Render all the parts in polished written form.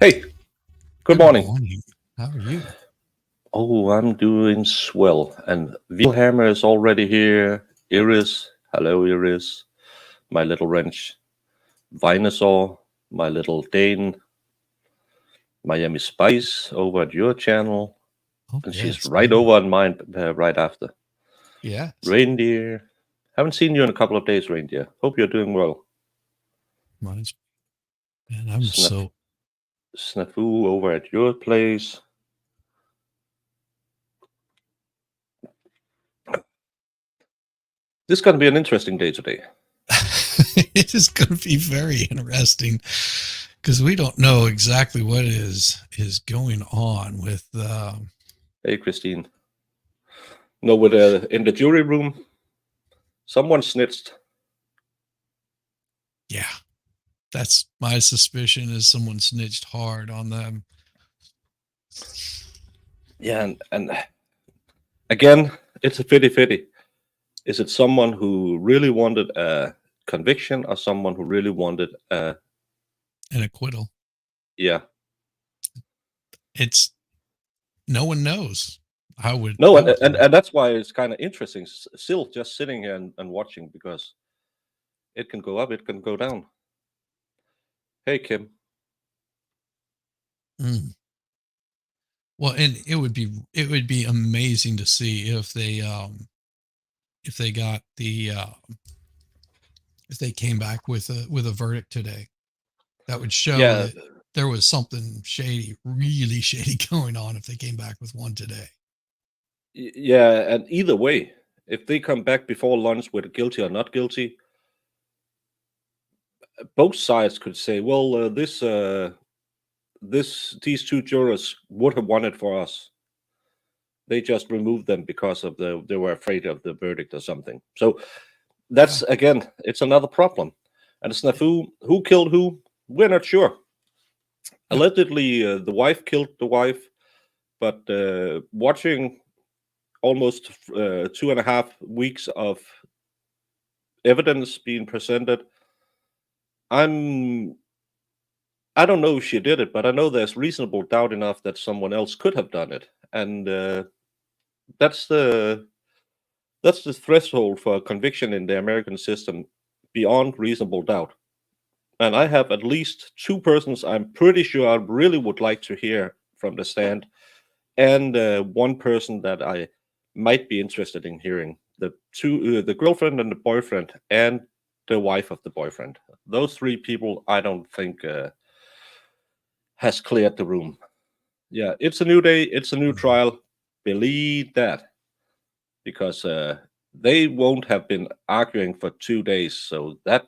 Hey, good Good morning. morning. How are you? Oh, I'm doing swell. And Wilhelmer is already here. Iris, hello, Iris. My little wrench. Vinosaur, my little Dane. Miami Spice over at your channel. Oh, And she's yes, right me. over on mine right after. Yes. Reindeer. Haven't seen you in a couple of days, Reindeer. Hope you're doing well. Mine's, man, I'm Snaf- so. Snafu over at your place. This is going to be an interesting day today. It is going to be very interesting because we don't know exactly what is going on with. Hey, Christine. No, with in the jury room, someone snitched. Yeah, that's my suspicion. Is someone snitched hard on them? Yeah, and again, it's a 50-50. Is it someone who really wanted a conviction or someone who really wanted a, An acquittal. yeah. It's no one knows. I would. No, I and, would. and, and that's why it's kind of interesting still just sitting here and watching because it can go up, it can go down. Hey, Kim. Mm. Well, and it would be amazing to see if they got the if they came back with a verdict today. That would show Yeah, that there was something shady, really shady going on if they came back with one today. yeah, and either way, if they come back before lunch with guilty or not guilty, both sides could say, well, these two jurors would have won it for us. They just removed them because of they were afraid of the verdict or something. So Yeah. that's again, it's another problem. And snafu, who killed who? We're not sure. No. Allegedly, the wife killed the wife, but watching almost 2.5 weeks of evidence being presented, I'm I don't know if she did it, but I know there's reasonable doubt enough that someone else could have done it, and that's the that's the threshold for conviction in the American system beyond reasonable doubt. And I have at least two persons I'm pretty sure I really would like to hear from the stand, and one person that I might be interested in hearing. The girlfriend and the boyfriend, and the wife of the boyfriend. Those three people, I don't think has cleared the room. Yeah, it's a new day. It's a new Mhm. trial. Believe that, because they won't have been arguing for 2 days. So that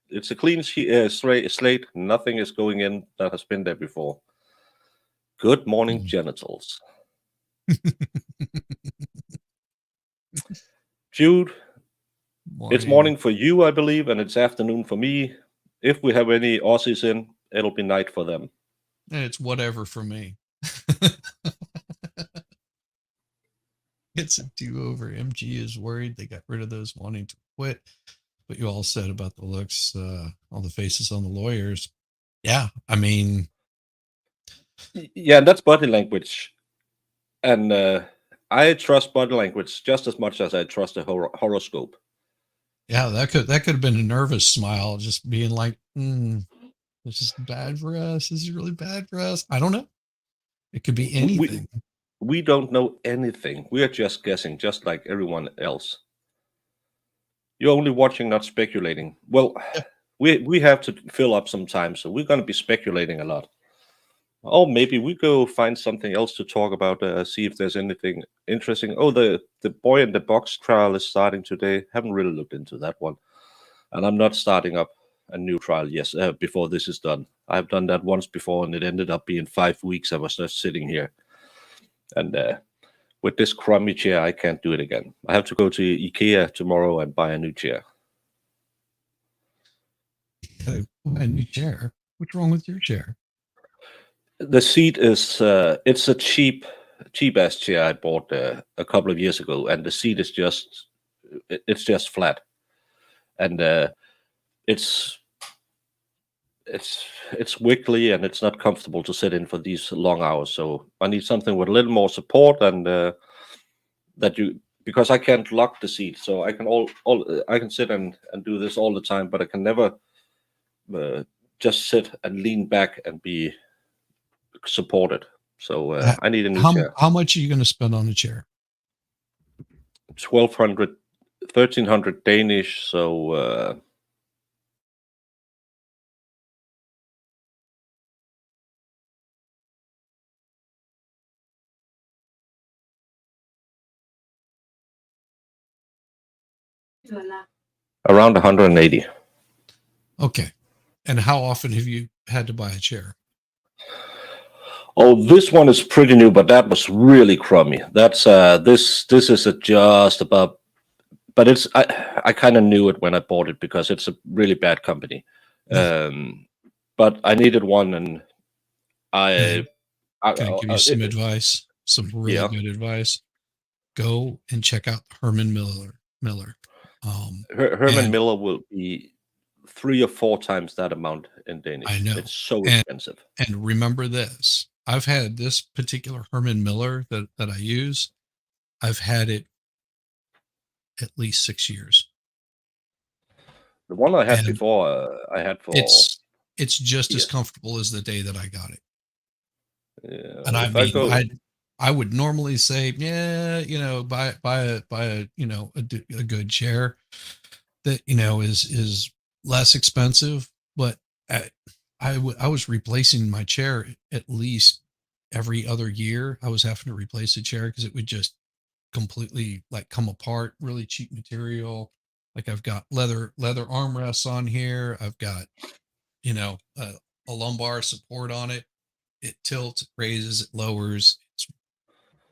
it's a clean slate. Nothing is going in that has been there before. Good morning, genitals. Jude, it's Morning. morning for you, I believe, and it's afternoon for me. If we have any Aussies in, it'll be night for them. And it's whatever for me. It's a do-over. MG is worried they got rid of those wanting to quit. What you all said about the looks, all the faces on the lawyers. Yeah, I mean, Yeah, and that's body language. And I trust body language just as much as I trust a horoscope. yeah, that could have been a nervous smile, just being like, this is bad for us. This is really bad for us. I don't know. It could be We, we anything. we don't know anything. We are just guessing, just like everyone else. You're only watching, not speculating. Well, Yeah. we have to fill up some time, so we're going to be speculating a lot. Oh, maybe we go find something else to talk about. See if there's anything interesting. Oh, the boy in the box trial is starting today. Haven't really looked into that one, and I'm not starting up a new trial. Yes, before this is done. I've done that once before, and it ended up being 5 weeks. I was just sitting here, and with this crummy chair, I can't do it again. I have to go to IKEA tomorrow and buy a new chair. A new chair. What's wrong with your chair? The seat is it's a cheap ass chair I bought a couple of years ago, and the seat is it's just flat, and it's it's wiggly and it's not comfortable to sit in for these long hours. So I need something with a little more support and that you because I can't lock the seat, so I can I can sit and do this all the time, but I can never just sit and lean back and be supported. So I need a new chair. How much are you going to spend on a chair? 1,200, 1,300 Danish. So around 180. Okay. And how often have you had to buy a chair? Oh, this one is pretty new, but that was really crummy. That's this is just about, but it's I kind of knew it when I bought it because it's a really bad company. But I needed one, and Can I give you some it, advice? Some really yeah, good advice. Go and check out Herman Miller. Herman And Miller will be 3 or 4 times that amount in Danish. I know. It's so expensive. And remember this. I've had this particular Herman Miller that I use. I've had it at least 6 years. The one I had And before, I had for it's just as years. comfortable as the day that I got it. Yeah, And I if I mean, go, I would normally say, yeah, you know, buy a you know a good chair that you know is less expensive, but I was replacing my chair at least every other year. I was having to replace a chair because it would just completely like come apart. Really cheap material. Like I've got leather armrests on here. I've got you know a lumbar support on it. It tilts, it raises, it lowers,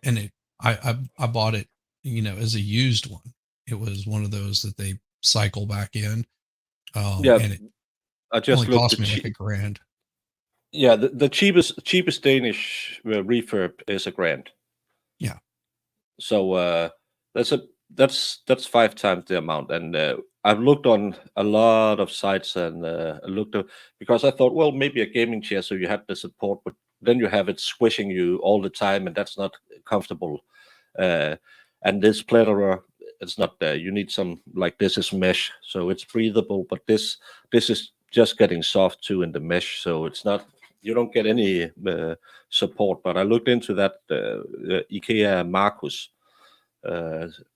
and I bought it you know as a used one. It was one of those that they cycle back in, yeah, and it I only just looked cost me like $1,000. yeah, the cheapest Danish refurb is $1,000. Yeah. So that's a that's 5 times the amount. And I've looked on a lot of sites and looked at, because I thought, well, maybe a gaming chair, so you had the support, but then you have it squishing you all the time, and that's not comfortable. Uh, and this plethora, it's not there. You need some, like, this is mesh, so it's breathable, but this is just getting soft too in the mesh, so it's not. You don't get any support. But I looked into that IKEA Marcus,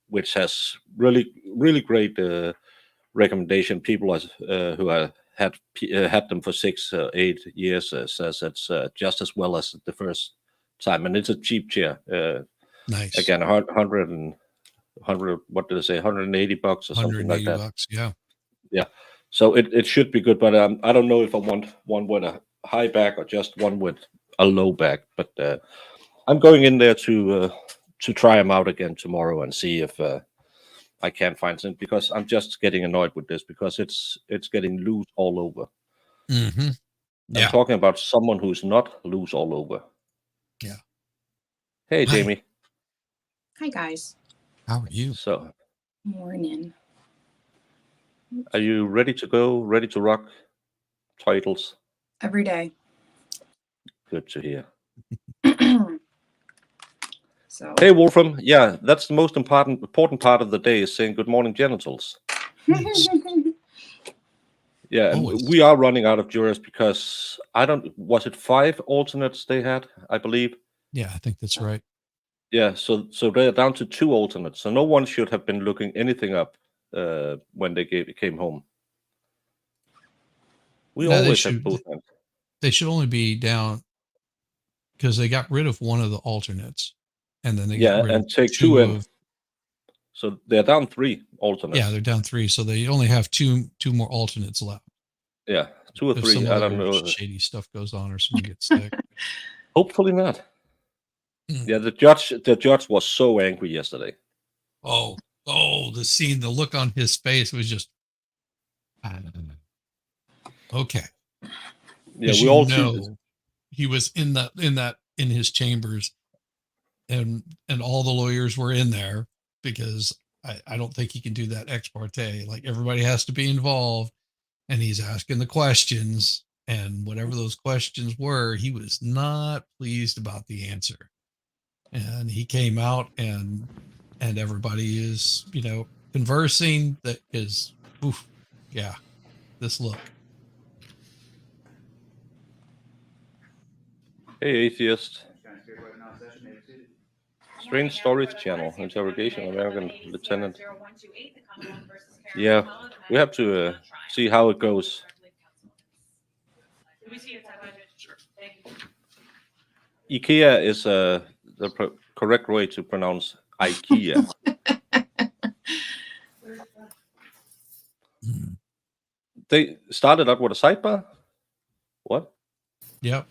which has really great recommendation. People who have had them for 6 or 8 years says it's just as well as the first time, and it's a cheap chair. Nice. Again, 100, what did I say, $180 or something like that. $180. Yeah. Yeah, so it should be good, but I don't know if I want one with a high back or just one with a low back. But I'm going in there to try them out again tomorrow and see if I can find some, because I'm just getting annoyed with this because it's getting loose all over. Mm-hmm. I'm Yeah. talking about someone who's not loose all over. Yeah. Hey, Hi. Jamie. Hi, guys. How are you? So, Morning. are you ready to go? Ready to rock? Titles. Every day. Good to hear. So, Hey, Wolfram. Yeah, that's the most important part of the day, is saying good morning, genitals. Nice. Yeah, and Always. we are running out of jurors because was it 5 alternates they had, I believe? Yeah, I think that's right. Yeah, so they're down to 2 alternates. So no one should have been looking anything up when they came home. We Yeah, always have both hands. they should only be down because they got rid of one of the alternates, and then they got rid and of take 2 two in. of. So they're down 3 alternates. Yeah, they're down 3, so they only have two more alternates left. Yeah, 2 or If 3. some I don't other know. shady stuff goes on or someone gets sick. Hopefully not. Mm. Yeah, the judge was so angry yesterday. Oh, the scene, the look on his face was just okay. Yeah, we all see. He was in his chambers, and all the lawyers were in there because I don't think he can do that ex parte. Like everybody has to be involved, and he's asking the questions, And whatever those questions were, he was not pleased about the answer. And he came out and everybody is, conversing that is, oof, yeah, this look. Hey, atheist. Strange Stories Channel, interrogation American Lieutenant. Yeah, we have to see how it goes. IKEA is the correct way to pronounce IKEA. They started out with a sidebar? What? Yep.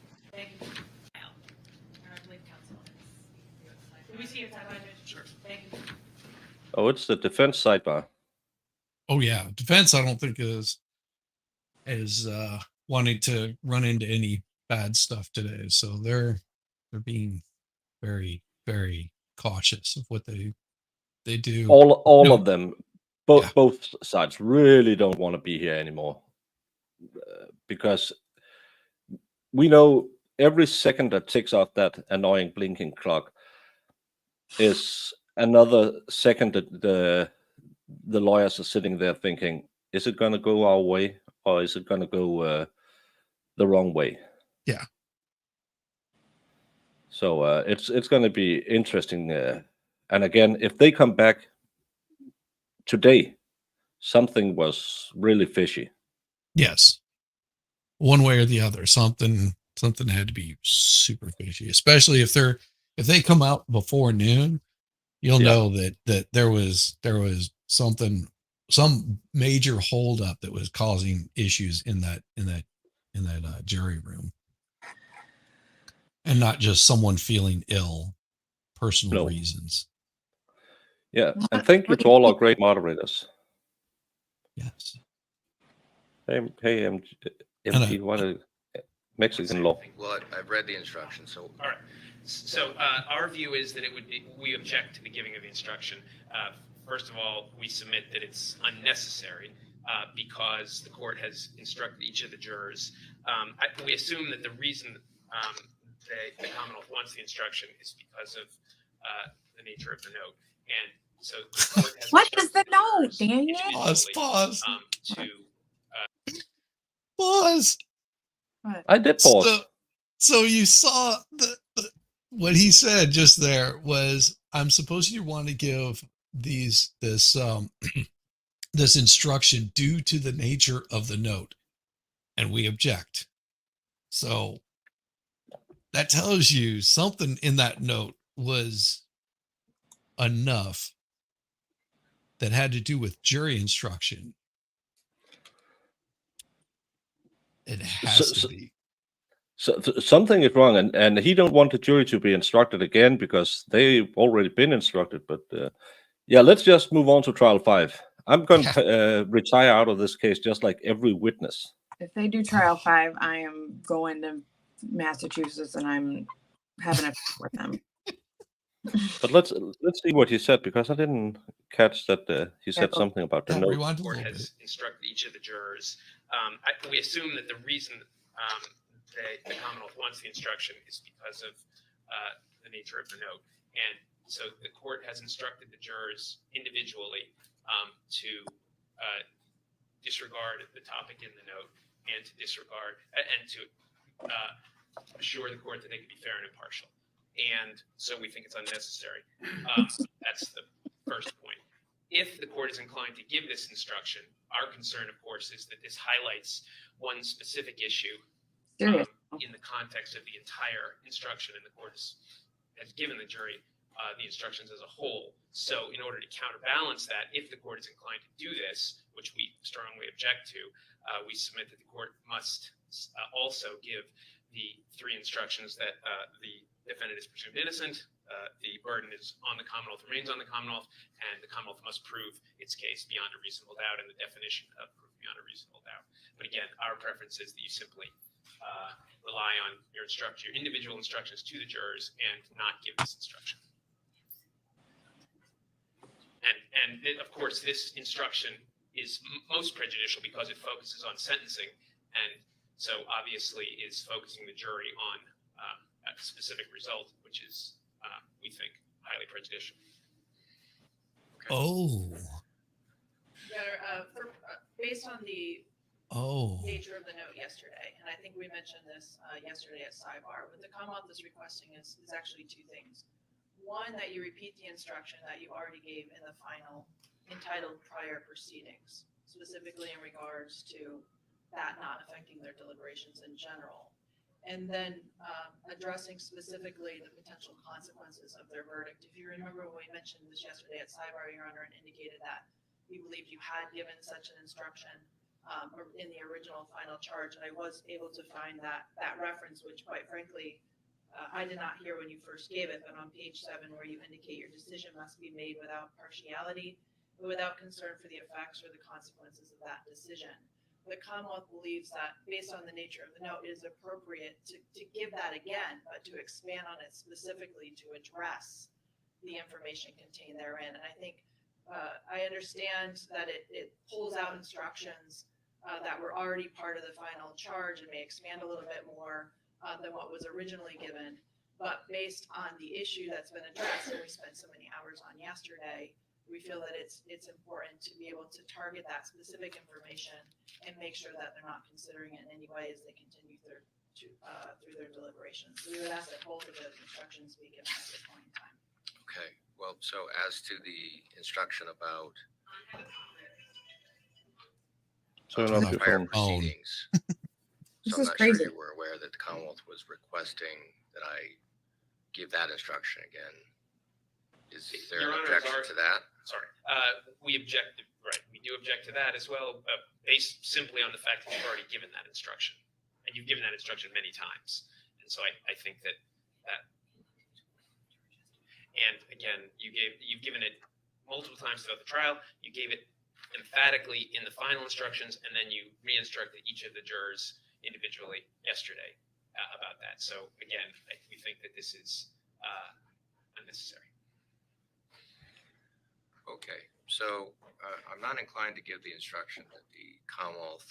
Oh, it's the defense sidebar. Oh yeah. Defense, I don't think is wanting to run into any bad stuff today. So they're being very, very cautious of what they do. All of them, Yeah. both sides really don't want to be here anymore, because we know every second that ticks off that annoying blinking clock is another second that the lawyers are sitting there thinking, is it going to go our way or is it going to go the wrong way? Yeah. So it's going to be interesting. And again, if they come back today, something was really fishy. Yes. One way or the other, something had to be super fishy, especially if they come out before noon. You'll know that there was some major holdup that was causing issues in that jury room, and not just someone feeling ill, personal reasons. Yeah, and thank you to all our great moderators. Yes. Hey, MG, what a Mexican law. Well, I've read the instructions, so. All right. So our view is that we object to the giving of the instruction. First of all, we submit that it's unnecessary because the court has instructed each of the jurors. We assume that the reason the Commonwealth wants the instruction is because of the nature of the note. And so the court has What is the instructed the note, jurors Daniel? Pause. I did pause. So you saw what he said just there was, I'm supposed to want to give this this instruction due to the nature of the note, and we object. So that tells you something in that note was enough that had to do with jury instruction. It has to be. So something is wrong, and he don't want the jury to be instructed again because they've already been instructed. But yeah, let's just move on to trial 5. I'm going to retire out of this case just like every witness. If they do trial 5, I am going to Massachusetts and I'm having a talk with them. But let's see what he said, because I didn't catch that he said something about the note. Rewind a The court little has bit. instructed each of the jurors. We assume that the reason the Commonwealth wants the instruction is because of the nature of the note. And so the court has instructed the jurors individually to disregard the topic in the note and to disregard and to assure the court that they can be fair and impartial. And so we think it's unnecessary. That's the first point. If the court is inclined to give this instruction, our concern, of course, is that this highlights one specific issue in the context of the entire instruction, and the court has given the jury the instructions as a whole. So in order to counterbalance that, if the court is inclined to do this, which we strongly object to, we submit that the court must also give the 3 instructions that the defendant is presumed innocent, the burden is on the Commonwealth, remains on the Commonwealth, and the Commonwealth must prove its case beyond a reasonable doubt, and the definition of proof beyond a reasonable doubt. But again, our preference is that you simply rely on your individual instructions to the jurors and not give this instruction. And of course, this instruction is most prejudicial because it focuses on sentencing, and So obviously is focusing the jury on a specific result, which is, we think, highly prejudicial. Oh, Based on the oh, nature of the note yesterday, and I think we mentioned this yesterday at sidebar, what the Commonwealth is requesting is actually two things. One, that you repeat the instruction that you already gave in the final entitled prior proceedings, specifically in regards to that not affecting their deliberations in general. And then addressing specifically the potential consequences of their verdict. If you remember when we mentioned this yesterday at sidebar, Your Honor, and indicated that you believed you had given such an instruction in the original final charge, and I was able to find that reference, which quite frankly, I did not hear when you first gave it, but on page 7 where you indicate your decision must be made without partiality, but without concern for the effects or the consequences of that decision. The Commonwealth believes that based on the nature of the note, it is appropriate to give that again, but to expand on it specifically to address the information contained therein. And I think I understand that it pulls out instructions that were already part of the final charge and may expand a little bit more than what was originally given. But based on the issue that's been addressed, and we spent so many hours on yesterday, we feel that it's important to be able to target that specific information and make sure that they're not considering it in any way as they continue through their deliberations. So we would ask that both of those instructions be given at this point in time. Okay, well, so as to the instruction about Turn off your prior phone. proceedings, This so I'm is not crazy. sure you were aware that the Commonwealth was requesting that I give that instruction again. Is there Your an Honor, objection to that? Sorry, we object, right, we do object to that as well, based simply on the fact that you've already given that instruction. And you've given that instruction many times. And so I think that, and again, you've given it multiple times throughout the trial, you gave it emphatically in the final instructions, and then you re-instructed each of the jurors individually yesterday about that. So again, we think that this is unnecessary. Okay, so I'm not inclined to give the instruction that the Commonwealth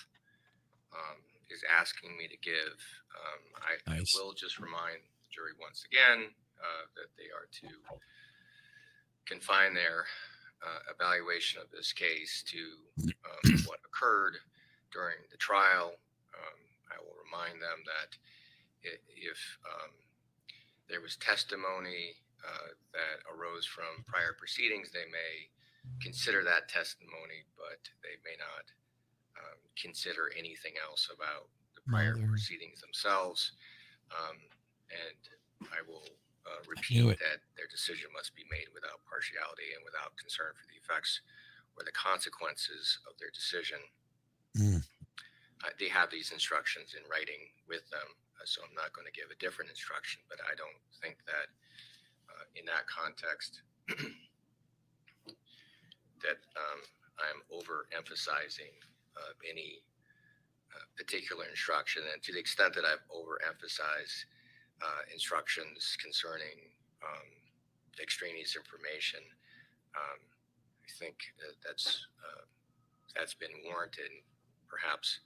is asking me to give. I Nice. will just remind the jury once again that they are to confine their evaluation of this case to what occurred during the trial. I will remind them that if there was testimony that arose from prior proceedings, they may consider that testimony, but they may not consider anything else about the prior proceedings themselves. And I will repeat that their decision must be made without partiality and without concern for the effects or the consequences of their decision. They have these instructions in writing with them, so I'm not going to give a different instruction, but I don't think that in that context that I'm overemphasizing any particular instruction. And to the extent that I've overemphasized instructions concerning extraneous information, I think that's been warranted. Perhaps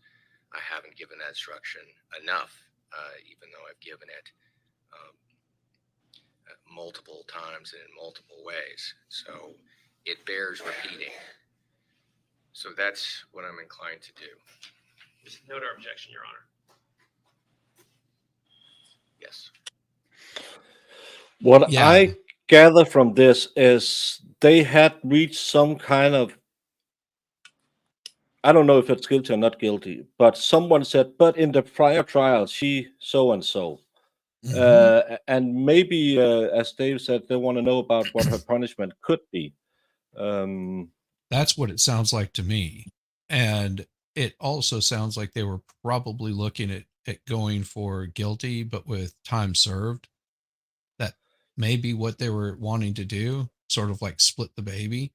I haven't given that instruction enough, even though I've given it multiple times and in multiple ways. So it bears repeating. So that's what I'm inclined to do. Just note our objection, Your Honor. Yes. What I gather from this is they had reached some kind of, I don't know if it's guilty or not guilty, but someone said, but in the prior trial, she so and so. And maybe, as Dave said, they want to know about what her punishment could be. That's what it sounds like to me. And it also sounds like they were probably looking at going for guilty, but with time served. That may be what they were wanting to do, sort of like split the baby.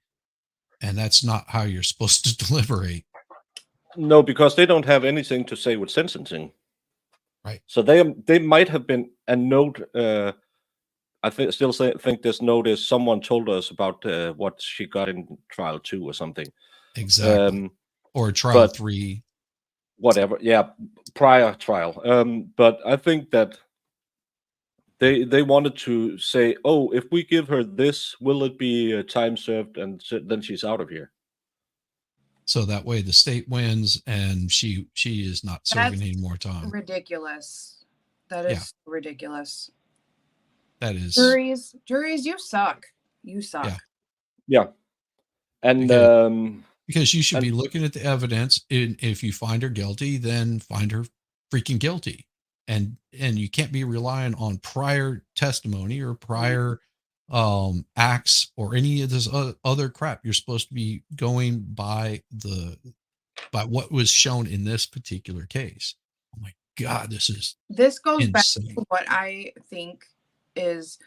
And that's not how you're supposed to deliberate. No, because they don't have anything to say with sentencing. Right. So they might have been a note. I think this note is someone told us about what she got in trial 2 or something. Exactly. Or trial 3. whatever. Yeah, prior trial. But I think that they wanted to say, oh, if we give her this, will it be time served, and then she's out of here. So that way the state wins and she is not serving That's any more time. ridiculous. That is ridiculous. That is Juries, you suck. You suck. Yeah. Yeah, and because you should and- be looking at the evidence. And if you find her guilty, then find her freaking guilty. And you can't be relying on prior testimony or prior acts or any of this other crap. You're supposed to be going by what was shown in this particular case. Oh my God, this goes back to what I think is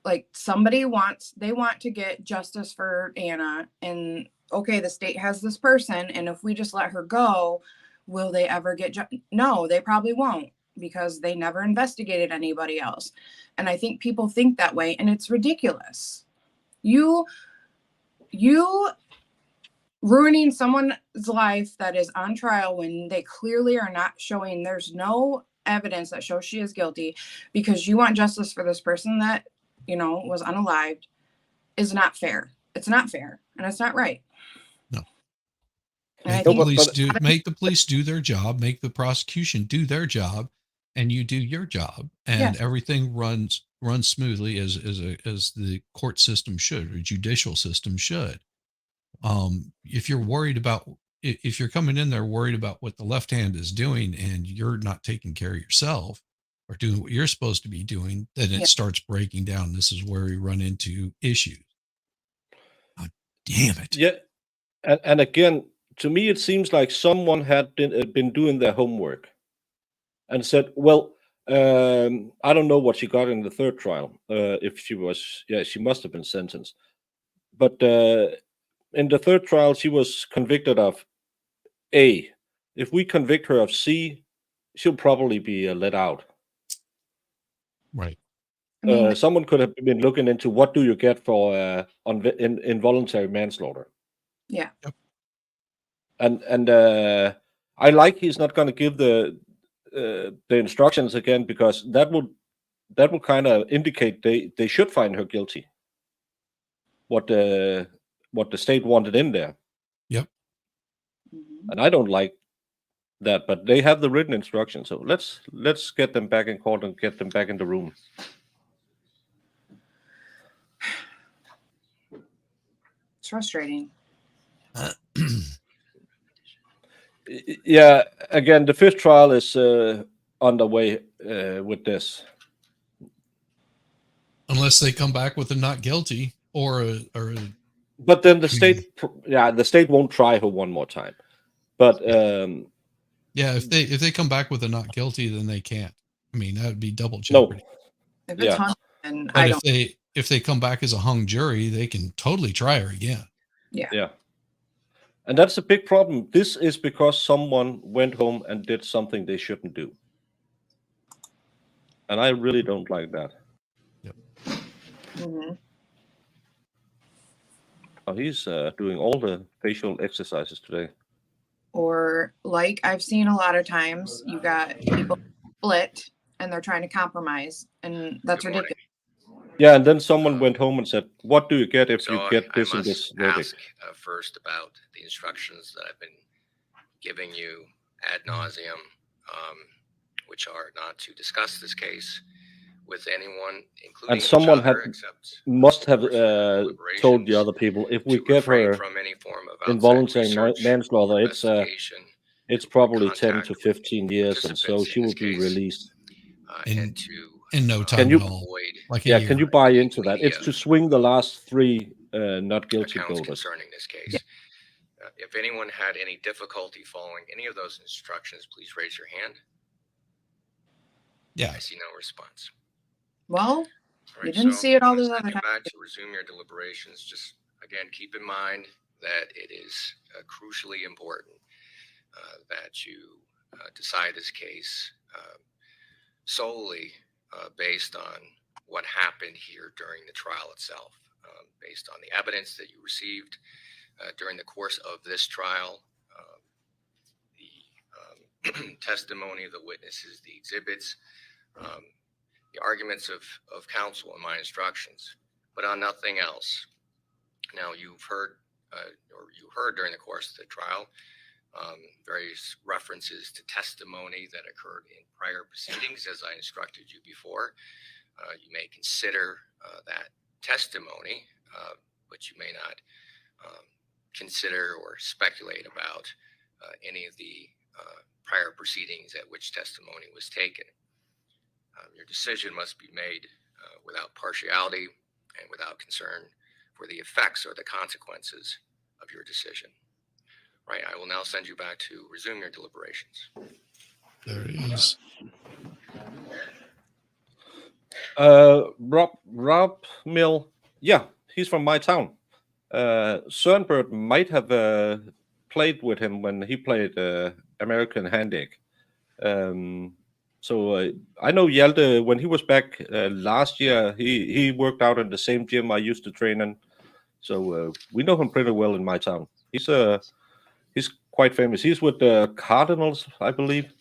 like they want to get justice for Anna, and okay, the state has this person, and if we just let her go, will they ever get no, they probably won't, because they never investigated anybody else. And I think people think that way, and it's ridiculous. You ruining someone's life that is on trial when they clearly are not showing, there's no evidence that shows she is guilty, because you want justice for this person that, was unalived, is not fair. It's not fair, and it's not right. No. And Make the police do their job, make the prosecution do their job, and you do your job, and everything runs smoothly as the court system should, or judicial system should. If you're coming in there worried about what the left hand is doing and you're not taking care of yourself or doing what you're supposed to be doing, then it starts breaking down. This is where we run into issues. Oh, damn it. Yeah. And again, to me, it seems like someone had been doing their homework and said, well, I don't know what she got in the third trial. If she was, she must have been sentenced. But in the third trial, she was convicted of A. If we convict her of C, she'll probably be let out. Right. Someone could have been looking into what do you get for involuntary manslaughter. Yeah. Yep. And I like he's not going to give the instructions again, because that will kind of indicate they should find her guilty. What the state wanted in there. Yep. Mm-hmm. And I don't like that, but they have the written instructions. So let's get them back in court and get them back in the room. It's frustrating. Yeah, again, the fifth trial is underway with this. Unless they come back with a not guilty But then the state won't try her one more time. But if they come back with a not guilty, then they can't. I mean, that would be double jeopardy. No. If it's hung, then if they come back as a hung jury, they can totally try her again. Yeah. And that's a big problem. This is because someone went home and did something they shouldn't do. And I really don't like that. Yep. Mm-hmm. Oh, he's doing all the facial exercises today. Or like I've seen a lot of times, you got people split and they're trying to compromise, and that's ridiculous. Yeah, and then someone went home and said, what do you get if you get this and this verdict? Ask first about the instructions that I've been giving you ad nauseum, which are not to discuss this case with anyone, including and someone must have told the other people, if we give her from any form of involuntary manslaughter, it's probably 10 to 15 years, and so she will be released. In no time at all. Can you buy into that? It's to swing the last three not guilty voters. Concerning this case. If anyone had any difficulty following any of those instructions, please raise your hand. Yeah. I see no response. Well, you didn't see it all those other times. Back to resume your deliberations. Just again, keep in mind that it is crucially important that you decide this case solely based on what happened here during the trial itself, based on the evidence that you received during the course of this trial, the testimony of the witnesses, the exhibits, the arguments of counsel in my instructions, but on nothing else. Now, you've heard, or you heard during the course of the trial, various references to testimony that occurred in prior proceedings, as I instructed you before. You may consider that testimony, but you may not consider or speculate about any of the prior proceedings at which testimony was taken. Your decision must be made without partiality and without concern for the effects or the consequences of your decision. Right, I will now send you back to resume your deliberations. There it is. Rob Mill, yeah, he's from my town. Sernberg might have played with him when he played American Handicap. So I know Hjalte, when he was back last year, he worked out in the same gym I used to train in. So we know him pretty well in my town. He's quite famous. He's with the Cardinals, I believe.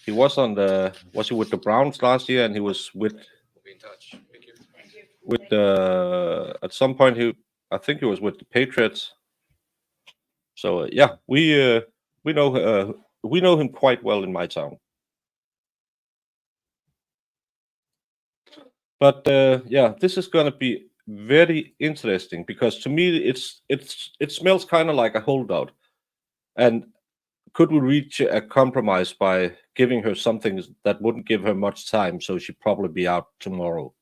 He was he with the Browns last year, and he was with. We'll be in touch. Thank you. With at some point I think he was with the Patriots. So yeah, we know him quite well in my town. But yeah, this is going to be very interesting because to me it smells kind of like a holdout. And could we reach a compromise by giving her something that wouldn't give her much time, so she'd probably be out tomorrow?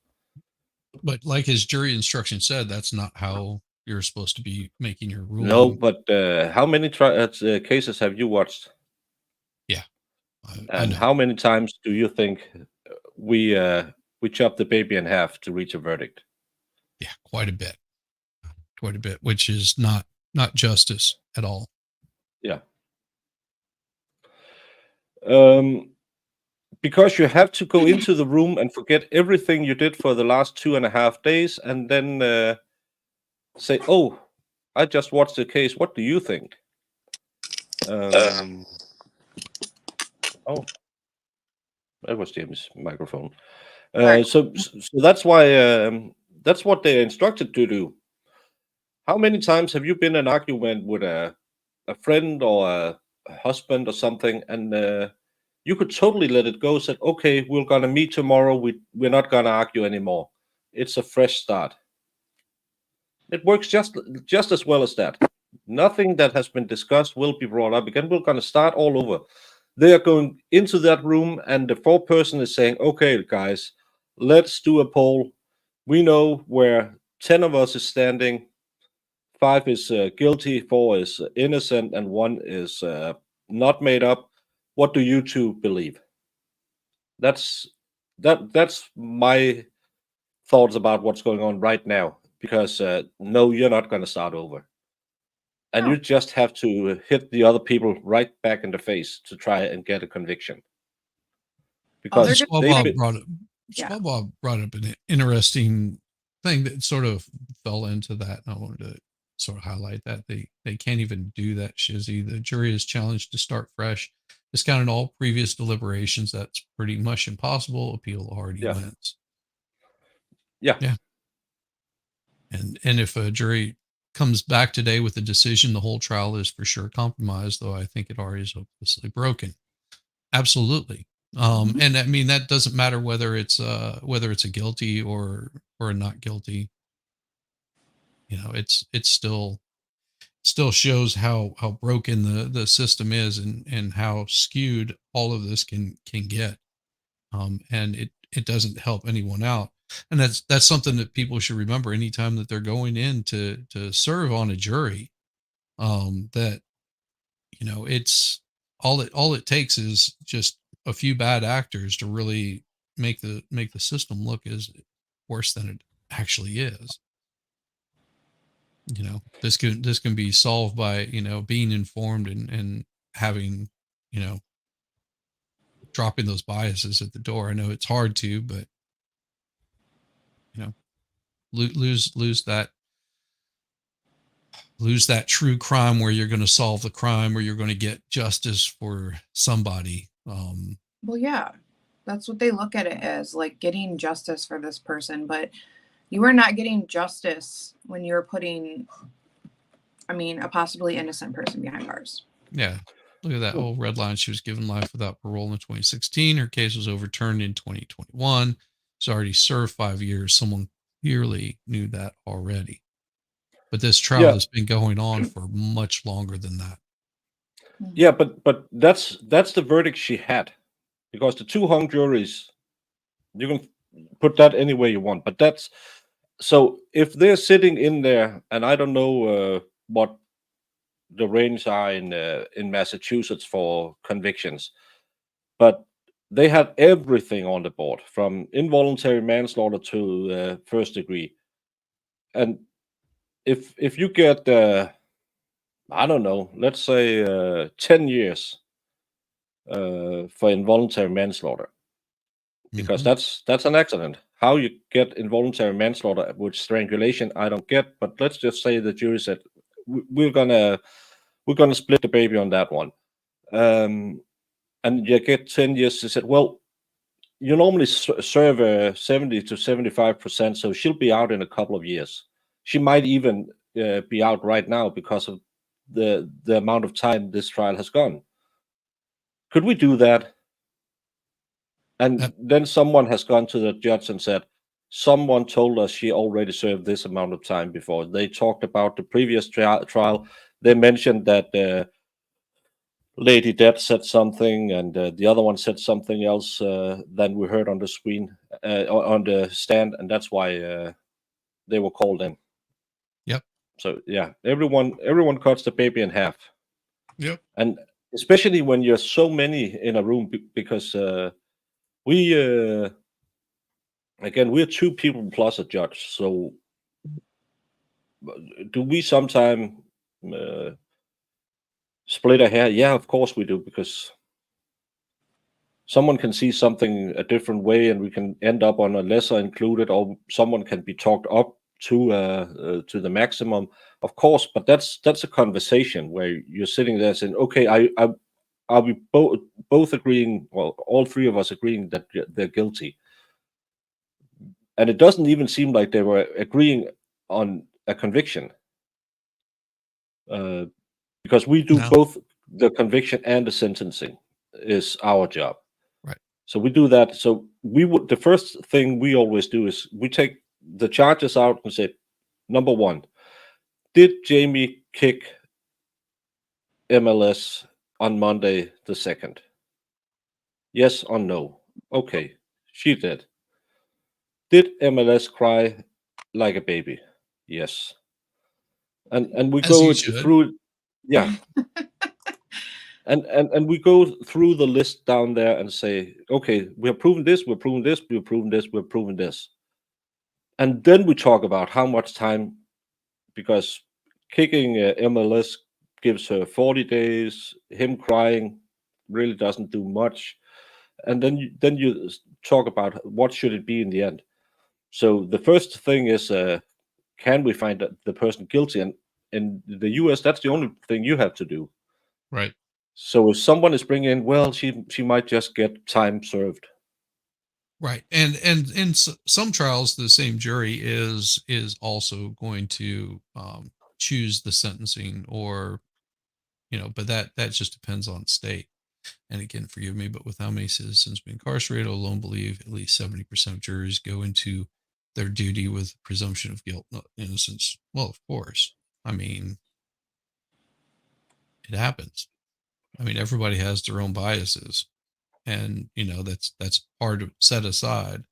But like his jury instruction said, that's not how you're supposed to be making your ruling. No, but how many cases have you watched? Yeah. And how many times do you think we chop the baby in half to reach a verdict? Yeah, quite a bit, which is not justice at all. Yeah. Because you have to go into the room and forget everything you did for the last 2.5 days, and then say, "Oh, I just watched the case. What do you think?" Oh, that was James' microphone. So that's why that's what they're instructed to do. How many times have you been in an argument with a friend or a husband or something, and you could totally let it go, said, "Okay, we're gonna meet tomorrow. We're not gonna argue anymore. It's a fresh start." It works just as well as that. Nothing that has been discussed will be brought up again. We're gonna start all over. They are going into that room, and the foreperson is saying, "Okay, guys, let's do a poll. We know where 10 of us is standing. 5 is guilty, 4 is innocent, and 1 is not made up. What do you two believe?" That's my thoughts about what's going on right now. Because no, you're not going to start over, and you just have to hit the other people right back in the face to try and get a conviction. Because Swalwell brought up an interesting thing that sort of fell into that, and I wanted to sort of highlight that they can't even do that shizzy. The jury is challenged to start fresh, discounted all previous deliberations. That's pretty much impossible. Appeal already wins. Yeah. And if a jury comes back today with a decision, the whole trial is for sure compromised, though I think it already is hopelessly broken. Absolutely. And I mean, that doesn't matter whether it's a guilty or a not guilty. You know, it's still shows how broken the system is and how skewed all of this can get. And it doesn't help anyone out. And that's something that people should remember anytime that they're going in to serve on a jury. That, you know, it's all it takes is just a few bad actors to really make the system look as worse than it actually is. You know, this can be solved by, you know, being informed and having, you know, dropping those biases at the door. I know it's hard to, but you know, lose that lose that true crime where you're going to solve the crime or you're going to get justice for somebody. Well, yeah, that's what they look at it as, like getting justice for this person. But you are not getting justice when you're putting, a possibly innocent person behind bars. Yeah. Look at that old red line. She was given life without parole in 2016. Her case was overturned in 2021. She's already served 5 years. Someone clearly knew that already. But this trial Yeah. has been going on for much longer than that. Yeah, but that's the verdict she had, because the 2 hung juries, you can put that any way you want. But that's so if they're sitting in there, and I don't know what the range are in Massachusetts for convictions, but they had everything on the board from involuntary manslaughter to first degree. And if you get I don't know, let's say 10 years for involuntary manslaughter, because that's an accident. How you get involuntary manslaughter with strangulation, I don't get. But let's just say the jury said we're gonna split the baby on that one, and you get 10 years. They said, well, you normally serve 70 to 75%, so she'll be out in a couple of years. She might even be out right now because of the amount of time this trial has gone. Could we do that? And then someone has gone to the judge and said, someone told us she already served this amount of time before. They talked about the previous trial. They mentioned that Lady Death said something, and the other one said something else than we heard on the screen, on the stand, and that's why they were called in. Yep. So yeah, everyone cuts the baby in half. Yep. And especially when you're so many in a room, because we again, we're 2 people plus a judge. So do we sometime split a hair? Yeah, of course we do, because someone can see something a different way, and we can end up on a lesser included, or someone can be talked up to the maximum, of course. But that's a conversation where you're sitting there saying, okay, are we both agreeing, well, all 3 of us agreeing that they're guilty? And it doesn't even seem like they were agreeing on a conviction, because we do both the conviction and the sentencing is our job. Right. So we do that. So the first thing we always do is we take the charges out and say, number 1, did Jamie kick MLS on Monday the 2nd? Yes or no? Okay, she did. Did MLS cry like a baby? Yes. And we As go you should. through, yeah. And we go through the list down there and say, okay, we're proving this, we're proving this, we're proving this, we're proving this. And then we talk about how much time, because kicking MLS gives her 40 days, him crying really doesn't do much. And then you talk about what should it be in the end. So the first thing is, can we find the person guilty? And in the US, that's the only thing you have to do. Right. So if someone is bringing in, well, she might just get time served. Right. And in some trials, the same jury is also going to choose the sentencing, or, but that just depends on state. And again, forgive me, but with how many citizens being incarcerated, I alone believe at least 70% of jurors go into their duty with presumption of guilt, not innocence. Well, of course. I mean, it happens. I mean, everybody has their own biases, and that's hard to set aside,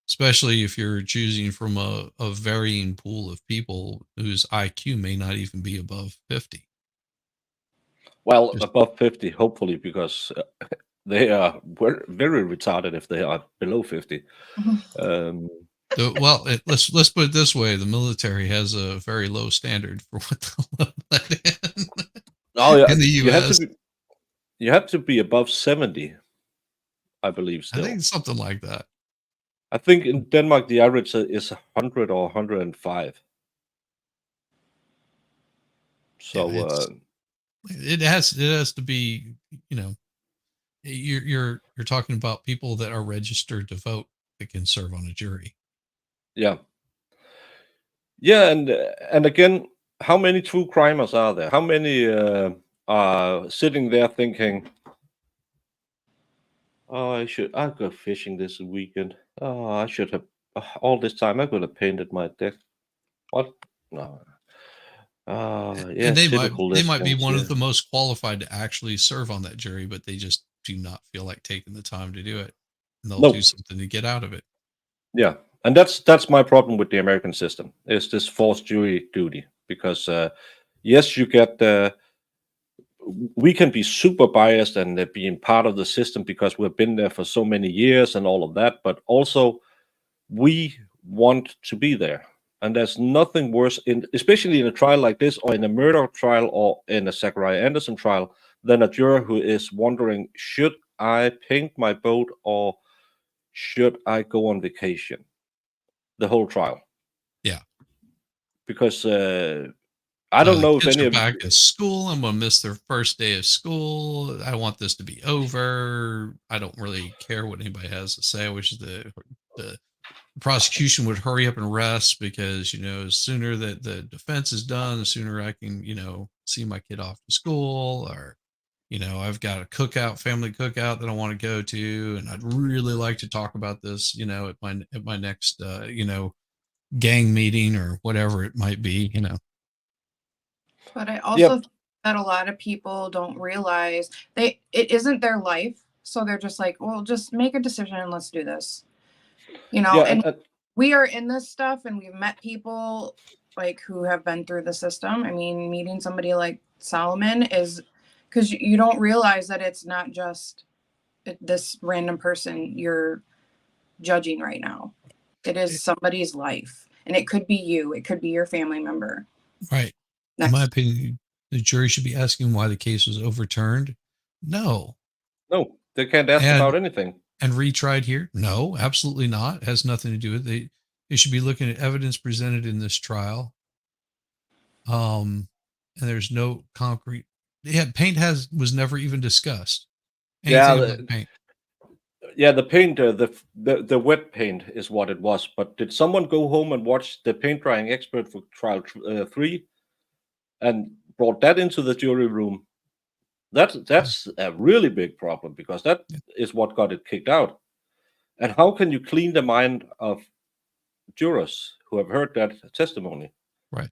especially if you're choosing from a varying pool of people whose IQ may not even be above 50. Well, above 50, hopefully, because they are very retarded if they are below 50. Well, let's put it this way: the military has a very low standard for what they'll let in. Oh yeah, in the U.S. You have to be above 70, I believe. Still, I think something like that. I think in Denmark the average is 100 or 105. So it has to be, you're talking about people that are registered to vote that can serve on a jury. yeah, and again, how many true crimers are there? How many are sitting there thinking, "Oh, I go fishing this weekend. Oh, I should have all this time. I could have painted my deck. What? No. Yeah, And they might typical be lesbians, one yeah. of the most qualified to actually serve on that jury, but they just do not feel like taking the time to do it. And they'll No. do something to get out of it. Yeah, and that's my problem with the American system, is this forced jury duty. Because yes, you get we can be super biased and being part of the system because we've been there for so many years and all of that, but also we want to be there. And there's nothing worse, especially in a trial like this, or in a murder trial, or in a Zachariah Anderson trial, than a juror who is wondering, should I paint my boat or should I go on vacation? The whole trial. Yeah. Because I don't know if kids any go of back to school. I'm gonna miss their first day of school. I want this to be over. I don't really care what anybody has to say. I wish the prosecution would hurry up and rest, because the sooner that the defense is done, the sooner I can see my kid off to school, or I've got a family cookout that I want to go to, and I'd really like to talk about this at my next gang meeting or whatever it might be. But I also think that a lot of people don't realize it isn't their life. So they're just like, well, just make a decision and let's do this. And we are in this stuff, and we've met people like who have been through the system. I mean, meeting somebody like Solomon is because you don't realize that it's not just this random person you're judging right now. It is somebody's life, and it could be you. It could be your family member. Right. In my opinion, the jury should be asking why the case was overturned. No, they can't ask about anything. And retried here? No, absolutely not. It has nothing to do with it. They should be looking at evidence presented in this trial. And there's no concrete. Paint was never even discussed. Anything about paint. Yeah, the paint, the wet paint is what it was. But did someone go home and watch the paint drying expert for trial 3 and brought that into the jury room? That's a really big problem, because that is what got it kicked out. And how can you clean the mind of jurors who have heard that testimony? Right.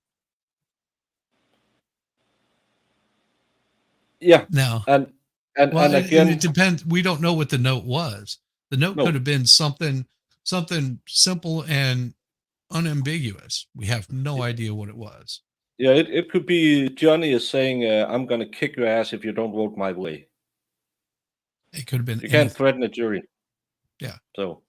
Yeah. Now, and again, it depends. We don't know what the note was. The note could have been something simple and unambiguous. We have no idea what it was. Yeah, it could be Johnny is saying, I'm going to kick your ass if you don't vote my way. It could have been. You can't threaten a jury. Yeah. So,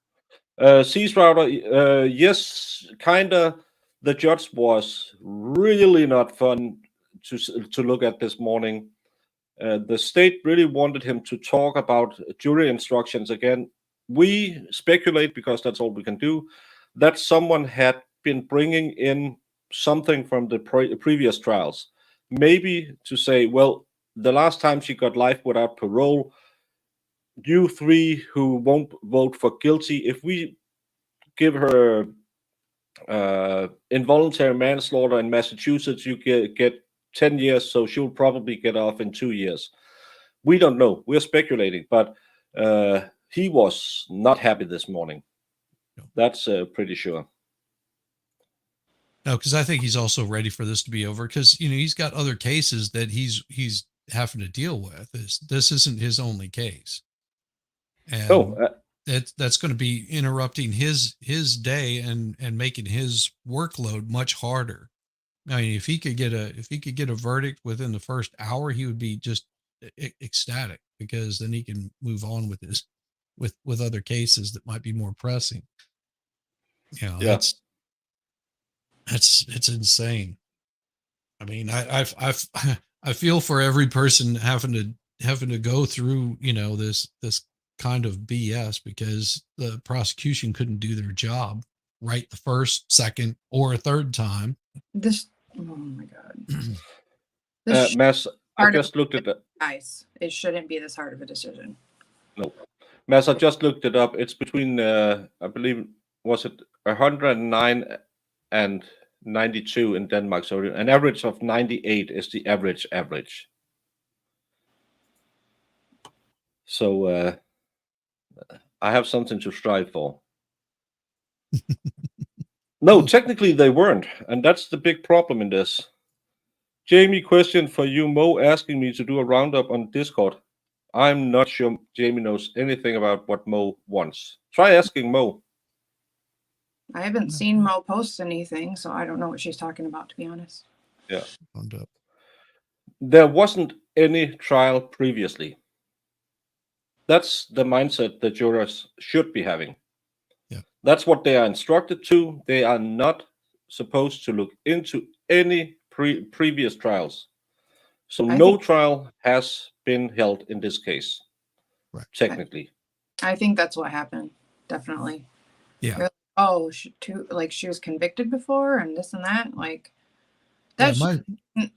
Cease Router, yes, kind of. The judge was really not fun to look at this morning. The state really wanted him to talk about jury instructions again. We speculate, because that's all we can do, that someone had been bringing in something from the previous trials. Maybe to say, well, the last time she got life without parole, you three who won't vote for guilty, if we give her involuntary manslaughter in Massachusetts, you get 10 years, so she'll probably get off in 2 years. We don't know. We're speculating, but he was not happy this morning. No. That's pretty sure. No, because I think he's also ready for this to be over, because he's got other cases that he's having to deal with. This isn't his only case, and that's going to be interrupting his day and making his workload much harder. I mean, if he could get a verdict within the first hour, he would be just ecstatic, because then he can move on with with other cases that might be more pressing. It's insane. I mean, I feel for every person having to go through this kind of BS, because the prosecution couldn't do their job right the first, second, or a third time. Oh my God. This Mads, I hard of just looked at it. guys. It shouldn't be this hard of a decision. Mads, I just looked it up. It's between, I believe, was it 109 and 92 in Denmark. So an average of 98 is the average. So I have something to strive for. No, technically they weren't, and that's the big problem in this. Jamie, question for you. Mo asking me to do a roundup on Discord. I'm not sure Jamie knows anything about what Mo wants. Try asking Mo. I haven't seen Mo post anything, so I don't know what she's talking about, to be honest. Yeah. Roundup. There wasn't any trial previously. That's the mindset the jurors should be having. Yeah. That's what they are instructed to. They are not supposed to look into any previous trials. So no trial has been held in this case. Right. Technically. I think that's what happened. Definitely. Yeah. Like, oh, she was convicted before and this and that. Like that. Yeah,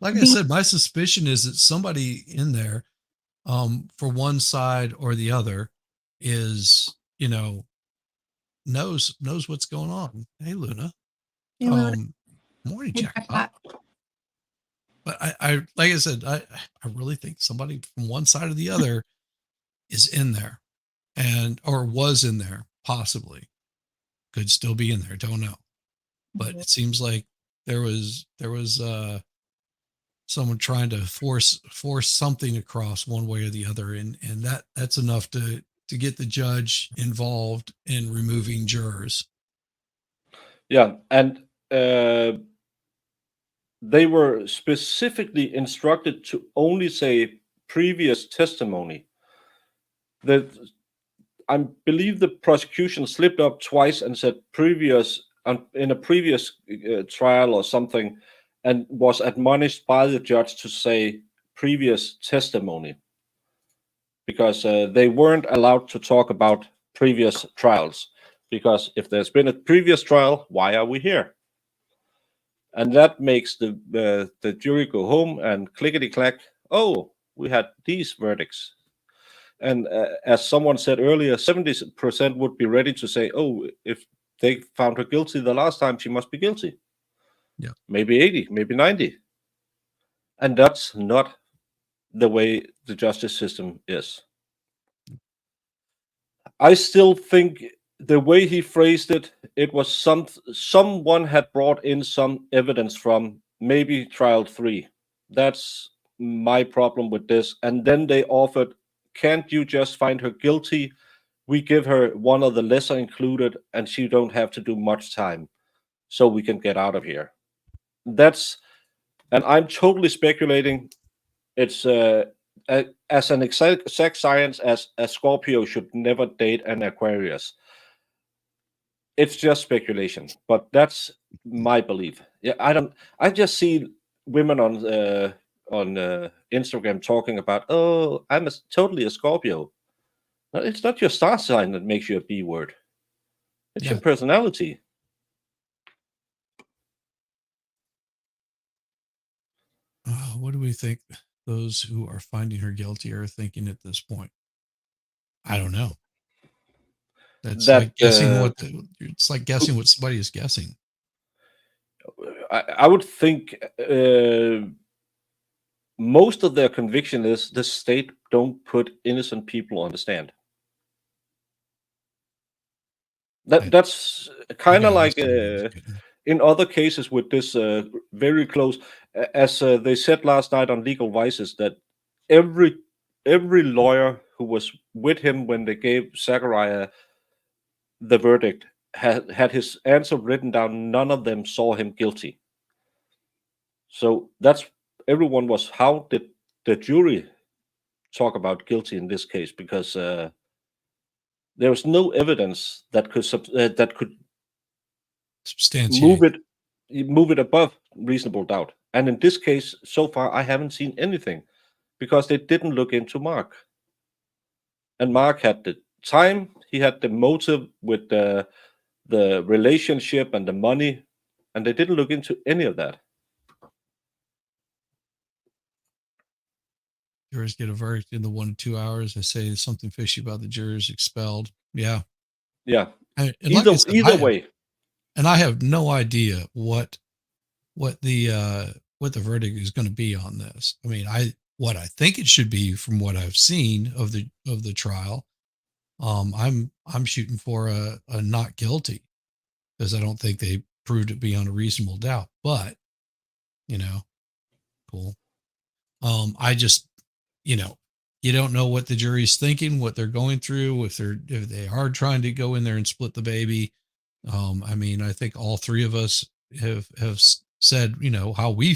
like I said, my suspicion is that somebody in there, for one side or the other, is, knows what's going on. Hey, Luna. Hey, Luna. Morning, Hey, Jackpot. But I like I said, I really think somebody from one side or the other is in there, or was in there, possibly. Could still be in there. Don't know. But it seems like there was someone trying to force something across one way or the other, and that's enough to get the judge involved in removing jurors. Yeah, and they were specifically instructed to only say previous testimony. I believe the prosecution slipped up twice and said previous in a previous trial or something, and was admonished by the judge to say previous testimony, because they weren't allowed to talk about previous trials, because if there's been a previous trial, why are we here? And that makes the jury go home and clickety clack. Oh, we had these verdicts. And as someone said earlier, 70% would be ready to say, oh, if they found her guilty the last time, she must be guilty. Yeah. Maybe 80, maybe 90. And that's not the way the justice system is. I still think the way he phrased it, it was someone had brought in some evidence from maybe trial 3. That's my problem with this. And then they offered, can't you just find her guilty? We give her one of the lesser included and she don't have to do much time, so we can get out of here. And I'm totally speculating. It's as an exact science as a Scorpio should never date an Aquarius. It's just speculation, but that's my belief. Yeah, I just see women on Instagram talking about, oh, I'm totally a Scorpio. No, it's not your star sign that makes you a B word. It's your personality. What do we think those who are finding her guilty are thinking at this point? I don't know. That's like guessing it's like guessing what somebody is guessing. I would think most of their conviction is the state don't put innocent people on the stand. That's kind of like in other cases with this very close, as they said last night on Legal Vices, that every lawyer who was with him when they gave Zachariah the verdict had his answer written down. None of them saw him guilty. So that's everyone was, how did the jury talk about guilty in this case? Because there was no evidence that could substantiate move it above reasonable doubt. And in this case, so far, I haven't seen anything, because they didn't look into Mark. And Mark had the time, he had the motive with the relationship and the money, and they didn't look into any of that. Jurors get a verdict in the 1 to 2 hours. They say something fishy about the jurors expelled. Yeah. Yeah. And like I said, Either way. And I have no idea what the verdict is going to be on this. I mean, what I think it should be from what I've seen of the trial. I'm shooting for a not guilty, because I don't think they proved it beyond a reasonable doubt. But cool. I just, you don't know what the jury's thinking, what they're going through, if they are trying to go in there and split the baby. I mean, I think all three of us have said, how we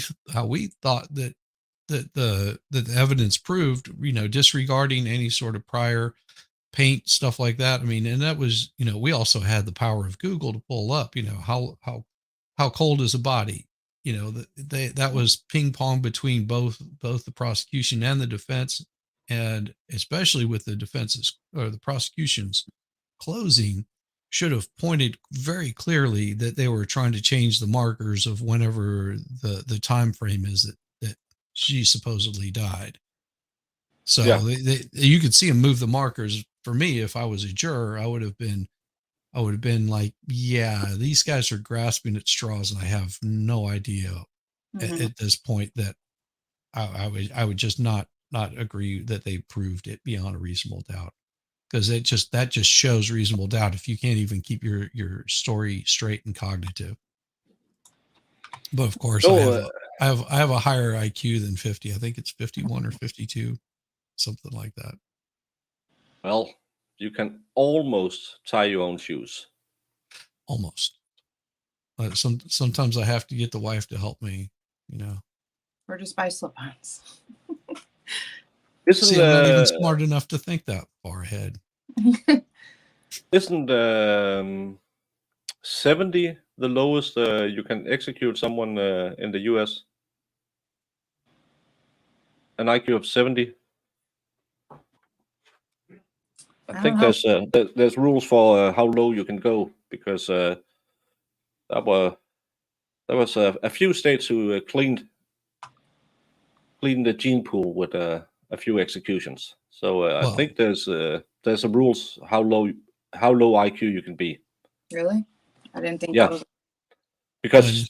thought that the evidence proved, disregarding any sort of prior paint, stuff like that. I mean, and that was, we also had the power of Google to pull up, how cold is a body? That was ping pong between both the prosecution and the defense, and especially with the defense's or the prosecution's closing should have pointed very clearly that they were trying to change the markers of whenever the time frame is that she supposedly died. So Yeah. you could see them move the markers. For me, if I was a juror, I would have been like, yeah, these guys are grasping at straws, and I have no idea at this point that I would just not agree that they proved it beyond a reasonable doubt, because that just shows reasonable doubt if you can't even keep your story straight and cognitive. But of course, I have a higher IQ than 50. I think it's 51 or 52, something like that. Well, you can almost tie your own shoes. Almost. Sometimes I have to get the wife to help me, Or just buy slip-ons. See, I'm not even smart enough to think that far ahead. Isn't 70 the lowest you can execute someone in the US? An IQ of 70? I think there's rules for how low you can go, because there was a few states who cleaned the gene pool with a few executions. So I think there's some rules how low IQ you can be. Really? I didn't think Yeah. that was. Because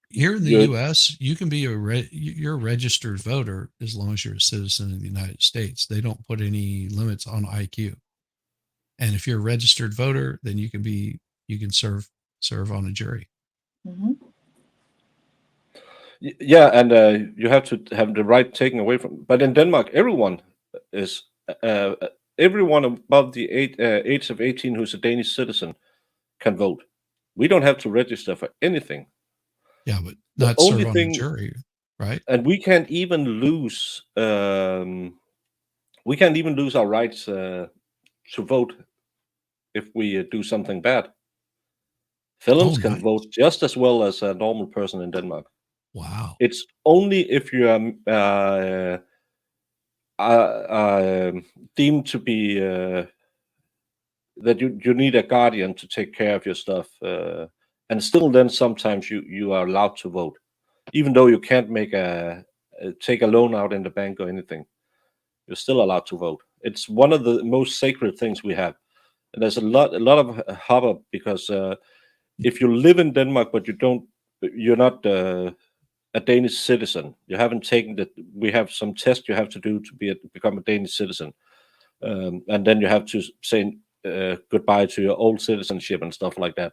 here in the U.S., you can be you're a registered voter as long as you're a citizen of the United States. They don't put any limits on IQ. And if you're a registered voter, then you can serve on a jury. Mm-hmm. Yeah, and you have to have the right taken away from. But in Denmark, everyone above the age of 18 who's a Danish citizen can vote. We don't have to register for anything. Yeah, but not serve on a jury, right? And we can't even lose. We can't even lose our rights to vote if we do something bad. Felons can vote just as well as a normal person in Denmark. Wow. It's only if you are deemed to be that you need a guardian to take care of your stuff, and still then sometimes you are allowed to vote, even though you can't take a loan out in the bank or anything. You're still allowed to vote. It's one of the most sacred things we have, and there's a lot of hubbub because if you live in Denmark but you're not a Danish citizen, you haven't taken that. We have some test you have to do to become a Danish citizen, and then you have to say goodbye to your old citizenship and stuff like that.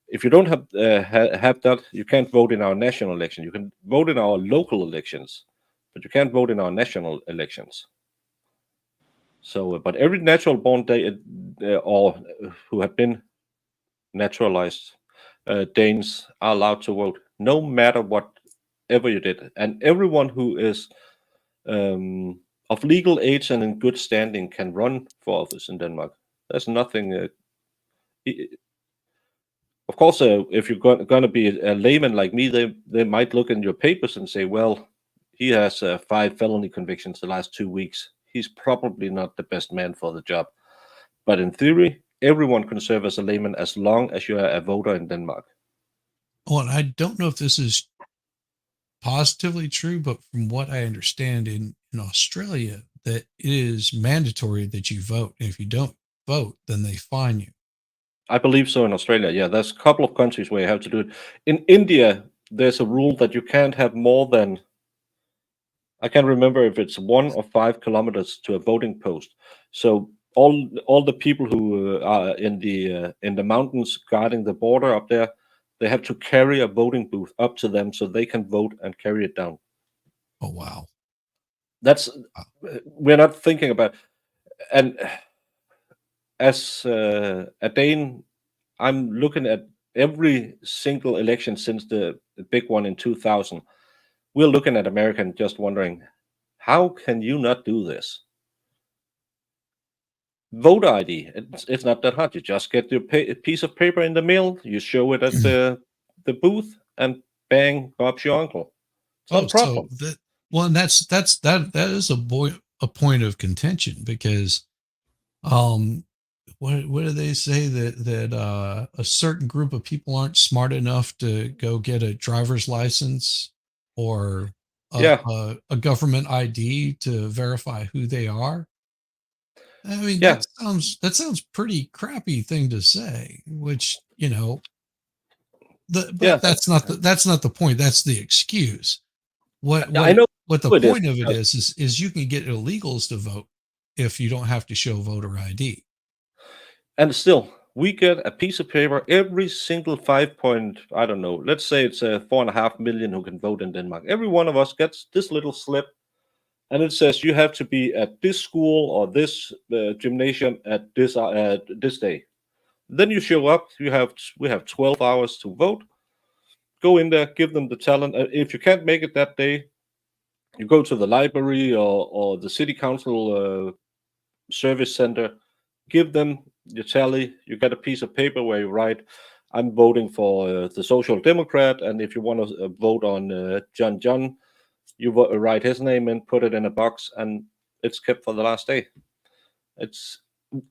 If you don't have that, you can't vote in our national election. You can vote in our local elections, but you can't vote in our national elections. So, but every natural born or who have been naturalized Danes are allowed to vote, no matter whatever you did. And everyone who is of legal age and in good standing can run for office in Denmark. There's nothing. Of course, if you're going to be a layman like me, they might look in your papers and say, well, he has 5 felony convictions the last 2 weeks. He's probably not the best man for the job. But in theory, everyone can serve as a layman as long as you are a voter in Denmark. Oh, and I don't know if this is positively true, but from what I understand in Australia, that it is mandatory that you vote. And if you don't vote, then they fine you. I believe so in Australia. Yeah, there's a couple of countries where you have to do it. In India, there's a rule that you can't have more than, I can't remember if it's 1 or 5 kilometers to a voting post. So all the people who are in the mountains guarding the border up there, they have to carry a voting booth up to them so they can vote and carry it down. Oh, wow. That's we're not thinking about. And as a Dane, I'm looking at every single election since the big one in 2000. We're looking at America and just wondering, how can you not do this? Voter ID, it's not that hard. You just get your piece of paper in the mail, you show it at the booth, and bang, Bob's your uncle. It's not a problem. So that, well, and that is a point of contention, because what do they say, that a certain group of people aren't smart enough to go get a driver's license or Yeah. a government ID to verify who they are? I mean, Yeah. that sounds pretty crappy thing to say, which, but Yeah. that's not the point. That's the excuse. I know What the it is, point of it because- is you can get illegals to vote if you don't have to show voter ID. And still, we get a piece of paper every single 5 point, I don't know, let's say it's 4.5 million who can vote in Denmark. Every one of us gets this little slip, and it says you have to be at this school or this gymnasium at this day. Then you show up. We have 12 hours to vote. Go in there, give them the talent. If you can't make it that day, you go to the library or the city council service center. Give them your tally. You get a piece of paper where you write, "I'm voting for the Social Democrat," and if you want to vote on John, you write his name and put it in a box, and it's kept for the last day.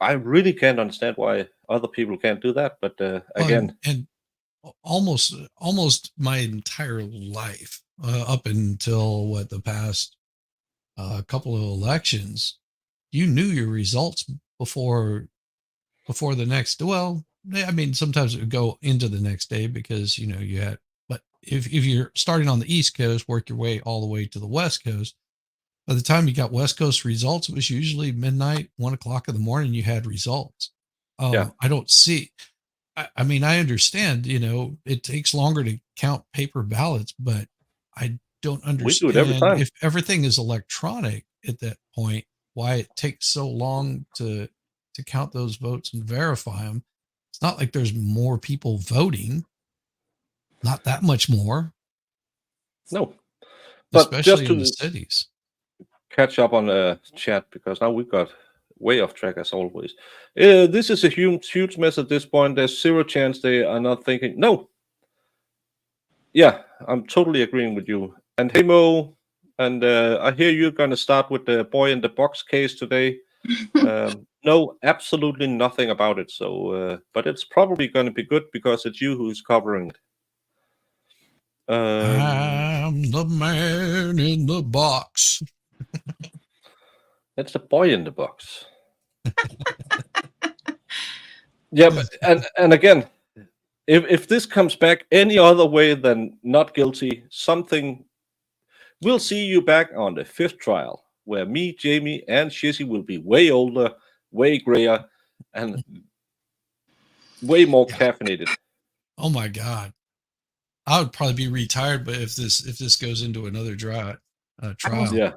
I really can't understand why other people can't do that, but again, And almost my entire life, up until the past couple of elections, you knew your results before the next. Well, I mean, sometimes it would go into the next day because you had. But if you're starting on the East Coast, work your way all the way to the West Coast. By the time you got West Coast results, it was usually midnight, 1 o'clock in the morning. You had results. Yeah. I don't see. I mean, I understand. It takes longer to count paper ballots, but I don't we do it every understand, time. if everything is electronic at that point, why it takes so long to count those votes and verify them. It's not like there's more people voting. Not that much more, No, but just especially in the to cities. catch up on the chat, because now we got way off track as always. This is a huge mess at this point. There's zero chance they are not thinking. No. Yeah, I'm totally agreeing with you. And hey, Mo, and I hear you're going to start with the boy in the box case today. No, absolutely nothing about it. So, but it's probably going to be good because it's you who's covering it. I'm the man in the box. It's the boy in the box. Yeah, but, and again, if this comes back any other way than not guilty, something, we'll see you back on the 5th trial, where me, Jamie, and Shizzy will be way older, way grayer, and way more caffeinated. Oh my God. I would probably be retired, but if this goes into another trial. Yeah.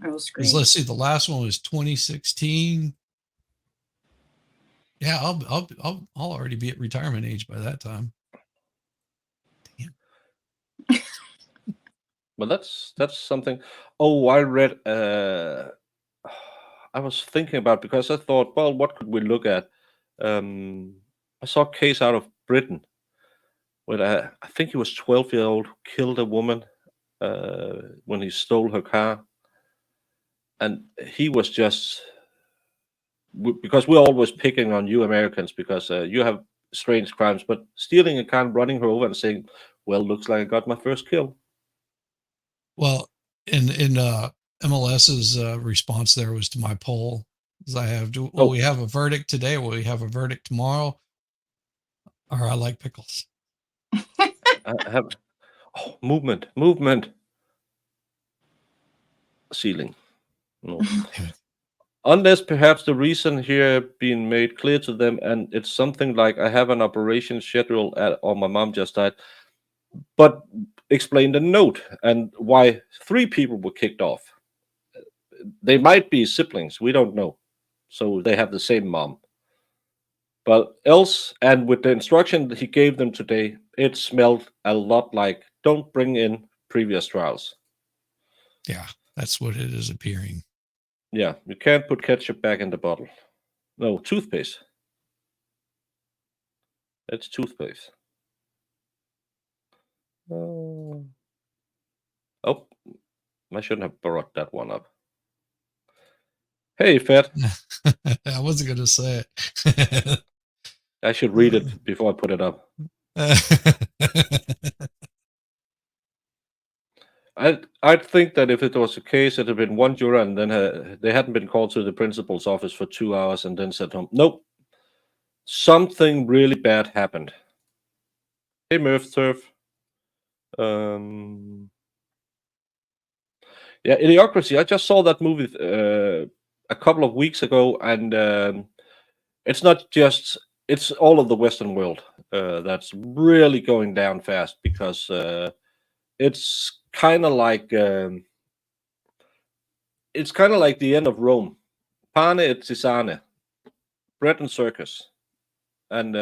I will scream. Let's see, the last one was 2016. Yeah, I'll already be at retirement age by that time. Damn. Well, that's something. Oh, I read. I was thinking about, because I thought, well, what could we look at? I saw a case out of Britain where I think he was 12-year-old, killed a woman when he stole her car, and he was just, because we're always picking on you Americans because you have strange crimes, but stealing a car, and running her over, and saying, "Well, looks like I got my first kill." Well, in MLS's response there was to my poll, as I have, will we have a verdict today? Will we have a verdict tomorrow? Or I like pickles. I have movement. Ceiling. No. Unless perhaps the reason here being made clear to them, and it's something like I have an operation schedule or my mom just died, but explain the note and why 3 people were kicked off. They might be siblings, we don't know. So they have the same mom. But else, and with the instruction that he gave them today, it smelled a lot like don't bring in previous trials. Yeah, that's what it is appearing. Yeah, you can't put ketchup back in the bottle. No, toothpaste. It's toothpaste. Oh, I shouldn't have brought that one up. Hey, Fed. I wasn't going to say it. I should read it before I put it up. I think that if it was a case, it had been one juror and then they hadn't been called to the principal's office for 2 hours and then sent home. Nope. Something really bad happened. Hey, Murph Turf. Yeah, Idiocracy. I just saw that movie a couple of weeks ago, and it's not just, it's all of the Western world that's really going down fast because it's kind of like the end of Rome. Pane et tisane, bread and circus, and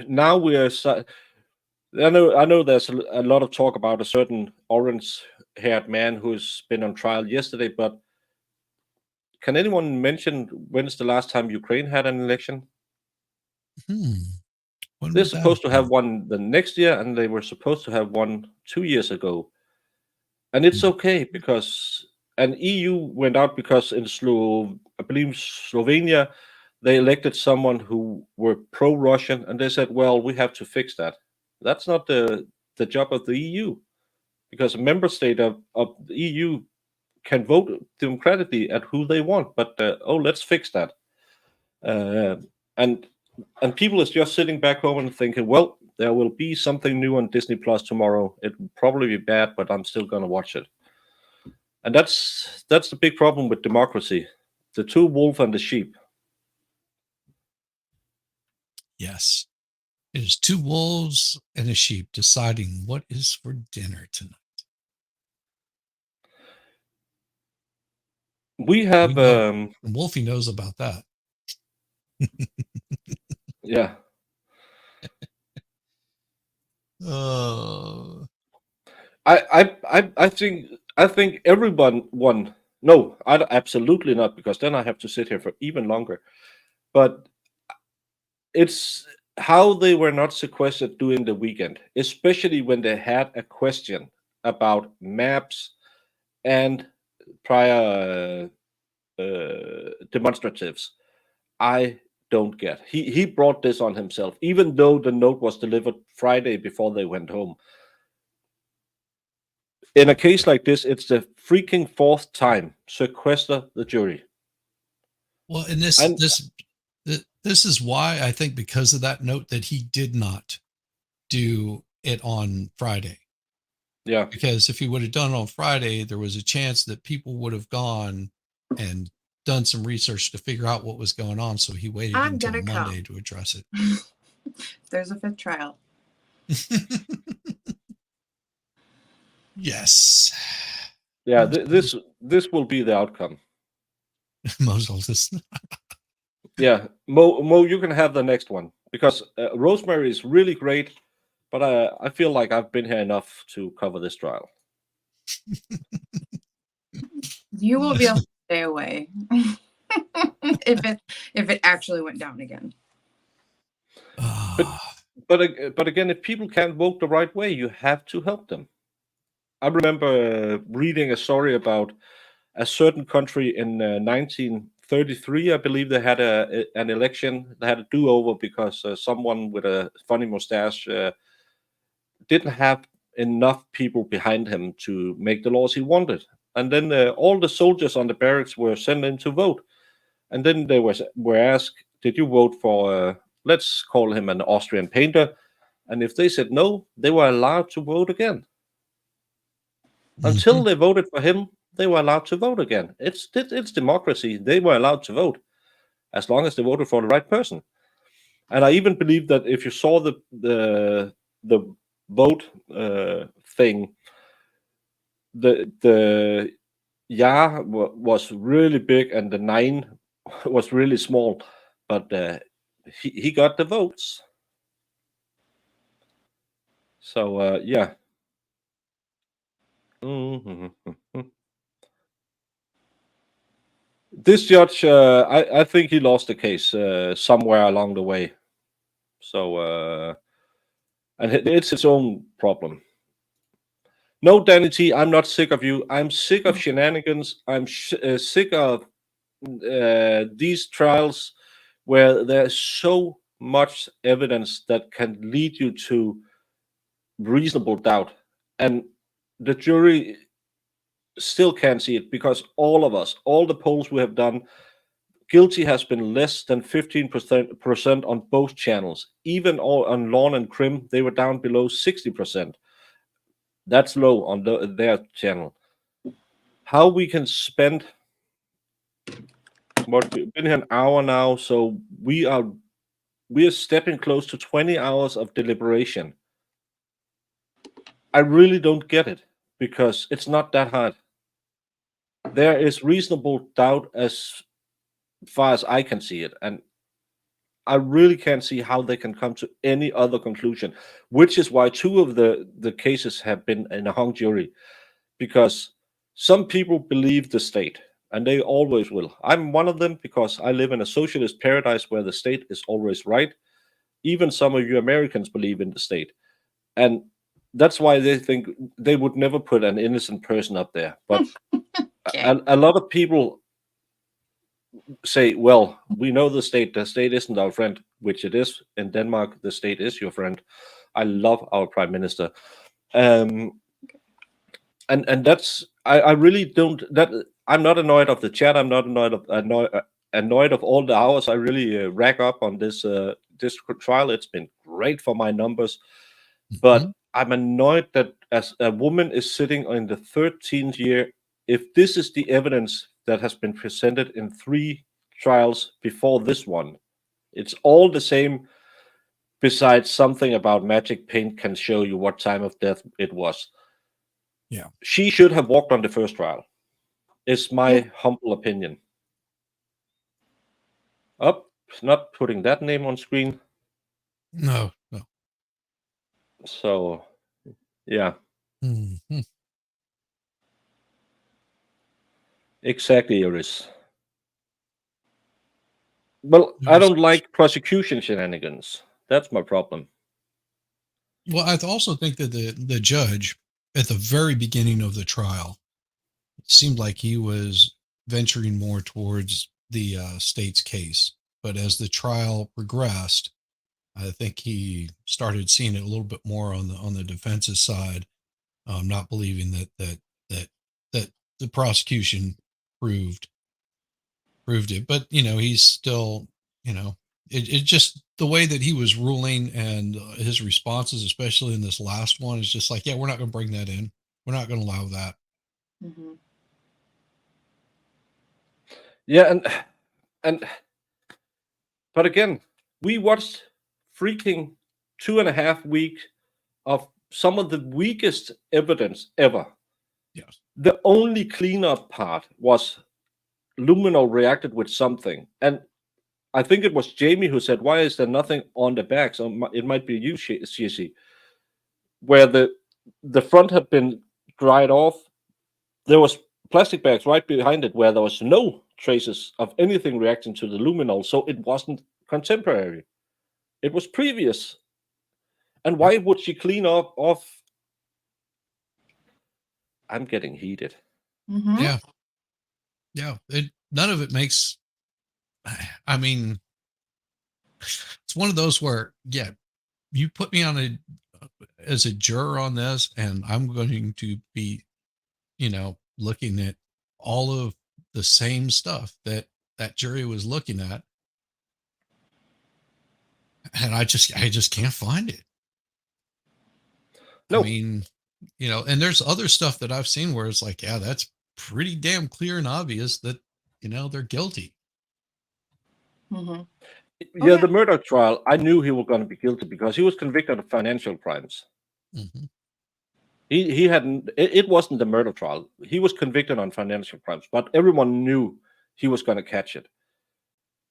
now we are. I know. There's a lot of talk about a certain orange-haired man who's been on trial yesterday, but can anyone mention when's the last time Ukraine had an election? They're supposed to have one the next year, and they were supposed to have one 2 years ago. And it's okay because an EU went out because in I believe Slovenia, they elected someone who were pro-Russian, and they said, well, we have to fix that. That's not the job of the EU, because a member state of the EU can vote democratically at who they want, but let's fix that. And people is just sitting back home and thinking, well, there will be something new on Disney Plus tomorrow. It will probably be bad, but I'm still going to watch it. And that's the big problem with democracy: the 2 wolves and the sheep. Yes. It is 2 wolves and a sheep deciding what is for dinner tonight. We have Wolfie knows about that. Yeah. I think everyone won. No, absolutely not, because then I have to sit here for even longer. But it's how they were not sequestered during the weekend, especially when they had a question about maps and prior demonstratives. I don't get. He brought this on himself, even though the note was delivered Friday before they went home. In a case like this, it's the freaking 4th time. Sequester the jury. Well, and this is why I think, because of that note, that he did not do it on Friday. Yeah. Because if he would have done it on Friday, there was a chance that people would have gone and done some research to figure out what was going on. So he waited until Monday to address it. There's a 5th trial. Yes. Yeah, this will be the outcome. Moses. Yeah, Mo, you can have the next one, because Rosemary is really great, but I feel like I've been here enough to cover this trial. You will be able to stay away if it actually went down again. But again, if people can't vote the right way, you have to help them. I remember reading a story about a certain country in 1933. I believe they had an election. They had a do-over because someone with a funny mustache didn't have enough people behind him to make the laws he wanted. And then all the soldiers on the barracks were sent in to vote. And then they were asked, did you vote for, let's call him an Austrian painter? And if they said no, they were allowed to vote again. Until they voted for him, they were allowed to vote again. It's democracy. They were allowed to vote as long as they voted for the right person. And I even believe that if you saw the vote thing, the ja was really big and the nein was really small, but he got the votes. So yeah. This judge, I think he lost the case somewhere along the way. So, and it's its own problem. No, Danny T, I'm not sick of you. I'm sick of shenanigans. I'm sick of these trials where there's so much evidence that can lead you to reasonable doubt. And the jury still can't see it because all of us, all the polls we have done, guilty has been less than 15% on both channels. Even on Lawn and Crim, they were down below 60%. That's low on their channel. How we can spend what we've been here an hour now, so we are stepping close to 20 hours of deliberation. I really don't get it because it's not that hard. There is reasonable doubt as far as I can see it, and I really can't see how they can come to any other conclusion, which is why two of the cases have been in a hung jury, because some people believe the state, and they always will. I'm one of them because I live in a socialist paradise where the state is always right. Even some of you Americans believe in the state, and that's why they think they would never put an innocent person up there. But a lot of people say, well, we know the state isn't our friend, which it is. In Denmark, the state is your friend. I love our prime minister. And that's, I really don't, I'm not annoyed of the chat. I'm not annoyed of all the hours I really rack up on this trial. It's been great for my numbers, but I'm annoyed that as a woman is sitting in the 13th year, if this is the evidence that has been presented in 3 trials before this one, it's all the same, besides something about magic paint can show you what time of death it was. Yeah. She should have walked on the first trial. It's my humble opinion. Not putting that name on screen. No. So, yeah. Exactly, Iris. Well, I don't like prosecution shenanigans. That's my problem. Well, I also think that the judge at the very beginning of the trial, it seemed like he was venturing more towards the state's case. But as the trial progressed, I think he started seeing it a little bit more on the defense's side, not believing that the prosecution proved it. But he's still, it just the way that he was ruling and his responses, especially in this last one, is just like, yeah, we're not going to bring that in. We're not going to allow that. Mm-hmm. Yeah, but again, we watched freaking 2.5 weeks of some of the weakest evidence ever. Yes. The only cleanup part was Luminol reacted with something, and I think it was Jamie who said, "Why is there nothing on the back?" So it might be you, Shishi, where the front had been dried off. There was plastic bags right behind it where there was no traces of anything reacting to the luminol, so it wasn't contemporary. It was previous. And why would she clean off? I'm getting heated. Mm-hmm. Yeah. None of it makes. I mean, it's one of those where, yeah, you put me on as a juror on this, and I'm going to be, looking at all of the same stuff that that jury was looking at, and I just can't find it. No. I mean, and there's other stuff that I've seen where it's like, yeah, that's pretty damn clear and obvious that, they're guilty. Mm-hmm. Yeah, yeah. the murder trial, I knew he was going to be guilty because he was convicted of financial crimes. Mm-hmm. He hadn't. It wasn't the murder trial. He was convicted on financial crimes, but everyone knew he was going to catch it.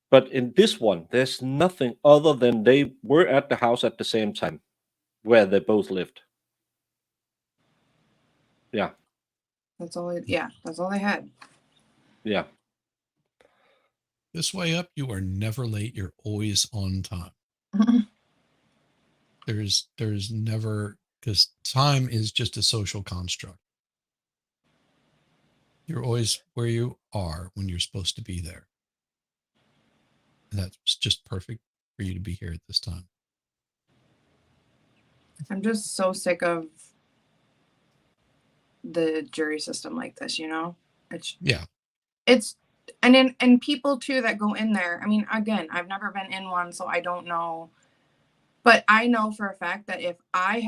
But in this one, there's nothing other than they were at the house at the same time, where they both lived. Yeah. That's all. That's all they had. Yeah. This way up, you are never late. You're always on time. There's never, because time is just a social construct. You're always where you are when you're supposed to be there. And that's just perfect for you to be here at this time. I'm just so sick of the jury system like this, It's and people too that go in there. I mean, again, I've never been in one, so I don't know. But I know for a fact that if I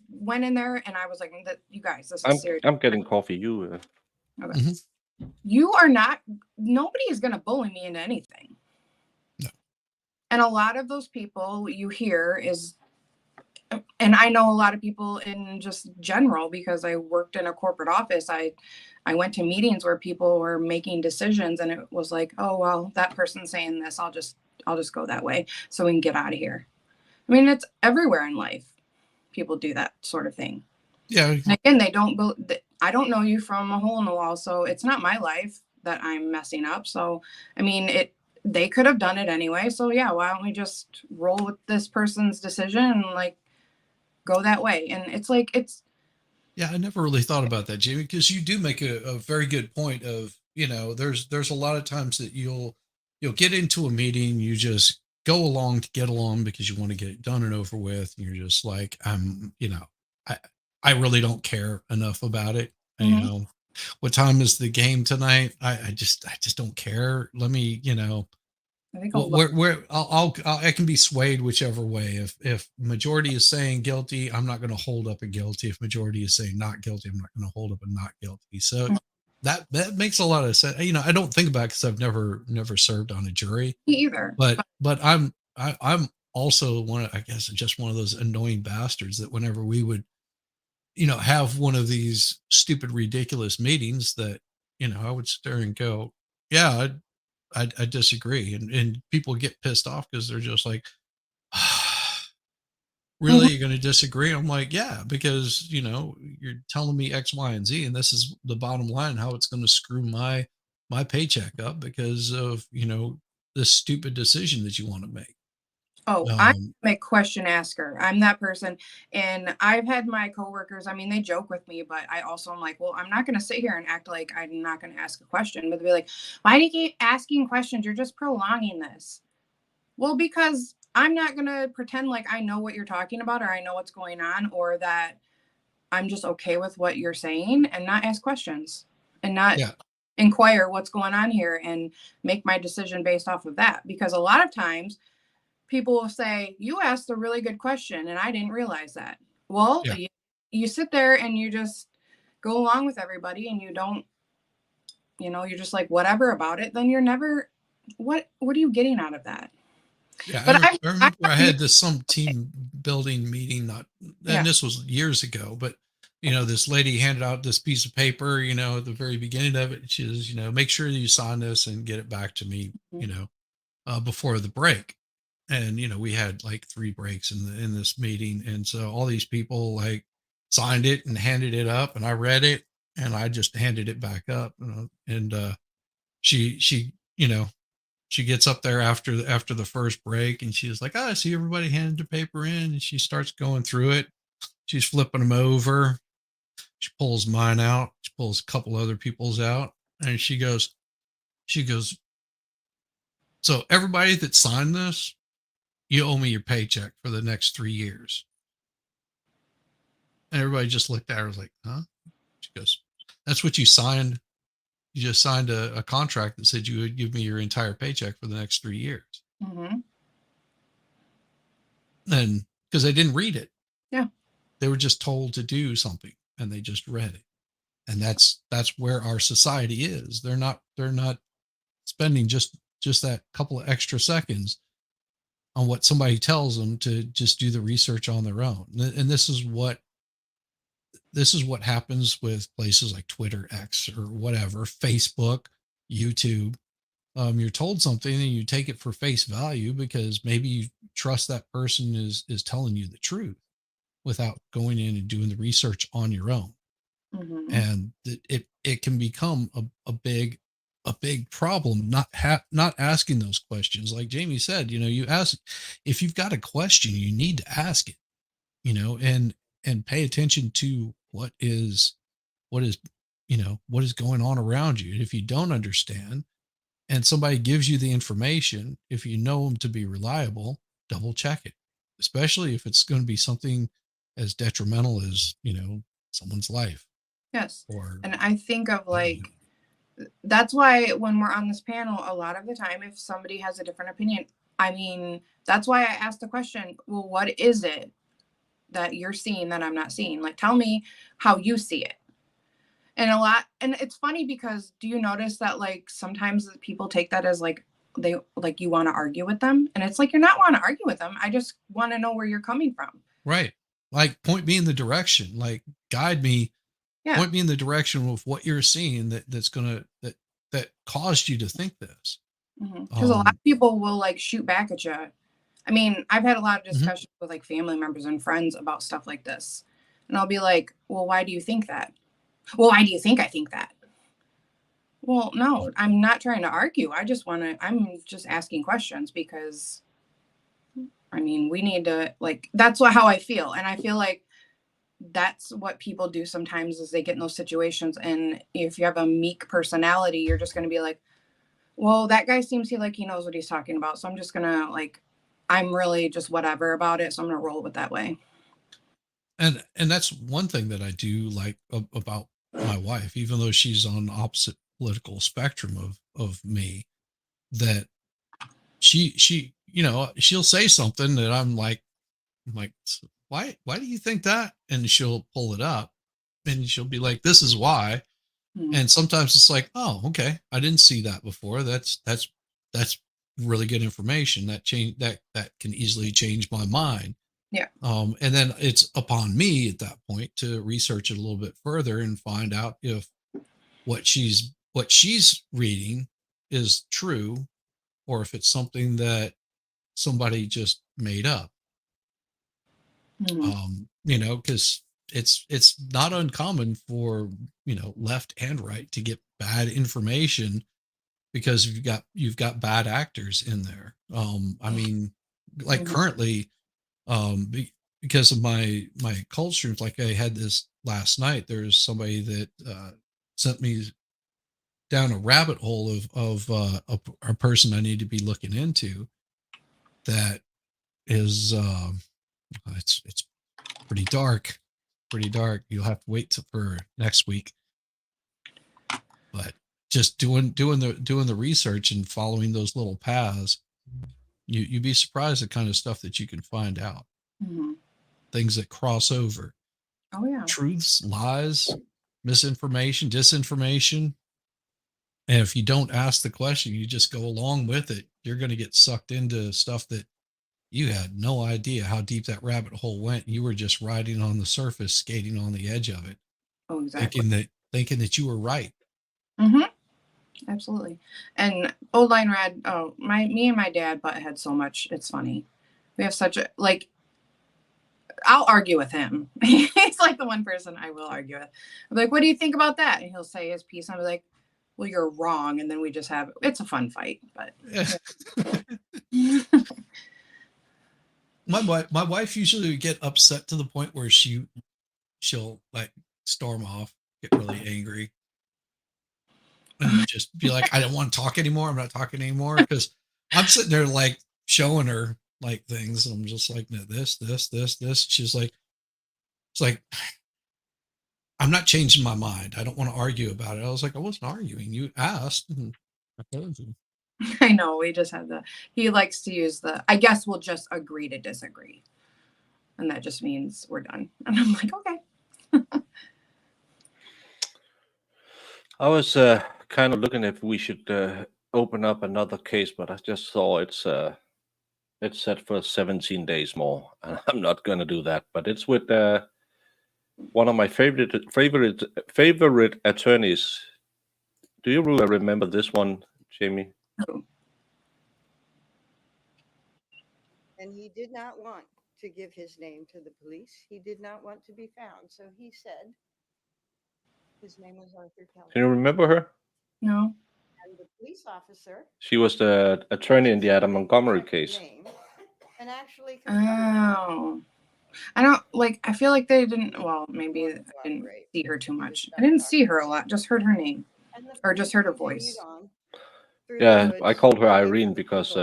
went in there and I was like, you guys, this is serious. I'm getting coffee. You. Okay. Mm-hmm. You are not. Nobody is going to bully me into anything. No. And a lot of those people you hear is, and I know a lot of people in just general because I worked in a corporate office. I went to meetings where people were making decisions, and it was like, oh well, that person's saying this. I'll just go that way so we can get out of here. I mean, it's everywhere in life. People do that sort of thing. Yeah. And again, they don't go. I don't know you from a hole in the wall, so it's not my life that I'm messing up. So, I mean, they could have done it anyway. So yeah, why don't we just roll with this person's decision and like go that way? And it's like yeah, I never really thought about that, Jamie, because you do make a very good point of, there's a lot of times that you'll get into a meeting, you just go along to get along because you want to get it done and over with. And you're just like, I really don't care enough about it. Mm-hmm. And, what time is the game tonight? I just don't care. Let me, I think I can be swayed whichever way. If majority is saying guilty, I'm not going to hold up a guilty. If majority is saying not guilty, I'm not going to hold up a not guilty. So that makes a lot of sense. I don't think about it because I've never served on a jury. Me either. But I'm also just one of those annoying bastards that whenever we would, have one of these stupid, ridiculous meetings that, I would sit there and go, yeah, I disagree. And people get pissed off because they're just like, really, you're going to disagree? I'm like, yeah, because, you're telling me X, Y, and Z, and this is the bottom line, how it's going to screw my paycheck up because of, this stupid decision that you want to make. Oh, I'm a question asker. I'm that person. And I've had my coworkers, I mean, they joke with me, but I also am like, well, I'm not going to sit here and act like I'm not going to ask a question. But they'll be like, why do you keep asking questions? You're just prolonging this. Well, because I'm not going to pretend like I know what you're talking about or I know what's going on or that I'm just okay with what you're saying and not ask questions and not inquire what's going on here and make my decision based off of that. Because a lot of times, people will say, you asked a really good question and I didn't realize that. Well, you sit there and you just go along with everybody and you don't, you're just like, whatever about it. Then you're never, what are you getting out of that? Yeah. But I remember I had some team building meeting, this was years ago, but this lady handed out this piece of paper, at the very beginning of it. She says, make sure you sign this and get it back to me, before the break. And we had like 3 breaks in this meeting, and so all these people like signed it and handed it up, and I read it and I just handed it back up, and she she gets up there after the first break, and she's like, I see everybody handed the paper in, and she starts going through it. She's flipping them over. She pulls mine out. She pulls a couple other people's out, and she goes, so everybody that signed this, you owe me your paycheck for the next 3 years. And everybody just looked at her, was like, huh? She goes, that's what you signed. You just signed a contract that said you would give me your entire paycheck for the next 3 years. Mm-hmm. And because they didn't read it. Yeah. They were just told to do something and they just read it. And that's where our society is. They're not spending just that couple of extra seconds on what somebody tells them to just do the research on their own. And this is what happens with places like Twitter, X, or whatever, Facebook, YouTube. You're told something and you take it for face value because maybe you trust that person is telling you the truth without going in and doing the research on your own. Mm-hmm. And it can become a big problem not asking those questions. Like Jamie said, you ask, if you've got a question, you need to ask it, and pay attention to what is going on around you. And if you don't understand and somebody gives you the information, if you know them to be reliable, double check it, especially if it's going to be something as detrimental as someone's life. Yes. Or And I think of like, that's why when we're on this panel, a lot of the time, if somebody has a different opinion, I mean, that's why I asked the question, well, what is it that you're seeing that I'm not seeing? Like, tell me how you see it. And it's funny because do you notice that like sometimes people take that as like you want to argue with them, and it's like, you're not want to argue with them. I just want to know where you're coming from. Right. Like, point me in the direction, like guide me. Yeah. Point me in the direction of what you're seeing that caused you to think this. Because a lot of people will like shoot back at you. I mean, I've had a lot of discussions with like family members and friends about stuff like this, and I'll be like, well, why do you think that? Well, why do you think I think that? Well, no, I'm not trying to argue. I'm just asking questions because, I mean, we need to, like, that's how I feel. And I feel like that's what people do sometimes is they get in those situations. And if you have a meek personality, you're just going to be like, well, that guy seems like he knows what he's talking about. So I'm just going to like, I'm really just whatever about it. So I'm going to roll with that way. And that's one thing that I do like about my wife, even though she's on the opposite political spectrum of me, that she she'll say something that I'm like, why do you think that? And she'll pull it up and she'll be like, this is why. And sometimes it's like, oh, okay, I didn't see that before. That's really good information that can easily change my mind. Yeah. And then it's upon me at that point to research it a little bit further and find out if what she's reading is true, or if it's something that somebody just made up. Because it's not uncommon for left and right to get bad information because you've got bad actors in there. I mean, like currently, because of my cult streams, like I had this last night, there's somebody that sent me down a rabbit hole of a person I need to be looking into. That is it's pretty dark. You'll have to wait for next week. But just doing the research and following those little paths, you'd be surprised the kind of stuff that you can find out. Things that cross over. Oh yeah. Truths, lies, misinformation, disinformation. And if you don't ask the question, you just go along with it, you're going to get sucked into stuff that you had no idea how deep that rabbit hole went. You were just riding on the surface, skating on the edge of it. Oh, exactly. Thinking that you were right. Absolutely. And Old Line Rad, me and my dad butt heads so much. It's funny. We have such a, like, I'll argue with him. He's like the one person I will argue with. I'm like, what do you think about that? And he'll say his piece. I'll be like, well, you're wrong. And then we just it's a fun fight, but. My wife usually would get upset to the point where she'll like storm off, get really angry, and just be like, I don't want to talk anymore. I'm not talking anymore, because I'm sitting there like showing her like things. And I'm just like, no, this. She's like, it's like, I'm not changing my mind. I don't want to argue about it. I was like, I wasn't arguing. You asked. And I told you. I know, we just had he likes to use I guess we'll just agree to disagree. And that just means we're done. And I'm like, okay. I was kind of looking if we should open up another case, but I just saw it's set for 17 days more, and I'm not going to do that. But it's with one of my favorite attorneys. Do you remember this one, Jamie? And he did not want to give his name to the police. He did not want to be found. So he said his name was Arthur Kelly. Can you remember her? No. And the police officer. She was the attorney in the Adam Montgomery case. And actually. Oh. I don't I feel like they didn't, well, maybe I didn't see her too much. I didn't see her a lot, just heard her name. Or just heard her voice. Yeah, I called her Irene because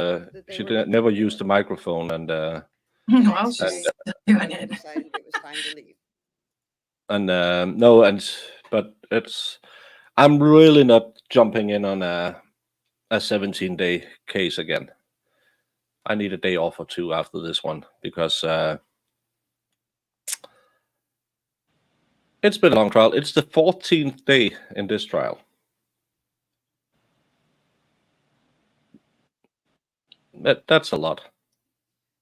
she never used the microphone, and well, she's still doing it. Decided it was time to leave. And no, but I'm really not jumping in on a 17-day case again. I need a day off or two after this one because it's been a long trial. It's the 14th day in this trial. That's a lot.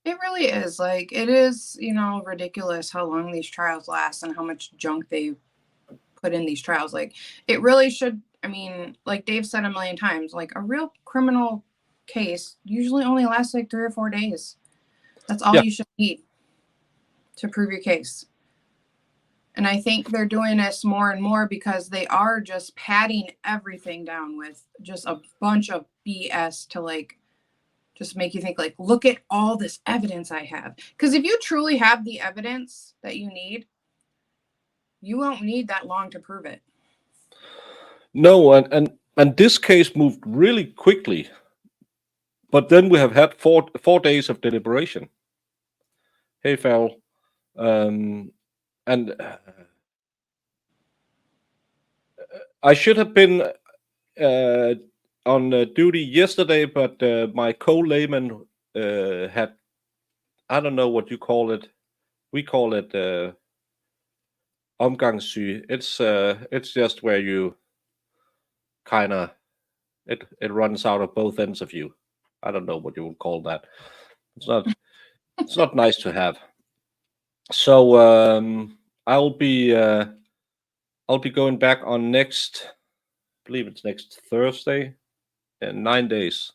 It really is. It is, ridiculous how long these trials last and how much junk they put in these trials. It really should, like Dave said a million times, a real criminal case usually only lasts 3 or 4 days. That's all you should need to prove your case. And I think they're doing this more and more because they are just padding everything down with just a bunch of BS to just make you think look at all this evidence I have. Because if you truly have the evidence that you need, you won't need that long to prove it. No, and this case moved really quickly. But then we have had four days of deliberation. Hey, Farrell. And I should have been on duty yesterday, but my co-layman had, I don't know what you call it. We call it omgangssyge. It's just where you kind of, it runs out of both ends of you. I don't know what you would call that. It's not nice to have. So I'll be going back on I believe it's next Thursday, in 9 days.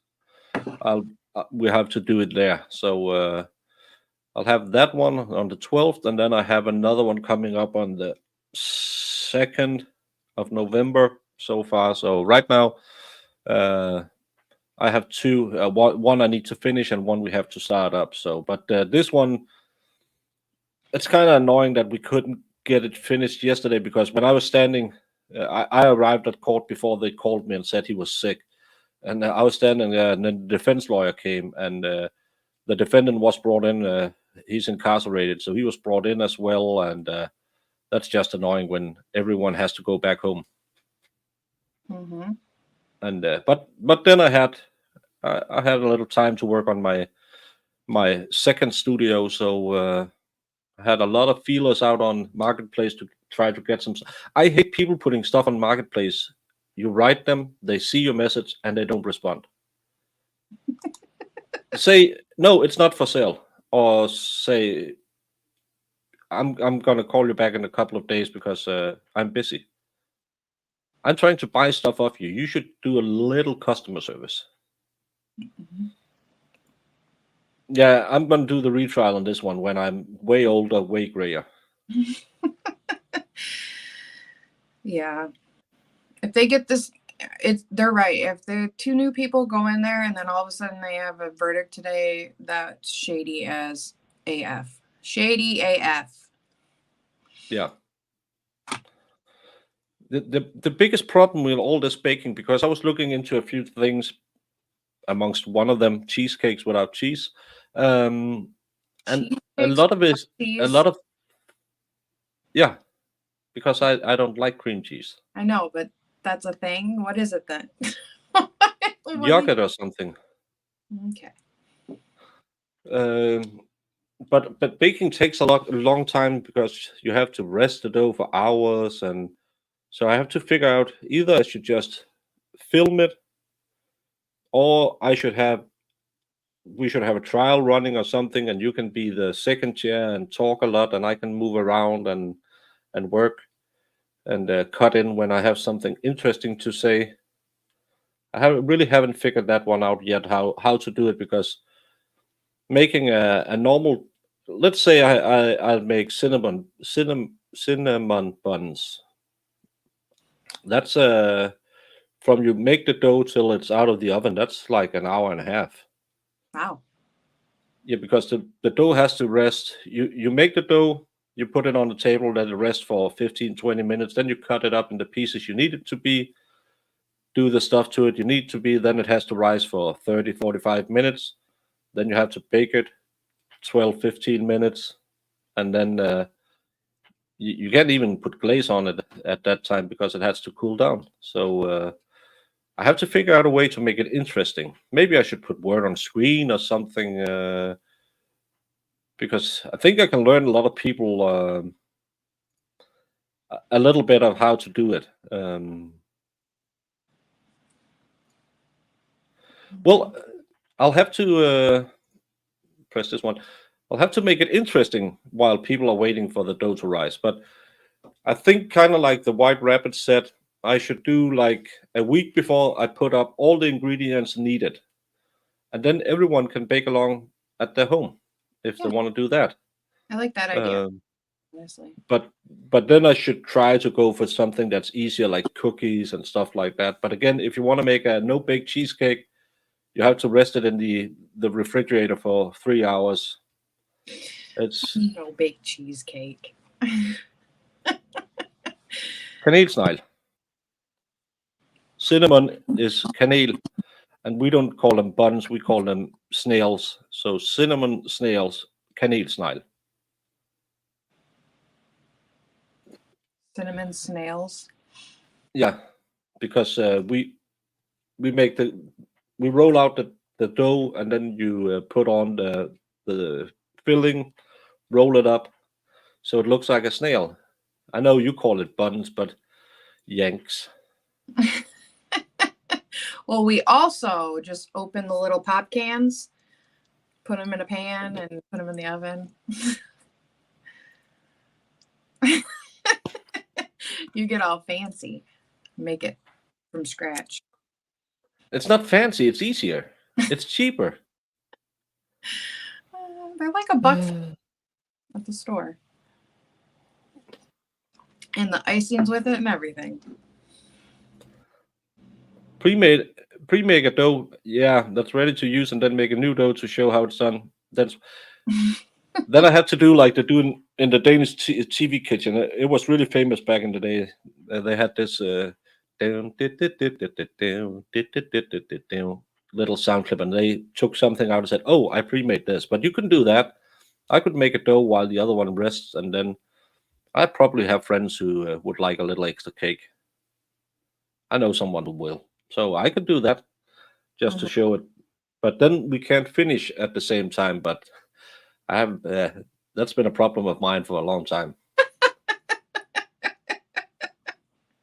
We have to do it there. So I'll have that one on the 12th, and then I have another one coming up on the 2nd of November so far. So right now, I have two. One I need to finish, and one we have to start up. So, but this one, it's kind of annoying that we couldn't get it finished yesterday because when I was standing, I arrived at court before they called me and said he was sick, and I was standing there, and then the defense lawyer came, and the defendant was brought in. He's incarcerated, so he was brought in as well, and that's just annoying when everyone has to go back home. Mm-hmm. And but then I had a little time to work on my second studio, so I had a lot of feelers out on Marketplace to try to get some. I hate people putting stuff on Marketplace. You write them, they see your message, and they don't respond. Say no, it's not for sale, or say I'm gonna call you back in a couple of days because I'm busy. I'm trying to buy stuff off you. You should do a little customer service. Mm-hmm. Yeah, I'm going to do the retrial on this one when I'm way older, way grayer. Yeah. If they get this, they're right. If the 2 new people go in there and then all of a sudden they have a verdict today, that's shady as AF. Shady AF. Yeah. The biggest problem with all this baking, because I was looking into a few things, amongst one of them cheesecakes without cheese, And a Cheesecakes lot of it, with a cheese? lot of, yeah, because I don't like cream cheese. I know, but that's a thing. What is it then? What do Yogurt or something. Okay. But baking takes a long time because you have to rest the dough for hours, and so I have to figure out either I should just film it, or we should have a trial running or something, and you can be the second chair and talk a lot, and I can move around and work and cut in when I have something interesting to say. Really haven't figured that one out yet, how to do it, because making a normal, let's say I'll make cinnamon buns. That's from you make the dough till it's out of the oven, that's like an hour and a half. Wow. Yeah, because the dough has to rest. You make the dough, you put it on the table, let it rest for 15-20 minutes, then you cut it up into pieces you need it to be, do the stuff to it you need to be, then it has to rise for 30-45 minutes, then you have to bake it 12-15 minutes, and then you can't even put glaze on it at that time because it has to cool down. So I have to figure out a way to make it interesting. Maybe I should put word on screen or something, because I think I can learn a lot of people a little bit of how to do it. Well, I'll have to press this one. I'll have to make it interesting while people are waiting for the dough to rise. But I think, kind of like the White Rabbit said, I should do like a week before I put up all the ingredients needed, and then everyone can bake along at their home if they Yeah. want to do that. I like that idea, Um, honestly. but then I should try to go for something that's easier, like cookies and stuff like that. But again, if you want to make a no bake cheesecake, you have to rest it in the refrigerator for 3 hours. It's No baked cheesecake. kanelsnegl. Cinnamon is kanel, and we don't call them buns, we call them snails. So cinnamon snails, kanelsnegl. Cinnamon snails. Yeah, because we make we roll out the dough, and then you put on the filling, roll it up so it looks like a snail. I know you call it buns, but Yanks. Well, we also just open the little pop cans, put them in a pan, and put them in the oven. You get all fancy. Make it from scratch. It's not fancy, it's easier. It's cheaper. They're like $1 at the store. And the icing's with it and everything. Pre-make a dough, yeah, that's ready to use, and then make a new dough to show how it's done. That's then I had to do like they do in the Danish TV kitchen. It was really famous back in the day. They had this little sound clip, and they took something out and said, "Oh, I pre-made this." But you can do that. I could make a dough while the other one rests, and then I probably have friends who would like a little extra cake. I know someone who will, so I could do that just to show it. But then we can't finish at the same time. But I have that's been a problem of mine for a long time.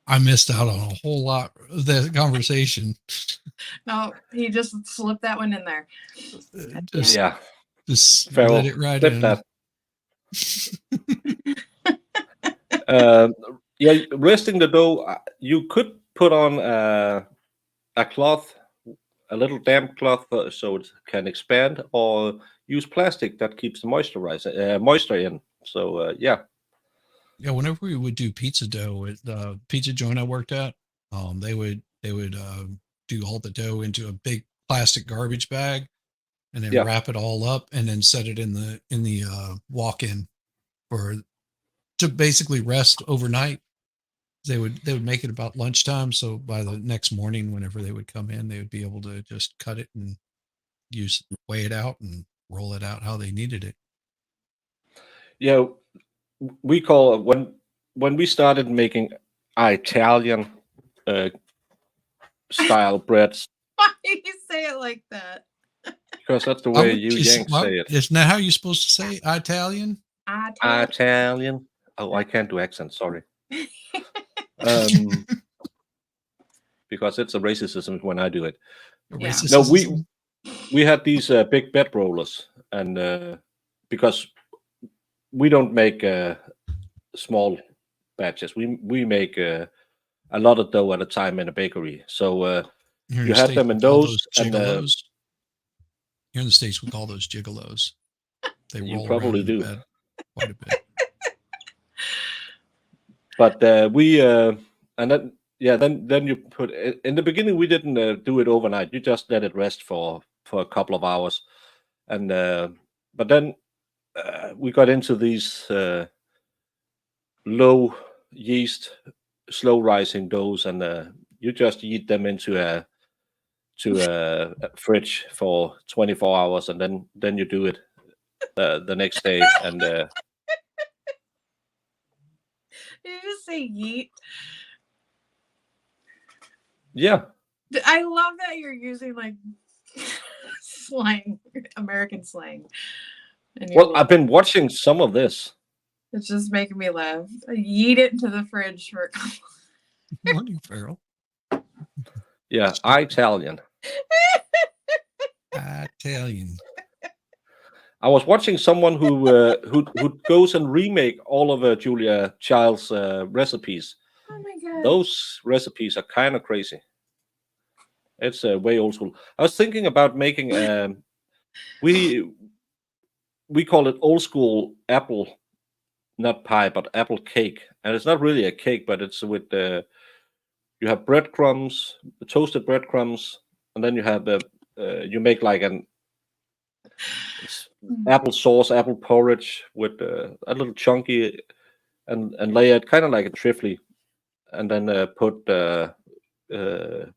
I missed out on a whole lot of that conversation. No, he just slipped that one in there. Just, Yeah, just Farrell, let it right clip in. that. Yeah, resting the dough. You could put on a cloth, a little damp cloth, so it can expand, or use plastic that keeps the moisture in. So yeah. Yeah, whenever we would do pizza dough at the pizza joint I worked at, they would do all the dough into a big plastic garbage bag, and then Yeah. wrap it all up, and then set it in the walk-in to basically rest overnight. They would make it about lunchtime, so by the next morning, whenever they would come in, they would be able to just cut it and weigh it out and roll it out how they needed it. Yeah, we call when we started making Italian style breads, Why do you say it like that? because that's the Why way would you you s- Yanks why- say it. Isn't that how you're supposed to say Italian? Italian. Oh, I can't do accents. Sorry. Um, because it's a racism when I do it. Yeah. No, Racism? we had these big bed rollers, and because we don't make small batches, we make a lot of dough at a time in a bakery. So Here in you the had States, them we in call those, and gigolos. Here in the States, we call those gigolos. They you roll around probably in the do. bed quite a bit. But we and then you put in the beginning we didn't do it overnight. You just let it rest for a couple of hours, and but then we got into these low yeast, slow rising doughs, and you just eat them into a fridge for 24 hours, and then you do it the next day, and Did you just say yeet? yeah. I love that you're using like slang, American slang. And Well, I've been watching some of this. it's just making me laugh. Yeet it into the fridge for a couple. Morning, Farrell. Yeah, Italian. Italian. I was watching someone who goes and remake all of Julia Child's recipes. Oh my god. Those recipes are kind of crazy. It's way old school. I was thinking about making we call it old school apple, not pie, but apple cake, and it's not really a cake, but it's with you have breadcrumbs, toasted breadcrumbs, and then you have you make like an apple sauce, apple porridge with a little chunky, and lay it kind of like a trifle, and then put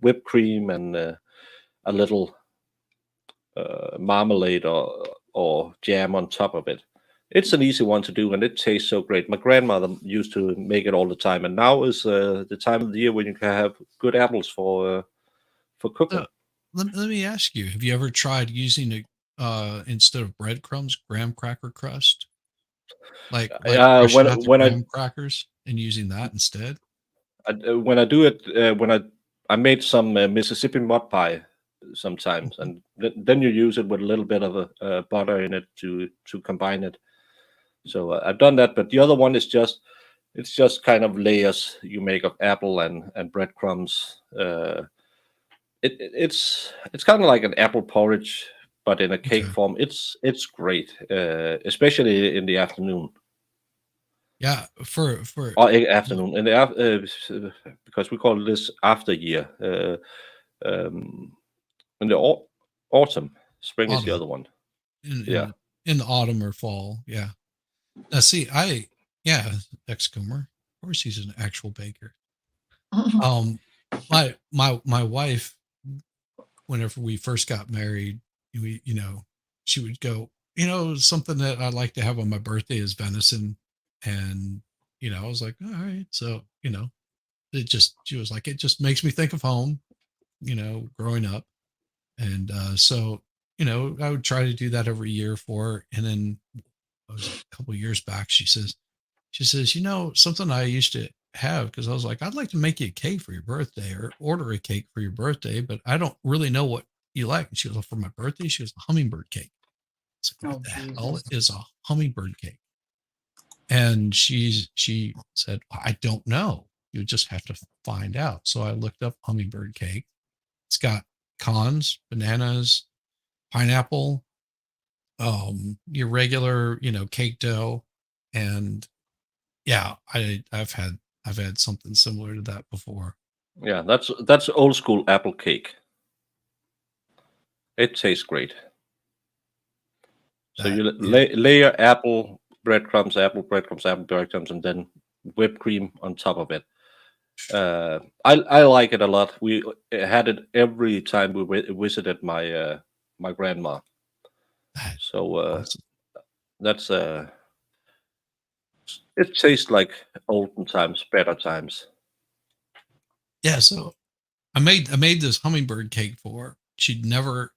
whipped cream and a little marmalade or jam on top of it. It's an easy one to do, and it tastes so great. My grandmother used to make it all the time, and now is the time of the year when you can have good apples for cooking. Let me ask you: have you ever tried using a instead of breadcrumbs, graham cracker crust, like crushing out the when graham crackers and using that instead? when I do it, when I made some Mississippi mud pie sometimes, and then you use it with a little bit of butter in it to combine it. So I've done that, but the other one is just kind of layers you make of apple and breadcrumbs. It's kind of like an apple porridge, but in a cake Okay. form. It's great, especially in the afternoon. Yeah, for Or afternoon in the because we call this after year. In the autumn, spring is the autumn, other one. in the autumn or fall. Yeah. Now, see, ex-coomer. Of course, he's an actual baker. My wife, whenever we first got married, she would go, something that I like to have on my birthday is venison, and I was like, all right, so she was like, it just makes me think of home, growing up, and so I would try to do that every year for her, and then it was a couple of years back, she says, something I used to have, because I was like, I'd like to make you a cake for your birthday or order a cake for your birthday, but I don't really know what you like. And she goes, for my birthday, she goes, a hummingbird cake. It's like, what the hell is a hummingbird cake? And she said, I don't know. You just have to find out. So I looked up hummingbird cake. It's got cons, bananas, pineapple, your regular, cake dough, and yeah, I've had something similar to that before. Yeah, that's old school apple cake. It tastes great. So you layer apple breadcrumbs, and then whipped cream on top of it. I like it a lot. We had it every time we visited my grandma. So Awesome. that's it tastes like olden times, better times. Yeah, so I made this hummingbird cake for her. She never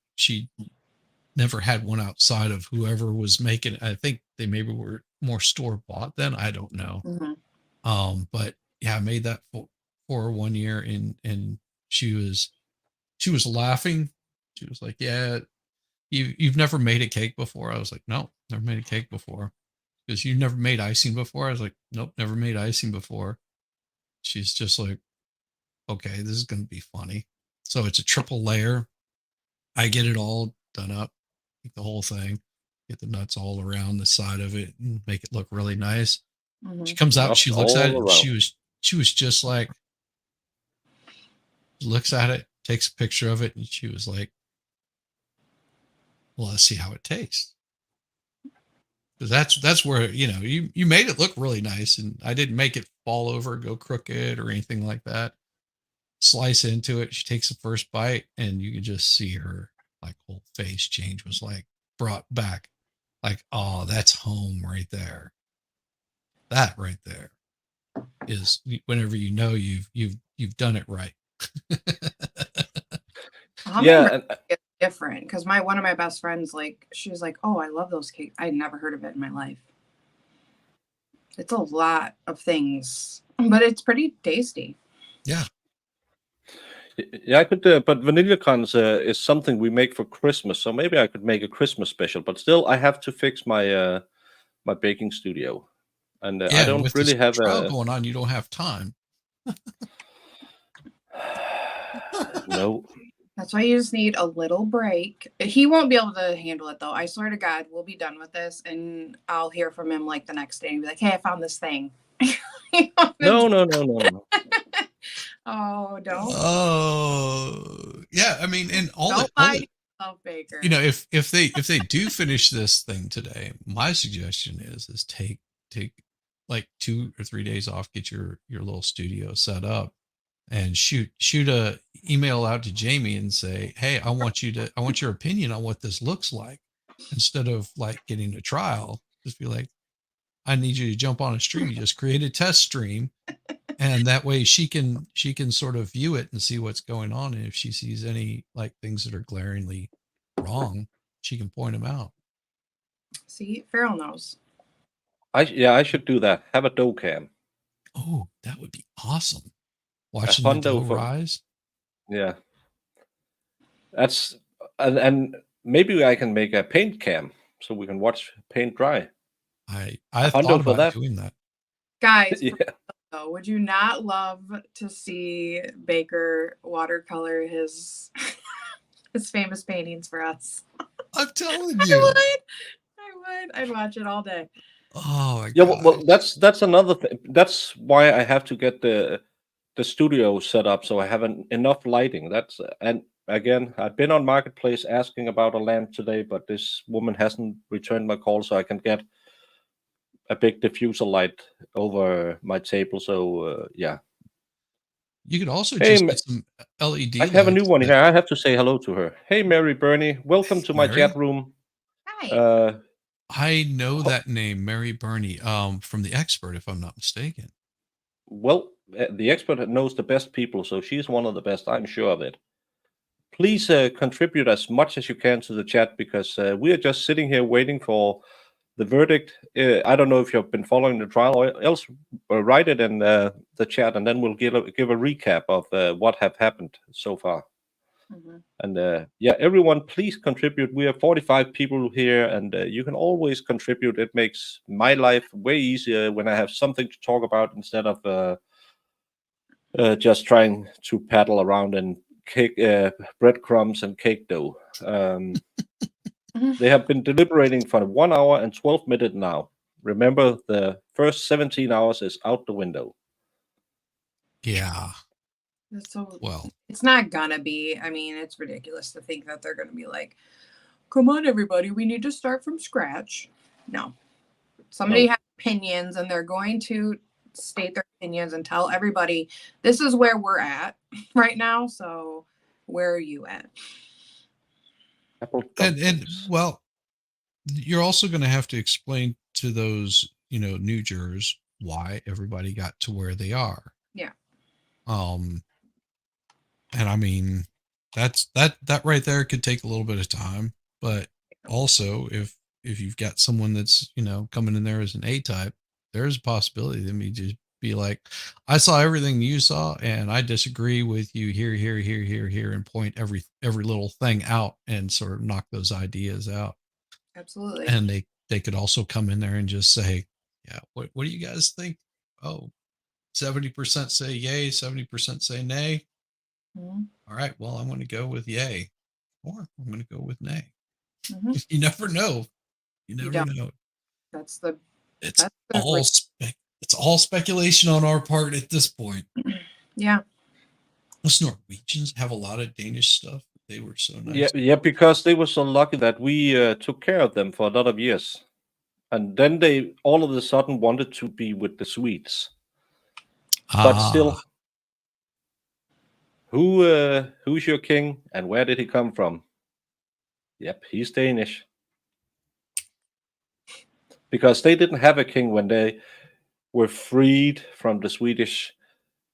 had one outside of whoever was making it. I think they maybe were more store bought then. I don't know. But yeah, I made that for her one year, and she was laughing. She was like, "Yeah, you've never made a cake before?" I was like, "No, never made a cake before." Because "You've never made icing before?" I was like, "Nope, never made icing before." She's just like, "Okay, this is going to be funny." So it's a triple layer. I get it all done up, make the whole thing, get the nuts all around the side of it, and make it look really nice. She comes out, Nuts she looks at all it, and around. she was just like, looks at it, takes a picture of it, and she was like, "Well, let's see how it tastes." Because that's where you made it look really nice, and I didn't make it fall over, go crooked, or anything like that. Slice into it. She takes the first bite, and you could just see her like whole face change. Was like brought back, like, oh, that's home right there. That right there is whenever you've done it right. Yeah, It's different because one of my best friends, like, she was like, "Oh, I love those cakes. I'd never heard of it in my life." It's a lot of things, but it's pretty tasty. Yeah. yeah, I could. But vanilla crans is something we make for Christmas, so maybe I could make a Christmas special. But still, I have to fix my my baking studio, and I Yeah, and don't with this really have trial a going on, you don't have time. no. That's why you just need a little break. He won't be able to handle it though. I swear to God, we'll be done with this and I'll hear from him like the next day and be like, "Hey, I found this thing." No. Oh, don't. Oh, yeah. I mean, and Don't lie to yourself, Baker. if they do finish this thing today, my suggestion is take like 2 or 3 days off, get your little studio set up, and shoot a email out to Jamie and say, "Hey, I want your opinion on what this looks like." Instead of like getting a trial, just be like, "I need you to jump on a stream." You just create a test stream, and that way she can sort of view it and see what's going on, and if she sees any like things that are glaringly wrong, she can point them out. See, Farrell knows. I should do that. Have a dough cam. Oh, that would be awesome. A Watching the fun dough dough for rise. yeah. That's and maybe I can make a paint cam so we can watch paint dry. I A fun thought dough for about that. doing that. Guys, Yeah. though, would you not love to see Baker watercolor his his famous paintings for us? I'm telling I you. would. I'd watch it all day. Oh my Yeah, god. well, that's another thing. That's why I have to get the studio set up so I have enough lighting. That's and again, I've been on Marketplace asking about a lamp today, but this woman hasn't returned my call, so I can get a big diffuser light over my table. So yeah. You could also Hey, just get some LED I have a new lights one that here. I have to say hello to her. Hey, Mary Bernie, welcome to my Mary? chat room. Hi. I know that name, Mary Burney, from The Expert, if I'm not mistaken. Well, the expert knows the best people, so she's one of the best. I'm sure of it. Please contribute as much as you can to the chat because we are just sitting here waiting for the verdict. I don't know if you've been following the trial, or else write it in the chat, and then we'll give a recap of what have happened so far. And yeah, everyone, please contribute. We have 45 people here, and you can always contribute. It makes my life way easier when I have something to talk about instead of just trying to paddle around and cake breadcrumbs and cake dough. They have been deliberating for 1 hour and 12 minutes now. Remember, the first 17 hours is out the window. Yeah. So Well, it's not gonna be. I mean, it's ridiculous to think that they're gonna be like, "Come on, everybody, we need to start from scratch." No. Somebody has opinions and they're going to state their opinions and tell everybody, this is where we're at right now. So where are you at? and well, you're also going to have to explain to those, new jurors why everybody got to where they are. Yeah. And I mean, that right there could take a little bit of time, but also if you've got someone that's, coming in there as an A type, there's a possibility that me just be like, I saw everything you saw and I disagree with you here, and point every little thing out and sort of knock those ideas out. Absolutely. And they could also come in there and just say, yeah, what do you guys think? Oh, 70% say yay, 70% say nay. Mhm. All right, well, I'm going to go with yay, or I'm going to go with nay. Mhm. You never know. You never don't. know. That's the It's that's the all it's all speculation on our part at this point. yeah. Those Norwegians have a lot of Danish stuff. They were so nice. Yeah, because they were so lucky that we took care of them for a lot of years, and then they all of a sudden wanted to be with the Swedes. But still, who's your king, and where did he come from? Yep, he's Danish. Because they didn't have a king when they were freed from the Swedish,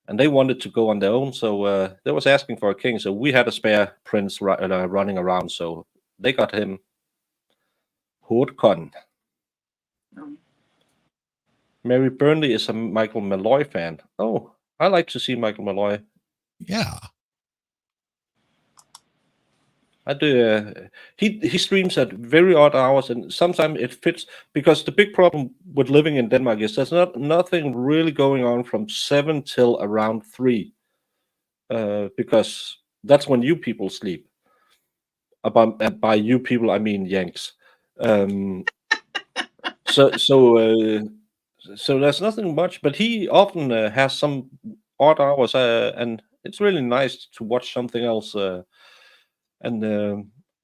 and they wanted to go on their own. So they was asking for a king. So we had a spare prince running around. So they got him. Håkon. Um, Mary Burnley is a Michael Malloy fan. Oh, I like to see Michael Malloy. Yeah. I do. He streams at very odd hours, and sometimes it fits because the big problem with living in Denmark is there's nothing really going on from 7 till around 3, because that's when you people sleep. By you people, I mean Yanks. So there's nothing much, but he often has some odd hours, and it's really nice to watch something else. And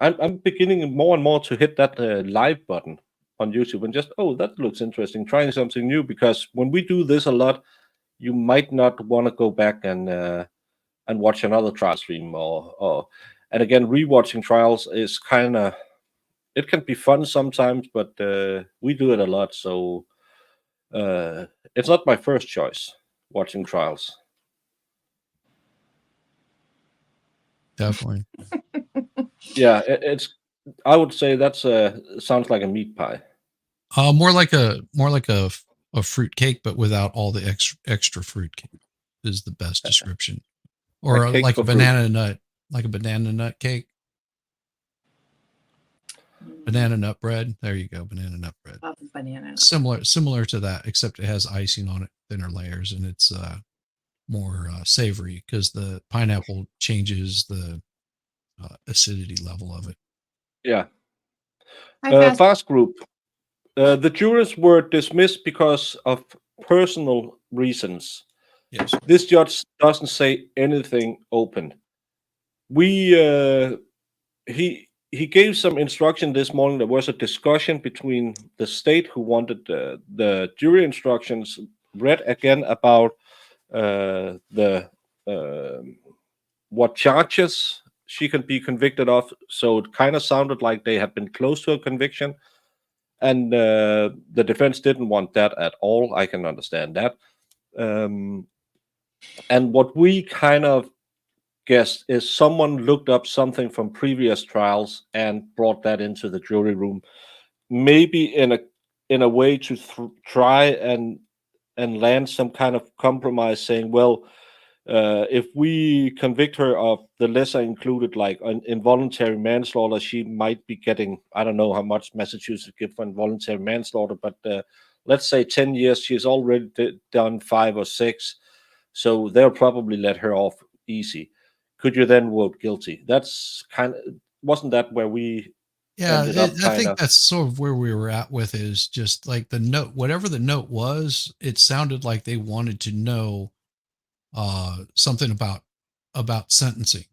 I'm beginning more and more to hit that live button on YouTube and just, oh, that looks interesting, trying something new. Because when we do this a lot, you might not want to go back and watch another trial stream, or and again, rewatching trials is kind of, it can be fun sometimes, but we do it a lot, so it's not my first choice watching trials. Definitely. Yeah, it's. I would say that's sounds like a meat pie. More like a fruit cake, but without all the extra fruit cake is the best description. Or A cake like for a fruit. banana nut, like a banana nut cake. Banana nut bread. There you go. Banana nut bread. Love banana. Similar to that, except it has icing on it, thinner layers, and it's more savory because the pineapple changes the acidity level of it. Yeah. Hi, Fast group. The jurors were dismissed because of personal reasons. Yes. This judge doesn't say anything open. He gave some instruction this morning. There was a discussion between the state, who wanted the jury instructions read again about the what charges she can be convicted of. So it kind of sounded like they had been close to a conviction, and the defense didn't want that at all. I can understand that. And what we kind of guessed is someone looked up something from previous trials and brought that into the jury room, maybe in a way to try and land some kind of compromise, saying, well, if we convict her of the lesser included, like an involuntary manslaughter, she might be getting, I don't know how much Massachusetts give for involuntary manslaughter, but let's say 10 years. She's already done 5 or 6, so they'll probably let her off easy. Could you then vote guilty? That's kind of, wasn't that where we ended up? I think that's sort of where we were at with, is just like the note, whatever the note was, it sounded like they wanted to know something about sentencing.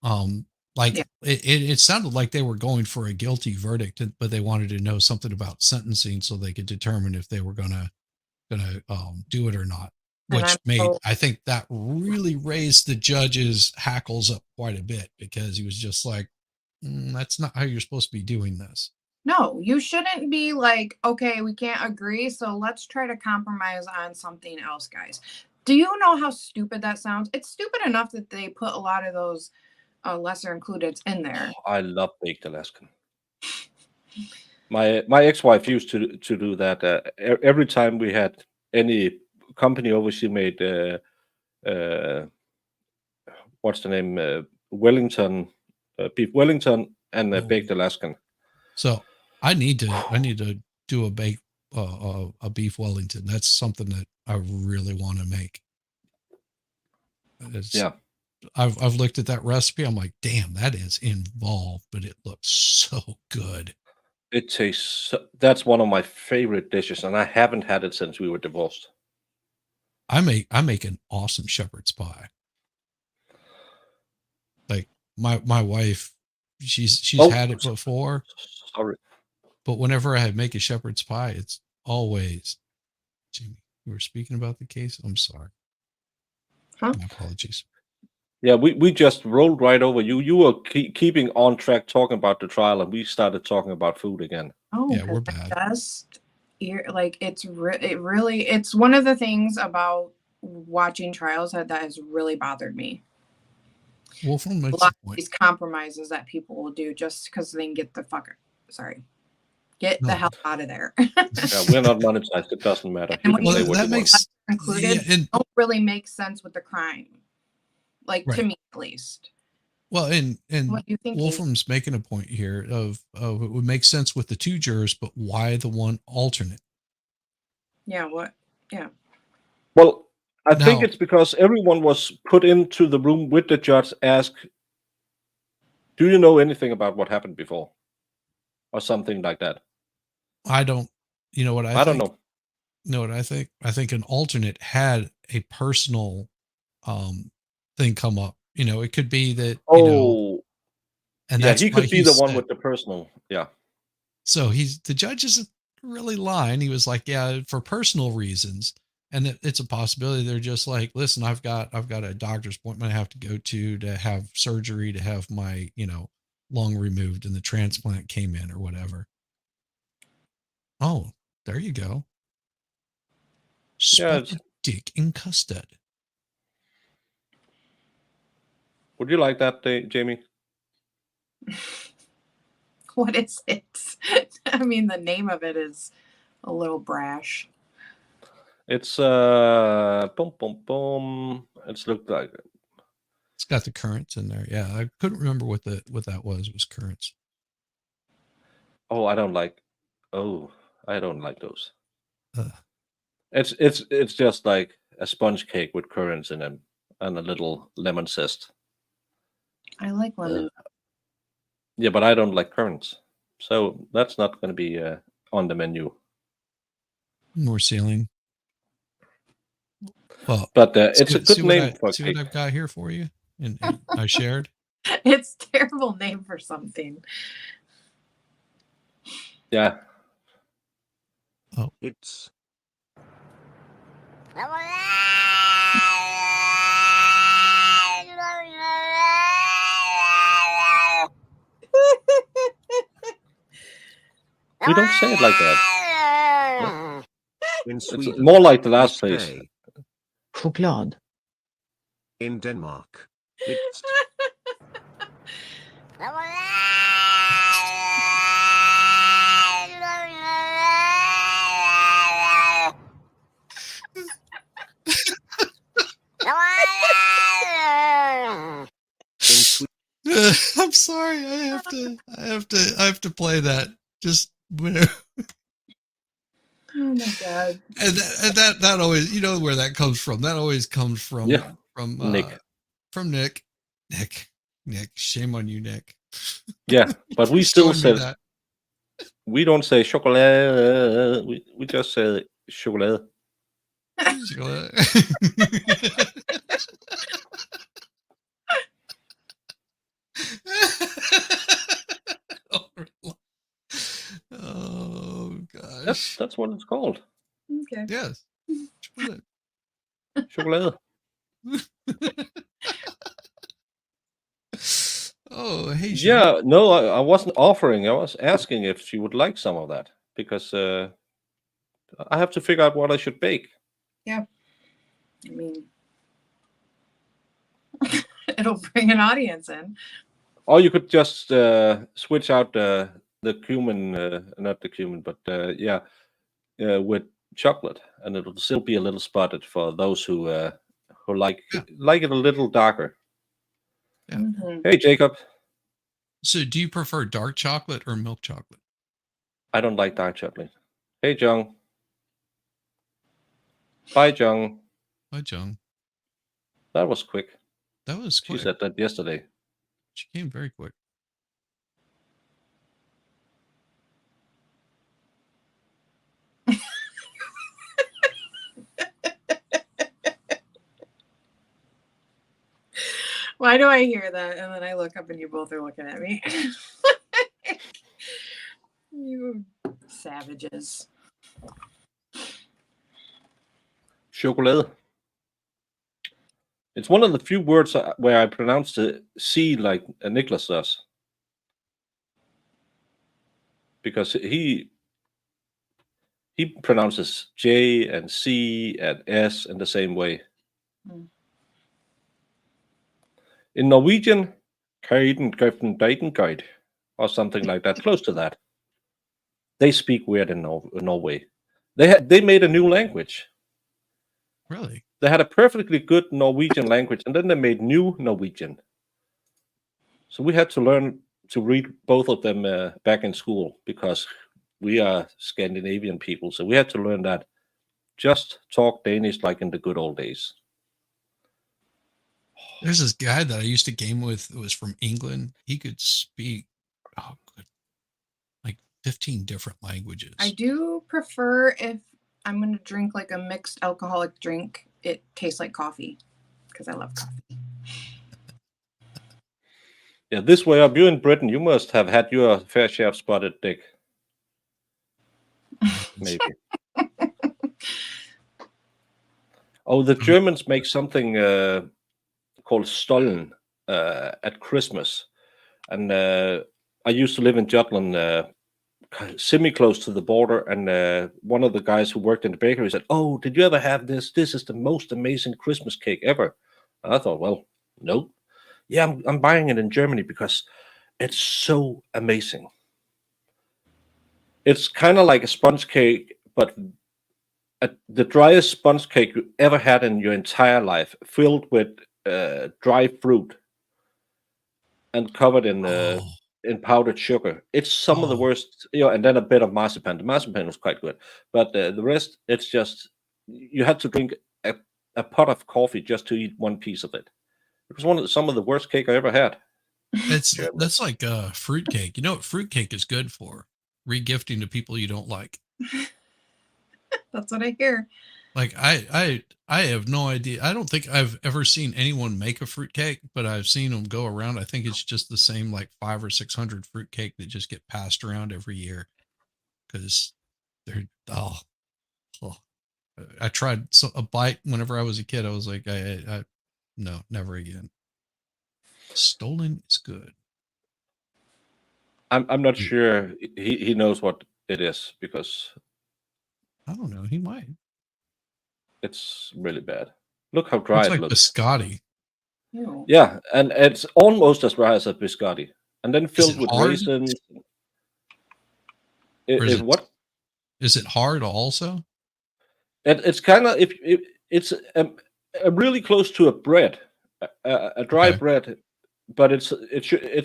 It sounded like they were going for a guilty verdict, but they wanted to know something about sentencing so they could determine if they were gonna do it or not. Which I think that really raised the judge's hackles up quite a bit, because he was just like, that's not how you're supposed to be doing this. No, you shouldn't be like, okay, we can't agree, so let's try to compromise on something else, guys. Do you know how stupid that sounds? It's stupid enough that they put a lot of those lesser included in there. I love baked Alaskan. My ex-wife used to do that. Every time we had any company over, she made what's the name? Wellington, beef Wellington, and baked Alaskan. So I need to do a beef Wellington. That's something that I really want to make. Yeah. I've looked at that recipe. I'm like, damn, that is involved, but it looks so good. It tastes. That's one of my favorite dishes, and I haven't had it since we were divorced. I make an awesome shepherd's pie. Like my wife, she's had it before. Sorry. But whenever I make a shepherd's pie, it's always, Jimmy, you were speaking about the case. I'm sorry. Huh? My apologies. Yeah, we just rolled right over you. You were keeping on track talking about the trial, and we started talking about food again. Oh, Yeah, we're bad. Like it's it's one of the things about watching trials that has really bothered me. Wolfram makes A lot a point. of these compromises that people will do just because they can get the hell out of there. Yeah, we're not monetized. It doesn't matter. You can say what you want. Included don't really make sense with the crime, like to me at least. Well, and What do you think, Wolfram's making a point here of it would make sense with the two jurors, but why the one alternate? Yeah. What? Yeah. Well, I think it's because everyone was put into the room with the judge, asked, "Do you know anything about what happened before?" or something like that. I don't. You know what I think? don't know. Know what I think? I think an alternate had a personal thing come up. You know, it could be that. And yeah, that's he why could be the one with the personal. Yeah. So the judge isn't really lying. He was like, yeah, for personal reasons. And it's a possibility. They're just like, listen, I've got a doctor's appointment I have to go to have surgery, to have my, lung removed, and the transplant came in or whatever. Oh, there you go. Spotted dick in custard. Would you like that, Jamie? What is it? I mean, the name of it is a little brash. It's boom, boom, boom. It's looked like it. It's got the currents in there. Yeah, I couldn't remember what that was. It was currents. Oh, I don't like those. It's just like a sponge cake with currants in them and a little lemon zest. I like lemon. Yeah, but I don't like currants, so that's not going to be on the menu. More ceiling. Well, but it's a good name for a see cake. what I've got here for you, and I shared. It's a terrible name for something. Yeah. Oh, it's. We don't say it like that. In It's Sweden, more like the last place. Choklad. In Denmark, it's. I'm sorry. I have to play that. Just whenever. Oh my god! And that always, you know where that comes from. That always comes from Nick. From Nick. Shame on you, Nick. Yeah, but we still say that. We don't say chocolate. We just say chocolate. Oh gosh, that's what it's called. Okay. Yes. Chocolate. Oh, hey should. Yeah, no, I wasn't offering. I was asking if she would like some of that because I have to figure out what I should bake. I mean, it'll bring an audience in. Or you could just switch out the cumin, not the cumin, but with chocolate, and it'll still be a little spotted for those who like Yeah. like it a little darker. Yeah. Mhm. Hey, Jacob, So, do you prefer dark chocolate or milk chocolate? I don't like dark chocolate. Hey, Jung. Bye, Jung. Hi, Jung. That was quick. That was She quick. said that yesterday. She came very quick. Why do I hear that? And then I look up and you both are looking at me. You savages. Chocolate. It's one of the few words where I pronounce the C like Nicholas does. Because he pronounces J and C and S in the same way. Mm. In Norwegian, guide, or something like that, close to that. They speak weird in Norway. They made a new language. Really? They had a perfectly good Norwegian language, and then they made new Norwegian. So we had to learn to read both of them back in school because we are Scandinavian people. So we had to learn that. Just talk Danish like in the good old days. There's this guy that I used to game with who was from England. He could speak like 15 different languages. I do prefer if I'm going to drink like a mixed alcoholic drink, it tastes like coffee because I love coffee. Yeah, this way up, you in Britain, you must have had your fair share of spotted dick. Maybe. Oh, the Germans make something called Stollen at Christmas. And I used to live in Jutland, semi-close to the border, and one of the guys who worked in the bakery said, "Oh, did you ever have this? This is the most amazing Christmas cake ever." And I thought, well, no. Yeah, I'm buying it in Germany because it's so amazing. It's kind of like a sponge cake, but the driest sponge cake you ever had in your entire life, filled with dry fruit and covered in powdered sugar. It's some of the worst, and then a bit of marzipan. The marzipan was quite good, but the rest, it's just you had to drink a pot of coffee just to eat one piece of it. It was some of the worst cake I ever had. That's like fruitcake. You know what fruitcake is good for? Regifting to people you don't like. That's what I hear. Like I have no idea. I don't think I've ever seen anyone make a fruitcake, but I've seen them go around. I think it's just the same like 500 or 600 fruitcake that just get passed around every year because they're I tried a bite whenever I was a kid. I was like, I no, never again. Stolen is good. I'm not sure he knows what it is because I don't know. He might. it's really bad. Look how dry It's it like looks. biscotti. Ew. Yeah, and it's almost as dry as a biscotti, and then filled it with hard? raisins. Or is What? Is it hard also? It's kind of it's really close to a bread, a dry Okay. bread, but it's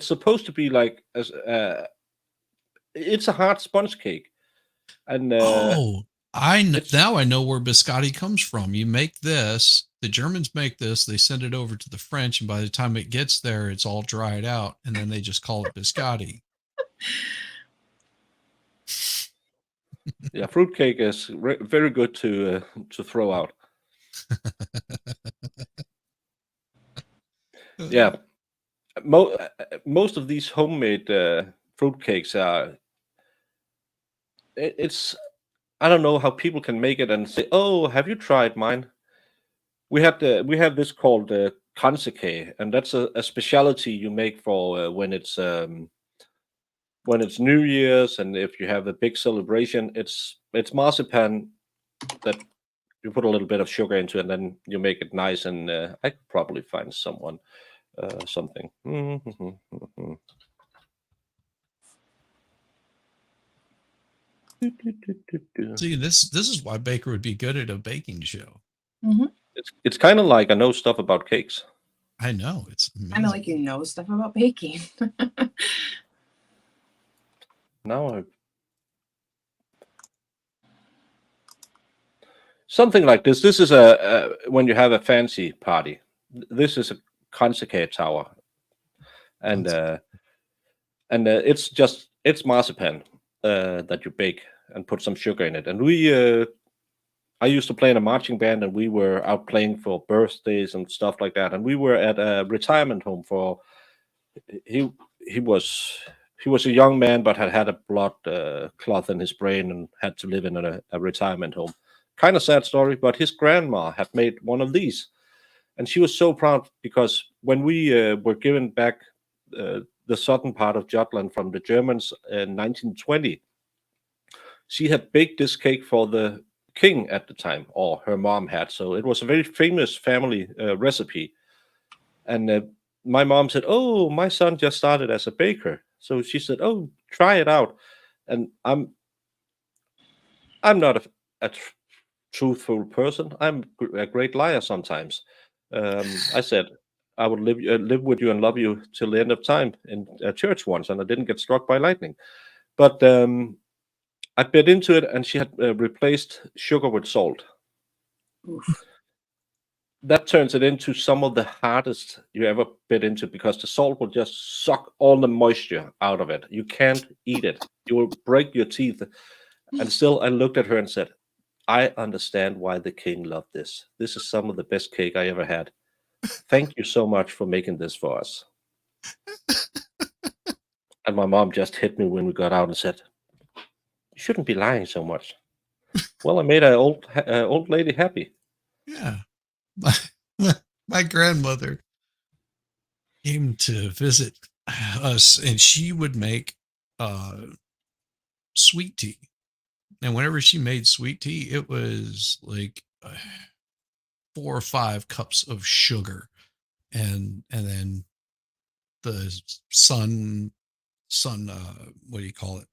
supposed to be like it's a hard sponge cake, and Now I know where biscotti comes from. You make this, the Germans make this, they send it over to the French, and by the time it gets there, it's all dried out, and then they just call it biscotti. yeah, fruitcake is very good to throw out. Yeah, most of these homemade fruitcakes are. It's I don't know how people can make it and say, "Oh, have you tried mine?" We have this called kanseke, and that's a specialty you make for when it's New Year's, and if you have a big celebration. It's marzipan that you put a little bit of sugar into, and then you make it nice. And I could probably find someone something. See, this is why Baker would be good at a baking show. It's kind of like I know stuff about cakes. I know, it's Kind of amazing. like you know stuff about baking. Now something like this. This is a when you have a fancy party. This is a kanseke tower, and it's marzipan that you bake and put some sugar in it. And I used to play in a marching band, and we were out playing for birthdays and stuff like that. And we were at a retirement home for he was a young man, but had a blood clot in his brain and had to live in a retirement home. Kind of sad story, but his grandma had made one of these, and she was so proud because when we were given back the southern part of Jutland from the Germans in 1920, she had baked this cake for the king at the time, or her mom had. So it was a very famous family recipe. And my mom said, "Oh, my son just started as a baker." So she said, "Oh, try it out." And I'm not a truthful person. I'm a great liar sometimes. I said I would live with you and love you till the end of time in a church once, and I didn't get struck by lightning. But I bit into it, and she had replaced sugar with salt. Oof. That turns it into some of the hardest you ever bit into, because the salt will just suck all the moisture out of it. You can't eat it. You will break your teeth. And still, I looked at her and said, "I understand why the king loved this. This is some of the best cake I ever had. Thank you so much for making this for us." And my mom just hit me when we got out and said, "You shouldn't be lying so much." Well, I made an old lady happy. Yeah. My grandmother came to visit us, and she would make sweet tea. And whenever she made sweet tea, it was like 4 or 5 cups of sugar, and then the sun what do you call it,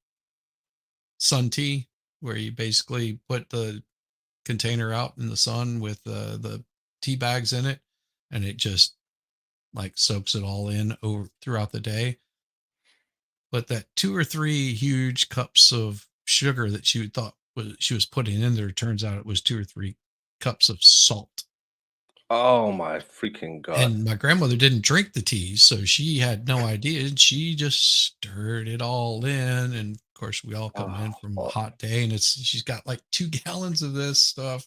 sun tea, where you basically put the container out in the sun with the tea bags in it, and it just like soaks it all in over throughout the day. But that 2 or 3 huge cups of sugar that she thought she was putting in there, turns out it was 2 or 3 cups of salt. Oh my freaking God. And my grandmother didn't drink the tea, so she had no idea. And she just stirred it all in. And of course, we all come in from a hot day, and she's got like 2 gallons of this stuff.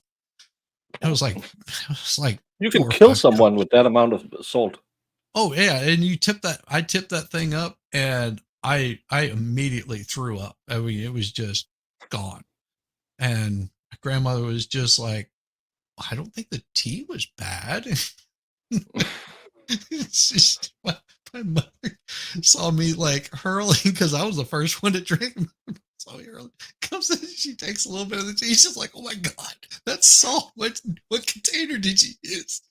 I was like, You can 4 or kill 5 someone cups. with that amount of salt. Oh yeah, and I tipped that thing up, and I immediately threw up. I mean, it was just gone. And my grandmother was just like, "I don't think the tea was bad." It's just my mother saw me like hurling, because I was the first one to drink. Saw me hurling. Comes in, she takes a little bit of the tea. She's like, "Oh my God, that's salt. What container did you use?"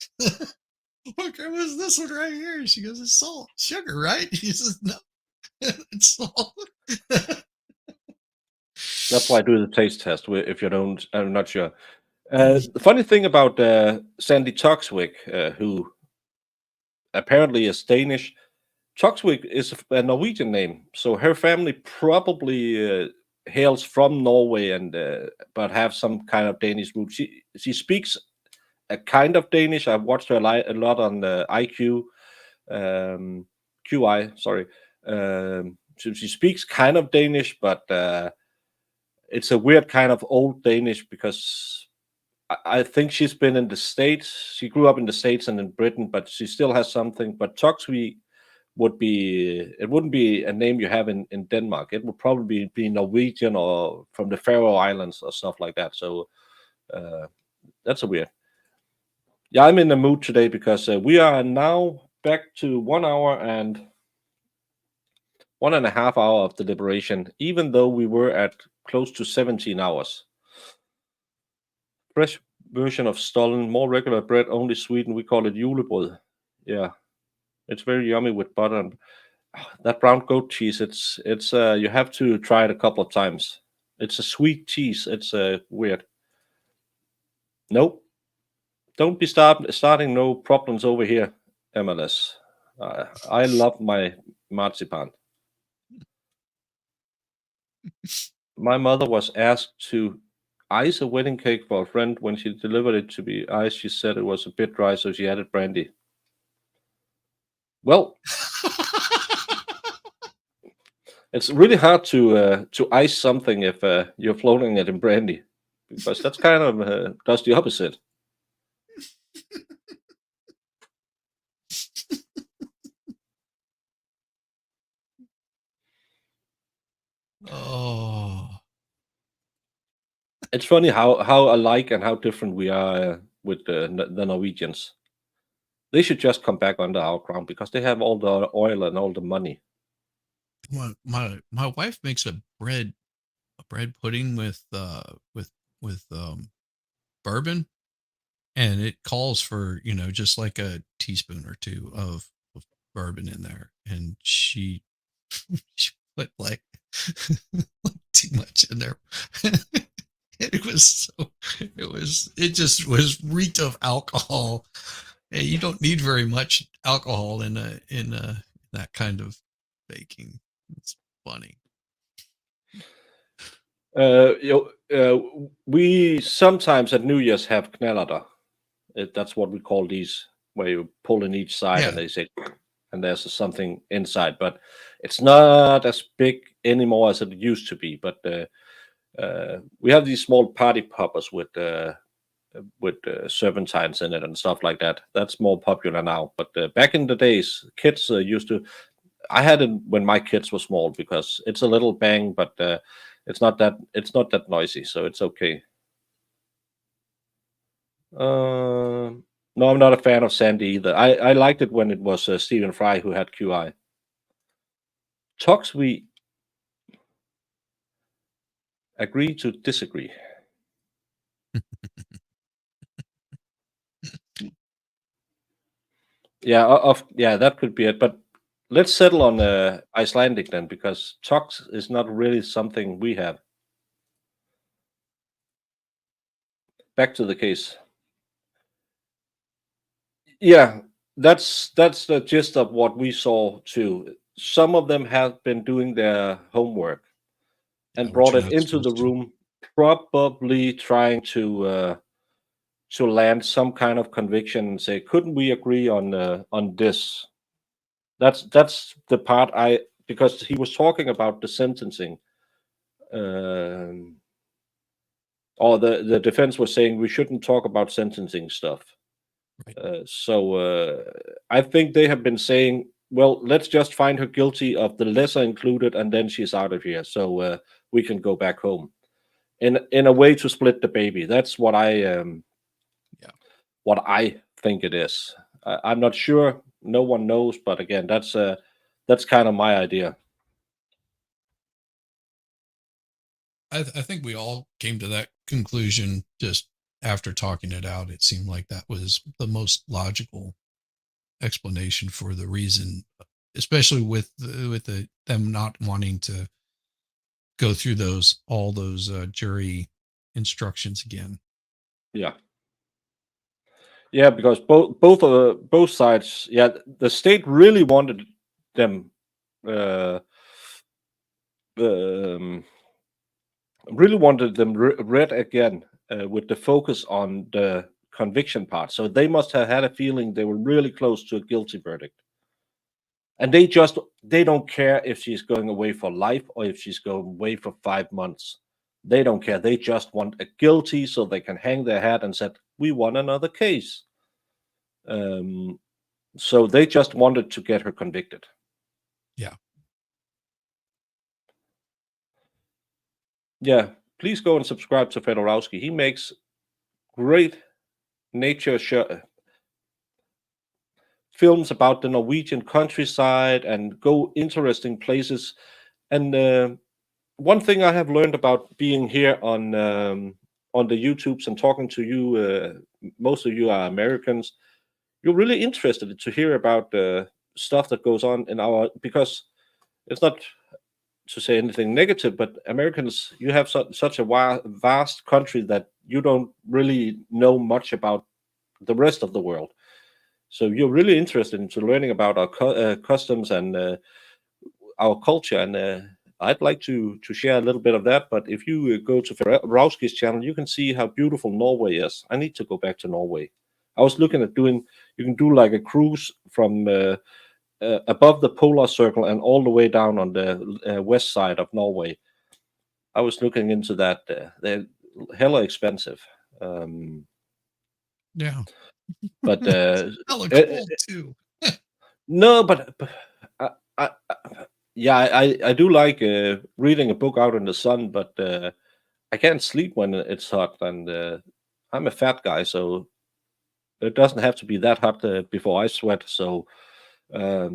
"What was this one right here?" She goes, "It's salt, sugar, right?" He says, "No, it's salt." That's why I do the taste test. If you don't, I'm not sure. The funny thing about Sandy Toksvig, who apparently is Danish. Toksvig is a Norwegian name, so her family probably hails from Norway, and but have some kind of Danish root. She speaks a kind of Danish. I've watched her a lot on IQ, QI. Sorry, so she speaks kind of Danish, but it's a weird kind of old Danish, because I think she's been in the States. She grew up in the States and in Britain, but she still has something. But Toksvig wouldn't be a name you have in Denmark. It would probably be Norwegian or from the Faroe Islands or stuff like that. So that's a weird. Yeah, I'm in the mood today because we are now back to 1 hour and 1.5 hour of deliberation, even though we were at close to 17 hours. Fresh version of stollen, more regular bread, only sweetened. We call it julebrød. Yeah, it's very yummy with butter and that brown goat cheese. It's you have to try it a couple of times. It's a sweet cheese. It's weird. Nope. Don't be starting no problems over here, MLS. I love my marzipan. My mother was asked to ice a wedding cake for a friend. When she delivered it to be iced, she said it was a bit dry, so she added brandy. Well, it's really hard to ice something if you're floating it in brandy, because that's kind of does the opposite. Oh, It's funny how alike and how different we are with the Norwegians. They should just come back under our crown because they have all the oil and all the money. my wife makes a bread pudding with bourbon, and it calls for just like a teaspoon or two of bourbon in there, and she she put like too much in there. It just was reeked of alcohol. Hey, you don't need very much alcohol in that kind of baking. It's funny. We sometimes at New Year's have knallada. That's what we call these, where you pull in each side and Yeah. they say, and there's something inside. But it's not as big anymore as it used to be. But we have these small party poppers with serpentines in it and stuff like that. That's more popular now. But back in the days, kids used to. I had it when my kids were small because it's a little bang, but it's not that noisy, so it's okay. No, I'm not a fan of Sandy either. I liked it when it was Stephen Fry who had QI. Talks we agree to disagree. Yeah, that could be it. But let's settle on Icelandic then, because talks is not really something we have. Back to the case. Yeah, that's the gist of what we saw too. Some of them have been doing their homework and Which brought you're it not into the supposed to. room, probably trying to land some kind of conviction and say, couldn't we agree on this? That's the part because he was talking about the sentencing, or the defense was saying we shouldn't talk about sentencing stuff. Right. So I think they have been saying, well, let's just find her guilty of the lesser included, and then she's out of here, so we can go back home. In a way to split the baby. That's what I think it is. I'm not sure. No one knows, but again, that's kind of my idea. I think we all came to that conclusion just after talking it out. It seemed like that was the most logical explanation for the reason, especially with them not wanting to go through all those jury instructions again. Yeah. Yeah, because both sides, yeah, the state really wanted them uh, um, read again with the focus on the conviction part. So they must have had a feeling they were really close to a guilty verdict. And they don't care if she's going away for life or if she's going away for 5 months. They don't care. They just want a guilty so they can hang their hat and said, we won another case. So they just wanted to get her convicted. Yeah. Yeah. Please go and subscribe to Fedorowski. He makes great nature show. films about the Norwegian countryside and go interesting places. And one thing I have learned about being here on the YouTubes and talking to you, most of you are Americans. You're really interested to hear about stuff that goes on in our, because it's not to say anything negative, but Americans, you have such a vast country that you don't really know much about the rest of the world. So you're really interested into learning about our customs and our culture, and I'd like to share a little bit of that. But if you go to Rauski's channel, you can see how beautiful Norway is. I need to go back to Norway. I was looking at doing, you can do like a cruise from above the polar circle and all the way down on the west side of Norway. I was looking into that. They're hella expensive. Yeah. But Hella cold too. no, but yeah, I do like reading a book out in the sun, but I can't sleep when it's hot, and I'm a fat guy, so it doesn't have to be that hot before I sweat. So I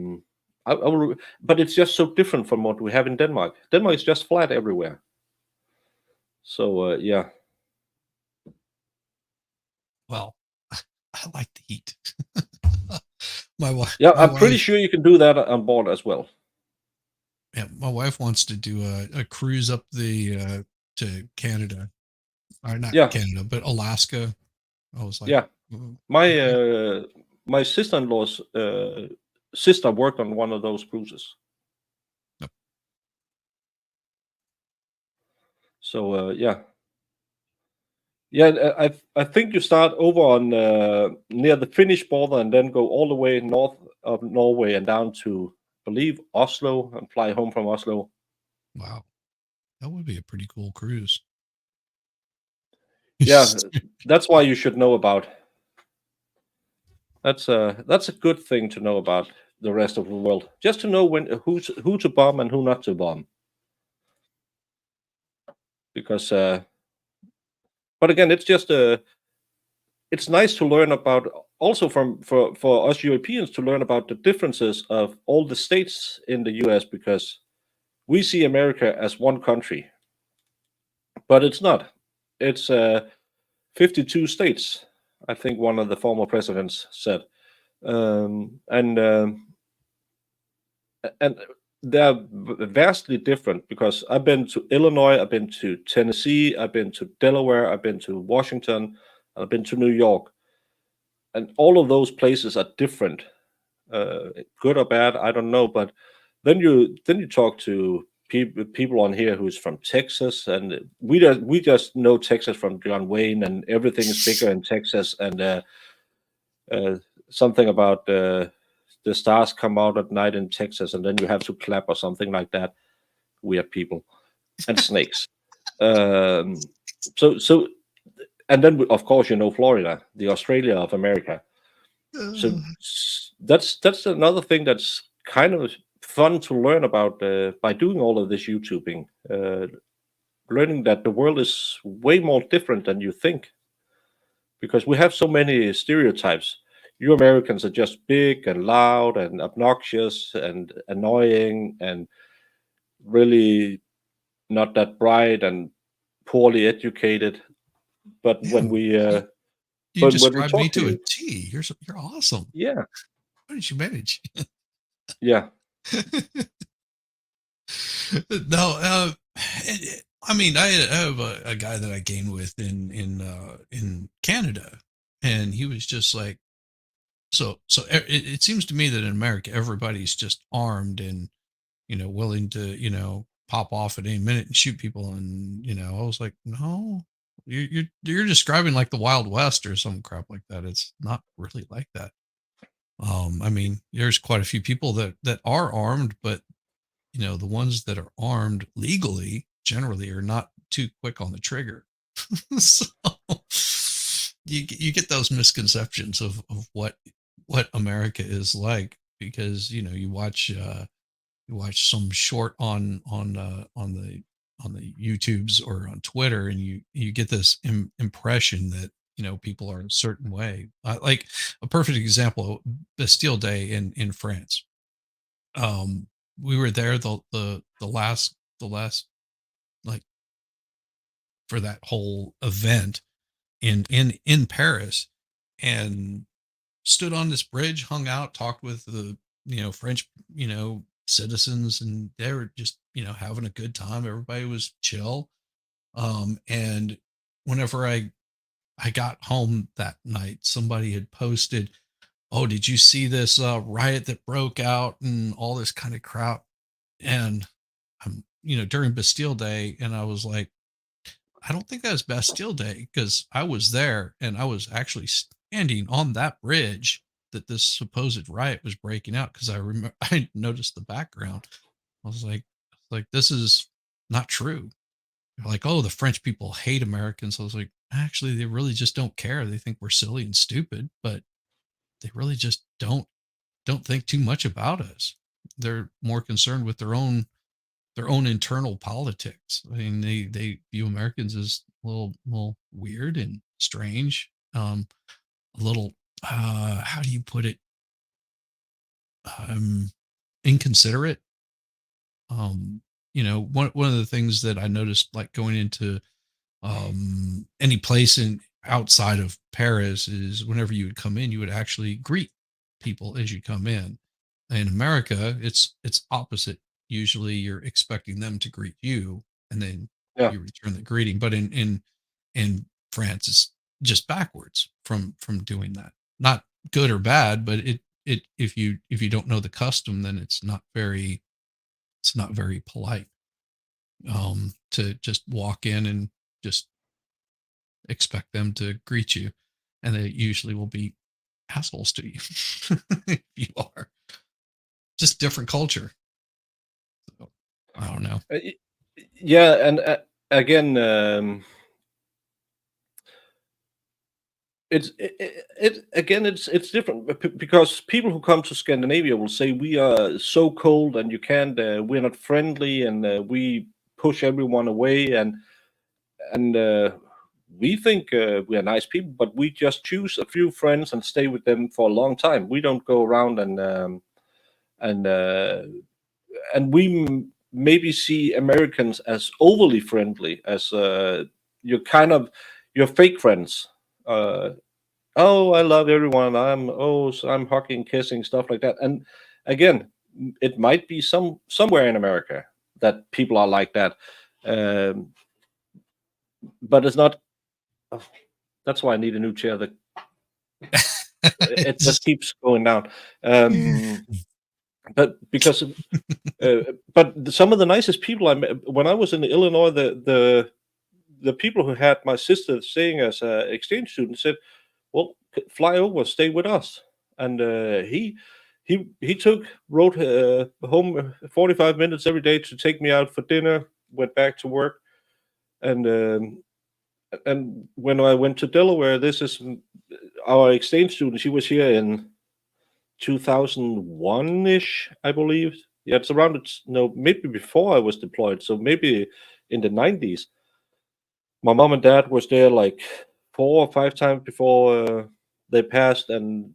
will, but it's just so different from what we have in Denmark. Denmark is just flat everywhere. So yeah. Well, I like the heat. My wife. Yeah, my I'm pretty wife- sure you can do that on board as well. Yeah, my wife wants to do a cruise up the to Canada, or not Yeah. Canada, but Alaska. I was like, Yeah. "Mm, My okay." my sister-in-law's sister worked on one of those cruises. Yep. So yeah. Yeah, I think you start over on near the Finnish border and then go all the way north of Norway and down to, I believe, Oslo, and fly home from Oslo. Wow, that would be a pretty cool cruise. Yeah, that's why you should know about. That's a good thing to know about the rest of the world. Just to know who to bomb and who not to bomb. Because but again, it's just it's nice to learn about, also for us Europeans, to learn about the differences of all the states in the US, because we see America as one country, but it's not. It's 52 states, I think one of the former presidents said. And they're vastly different, because I've been to Illinois, I've been to Tennessee, I've been to Delaware, I've been to Washington, I've been to New York, and all of those places are different, good or bad, I don't know. But then you talk to people on here who's from Texas, and we just know Texas from John Wayne, and everything is bigger in Texas, and something about the stars come out at night in Texas, and then you have to clap or something like that. Weird people and snakes. So, and then of course Florida, the Australia of America. So that's another thing that's kind of fun to learn about by doing all of this YouTubing. Learning that the world is way more different than you think, because we have so many stereotypes. You Americans are just big and loud and obnoxious and annoying and really not that bright and poorly educated. But when we you when we described me talk to to a you, T. You're awesome. yeah, How did you manage? yeah, No, I mean, I have a guy that I gained with in Canada, and he was just like, so it seems to me that in America everybody's just armed and willing to pop off at any minute and shoot people, and I was like, no, you're describing like the Wild West or some crap like that. It's not really like that. I mean, there's quite a few people that are armed, but the ones that are armed legally generally are not too quick on the trigger. So you get those misconceptions of what America is like, because you watch some short on the YouTubes or on Twitter, and you get this impression that people are a certain way. Like a perfect example, Bastille Day in France. We were there the last like for that whole event in Paris, and stood on this bridge, hung out, talked with the French citizens, and they were just having a good time. Everybody was chill. And whenever I got home that night, somebody had posted, "Oh, did you see this riot that broke out and all this kind of crap?" And during Bastille Day, and I was like, I don't think that was Bastille Day, because I was there and I was actually standing on that bridge that this supposed riot was breaking out, because I remember I noticed the background. I was like, this is not true. They're like, oh, the French people hate Americans. I was like, actually, they really just don't care. They think we're silly and stupid, but they really just don't think too much about us. They're more concerned with their own internal politics. I mean, they view Americans as a little weird and strange, a little how do you put it? Inconsiderate. One of the things that I noticed, like going into any place in outside of Paris, is whenever you would come in, you would actually greet people as you come in. In America, it's opposite. Usually you're expecting them to greet you, and then Yeah. you return the greeting. But in France, it's just backwards from doing that. Not good or bad, but it if you don't know the custom, then it's not very polite to just walk in and just expect them to greet you, and they usually will be assholes to you if you are. Just different culture. So, I don't know. Yeah, and again, it's different because people who come to Scandinavia will say we are so cold and you can't, we're not friendly, and we push everyone away, and we think we are nice people, but we just choose a few friends and stay with them for a long time. We don't go around and uh, and maybe see Americans as overly friendly, as you're fake friends. Oh, I love everyone. I'm hugging, kissing, stuff like that. And again, it might be somewhere in America that people are like that, um, but it's not. Oh, that's why I need a new chair. That it just keeps going down. But because but some of the nicest people I met when I was in Illinois, the people who had my sister staying as an exchange student said, "Well, fly over, stay with us." And he rode home 45 minutes every day to take me out for dinner. Went back to work, and when I went to Delaware, this is our exchange student. She was here in 2001-ish, I believe. Yeah, it's around no, maybe before I was deployed, so maybe in the 90s. My mom and dad was there like 4 or 5 times before they passed, and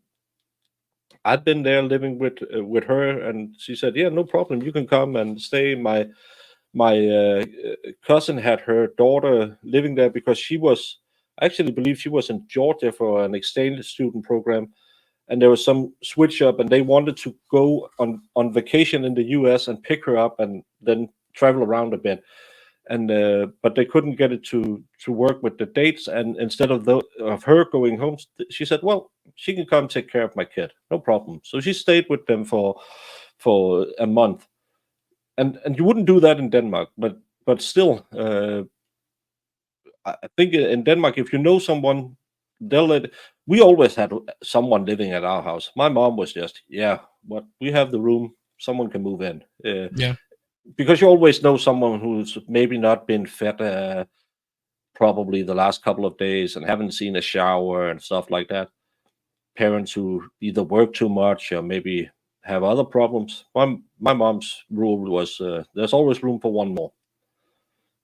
I'd been there living with her, and she said, "Yeah, no problem, you can come and stay." My cousin had her daughter living there because I actually believe she was in Georgia for an exchange student program, and there was some switch up, and they wanted to go on vacation in the US and pick her up and then travel around a bit, and but they couldn't get it to work with the dates, and instead of her going home, she said, well, she can come take care of my kid, no problem. So she stayed with them for a month, and you wouldn't do that in Denmark, but still, I think in Denmark, if you know someone, we always had someone living at our house. My mom was just, yeah, but we have the room, someone can move in. Yeah. Because you always know someone who's maybe not been fed probably the last couple of days and haven't seen a shower and stuff like that. Parents who either work too much or maybe have other problems. My mom's rule was there's always room for one more.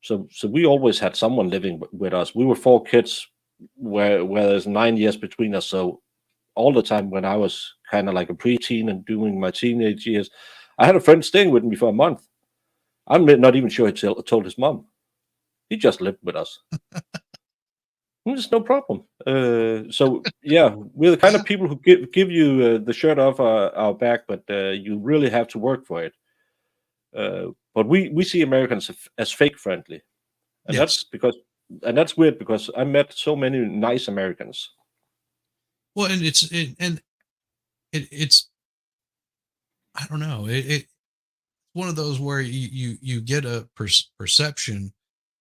So we always had someone living with us. We were 4 kids, where there's 9 years between us. So all the time when I was kind of like a preteen and doing my teenage years, I had a friend staying with me for a month. I'm not even sure he told his mom. He just lived with us. There's no problem. So yeah, we're the kind of people who give you the shirt off our back, but you really have to work for it. But we see Americans as fake friendly, and Yes. that's weird because I met so many nice Americans. Well, and it's I don't know. It's one of those where you get a perception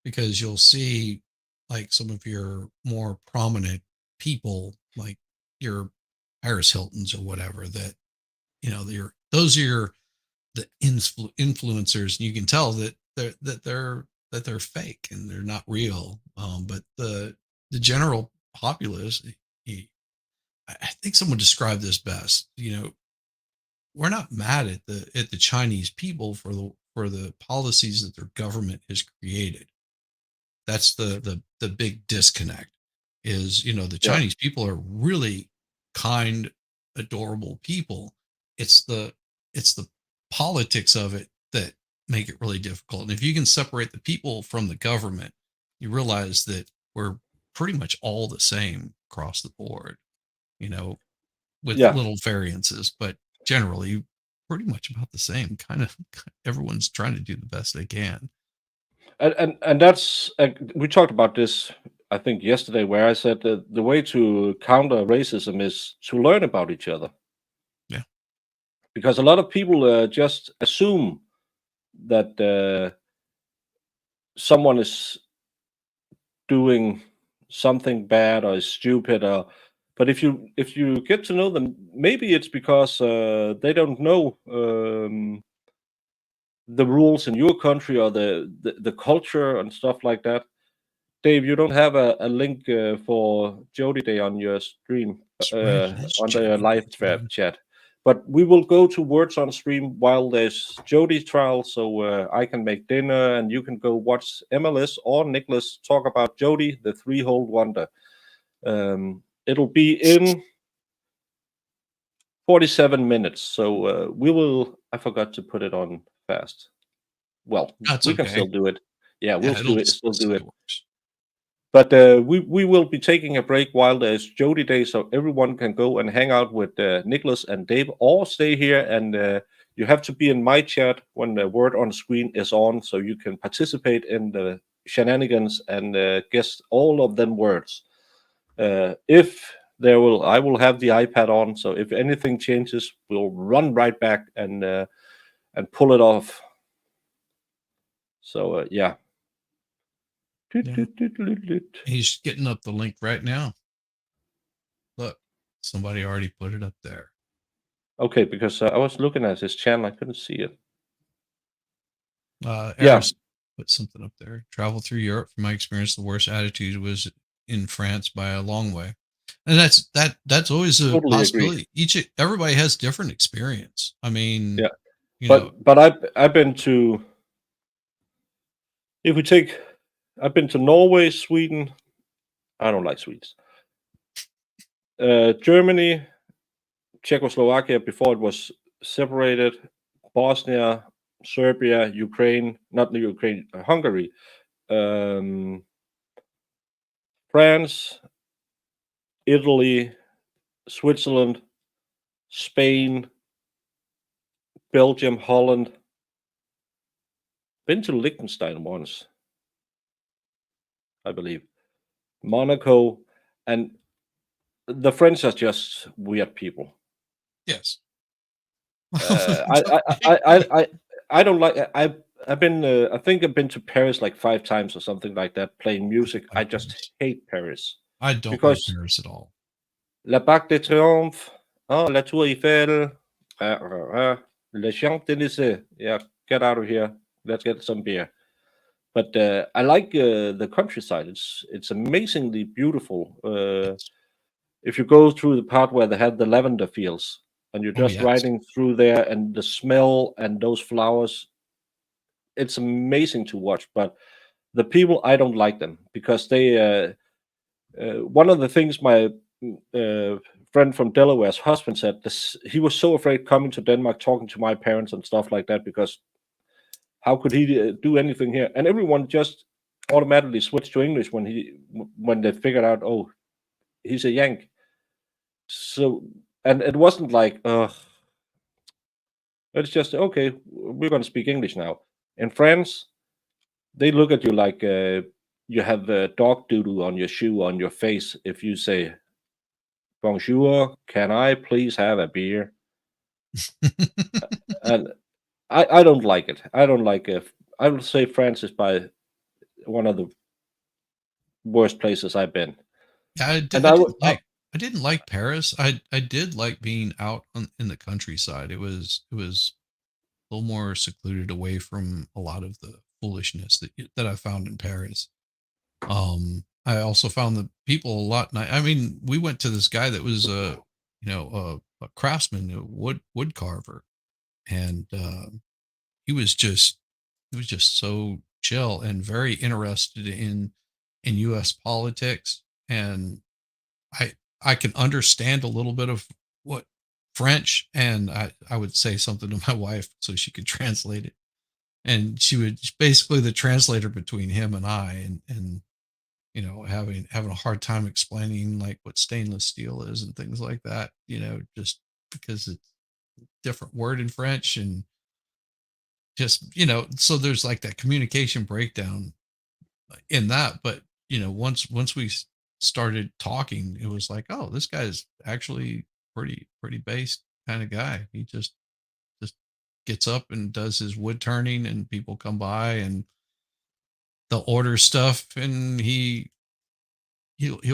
because you'll see like some of your more prominent people, like your Paris Hiltons or whatever, that those are the influencers, and you can tell that they're fake and they're not real. But the general populace, I think someone described this best. We're not mad at the Chinese people for the policies that their government has created. That's the big disconnect. Is the Chinese people are really kind, adorable people. It's the politics of it that make it really difficult. And if you can separate the people from the government, you realize that we're pretty much all the same across the board. With little variances, but generally pretty much about the same. Kind of everyone's trying to do the best they can. And that's we talked about this, I think, yesterday, where I said that the way to counter racism is to learn about each other. Yeah. Because a lot of people just assume that someone is doing something bad or is stupid, but if you get to know them, maybe it's because they don't know the rules in your country or the culture and stuff like that. Dave, you don't have a link for Jody Day on your stream, on the live chat, but we will go to words on stream while there's Jody trial, so I can make dinner and you can go watch MLS or Nicholas talk about Jody, the three-hole wonder. It'll be in 47 minutes, so we will. I forgot to put it on fast. Well, That's we can okay. still do it. Yeah, we'll still do it. Works. But we will be taking a break while there's Jody Day, so everyone can go and hang out with Nicholas and Dave, or stay here. And you have to be in my chat when the word on screen is on, so you can participate in the shenanigans and guess all of them words. I will have the iPad on, so if anything changes, we'll run right back and pull it off. So yeah. He's getting up the link right now. Look, somebody already put it up there. Okay, because I was looking at his channel, I couldn't see it. Eris put something up there. Travel through Europe. From my experience, the worst attitude was in France by a long way. And that's always a Totally possibility. Everybody has different experience. I mean, yeah, but I've been to. If we take, I've been to Norway, Sweden. I don't like Swedes. Germany, Czechoslovakia before it was separated, Bosnia, Serbia, Ukraine, not Ukraine, Hungary, France, Italy, Switzerland, Spain, Belgium, Holland. Been to Liechtenstein once, I believe. Monaco, and the French are just weird people. Yes. I don't like. I've been. I think I've been to Paris like 5 times or something like that, playing music. I just hate Paris. I don't like Paris at all. La Parc de Triomphe, La Tour Eiffel, Le Champs-Élysées. Yeah, get out of here. Let's get some beer. But I like the countryside. It's amazingly beautiful. If you go through the part where they had the lavender fields, and you're just riding through there, and the smell and those flowers, it's amazing to watch. But the people, I don't like them because they one of the things my friend from Delaware's husband said, he was so afraid coming to Denmark, talking to my parents and stuff like that, because how could he do anything here? And everyone just automatically switched to English when they figured out, oh, he's a Yank. So, and it wasn't like, it's just, okay, we're going to speak English now. In France, they look at you like you have dog doodle on your shoe, on your face, if you say, bonjour, can I please have a beer? And I don't like it. I don't like it. I would say France is by one of the worst places I've been. I And I would, I didn't like Paris. I did like being out in the countryside. It was a little more secluded, away from a lot of the foolishness that I found in Paris. I also found the people a lot nice. I mean, we went to this guy that was a craftsman, a wood carver, and he was just so chill and very interested in U.S. politics. And I can understand a little bit of what French, and I would say something to my wife so she could translate it, and she would basically the translator between him and I, and having a hard time explaining like what stainless steel is and things like that, just because it's a different word in French, and just so there's like that communication breakdown in that. But once we started talking, it was like, oh, this guy's actually pretty based kind of guy. He just gets up and does his wood turning, and people come by and they'll order stuff, and he'll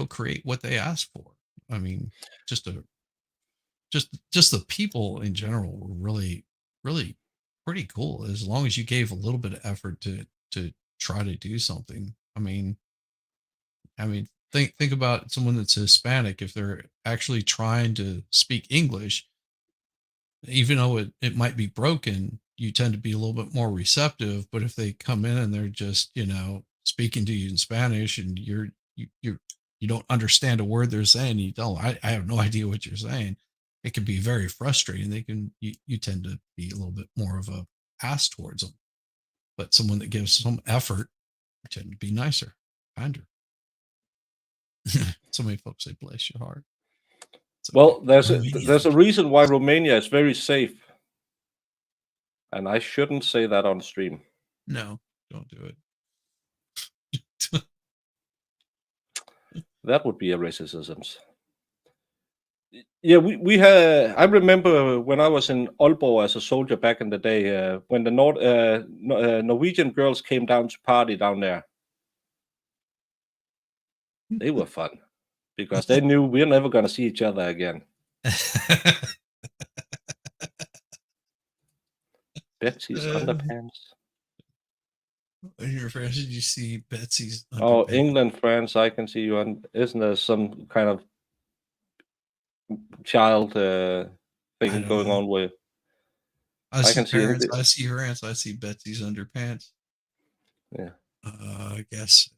create what they ask for. I mean, just the people in general were really pretty cool, as long as you gave a little bit of effort to try to do something. I mean, think about someone that's Hispanic. If they're actually trying to speak English, even though it might be broken, you tend to be a little bit more receptive. But if they come in and they're just speaking to you in Spanish, and you don't understand a word they're saying, I have no idea what you're saying, it can be very frustrating. You tend to be a little bit more of a ass towards them. But someone that gives some effort tend to be nicer, kinder. So many folks say, bless your heart. well, there's a reason why Romania is very safe, and I shouldn't say that on stream. No, don't do it. That would be a racism. Yeah, we had. I remember when I was in Aalborg as a soldier back in the day, when the Norwegian girls came down to party down there. They were fun because they knew we're never gonna see each other again. Betsy's underpants. In your France, did you see Betsy's underpants? Oh, England, France, I can see you on. Isn't there some kind of child thing going on with? I can see parents. it. I see France. I see Betsy's underpants. Yeah. I guess.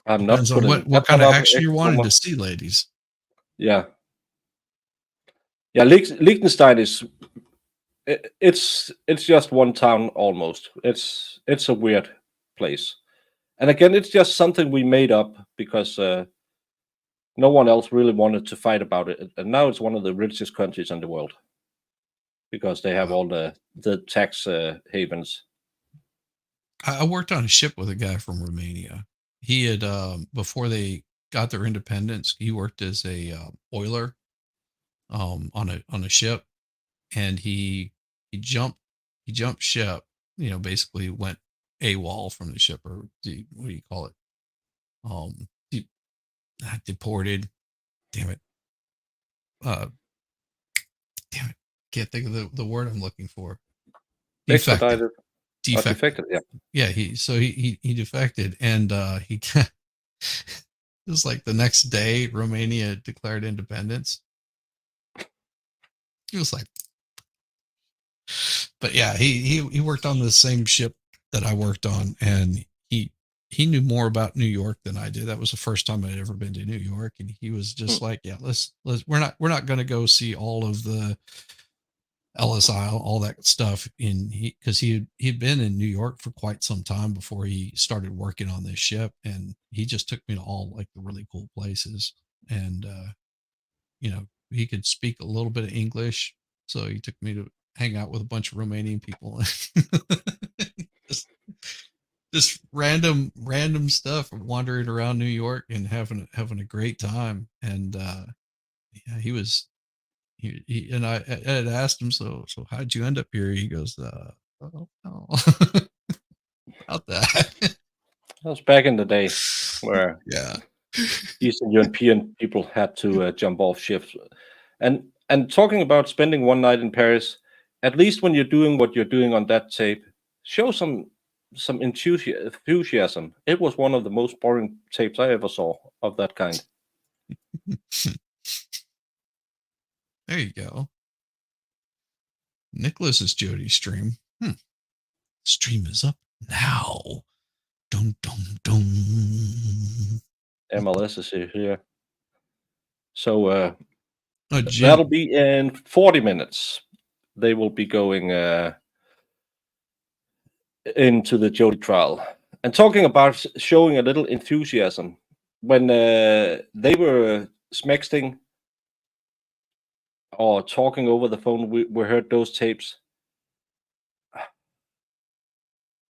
I'm not Depends on putting what kind of action you're wanting to see, ladies. Yeah. Yeah, Liechtenstein is. It's just one town almost. It's a weird place, and again, it's just something we made up because no one else really wanted to fight about it, and now it's one of the richest countries in the world because they have all the tax havens. I worked on a ship with a guy from Romania. He had before they got their independence, he worked as a oiler on a ship, and he jumped ship, basically went AWOL from the ship, or what do you call it? Deported. Damn it. Damn it. Can't think of the word I'm looking for. Defected. Defected, yeah. Yeah, he defected, and he it was like the next day Romania declared independence. He was like, but yeah, he worked on the same ship that I worked on, and he knew more about New York than I did. That was the first time I'd ever been to New York, and he was just like, "Yeah, let's we're not going to go see all of the Ellis Isle, all that stuff." Because he'd been in New York for quite some time before he started working on this ship, and he just took me to all like the really cool places, and he could speak a little bit of English, so he took me to hang out with a bunch of Romanian people. just random stuff, wandering around New York and having a great time. And yeah, he and I had asked him, so how'd you end up here? He goes, oh, no. About that. That was back in the day where Yeah. Eastern European people had to jump off ships. And talking about spending one night in Paris, at least when you're doing what you're doing on that tape, show some enthusiasm. It was one of the most boring tapes I ever saw of that kind. There you go. Nicholas's Jody stream. Stream is up now. Dum dum dum. MLS is here. So Jim. that'll be in 40 minutes. They will be going into the Jody trial. And talking about showing a little enthusiasm, when they were smexting or talking over the phone, we heard those tapes.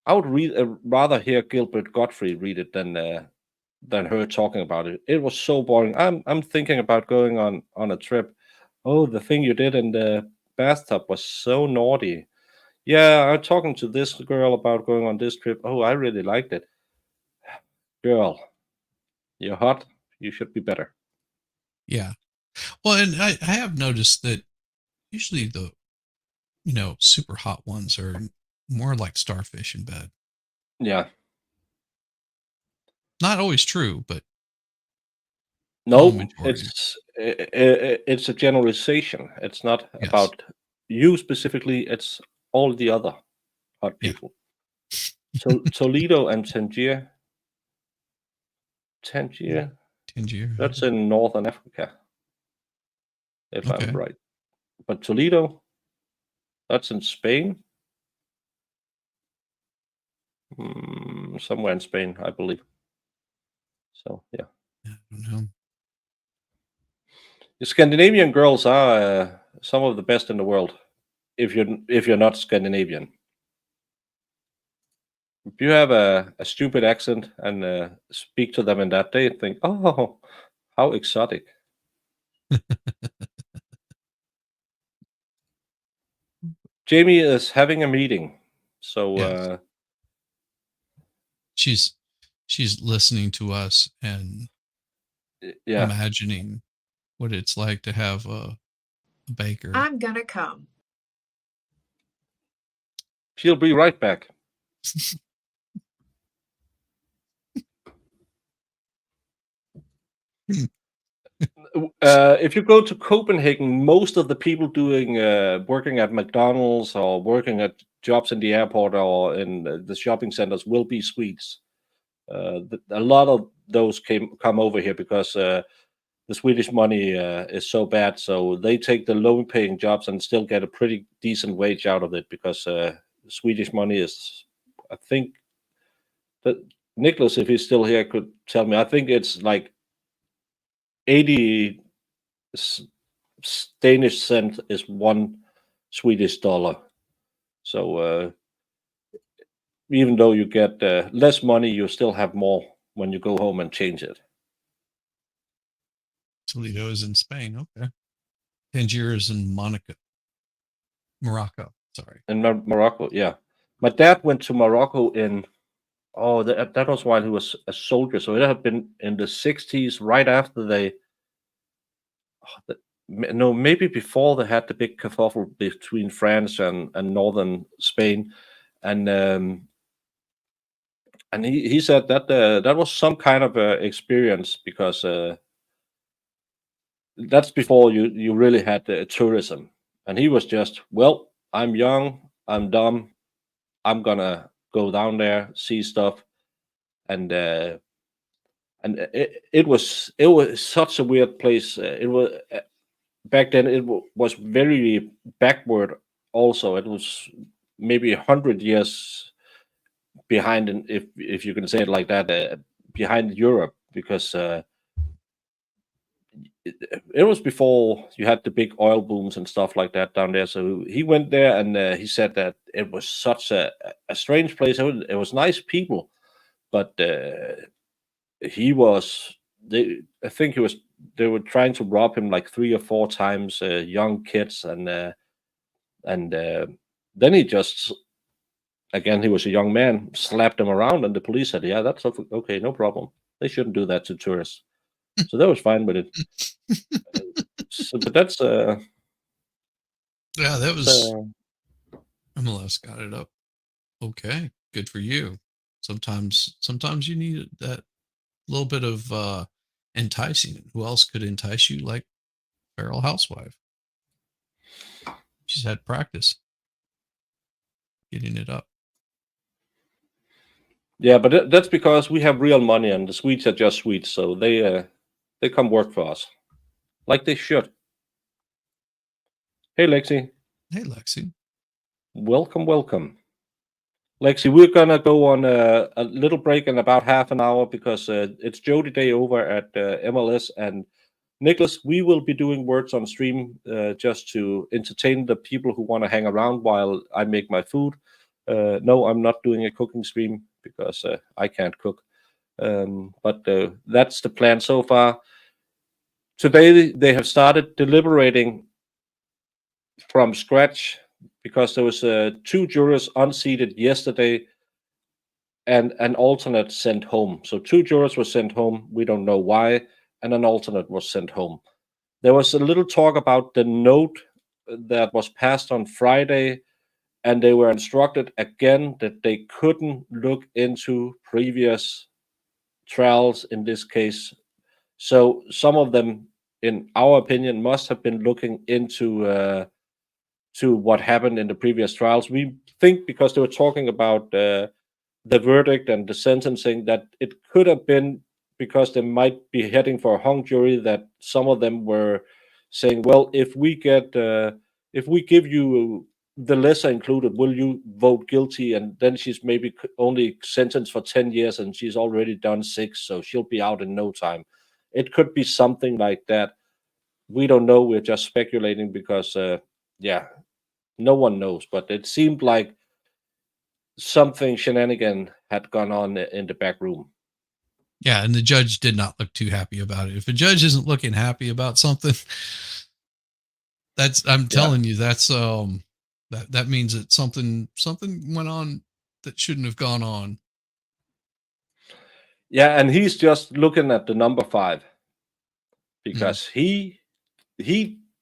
I would rather hear Gilbert Gottfried read it than her talking about it. It was so boring. I'm thinking about going on a trip. Oh, the thing you did in the bathtub was so naughty. Yeah, I'm talking to this girl about going on this trip. Oh, I really liked it. Girl, you're hot. You should be better. Yeah. Well, and I have noticed that usually the, super hot ones are more like starfish in bed. Yeah. Not always true, but no, majority. it's a generalization. It's not about you specifically. It's all the other hot people. So Toledo and Tangier. Tangier. That's in northern Africa, if I'm right. But Toledo, that's in Spain. Somewhere in Spain, I believe. So yeah. I don't know. The Scandinavian girls are some of the best in the world. If you're not Scandinavian, if you have a stupid accent and speak to them in that, they think, "Oh, how exotic." Jamie is having a meeting, so she's listening to us and imagining what it's like to have a baker. I'm gonna come. She'll be right back. If you go to Copenhagen, most of the people doing working at McDonald's or working at jobs in the airport or in the shopping centers will be Swedes. A lot of those come over here because the Swedish money is so bad, so they take the low-paying jobs and still get a pretty decent wage out of it because Swedish money is, I think, that Nicholas, if he's still here, could tell me. I think it's like 80 Danish cent is $1 Swedish. So even though you get less money, you still have more when you go home and change it. Toledo is in Spain. Okay. Tangier is in Morocco. Sorry. In Morocco, yeah. My dad went to Morocco in, that was while he was a soldier. So it had been in the 60s, right after maybe before they had the big kerfuffle between France and northern Spain. And he said that that was some kind of experience because that's before you really had tourism. And he was just, well, I'm young, I'm dumb, I'm gonna go down there, see stuff, and it was such a weird place. It was back then. It was very backward. Also, it was maybe 100 years behind, if you can say it like that, behind Europe, because it was before you had the big oil booms and stuff like that down there. So he went there, and he said that it was such a strange place. It was nice people, but he was I think they were trying to rob him like 3 or 4 times, young kids, and then he just, again, he was a young man, slapped him around, and the police said, yeah, that's okay, no problem. They shouldn't do that to tourists. So that was fine with it. So, but that's Yeah, that was MLS got it up. Okay, good for you. Sometimes you need that little bit of enticing. Who else could entice you like Feral Housewife? She's had practice getting it up. yeah, but that's because we have real money, and the Swedes are just Swedes, so they come work for us, like they should. Hey, Lexi. Hey, Lexi. Welcome. Lexi, we're gonna go on a little break in about half an hour because it's Jody Day over at MLS, and Nicholas, we will be doing words on stream just to entertain the people who want to hang around while I make my food. No, I'm not doing a cooking stream because I can't cook. But that's the plan so far. Today they have started deliberating from scratch because there was 2 jurors unseated yesterday and an alternate sent home. So 2 jurors were sent home. We don't know why, and an alternate was sent home. There was a little talk about the note that was passed on Friday, and they were instructed again that they couldn't look into previous trials in this case. So some of them, in our opinion, must have been looking into to what happened in the previous trials. We think because they were talking about the verdict and the sentencing that it could have been because they might be heading for a hung jury, that some of them were saying, well, if we give you the lesser included, will you vote guilty? And then she's maybe only sentenced for 10 years and she's already done 6, so she'll be out in no time. It could be something like that. We don't know. We're just speculating because no one knows, but it seemed like something shenanigan had gone on in the back room. Yeah, and the judge did not look too happy about it. If a judge isn't looking happy about something, I'm telling you, that's that means that something went on that shouldn't have gone on. Yeah, and he's just looking at the number 5 because he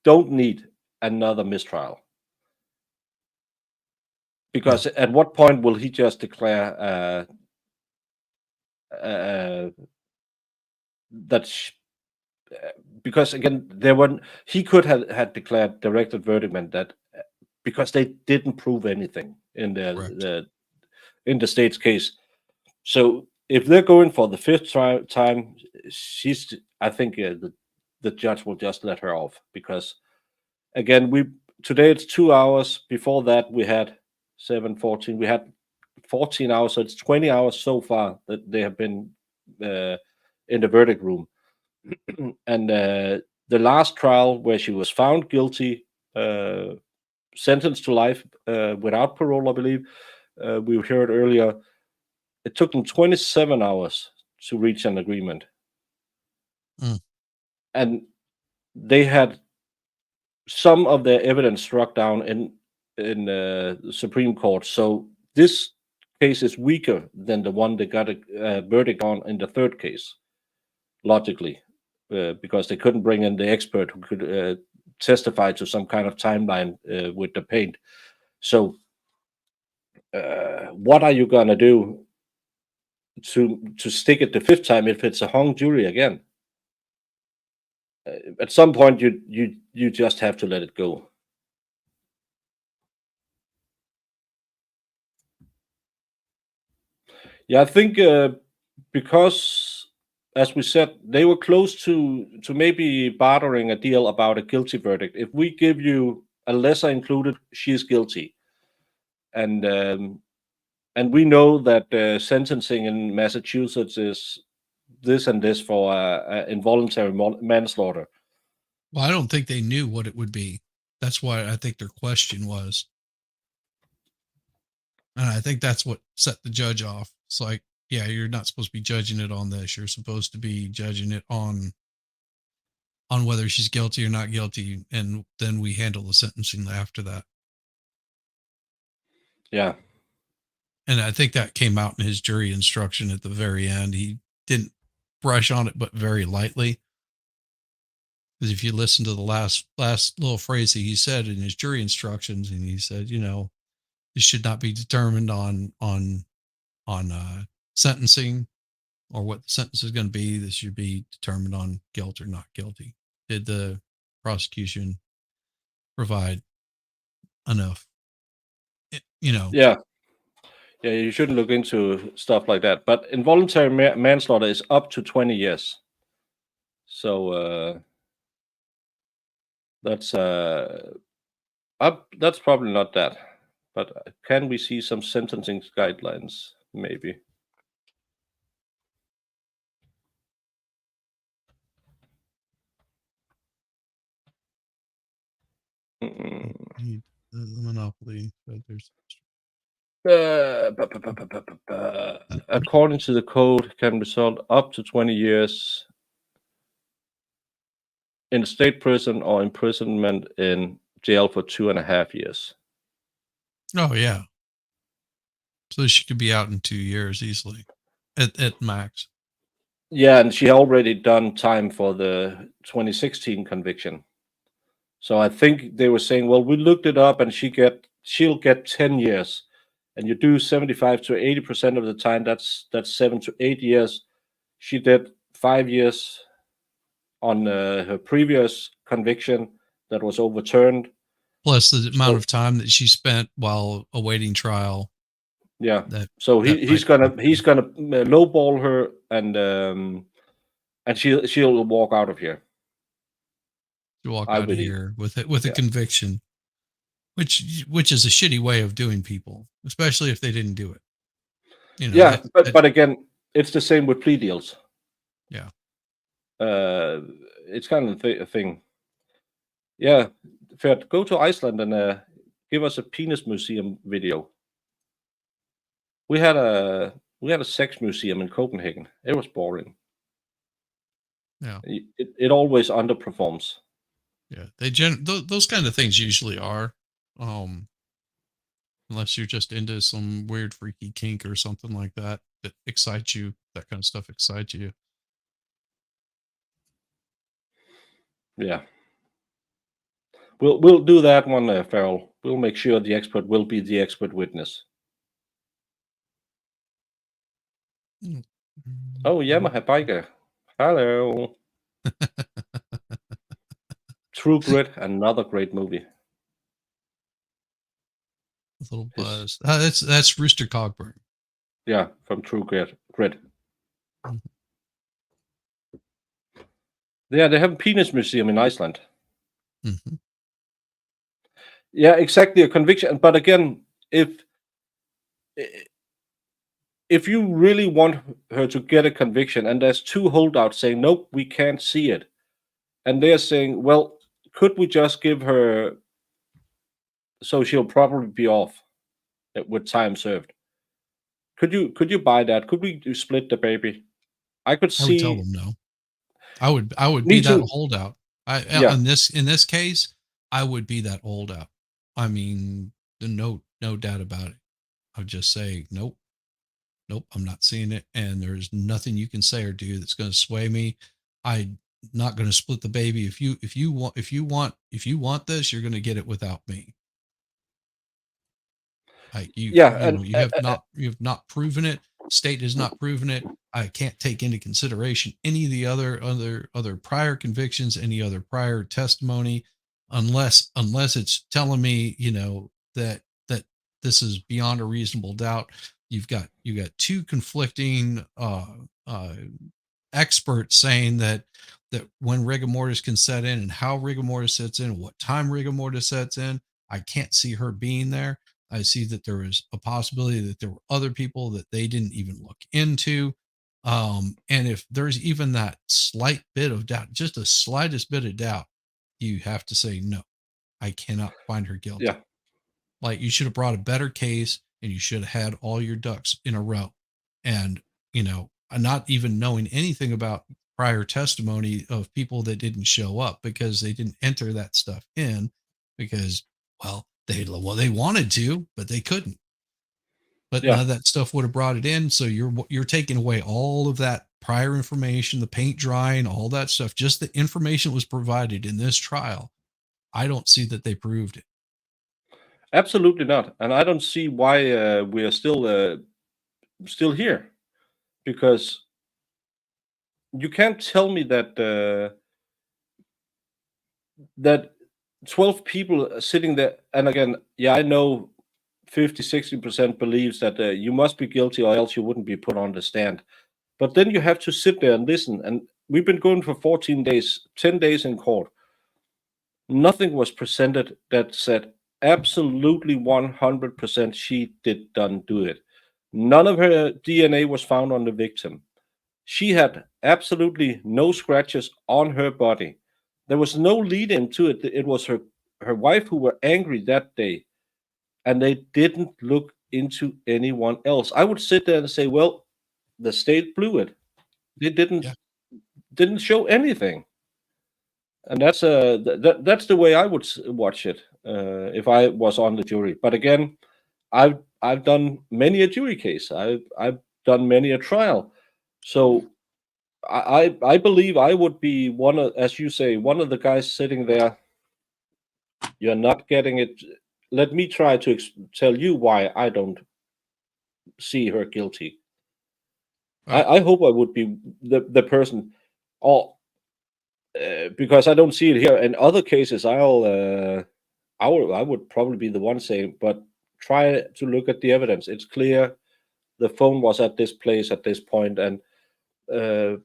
don't need another mistrial. Because at what point will he just declare because again he could have had declared directed verdict, and that because they didn't prove anything in the state's case. So if they're going for the 5th time, I think the judge will just let her off, because again, today it's 2 hours. Before that we had 7-14. We had 14 hours, so it's 20 hours so far that they have been in the verdict room. And the last trial where she was found guilty, sentenced to life without parole, I believe, we heard earlier, it took them 27 hours to reach an agreement. And they had some of their evidence struck down in the Supreme Court. So this case is weaker than the one they got a verdict on in the 3rd case, logically, because they couldn't bring in the expert who could testify to some kind of timeline with the paint. So what are you gonna do to stick it the 5th time if it's a hung jury again? At some point, you just have to let it go. Yeah, I think because, as we said, they were close to maybe bartering a deal about a guilty verdict. If we give you a lesser included, she's guilty, and we know that sentencing in Massachusetts is this and this for involuntary manslaughter. Well, I don't think they knew what it would be. That's why I think their question was. And I think that's what set the judge off. It's like, yeah, you're not supposed to be judging it on this. You're supposed to be judging it on whether she's guilty or not guilty, and then we handle the sentencing after that. Yeah. And I think that came out in his jury instruction at the very end. He didn't brush on it, but very lightly. Because if you listen to the last little phrase that he said in his jury instructions, and he said, this should not be determined on sentencing or what the sentence is going to be. This should be determined on guilt or not guilty. Did the prosecution provide enough? Yeah. Yeah, you shouldn't look into stuff like that. But involuntary manslaughter is up to 20 years. So that's probably not that. But can we see some sentencing guidelines? Maybe. The monopoly. There's according to the code, can result up to 20 years in a state prison or imprisonment in jail for 2.5 years. Oh yeah. So she could be out in 2 years easily, at max. Yeah, and she already done time for the 2016 conviction. So I think they were saying, well, we looked it up, and she'll get 10 years, and you do 75 to 80% of the time. That's 7 to 8 years. She did 5 years on her previous conviction that was overturned. Plus the amount of time that she spent while awaiting trial. Yeah. So he's gonna lowball her, and she'll walk out of here. To walk out of here with a conviction, which is a shitty way of doing people, especially if they didn't do it. Yeah, but again, it's the same with plea deals. Yeah. It's kind of a thing. Yeah, Ferd, go to Iceland and give us a penis museum video. We had a sex museum in Copenhagen. It was boring. Yeah. It always underperforms. Yeah, those kind of things usually are, unless you're just into some weird freaky kink or something like that excites you. That kind of stuff excites you. Yeah. We'll do that one, Farrell. We'll make sure the expert will be the expert witness. Oh, Yamaha Biker. Hello. True Grit, another great movie. A little buzz. That's Rooster Cogburn. Yeah, from True Grit. Mm-hmm. Yeah, they have a penis museum in Iceland. Mm-hmm. Yeah, exactly, a conviction. But again, if you really want her to get a conviction, and there's two holdouts saying, nope, we can't see it, and they're saying, well, could we just give her, so she'll probably be off with time served? Could you buy that? Could we split the baby? I could see. I would tell them no. I would Me be too. that holdout. Yeah. In this case, I would be that holdout. I mean, no doubt about it. I would just say nope, I'm not seeing it, and there's nothing you can say or do that's going to sway me. I'm not going to split the baby. If you want this, you're going to get it without me. Like you have not proven it. State has not proven it. I can't take into consideration any of the other prior convictions, any other prior testimony, unless it's telling me, that this is beyond a reasonable doubt You've got two conflicting experts saying that when rigor mortis can set in and how rigor mortis sets in, what time rigor mortis sets in. I can't see her being there. I see that there is a possibility that there were other people that they didn't even look into. And if there's even that slight bit of doubt, just the slightest bit of doubt, you have to say, no, I cannot find her guilty. Yeah. Like, you should have brought a better case and you should have had all your ducks in a row. And, not even knowing anything about prior testimony of people that didn't show up because they didn't enter that stuff in because, well, they wanted to, but they couldn't. But none of that stuff would have brought it in. So you're taking away all of that prior information, the paint drying, all that stuff. Just the information was provided in this trial. I don't see that they proved it. Absolutely not. And I don't see why we are still here, because you can't tell me that 12 people are sitting there. And again, I know 50-60% believes that you must be guilty or else you wouldn't be put on the stand. But then you have to sit there and listen. And we've been going for 14 days, 10 days in court. Nothing was presented that said absolutely 100% she didn't do it. None of her DNA was found on the victim. She had absolutely no scratches on her body. There was no lead into it. It was her wife who were angry that day, and they didn't look into anyone else. I would sit there and say, well, the state blew it. They didn't show anything. And that's the way I would watch it if I was on the jury. But again, I've done many a jury case. I've done many a trial. So I believe I would be one of, as you say, one of the guys sitting there. You're not getting it. Let me try to tell you why I don't see her guilty. I hope I would be the person, or because I don't see it here. In other cases, I would probably be the one saying, but try to look at the evidence. It's clear the phone was at this place at this point, and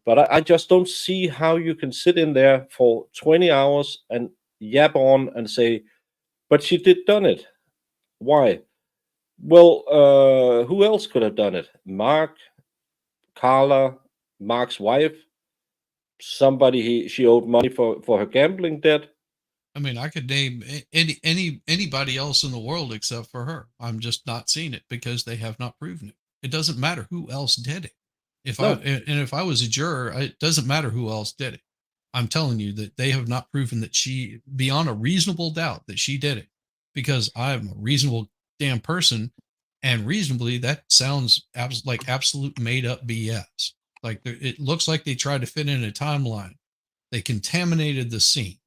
but I just don't see how you can sit in there for 20 hours and yap on and say, but she done it. Why? Well, who else could have done it? Mark, Carla, Mark's wife, somebody she owed money for her gambling debt. I mean, I could name anybody else in the world except for her. I'm just not seeing it because they have not proven it. It doesn't matter who else did it. If I was a juror, it doesn't matter who else did it. I'm telling you that they have not proven that she, beyond a reasonable doubt, that she did it, because I'm a reasonable damn person, and reasonably that sounds like absolute made up BS. Like, it looks like they tried to fit in a timeline. They contaminated the scene.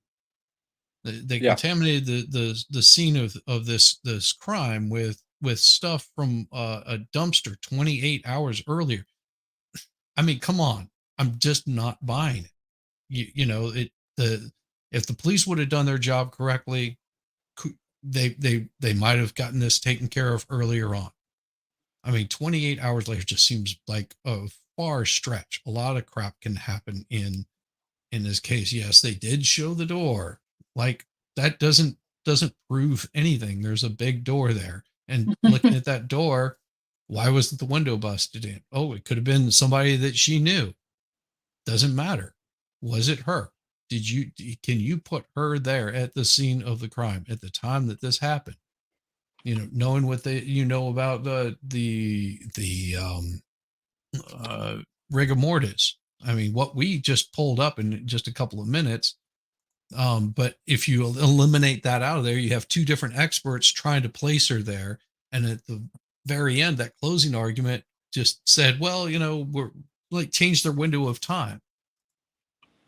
They contaminated the scene of this crime with stuff from a dumpster 28 hours earlier. I mean, come on. I'm just not buying it. If the police would have done their job correctly, they might have gotten this taken care of earlier on. I mean, 28 hours later just seems like a far stretch. A lot of crap can happen in this case. Yes, they did show the door. Like, that doesn't prove anything. There's a big door there. And looking at that door, why wasn't the window busted in? Oh, it could have been somebody that she knew. Doesn't matter. Was it her? Can you put her there at the scene of the crime at the time that this happened? Knowing what about the rigor mortis. I mean, what we just pulled up in just a couple of minutes. But if you eliminate that out of there, you have two different experts trying to place her there. And at the very end, that closing argument just said, well, we're like, changed their window of time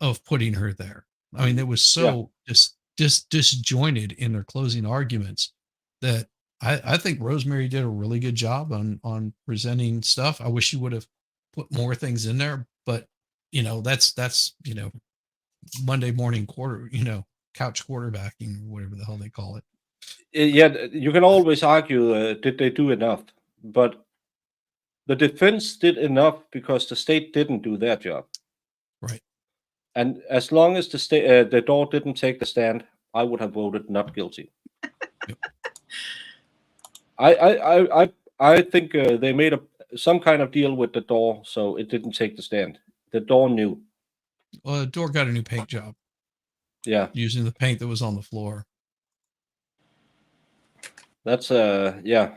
of putting her there. I mean, it was so disjointed in their closing arguments that I think Rosemary did a really good job on presenting stuff. I wish she would have put more things in there, but that's Monday morning couch quarterbacking, or whatever the hell they call it. Yeah, you can always argue, did they do enough? But the defense did enough because the state didn't do their job. Right. And as long as the door didn't take the stand, I would have voted not guilty. Yep. I think they made some kind of deal with the door, so it didn't take the stand. The door knew. Well, the door got a new paint job. Yeah. Using the paint that was on the floor. That's yeah.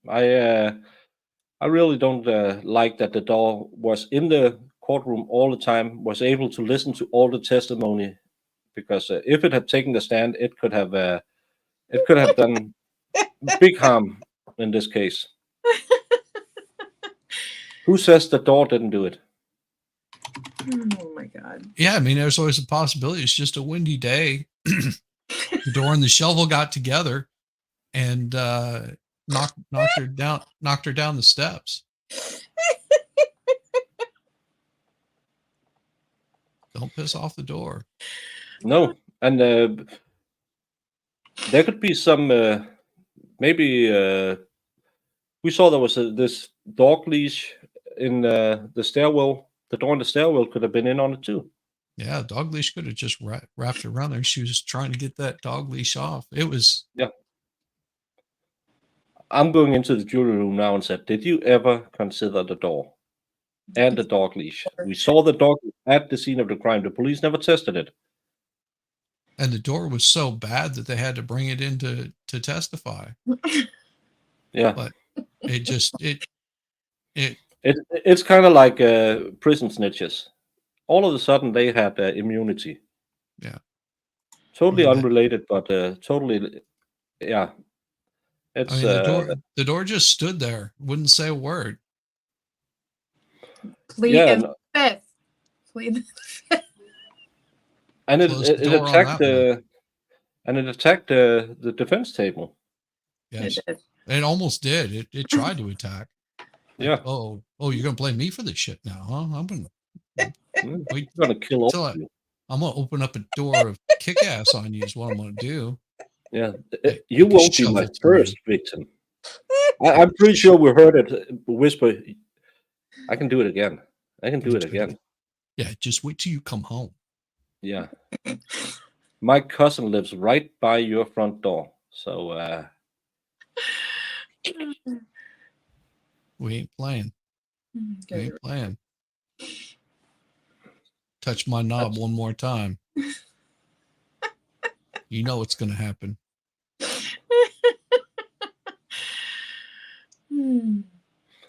I really don't like that the door was in the courtroom all the time, was able to listen to all the testimony, because if it had taken the stand, it could have done big harm in this case. Who says the door didn't do it? Oh my God. Yeah, I mean, there's always a possibility. It's just a windy day. The door and the shovel got together and knocked her down the steps. Don't piss off the door. No, and there could be some maybe we saw there was this dog leash in the stairwell. The door in the stairwell could have been in on it too. Yeah, dog leash could have just wrapped around there. She was trying to get that dog leash off. It was. Yeah. I'm going into the jury room now and said, did you ever consider the door and the dog leash? We saw the dog at the scene of the crime. The police never tested it. And the door was so bad that they had to bring it in to testify. Yeah. But it just it's kind of like prison snitches. All of a sudden they had immunity. Yeah. Totally unrelated, but totally, yeah. It's I mean, the door just stood there, wouldn't say a word. Plead the fifth. Plead the fifth. And it attacked the defense table. Yes, it almost did. It tried to attack. Like, yeah. Oh, you're gonna blame me for this shit now, huh? I'm gonna kill all of you. I'm gonna open up a door of kick ass on you. Is what I'm gonna do. Yeah, you won't be my first victim. I'm pretty sure we heard it whisper. I can do it again. I can do it again. Yeah, just wait till you come home. Yeah. My cousin lives right by your front door. So we ain't playing. We ain't playing. Touch my knob one more time. You know what's gonna happen.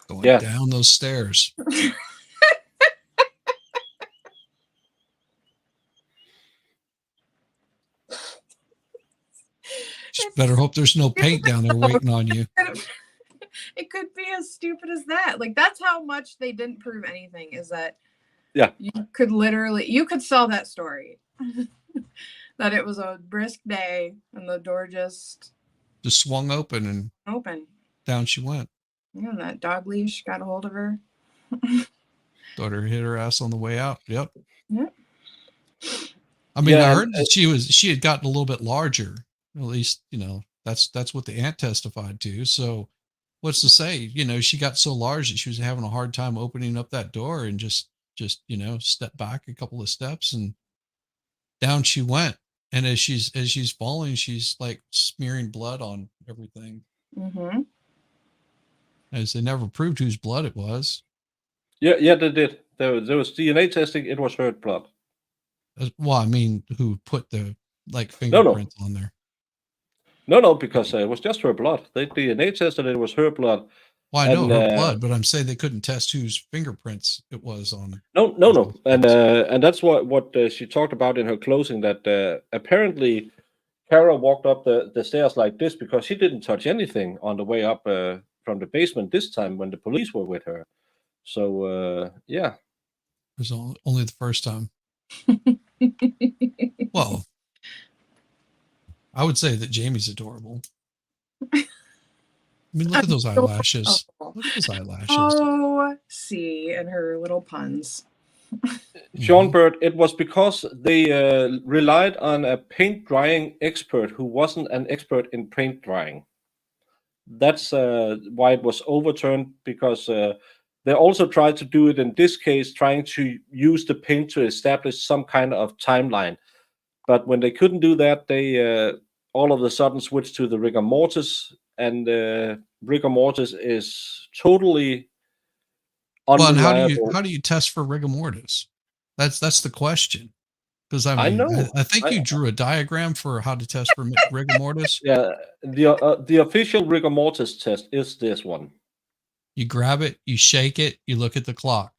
Going down those stairs. Just better hope there's no paint down there waiting on you. It could be as stupid as that. Like, that's how much they didn't prove anything, is that you could sell that story. That it was a brisk day and the door just swung open and down she went. Yeah, and that dog leash got a hold of her. Thought her hit her ass on the way out. Yep. I mean, I heard that she had gotten a little bit larger. At least, that's what the aunt testified to. So what's to say, she got so large that she was having a hard time opening up that door and just step back a couple of steps and down she went. And as she's falling, she's like smearing blood on everything. Mm-hmm. As they never proved whose blood it was. Yeah, they did. There was DNA testing. It was her blood. Well, I mean, who put the fingerprints on there? No, because it was just her blood. They DNA tested it was her blood. Well, I know her blood, but I'm saying they couldn't test whose fingerprints it was on. No, and that's what she talked about in her closing. That apparently, Cara walked up the stairs like this because she didn't touch anything on the way up from the basement this time when the police were with her. So yeah, it was only the first time. Well, I would say that Jamie's adorable. I mean, look at those eyelashes. Look at those eyelashes. Oh, see, and her little puns. Sean Bird, it was because they relied on a paint drying expert who wasn't an expert in paint drying. That's why it was overturned, because they also tried to do it in this case, trying to use the paint to establish some kind of timeline. But when they couldn't do that, they all of a sudden switched to the rigor mortis, and rigor mortis is totally Well, and unreliable. how do you test for rigor mortis? That's the question. Because I I mean, know. I think you drew a diagram for how to test for rigor mortis. Yeah, the official rigor mortis test is this one. You grab it, you shake it, you look at the clock.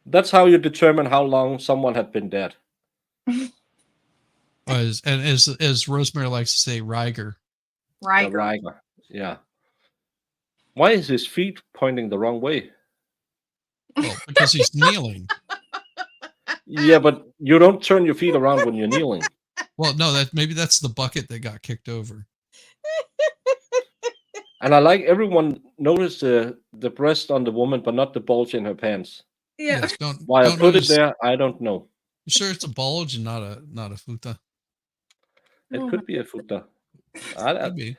That's how you determine how long someone had been dead. As Rosemary likes to say, Riger. The Riker. Riker. Yeah. Why is his feet pointing the wrong way? Well, because he's kneeling. Yeah, but you don't turn your feet around when you're kneeling. Well, no, maybe that's the bucket that got kicked over. And I like everyone noticed the breast on the woman, but not the bulge in her pants. Yeah. Yes, Why I don't put notice. it there, I don't know. You sure it's a bulge and not a futa? It Oh could be a futa. Could be.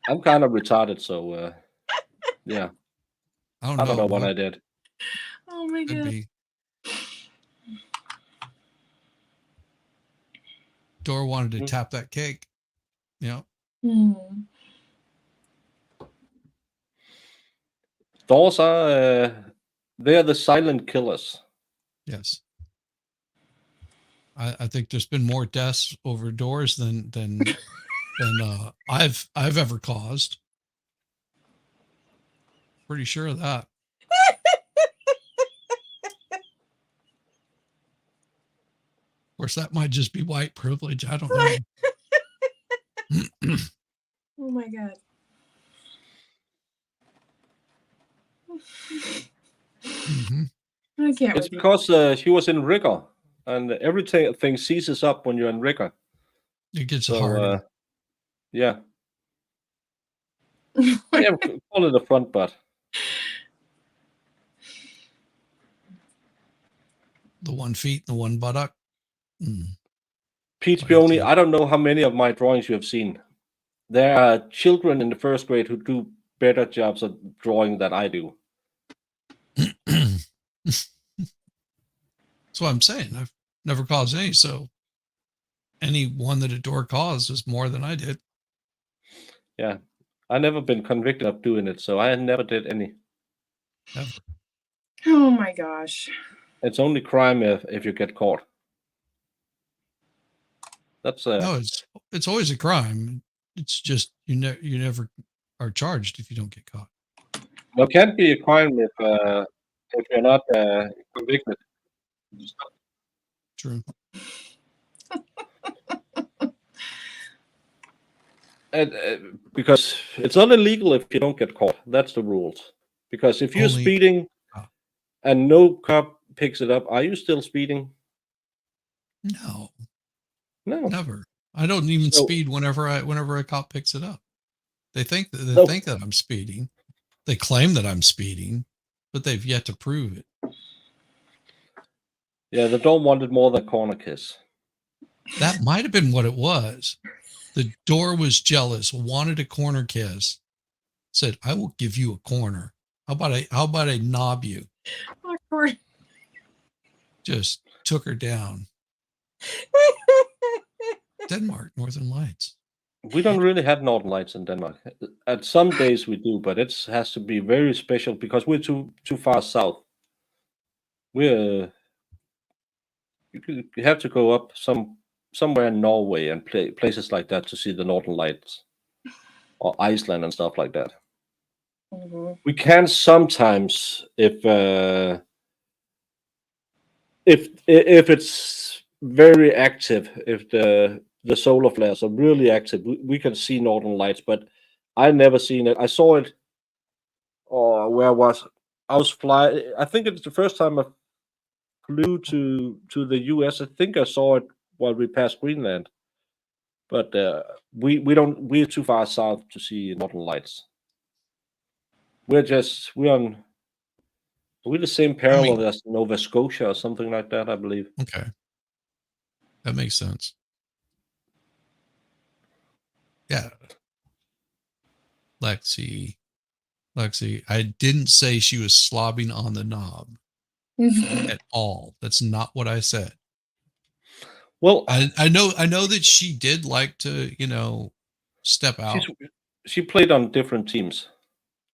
I'm kind of retarded, so yeah. I I don't know what but I did. Oh my could god. be. Dora wanted to tap that cake. Yeah. Hmm. Doors are they are the silent killers. Yes. I think there's been more deaths over doors than I've ever caused. Pretty sure of that. Of course, that might just be white privilege. I don't know. Oh my god. Mm-hmm. I can't. It's with you. because she was in rigor, and everything seizes up when you're in rigor. It gets So harder. yeah. Yeah, call it a front butt. The 1 feet, the one buttock. Pete Right, Spioni, so- I don't know how many of my drawings you have seen. There are children in the first grade who do better jobs at drawing than I do. That's what I'm saying. I've never caused any, so any one that a door caused is more than I did. Yeah. I never been convicted of doing it, so I never did any. Never. Oh my gosh. It's only crime if you get caught. That's No, it's always a crime. It's just you never are charged if you don't get caught. There can't be a crime if you're not convicted. True. Because it's not illegal if you don't get caught. That's the rules. Because if you're Only- speeding and no cop picks it up, are you still speeding? No, No. never. I don't even So- speed whenever a cop picks it up. They think that No. think that I'm speeding. They claim that I'm speeding, but they've yet to prove it. Yeah, they don't want it more than corner kiss. That might have been what it was. The door was jealous, wanted a corner kiss, said, "I will give you a corner. How about I knob you?" Awkward. Just took her down. Denmark, Northern Lights. We don't really have northern lights in Denmark. At some days we do, but it has to be very special because we're too far south. You have to go up somewhere in Norway and places like that to see the northern lights, or Iceland and stuff like that. Mhm. We can sometimes if it's very active, if the solar flares are really active, we can see northern lights, but I never seen it. I saw it, or where I was flying. I think it's the first time I flew to the US. I think I saw it while we passed Greenland, but we're too far south to see northern lights. We're the same parallel as Nova Scotia or something like that, I believe. Okay. That makes sense. Yeah. Lexi, I didn't say she was slobbing on the knob at all. That's not what I said. Well, I know that she did like to, step out. she played on different teams.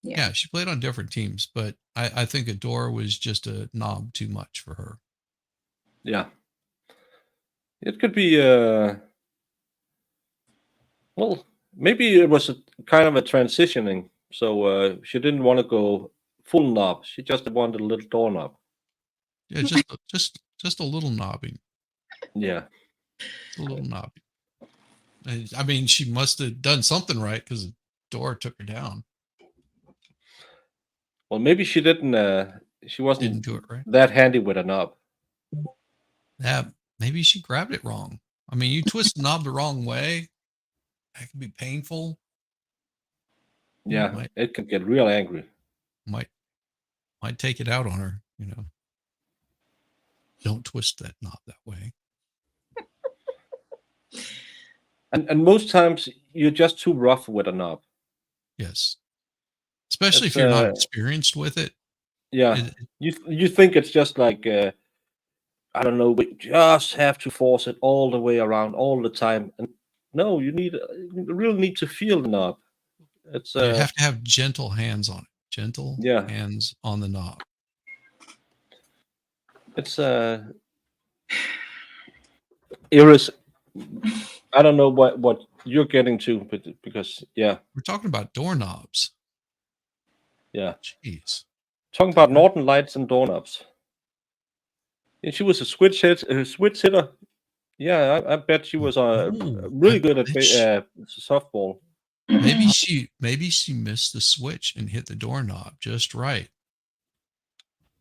Yeah, she played on different teams, but I think a door was just a knob too much for her. Yeah. It could be, well, maybe it was a kind of a transitioning. So she didn't want to go full knob. She just wanted a little doorknob. Yeah, just a little knobbing. Yeah. Just a little knobbing. I mean, she must have done something right because the door took her down. Well, maybe she didn't. She wasn't Didn't do it right. that handy with a knob. Yeah, maybe she grabbed it wrong. I mean, you twist the knob the wrong way, that can be painful. Yeah, it can get real angry. Might take it out on her. Don't twist that knob that way. And most times you're just too rough with a knob. Yes, especially It's, if you're not experienced with it. Yeah, you think it's just like I don't know, we just have to force it all the way around all the time. And no, you really need to feel the knob. It's You have to have gentle hands on it. Gentle hands on the knob. It's Iris. I don't know what you're getting to, but because we're talking about doorknobs. Yeah. Jeez. Talking about Northern Lights and doorknobs. And she was a switch hitter. Yeah, I bet she was really good at softball. Maybe she missed the switch and hit the doorknob just right.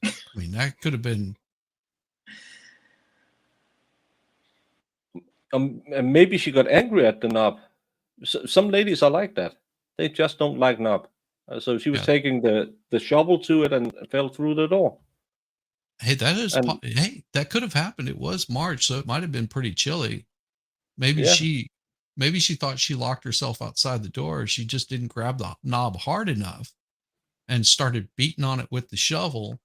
I mean, that could have been. And maybe she got angry at the knob. Some ladies are like that. They just don't like knob. So she was taking the shovel to it and fell through the door. Hey, that could have happened. It was March, so it might have been pretty chilly. Maybe she thought she locked herself outside the door. She just didn't grab the knob hard enough and started beating on it with the shovel.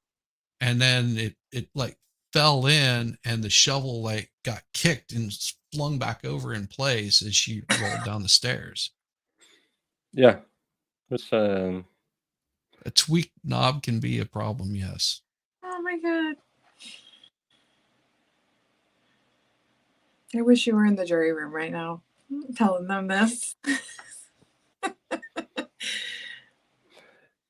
And then it like fell in and the shovel like got kicked and flung back over in place as she rolled down the stairs. Yeah. It's a tweaked knob can be a problem, yes. Oh my god. I wish you were in the jury room right now telling them this.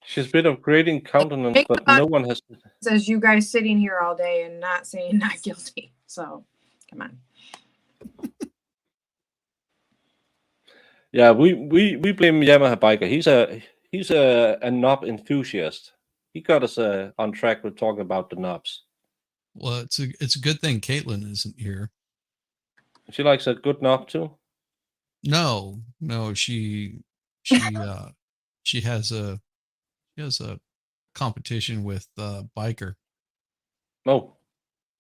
She's a bit of grading countenance, but no one has. Says you guys sitting here all day and not saying not guilty. So, come on. Yeah, we blame Yamaha Biker. He's a knob enthusiast. He got us on track with talking about the knobs. Well, it's a good thing Caitlin isn't here. She likes a good knob too. No, she has a competition with Biker. Oh,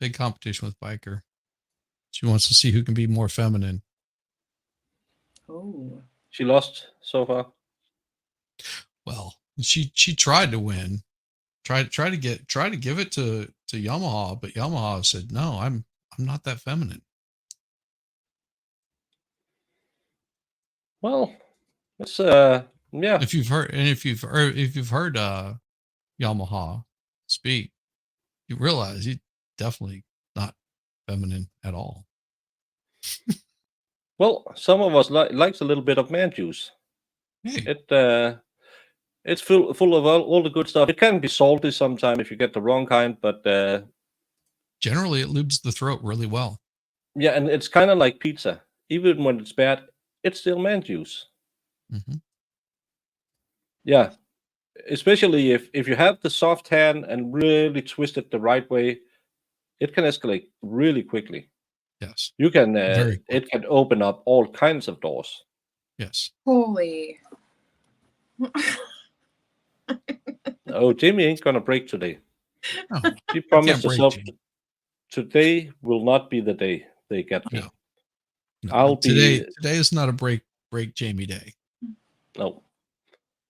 big competition with Biker. She wants to see who can be more feminine. Oh, she lost so far. Well, she tried to win. Tried to give it to Yamaha, but Yamaha said, "No, I'm not that feminine." Well, it's yeah. If you've heard Yamaha speak, you realize he's definitely not feminine at all. Well, some of us likes a little bit of man juice. Hey. It's full of all the good stuff. It can be salty sometimes if you get the wrong kind, but generally it lubes the throat really well. Yeah, and it's kind of like pizza. Even when it's bad, it's still man juice. Mm-hmm. Yeah, especially if you have the soft hand and really twist it the right way, it can escalate really quickly. Yes, you can. It can open up all kinds of doors. Yes. Holy. Oh, Jamie ain't gonna break today. No, she promised herself today will not be the day they get me. No, today is not a break Jamie day. No.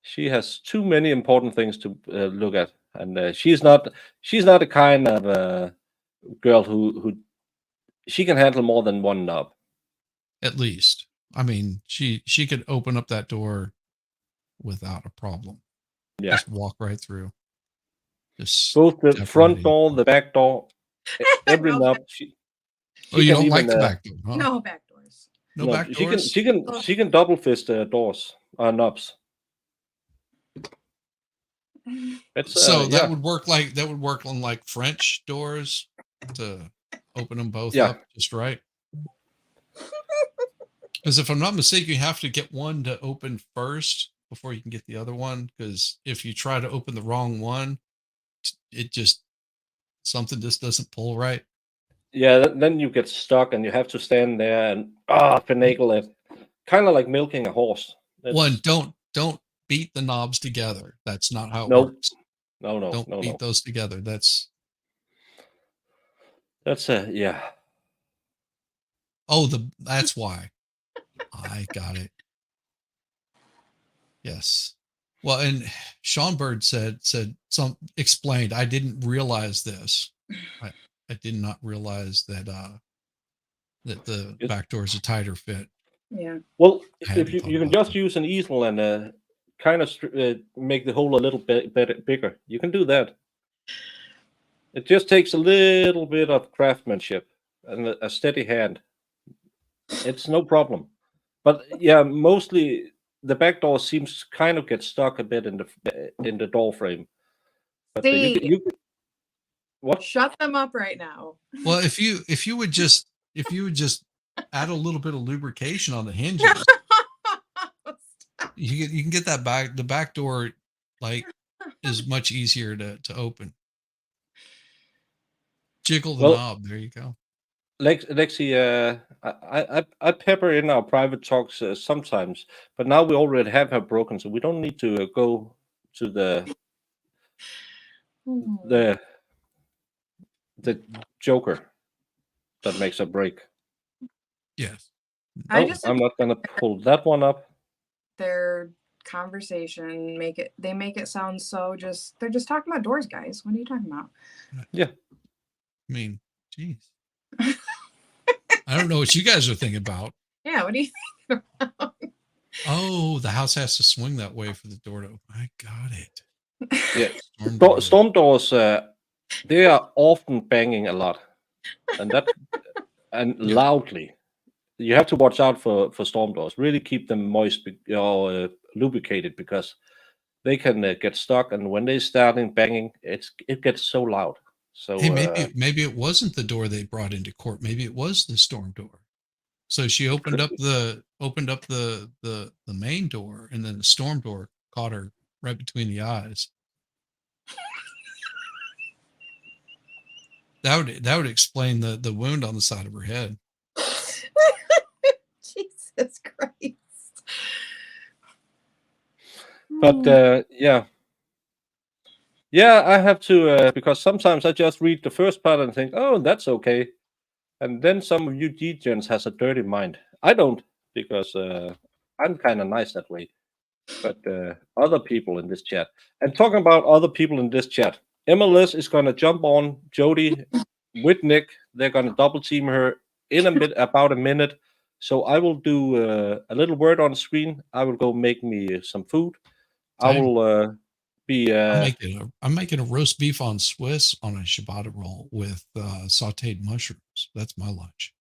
She has too many important things to look at, and she's not the kind of girl who she can handle more than one knob. At least, I mean, she could open up that door without a problem. Yeah, Just walk right through. Just both the step front right in. door, the back door, every No, knob. Oh, you can don't like even, the back door, huh? no back doors. No back doors. she can double fist doors knobs. It's So that yeah. would work on like French doors to open them both Yeah. up just right. Because if I'm not mistaken, you have to get one to open first before you can get the other one. Because if you try to open the wrong one, something just doesn't pull right. Yeah, then you get stuck and you have to stand there and finagle it. Kind of like milking a horse. One, don't beat the knobs together. That's not how it No. works. No, Don't beat those together. That's yeah. Oh, that's why. I got it. Yes. Well, and Sean Bird explained, I didn't realize this. I did not realize that that the back door is a tighter fit. Yeah. Well, if you can just use an easel and kind of make the hole a little bit bigger, you can do that. It just takes a little bit of craftsmanship and a steady hand. It's no problem. But yeah, mostly the back door seems to kind of get stuck a bit in the door frame. But you what? Shut them up right now. Well, if you would just add a little bit of lubrication on the hinges, you can get the back door like is much easier to open. Jiggle the knob. There you go. Lexi, I pepper in our private talks sometimes, but now we already have her broken, so we don't need to go to the joker that makes a break. Yes. I'm not gonna pull that one up. Their conversation they make it sound so they're just talking about doors, guys. What are you talking about? Yeah. I mean, geez. I don't know what you guys are thinking about. Yeah, what do you think about? Oh, the house has to swing that way for the door to open. I got it. Yeah. Storm doors, they are often banging a lot. And loudly. You have to watch out for storm doors. Really keep them moist or lubricated, because they can get stuck, and when they starting banging, it gets so loud. So hey, maybe it wasn't the door they brought into court. Maybe it was the storm door. So she opened up the main door, and then the storm door caught her right between the eyes. That would explain the wound on the side of her head. Jesus Christ. But yeah, I have to because sometimes I just read the first part and think, oh, that's okay, and then some of you degens has a dirty mind. I don't, because I'm kind of nice that way. But other people in this chat, and talking about other people in this chat, MLS is gonna jump on Jody with Nick. They're gonna double team her in about a minute. So I will do a little word on the screen. I will go make me some food. Same. I will be. I'm making a roast beef on Swiss on a ciabatta roll with sautéed mushrooms. That's my lunch.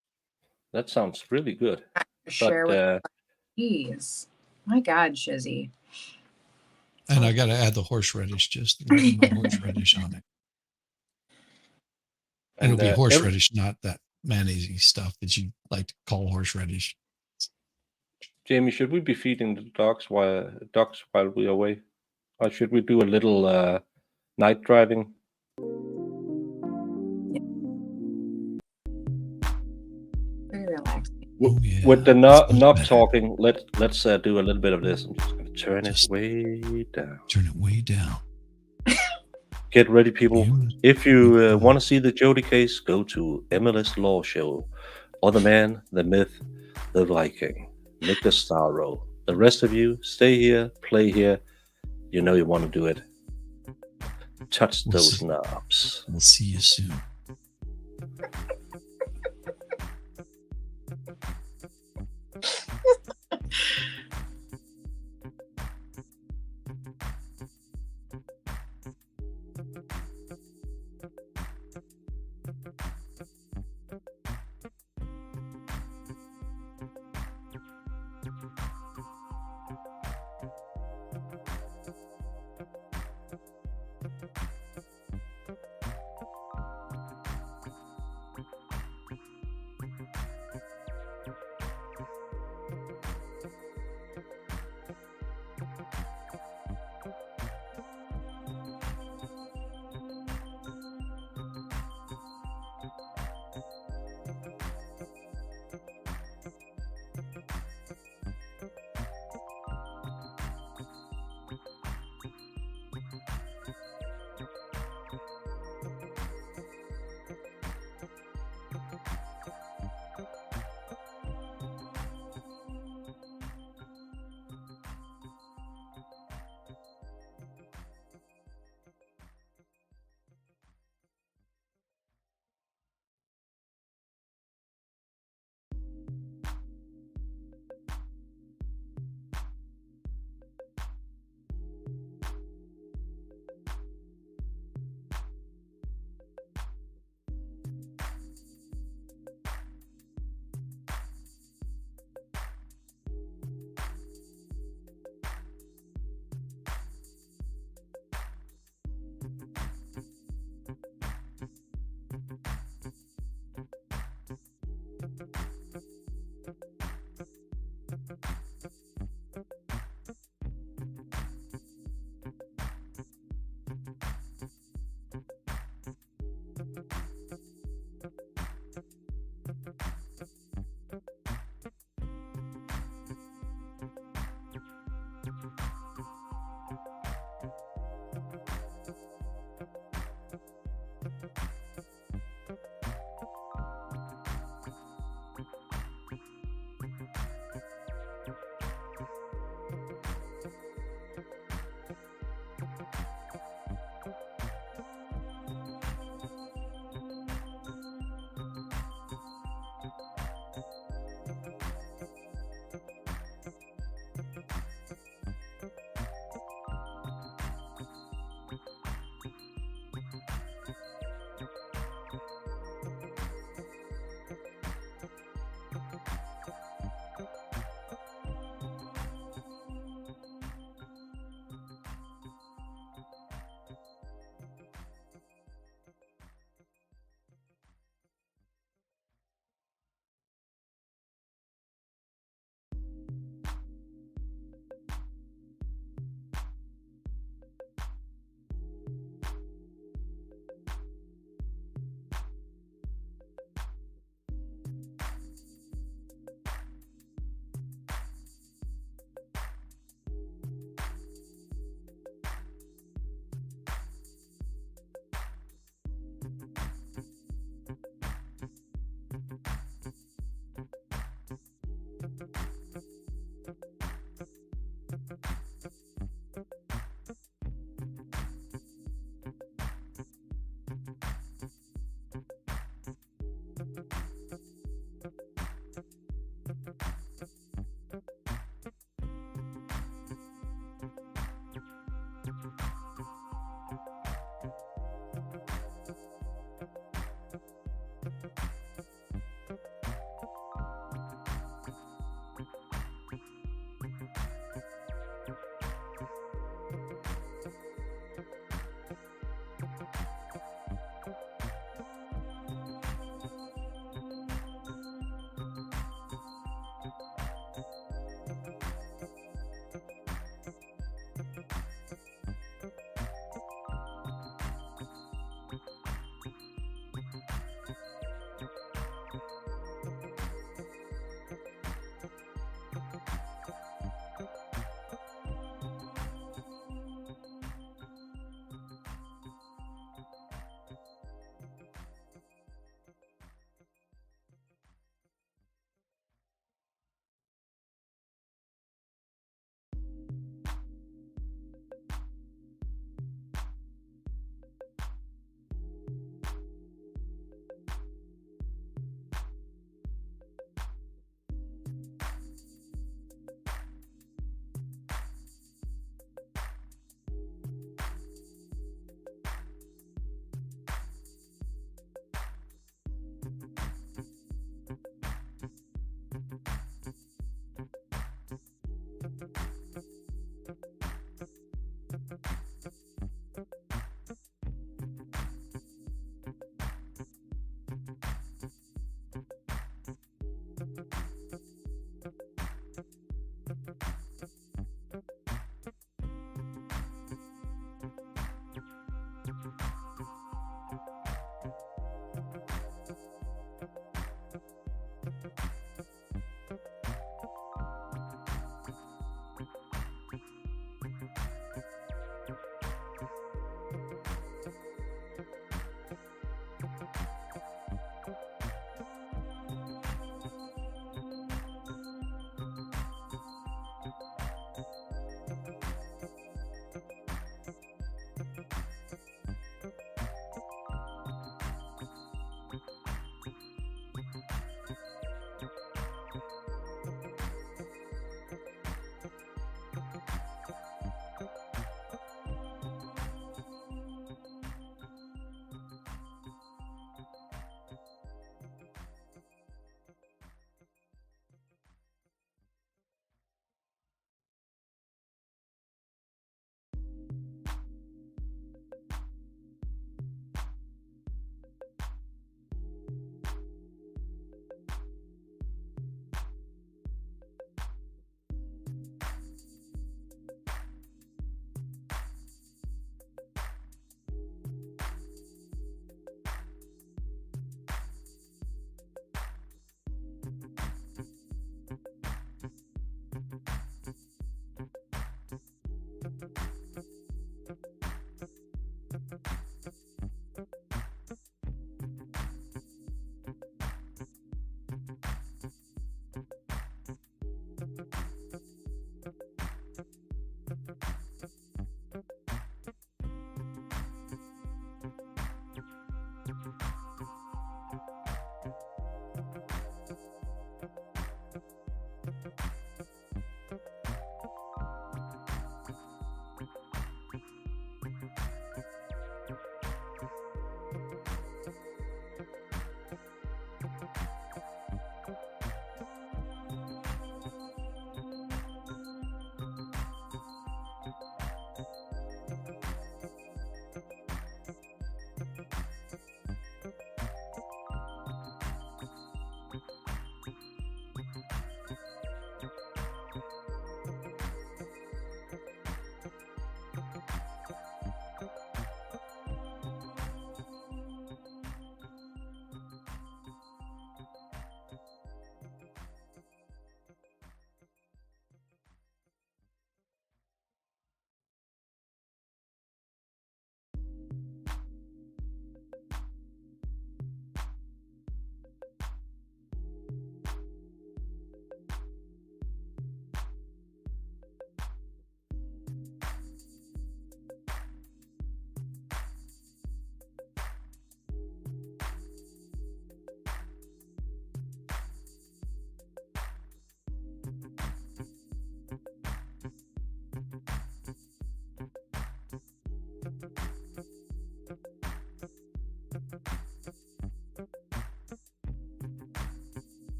That sounds really good. Share with Jeez. My God, Shizzy. And I got to add the horseradish, just my horseradish on it. And it'll be horseradish, not that mayonnaise stuff that you like to call horseradish. Jamie, should we be feeding the dogs while we're away, or should we do a little night driving? Very relaxing. With the knob talking, let's do a little bit of this. I'm just going to turn it way down. Turn it way down. Get ready, people. If you want to see the Jody case, go to MLS Law Show, or the man, the myth, the Viking, Nick the Starro. The rest of you, stay here, play here, You know you want to do it. Touch We'll those see. knobs. We'll see you soon.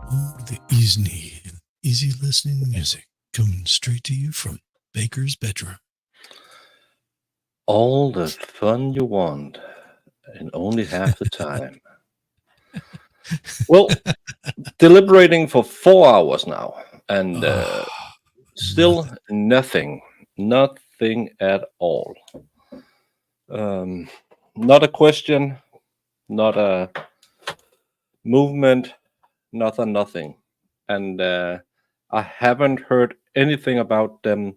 Oh, the easy listening music coming straight to you from Baker's bedroom. All the fun you want, and only half the time. Well, deliberating for 4 hours now, and still nothing at all. Not a question, not a movement, nothing. And I haven't heard anything about them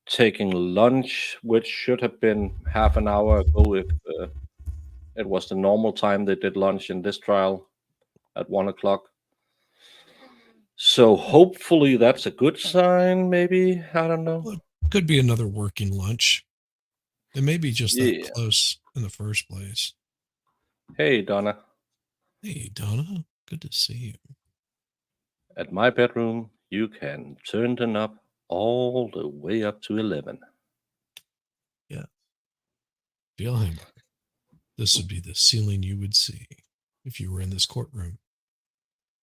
taking lunch, which should have been half an hour ago if it was the normal time they did lunch in this trial at 1 o'clock. So hopefully that's a good sign, maybe. I don't know. Well, it could be another working lunch. It may be just Yeah. that close in the first place. Hey, Donna. Hey, Donna. Good to see you. At my bedroom, you can turn the knob all the way up to 11. Yeah. Feeling. This would be the ceiling you would see if you were in this courtroom.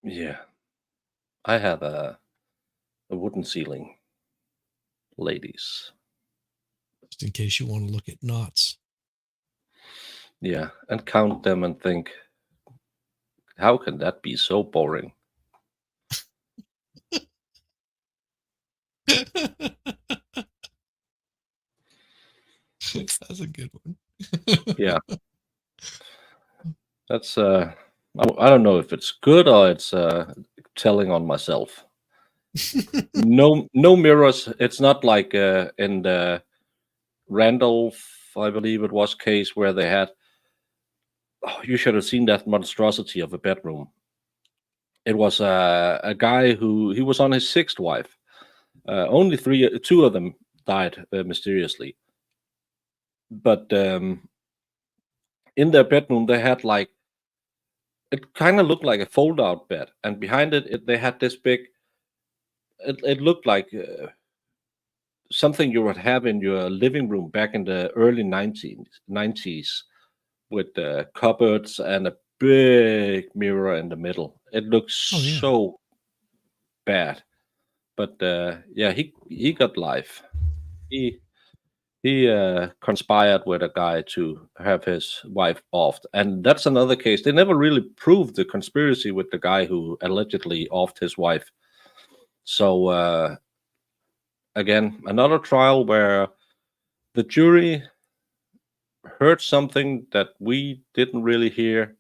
Yeah. I have a wooden ceiling, ladies. Just in case you want to look at knots. Yeah, and count them and think, how can that be so boring? That's a good one. Yeah. That's I don't know if it's good or it's telling on myself. No mirrors. It's not like in the Randolph, I believe it was, case where they had. Oh, you should have seen that monstrosity of a bedroom. It was a guy who he was on his sixth wife. Only two of them died mysteriously. But in their bedroom, they had like it kind of looked like a fold-out bed, and behind it, they had this big. It looked like something you would have in your living room back in the early 90s with cupboards and a big mirror in the middle. It looks so bad, but yeah, he got life. He conspired with a guy to have his wife offed, and that's another case. They never really proved the conspiracy with the guy who allegedly offed his wife. So again, another trial where the jury heard something that we didn't really hear.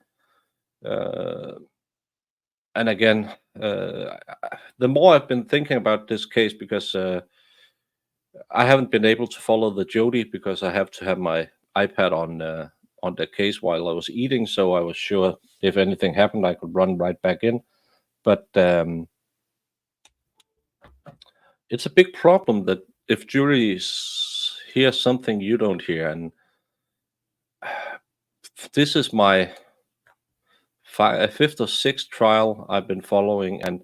And again, the more I've been thinking about this case, because I haven't been able to follow the Jody because I have to have my iPad on the case while I was eating, so I was sure if anything happened, I could run right back in. But it's a big problem that if juries hear something you don't hear, and this is my fifth or sixth trial I've been following, and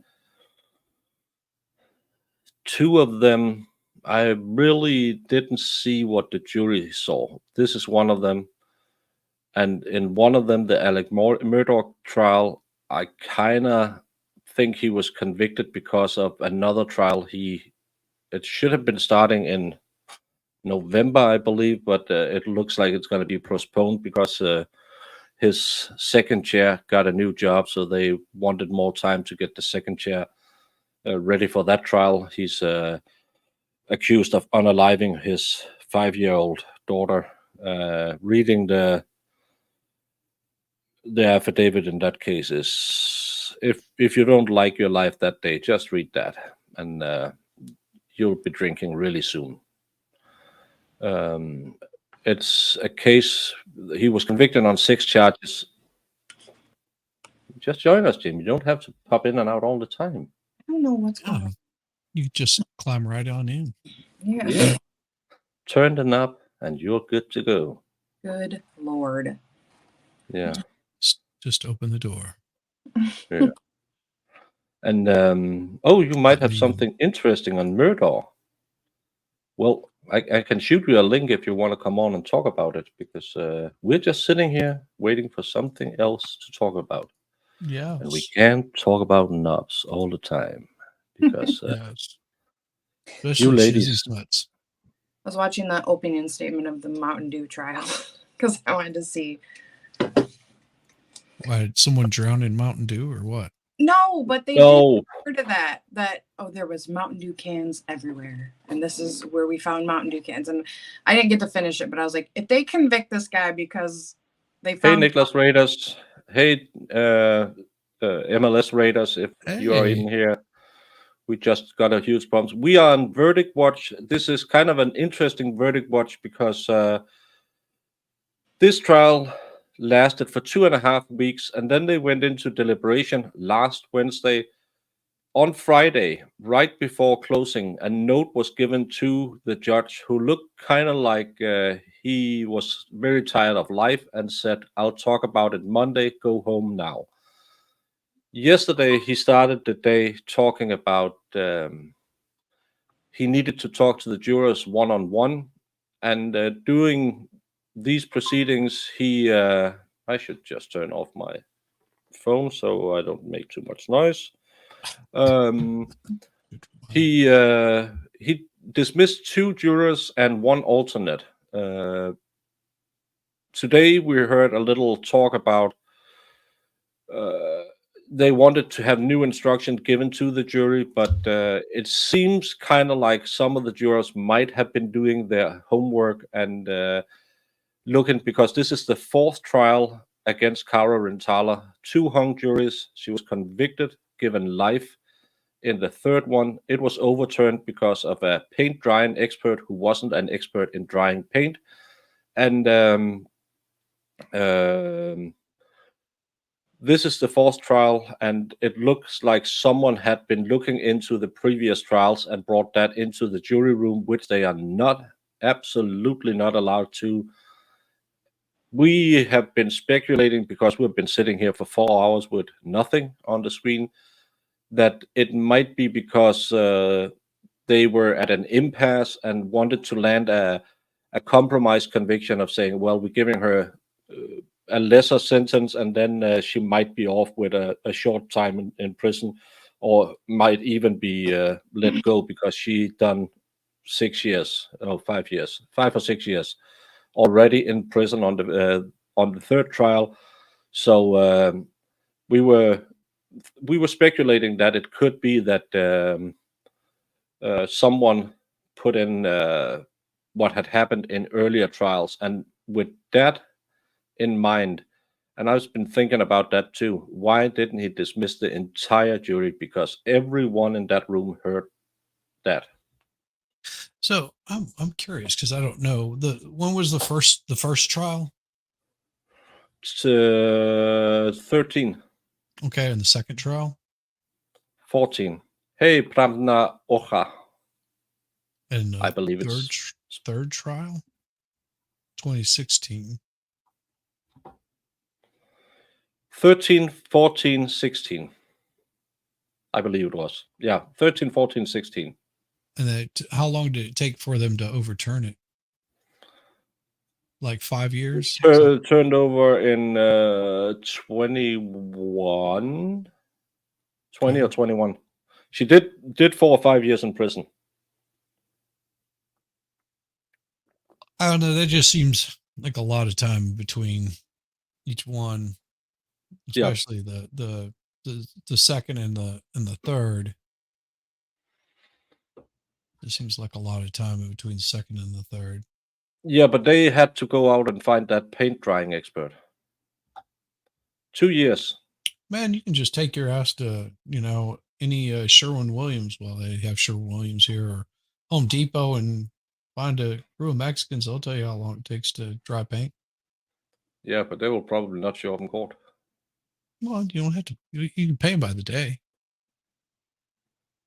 two of them I really didn't see what the jury saw. This is one of them, and in one of them, the Alec Murdoch trial, I kind of think he was convicted because of another trial. It should have been starting in November, I believe, but it looks like it's going to be postponed because his second chair got a new job, so they wanted more time to get the second chair ready for that trial. He's accused of unaliving his 5-year-old daughter. Reading the affidavit in that case is, if you don't like your life that day, just read that, and you'll be drinking really soon. It's a case. He was convicted on 6 charges. Just join us, Jim. You don't have to pop in and out all the time. I don't know what's going on. You just climb right on in. Yeah. Turn the knob and you're good to go. Good Lord. Yeah. Just open the door. Yeah. And you might have something interesting on Murdoch. Well, I can shoot you a link if you want to come on and talk about it, because we're just sitting here waiting for something else to talk about. Yeah. And we can't talk about knobs all the time because Yes. you Especially ladies, Shizzy's nuts. I was watching the opening statement of the Mountain Dew trial because I wanted to see. Why, did someone drown in Mountain Dew or what? No, but they no, did heard of that. There was Mountain Dew cans everywhere, and this is where we found Mountain Dew cans. And I didn't get to finish it, but I was like, if they convict this guy because they hey found Niklas Raiders, hey MLS Raiders, if you are in Hey. here, we just got a huge problem. We are on verdict watch. This is kind of an interesting verdict watch because this trial lasted for 2.5 weeks, and then they went into deliberation last Wednesday. On Friday, right before closing, a note was given to the judge who looked kind of like he was very tired of life and said, I'll talk about it Monday, go home now. Yesterday, he started the day talking about he needed to talk to the jurors one-on-one. And doing these proceedings, I should just turn off my phone so I don't make too much noise. He dismissed 2 jurors and 1 alternate. Today we heard a little talk about they wanted to have new instruction given to the jury, but it seems kind of like some of the jurors might have been doing their homework and looking, because this is the 4th trial against Cara Rintala. 2 hung juries. She was convicted, given life. In the 3rd one, it was overturned because of a paint drying expert who wasn't an expert in drying paint. And this is the 4th trial, and it looks like someone had been looking into the previous trials and brought that into the jury room, which they are absolutely not allowed to. We have been speculating, because we've been sitting here for 4 hours with nothing on the screen, that it might be because they were at an impasse and wanted to land a compromise conviction of saying, well, we're giving her a lesser sentence, and then she might be off with a short time in prison, or might even be let go because she done 6 years or 5 years, 5 or 6 years already in prison on the 3rd trial. So we were speculating that it could be that someone put in what had happened in earlier trials, and with that in mind, and I've been thinking about that too, why didn't he dismiss the entire jury? Because everyone in that room heard that. So I'm curious because I don't know when was the first trial? It's 13, Okay, and the second trial 14. Hey, Pramna Ocha. and I believe third it's third trial 2016. 13, 14, 16. I believe it was. Yeah, 13, 14, 16. And how long did it take for them to overturn it? Like 5 years? Turned over in 21, 20 or 21. She did 4 or 5 years in prison. I don't know. That just seems like a lot of time between each one, Yeah. especially the second and the third. It seems like a lot of time in between the second and the third. Yeah, but they had to go out and find that paint drying expert. 2 years. Man, you can just take your ass to, any Sherwin-Williams. Well, they have Sherwin-Williams here, or Home Depot, and find a crew of Mexicans. They'll tell you how long it takes to dry paint. Yeah, but they will probably not show up in court. Well, you don't have to. You can pay them by the day.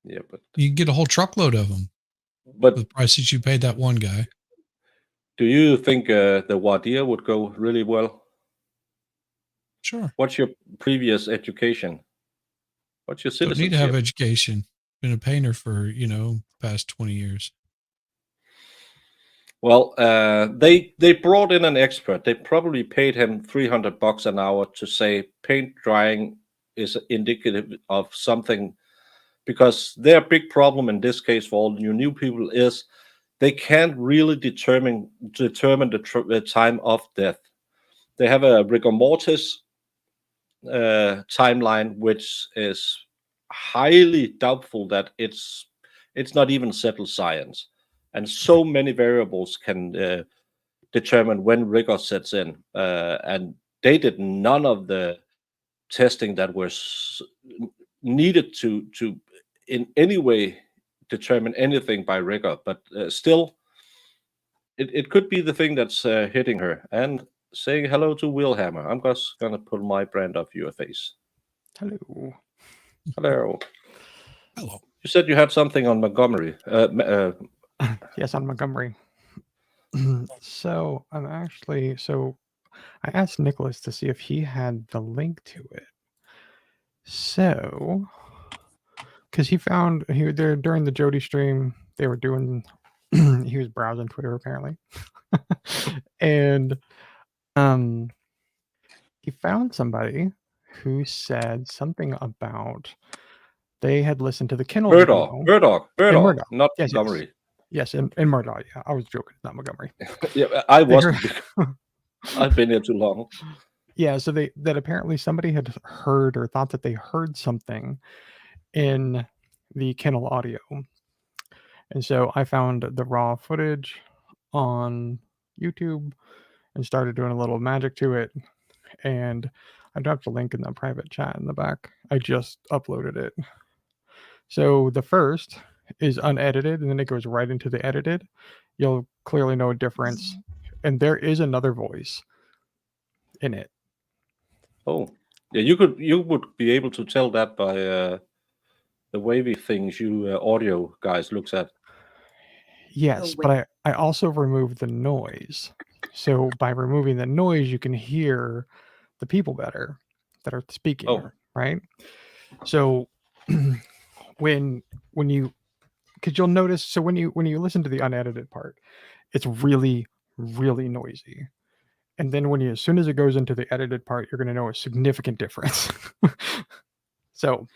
Yeah, but You can get a whole truckload of them. But the prices you paid that one guy. Do you think the Wadia would go really well? Sure. What's your previous education? What's your Don't need to have citizenship? education. Been a painter for, past 20 years. Well, they brought in an expert. They probably paid him $300 an hour to say paint drying is indicative of something, because their big problem in this case for all new people is they can't really determine the time of death. They have a rigor mortis timeline, which is highly doubtful that it's not even settled science, and so many variables can determine when rigor sets in, and they did none of the testing that was needed to in any way determine anything by rigor, but still it could be the thing that's hitting her. And saying hello to Willhammer, I'm just gonna pull my brand off your face. Hello. Hello. Hello. You said you had something on Montgomery. Yes, on Montgomery. So I asked Nicholas to see if he had the link to it. So, because he found there during the Jody stream, they were doing. He was browsing Twitter apparently, and he found somebody who said something about they had listened to the Kennel video. Murdoch, Murdoch. not Yes, Montgomery. Yes, in Murdoch. Yeah, I was joking. Not Montgomery. Yeah, I wasn't. I've been here too long. Yeah, so that apparently somebody had heard or thought that they heard something in the Kennel audio. And so I found the raw footage on YouTube and started doing a little magic to it. And I dropped a link in the private chat in the back. I just uploaded it. So the first is unedited, and then it goes right into the edited. You'll clearly know a difference. And there is another voice in it. Oh, yeah, you would be able to tell that by the wavy things you audio guys looks at. Yes, but I also removed the noise. So by removing the noise, you can hear the people better that are speaking, right? So when you, because you'll notice, so when you listen to the unedited part, it's really, really noisy. And then as soon as it goes into the edited part, you're going to know a significant difference. So,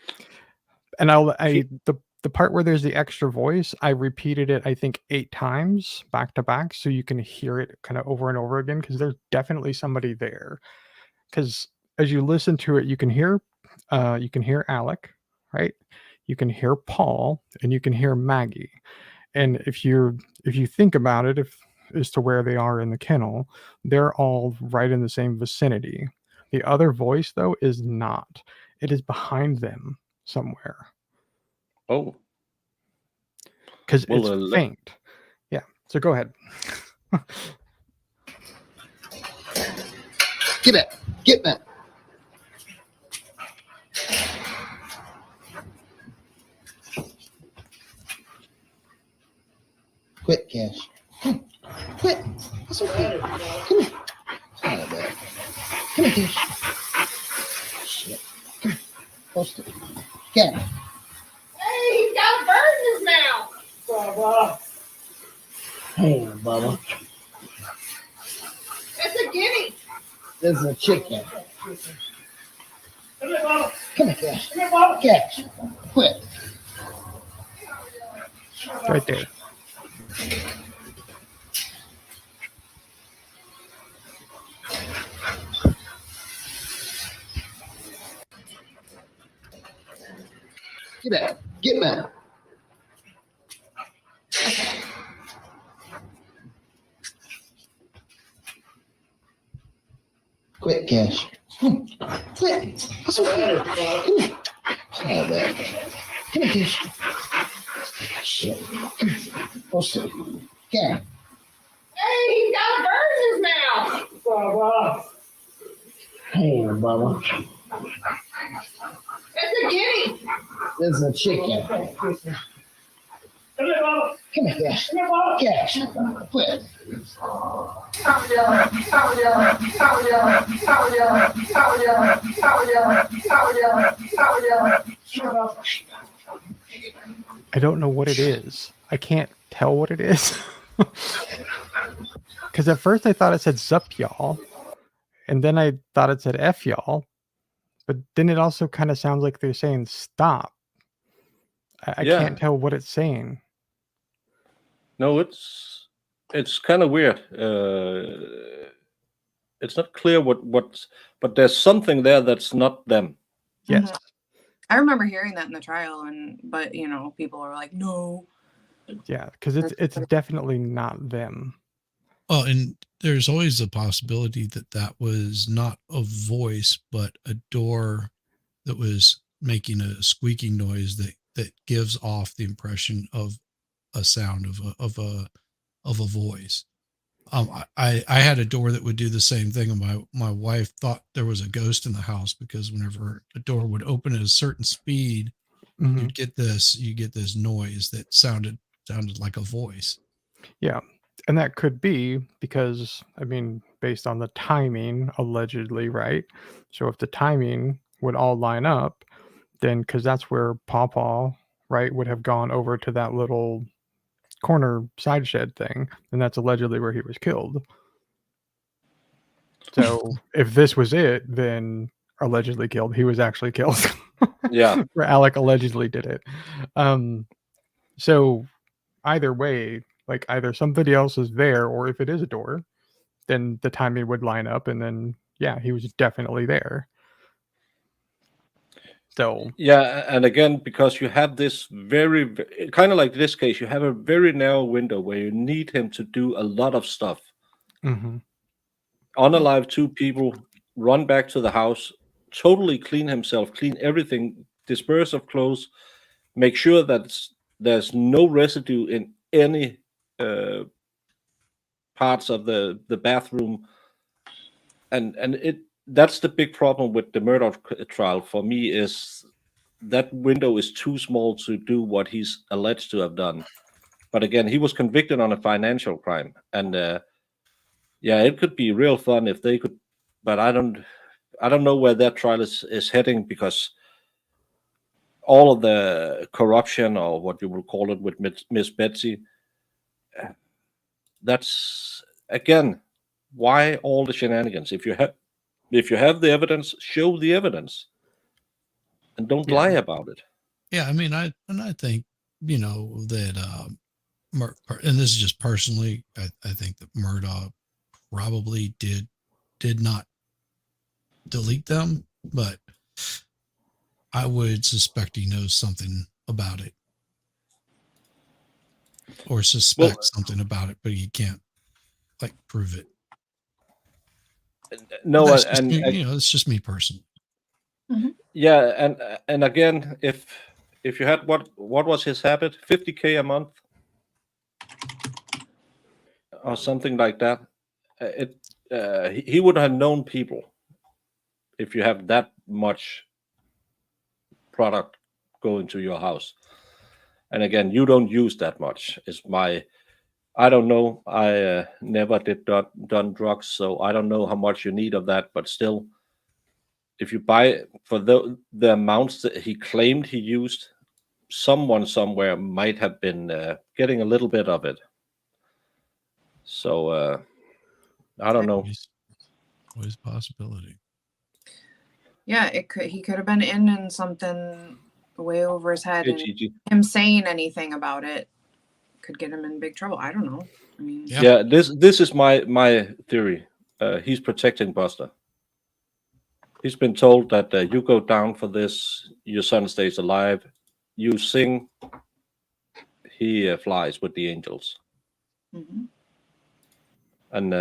and the part where there's the extra voice, I repeated it, I think 8 times back to back, so you can hear it kind of over and over again, because there's definitely somebody there. Because as you listen to it, you can hear Alec, right? You can hear Paul, and you can hear Maggie. And if you think about it, as to where they are in the kennel, they're all right in the same vicinity. The other voice, though, is not. It is behind them somewhere. Oh. Because it's faint. Yeah. So go ahead. Get back. Quit, Cash. Quit. It's okay. Come here. Come on, baby. Come here, Cash. Shit. Come here. Post it. Cash. Hey, he's got a bird in his mouth. Bubba. Hey, Bubba. It's a guinea. This is a chicken. Come here, Bubba. Come here, Cash. Come here, Bubba. Cash. Quit. Right there. Get back. Get back. Quit, Cash. Quit. It's okay. Come here. Come on, baby. Come here, Cash. Shit. Come here. Post it. Cash. Hey, he's got a bird in his mouth. Bubba. Hey, Bubba. It's a guinea. This is a chicken. Come here, Bubba. Come here, Cash. Come here, Bubba. Cash. Quit. I don't know what it is. I can't tell what it is. Because at first I thought it said sup y'all. And then I thought it said F y'all. But then it also kind of sounds like they're saying stop. I Yeah. can't tell what it's saying. No, it's kind of weird. It's not clear what, but there's something there that's not them. Yes. I remember hearing that in the trial, but people are like, no. Yeah, because it's definitely not them. Oh, and there's always a possibility that was not a voice, but a door that was making a squeaking noise that gives off the impression of a sound of a voice. I had a door that would do the same thing, and my wife thought there was a ghost in the house because whenever a door would open at a certain speed, Mhm. you get this noise that sounded like a voice. Yeah. And that could be because, based on the timing, allegedly, right? So if the timing would all line up, then because that's where Pawpaw, right, would have gone over to that little corner side shed thing, and that's allegedly where he was killed. So if this was it, then allegedly killed, he was actually killed. Yeah. Where Alec allegedly did it. So either way, like either somebody else is there, or if it is a door, then the timing would line up, and then yeah, he was definitely there. So Yeah, and again, because you have this very kind of like this case, you have a very narrow window where you need him to do a lot of stuff. mhm. Unalive 2 people, run back to the house, totally clean himself, clean everything, disperse of clothes, make sure that there's no residue in any parts of the bathroom, and that's the big problem with the murder trial for me, is that window is too small to do what he's alleged to have done. But again, he was convicted on a financial crime, and yeah, it could be real fun if they could, but I don't know where that trial is heading, because all of the corruption, or what you will call it, with Miss Betsy, that's again why all the shenanigans. If you have the evidence, show the evidence, and don't lie about it. Yeah, I mean, I think that and this is just personally, I think that Murdoch probably did not delete them, but I would suspect he knows something about it, or suspect something about it, but he can't prove it. No, That's and just me, it's just me personally. yeah, and again, if you had what was his habit, 50K a month or something like that, he would have known people. If you have that much product going to your house, and again, you don't use that much, is my, I don't know, I never done drugs, so I don't know how much you need of that, but still, if you buy for the amounts that he claimed he used, someone somewhere might have been getting a little bit of it. So I don't know. Always a possibility. Yeah, he could have been in something way over his head, and GG. him saying anything about it could get him in big trouble. I don't know. I mean, Yeah, this is my theory. He's protecting Buster. He's been told that you go down for this, your son stays alive. You sing, he flies with the angels. And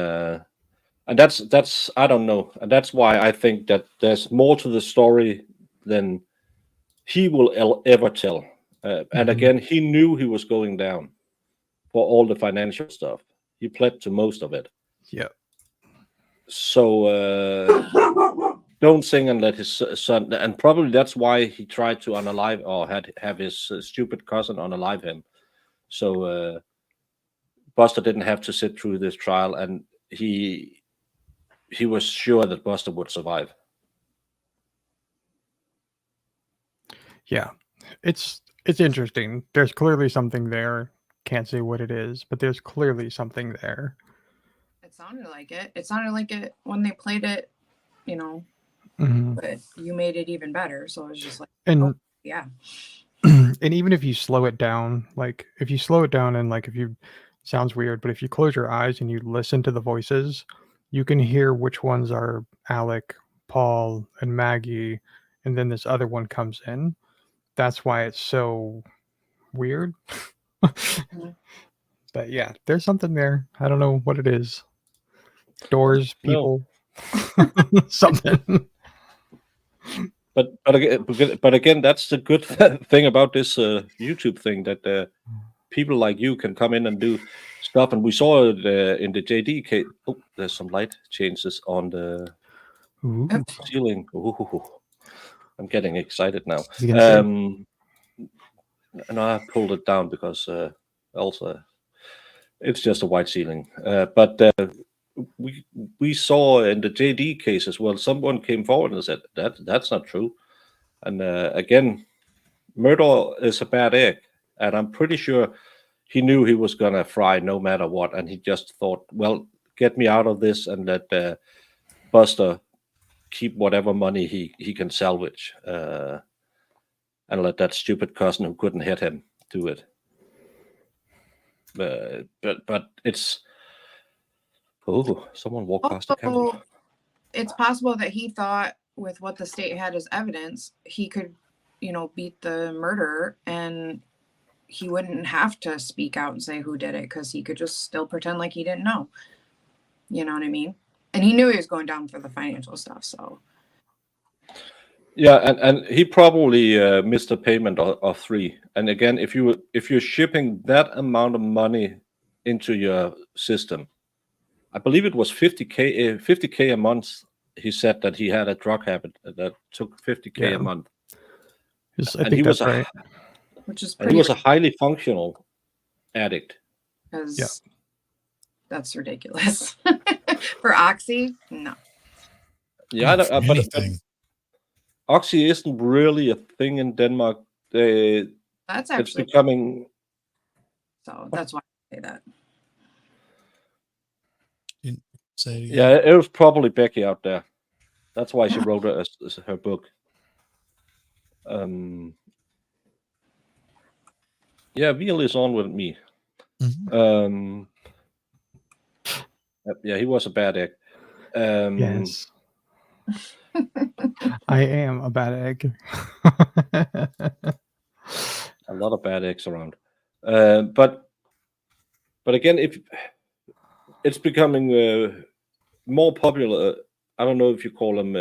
that's I don't know, and that's why I think that there's more to the story than he will ever tell. And again, he knew he was going down for all the financial stuff. He pled to most of it. Yeah. So don't sing and let his son, and probably that's why he tried to unalive, or have his stupid cousin unalive him. So Buster didn't have to sit through this trial, and he was sure that Buster would survive. Yeah, it's interesting. There's clearly something there. Can't say what it is, but there's clearly something there. It sounded like it. It sounded like it when they played it, but you made it even better. So it was just like, And oh, yeah. and even if you slow it down, like if you slow it down and like if you sounds weird, but if you close your eyes and you listen to the voices, you can hear which ones are Alec, Paul, and Maggie, and then this other one comes in. That's why it's so weird. But yeah, there's something there. I don't know what it is. Doors, No. people, something. But again, that's the good thing about this YouTube thing, that people like you can come in and do stuff. And we saw it in the JD case. Oh, there's some light changes on the Ooh. ceiling. Ooh, I'm getting excited now. Is he gonna say? And I pulled it down because also it's just a white ceiling. But we saw in the JD case as well, someone came forward and said that's not true. And again, murder is a bad egg, and I'm pretty sure he knew he was gonna fry no matter what, and he just thought, well, get me out of this and let Buster keep whatever money he can salvage, and let that stupid cousin who couldn't hit him do it. But it's someone walked past the camera. Also, it's possible that he thought with what the state had as evidence, he could, beat the murderer and he wouldn't have to speak out and say who did it because he could just still pretend like he didn't know. You know what I mean? And he knew he was going down for the financial stuff, so. Yeah, and he probably missed a payment of 3. And again, if you're shipping that amount of money into your system, I believe it was 50K a month. He said that he had a drug habit that took 50K a month. I think that's right. Which is pretty. He was a highly functional addict. Because that's ridiculous. For Oxy, no. Yeah, but Oxy isn't really a thing in Denmark. That's actually it's becoming. So that's why I say that. Yeah, it was probably Becky out there. That's why she wrote it as her book. Yeah, Veal is on with me. Yeah, he was a bad egg. Yes. I am a bad egg. A lot of bad eggs around. But again, if it's becoming more popular, I don't know if you call them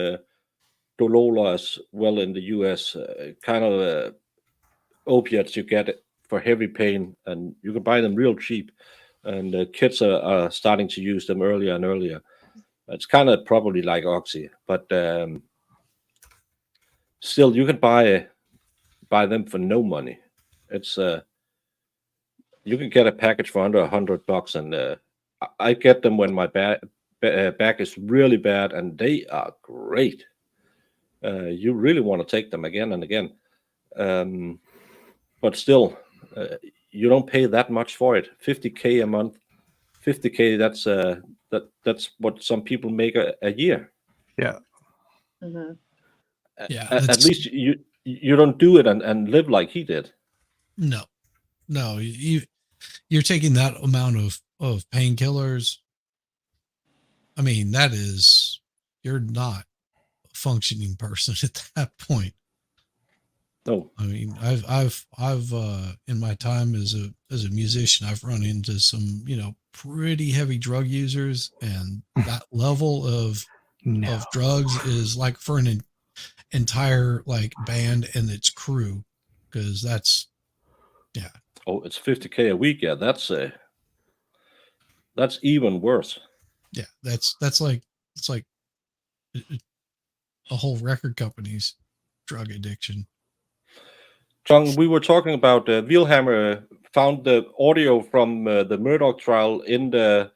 Dolola as well in the US, kind of opiates you get for heavy pain, and you can buy them real cheap. And kids are starting to use them earlier and earlier. It's kind of probably like Oxy, but still, you can buy them for no money. It's you can get a package for under $100, and I get them when my back is really bad, and they are great. You really want to take them again and again, but still, you don't pay that much for it. 50K a month, 50K. That's what some people make a year. Yeah. Mm-hmm. Yeah. At least you don't do it and live like he did. No, you're taking that amount of painkillers. I mean, you're not a functioning person at that point. No, I mean, I've in my time as a musician, I've run into some, pretty heavy drug users, and that level of drugs is like for an entire like band and its crew, because that's Oh, it's 50K a week. Yeah, that's even worse. Yeah, it's like a whole record company's drug addiction. John, we were talking about Wilhammer found the audio from the Murdoch trial in the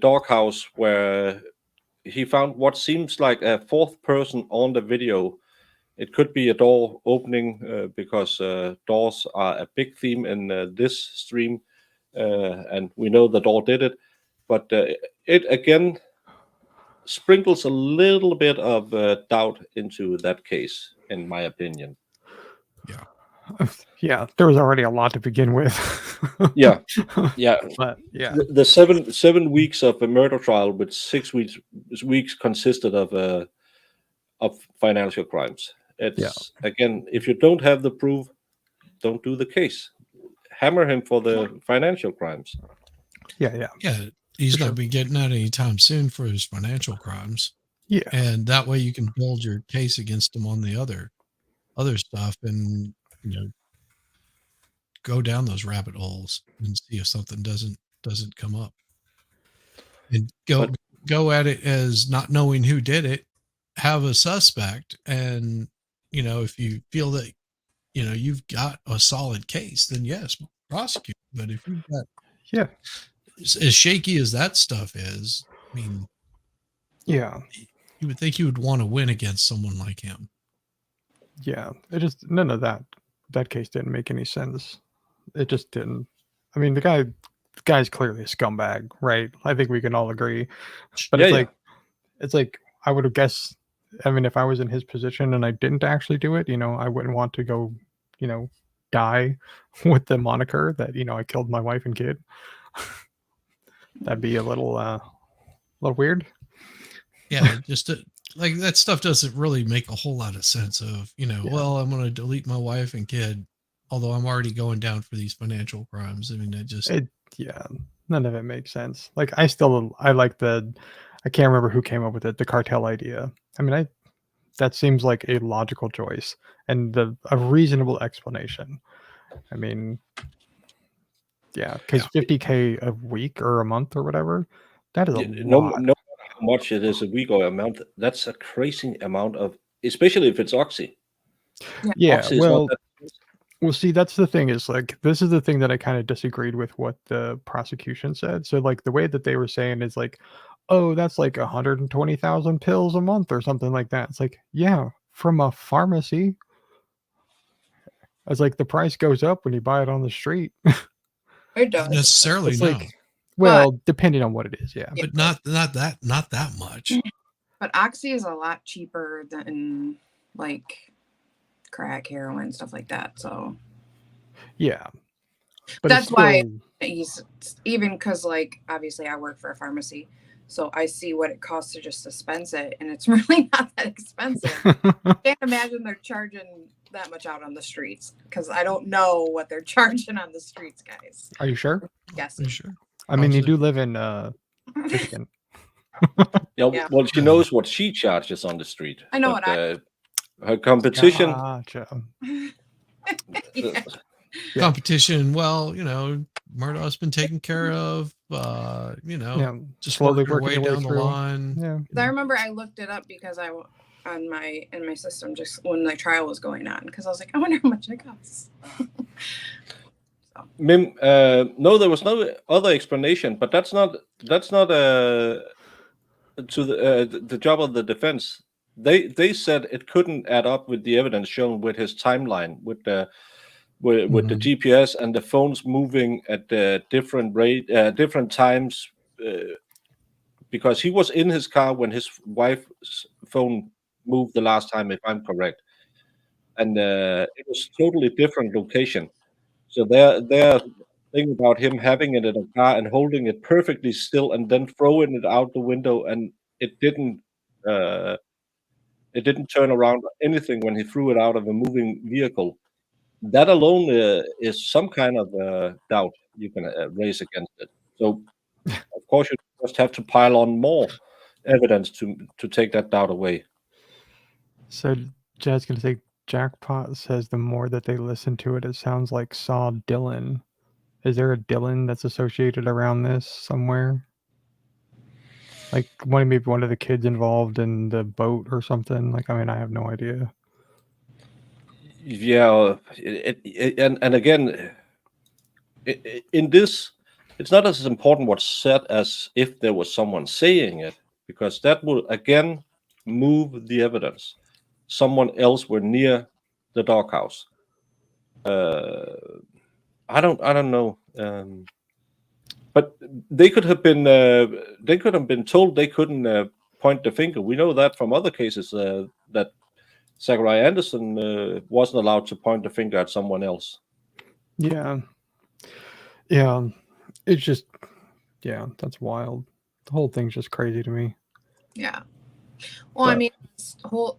doghouse, where he found what seems like a 4th person on the video. It could be a door opening because doors are a big theme in this stream, and we know the door did it. But it again, sprinkles a little bit of doubt into that case, in my opinion. Yeah, there was already a lot to begin with. Yeah. But yeah, The 7 weeks of a murder trial with 6 weeks consisted of financial crimes. It's again, if you don't have the proof, don't do the case. Hammer him for the financial crimes. yeah. He's For not sure. be getting out anytime soon for his financial crimes. Yeah. And that way you can build your case against him on the other stuff, and go down those rabbit holes and see if something doesn't come up. And go at it as not knowing who did it, have a suspect, and if you feel that you've got a solid case, then yes, prosecute. But if you've got as shaky as that stuff is, I mean, Yeah. you would think you would want to win against someone like him. Yeah. It just none of that case didn't make any sense. It just didn't. I mean, the guy's clearly a scumbag, right? I think we can all agree. But it's like I would have guessed. I mean, if I was in his position and I didn't actually do it, I wouldn't want to go, die with the moniker that I killed my wife and kid. That'd be a little weird. Yeah, just like that stuff doesn't really make a whole lot of sense. Of well, I'm going to delete my wife and kid, although I'm already going down for these financial crimes. I mean, None of it makes sense. Like I like I can't remember who came up with it, the cartel idea. I mean, that seems like a logical choice and a reasonable explanation. I mean, yeah, because $50K a week or a month or whatever, that is a lot. No how much it is a week or a month. That's a crazy amount of, especially if it's Oxy. Yeah, Oxy is not that. well, see, that's the thing is like, this is the thing that I kind of disagreed with what the prosecution said. So like the way that they were saying is like, oh, that's like 120,000 pills a month or something like that. It's like, yeah, from a pharmacy. It's like the price goes up when you buy it on the street. It does. Not necessarily, It's no. like, well, depending on what it is, yeah. But not that much. But Oxy is a lot cheaper than like crack, heroin, stuff like that. So yeah, but that's why still, he's even because like obviously I work for a pharmacy, so I see what it costs to just dispense it, and it's really not that expensive. I can't imagine they're charging that much out on the streets because I don't know what they're charging on the streets, guys. Are you sure? Yes. Are you sure? I mean, you do live in Michigan. Yeah, well, she knows what she charges on the street. I know but, what her competition. Gotcha. Yeah. Competition. Well, Murdoch's been taken care of. Just slowly working working her way your way down the through. line. Yeah. I remember I looked it up because in my system just when the trial was going on because I was like, I wonder how much it costs. Mim, no, there was no other explanation, but that's not to the job of the defense. They said it couldn't add up with the evidence shown with his timeline with the GPS and the phones moving at different times, because he was in his car when his wife's phone moved the last time, if I'm correct, and it was totally different location. So they're thinking about him having it in a car and holding it perfectly still and then throwing it out the window, and it didn't turn around anything when he threw it out of a moving vehicle. That alone is some kind of doubt you can raise against it. So, of course, you just have to pile on more evidence to take that doubt away. So, Jazz gonna say Jackpot says the more that they listen to it, it sounds like Saw Dylan. Is there a Dylan that's associated around this somewhere? Like maybe one of the kids involved in the boat or something? Like, I mean, I have no idea. Yeah, and again, in this, it's not as important what's said as if there was someone saying it, because that will again move the evidence. Someone else were near the doghouse. I don't know, but they could have been told they couldn't point the finger. We know that from other cases that Zachariah Anderson wasn't allowed to point the finger at someone else. Yeah. It's just, yeah, that's wild. The whole thing's just crazy to me. Yeah. Well, I mean,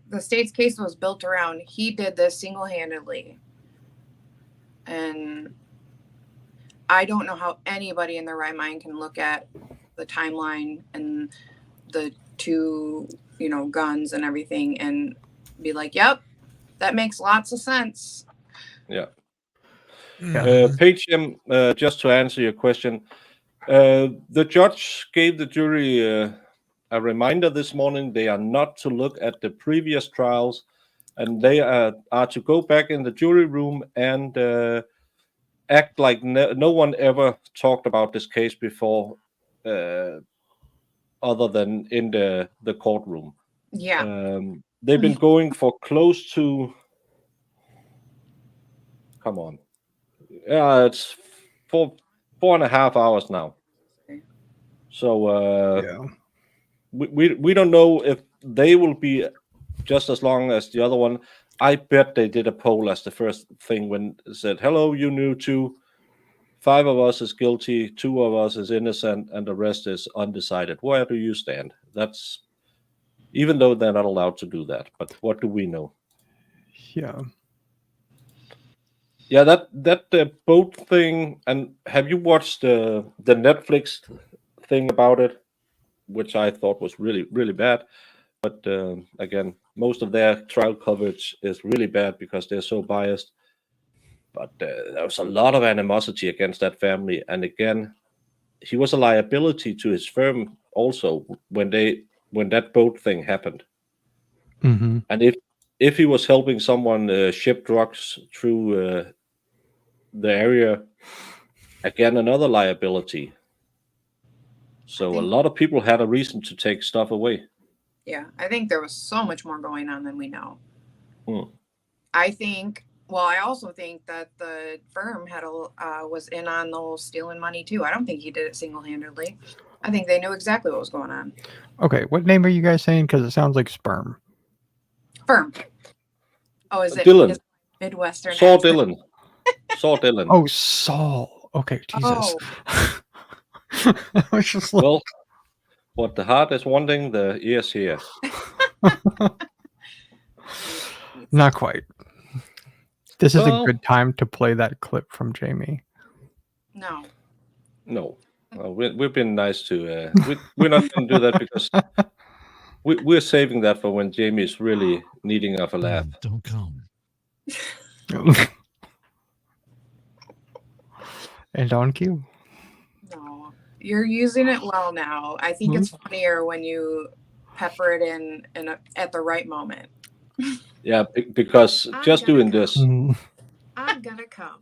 the state's case was built around he did this single-handedly, and I don't know how anybody in their right mind can look at the timeline and the two, guns and everything and be like, "Yep, that makes lots of sense." Yeah. Mhm. Paige, just to answer your question, the judge gave the jury a reminder this morning. They are not to look at the previous trials, and they are to go back in the jury room and act like no one ever talked about this case before, other than in the courtroom. Yeah. They've been going for close to, come on, it's 4.5 hours now. So Yeah. we don't know if they will be just as long as the other one. I bet they did a poll as the first thing when it said, "Hello, you new two. 5 of us is guilty, 2 of us is innocent, and the rest is undecided. Where do you stand?" That's, even though they're not allowed to do that, but what do we know? Yeah. Yeah, that boat thing. And have you watched the Netflix thing about it, which I thought was really, really bad? But again, most of their trial coverage is really bad because they're so biased. But there was a lot of animosity against that family, and again, he was a liability to his firm also when that boat thing happened. Mm-hmm. And if he was helping someone ship drugs through the area, again, another liability. So a lot of people had a reason to take stuff away. Yeah, I think there was so much more going on than we know. Hmm. I also think that the firm was in on the whole stealing money too. I don't think he did it single-handedly. I think they knew exactly what was going on. Okay, what name are you guys saying? Because it sounds like sperm. Firm. Oh, is it Dylan? Midwestern? Saul accent? Dylan. Saul Dylan. Oh, Saul. Okay, Jesus. Oh. I was just like, Well, what the heart is wanting, the ears hear. not quite. This is a Well, good time to play that clip from Jamie. No. No. We've been nice to. We're not going to do that because we're saving that for when Jamie is really needing of a laugh. Don't come. And on cue. No. You're using it well now. I think it's funnier when you pepper it in at the right moment. Yeah, because just doing this. I'm gonna come.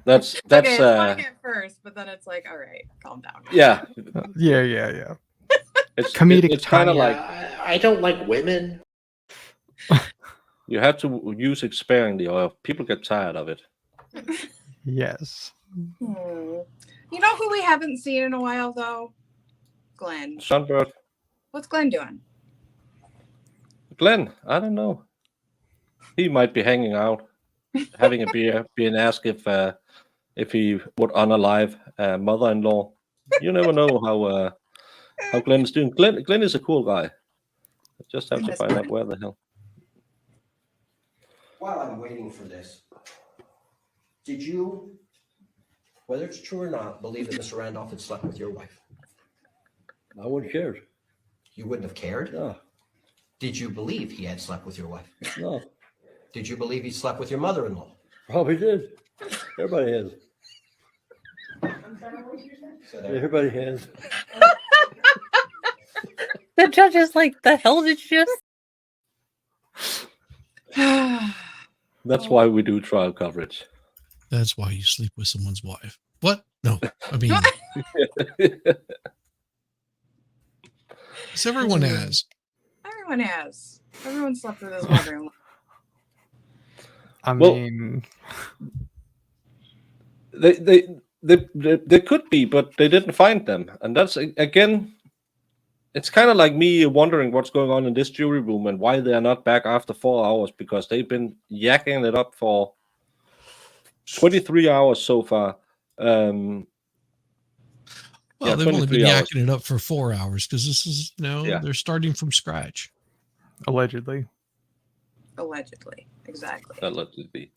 That's okay, it's funny at first, but then it's like, all right, calm down. Yeah. Yeah. It's comedic. It's kind of like, I don't like women. you have to use it sparingly, or people get tired of it. Yes. You know who we haven't seen in a while though? Glenn. Sunbird. What's Glenn doing? Glenn, I don't know. He might be hanging out, having a beer, being asked if he would unalive mother-in-law. You never know how Glenn's doing. Glenn is a cool guy. I just have to find out where the hell. While I'm waiting for this, did you, whether it's true or not, believe that Mr. Randolph had slept with your wife? I wouldn't care. You wouldn't have cared? No. Did you believe he had slept with your wife? No. Did you believe he slept with your mother-in-law? Probably did. Everybody has. Everybody has. The judge is like, the hell did you just? That's why we do trial coverage. That's why you sleep with someone's wife. What? No, I mean, yes, everyone has. Everyone has. Everyone slept with his mother-in-law. I mean, they could be, but they didn't find them, and that's again it's kind of like me wondering what's going on in this jury room and why they are not back after 4 hours, because they've been yakking it up for 23 hours so far. Well, Yeah, they've only been 23 hours. yakking it up for 4 hours because this is they're starting from scratch. Allegedly. Exactly. Allegedly.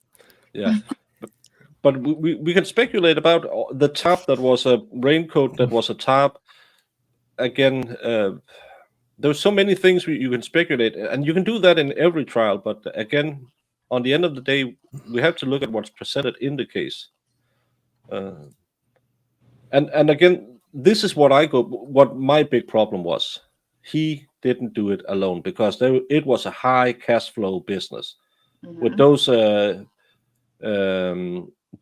Yeah. But we can speculate about the top that was a raincoat that was a top. Again, there's so many things you can speculate, and you can do that in every trial. But again, on the end of the day, we have to look at what's presented in the case. And again, this is what my big problem was. He didn't do it alone, because it was a high cash flow business. With those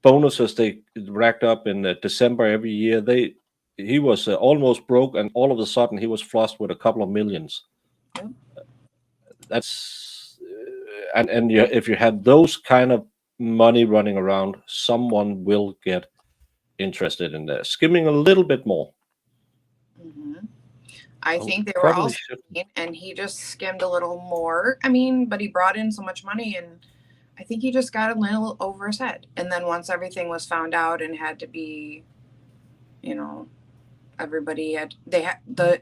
bonuses they racked up in December every year, he was almost broke, and all of a sudden he was flushed with a couple of millions. That's and if you have those kind of money running around, someone will get interested in skimming a little bit more. I think they were all skimming, and he just skimmed a little more. I mean, but he brought in so much money, and I think he just got a little over his head. And then once everything was found out and had to be, everybody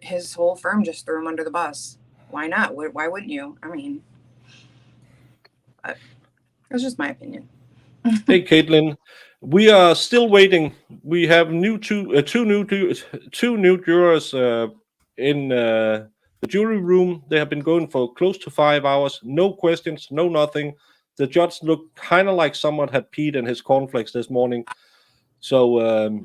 his whole firm just threw him under the bus. Why not? Why wouldn't you? I mean, that's just my opinion. Hey, Caitlin, we are still waiting. We have two new jurors in the jury room. They have been going for close to 5 hours. No questions, no nothing. The judge looked kind of like someone had peed in his cornflakes this morning. So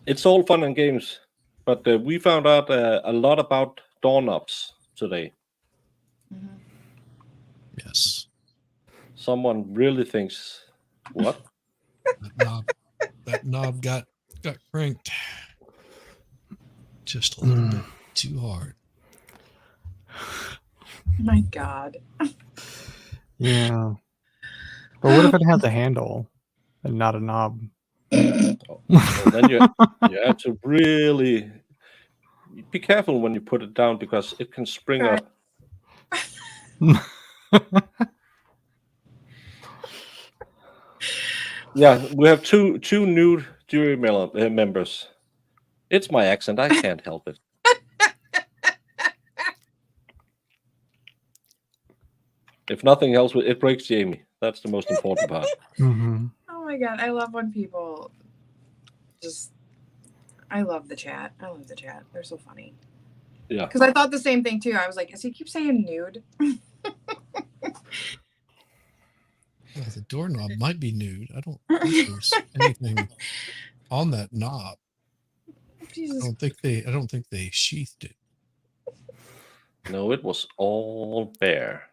it's all fun and games. But we found out a lot about doorknobs today. Yes. Someone really thinks, what? that knob got cranked just a little bit too hard. My God. Yeah. But what if it has a handle and not a knob? Well, then you have to really be careful when you put it down, because it can spring up. Yeah, we have two new jury members. It's my accent. I can't help it. If nothing else, it breaks Jamie. That's the most important part. Mm-hmm. Oh my God. I love when people I love the chat. They're so funny. Yeah. Because I thought the same thing too. I was like, does he keep saying nude? Yeah, the doorknob might be nude. I don't think there's anything on that knob. Jesus. I don't think they sheathed it. No, it was all bare.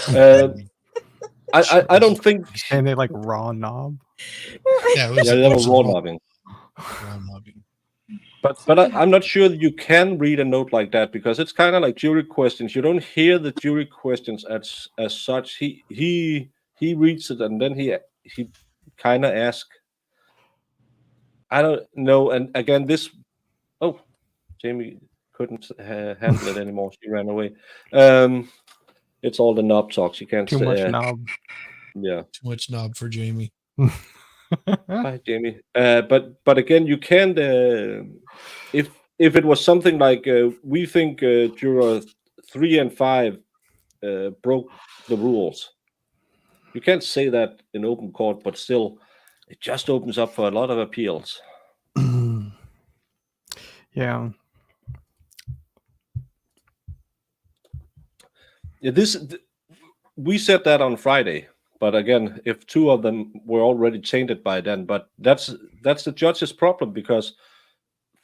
I don't think. And they like raw knob. Yeah, they were raw knobbing. But I'm not sure that you can read a note like that, because it's kind of like jury questions. You don't hear the jury questions as such. He reads it, and then he kind of asks. I don't know. And again, Jamie couldn't handle it anymore. She ran away. It's all the knob talk. She can't. Too much knob. Yeah. Too much knob for Jamie. Hi, Jamie. But again, you can't. If it was something like we think juror 3 and 5 broke the rules, you can't say that in open court. But still, it just opens up for a lot of appeals. Yeah. We said that on Friday, but again, if 2 of them were already tainted by then, but that's the judge's problem, because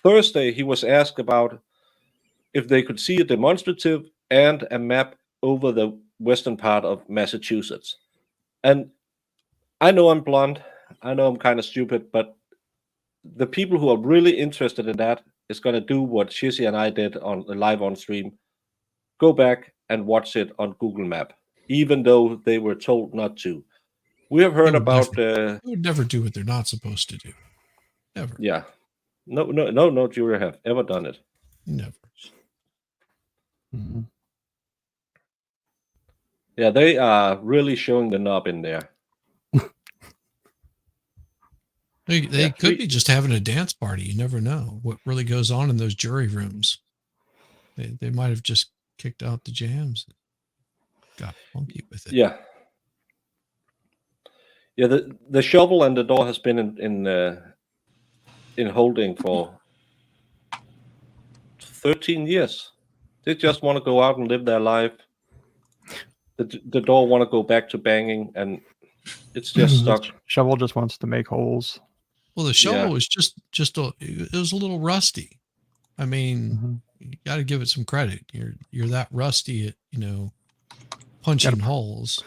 Thursday he was asked about if they could see a demonstrative and a map over the western part of Massachusetts. And I know I'm blonde, I know I'm kind of stupid, but the people who are really interested in that is going to do what Shizzy and I did on live on stream. Go back and watch it on Google Map, even though they were told not to. We have heard about. They would never do what they're not supposed to do. Never. Yeah. No jury have ever done it. Never. Mhm. Yeah, they are really showing the knob in there. They Yeah, could be just having a dance party. You never know what really goes on in those jury rooms. They might have just kicked out the jams, got funky with it. Yeah. Yeah, the shovel and the door has been in holding for 13 years. They just want to go out and live their life. The door want to go back to banging, and it's just The stuck. shovel just wants to make holes. Well, the shovel Yeah. was just it was a little rusty. I mean, Mhm. you got to give it some credit. You're that rusty at punching holes.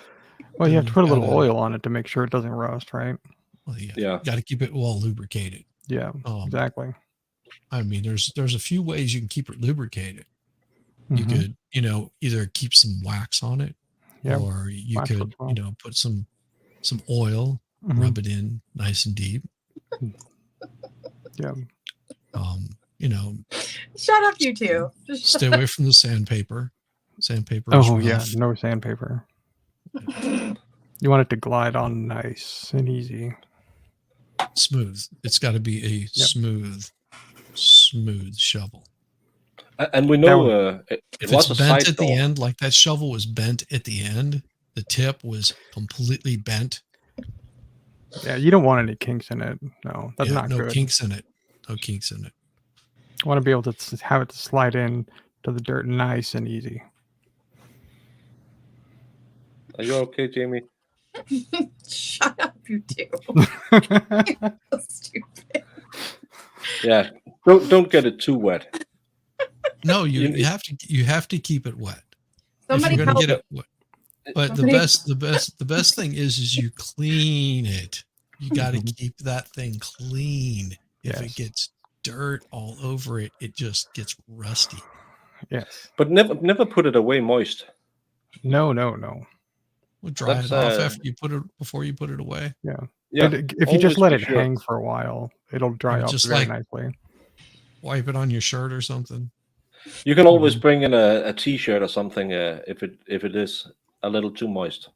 Well, you have to put a little gotta- oil on it to make sure it doesn't rust, right? Well, Yeah. got to keep it well lubricated. Yeah, exactly. I mean, there's a few ways you can keep it lubricated. You Mhm. could, either keep some wax on it, Yeah, or you wax could, works well. put some oil, Mhm. rub it in nice and deep. Yeah. Shut up, you two. Just Stay away from the sandpaper. Sandpaper is Oh yeah, rough. no sandpaper. You want it to glide on nice and easy. Smooth. It's got to be a smooth shovel. And we know it If was it's a bent side at the door. end, like that shovel was bent at the end, the tip was completely bent. Yeah, you don't want any kinks in it. No, that's not no good. kinks in it. No kinks in it. You want to be able to have it slide in to the dirt nice and easy. Are you okay, Jamie? shut up, you two. So stupid. Yeah. Don't get it too wet. No, you have to keep it wet. Somebody if you're gonna help. get it wet. But the best thing is you clean it. You got to keep that thing clean. If it gets dirt all over it, it just gets rusty. Yes. But never put it away moist. No. We'll dry That's, it off after you put it before you put it away. Yeah. Yeah, But if you just always let be it sure. hang for a while, it'll dry off just very like- nicely. Wipe it on your shirt or something. You can always bring in a T-shirt or something if it is a little too moist.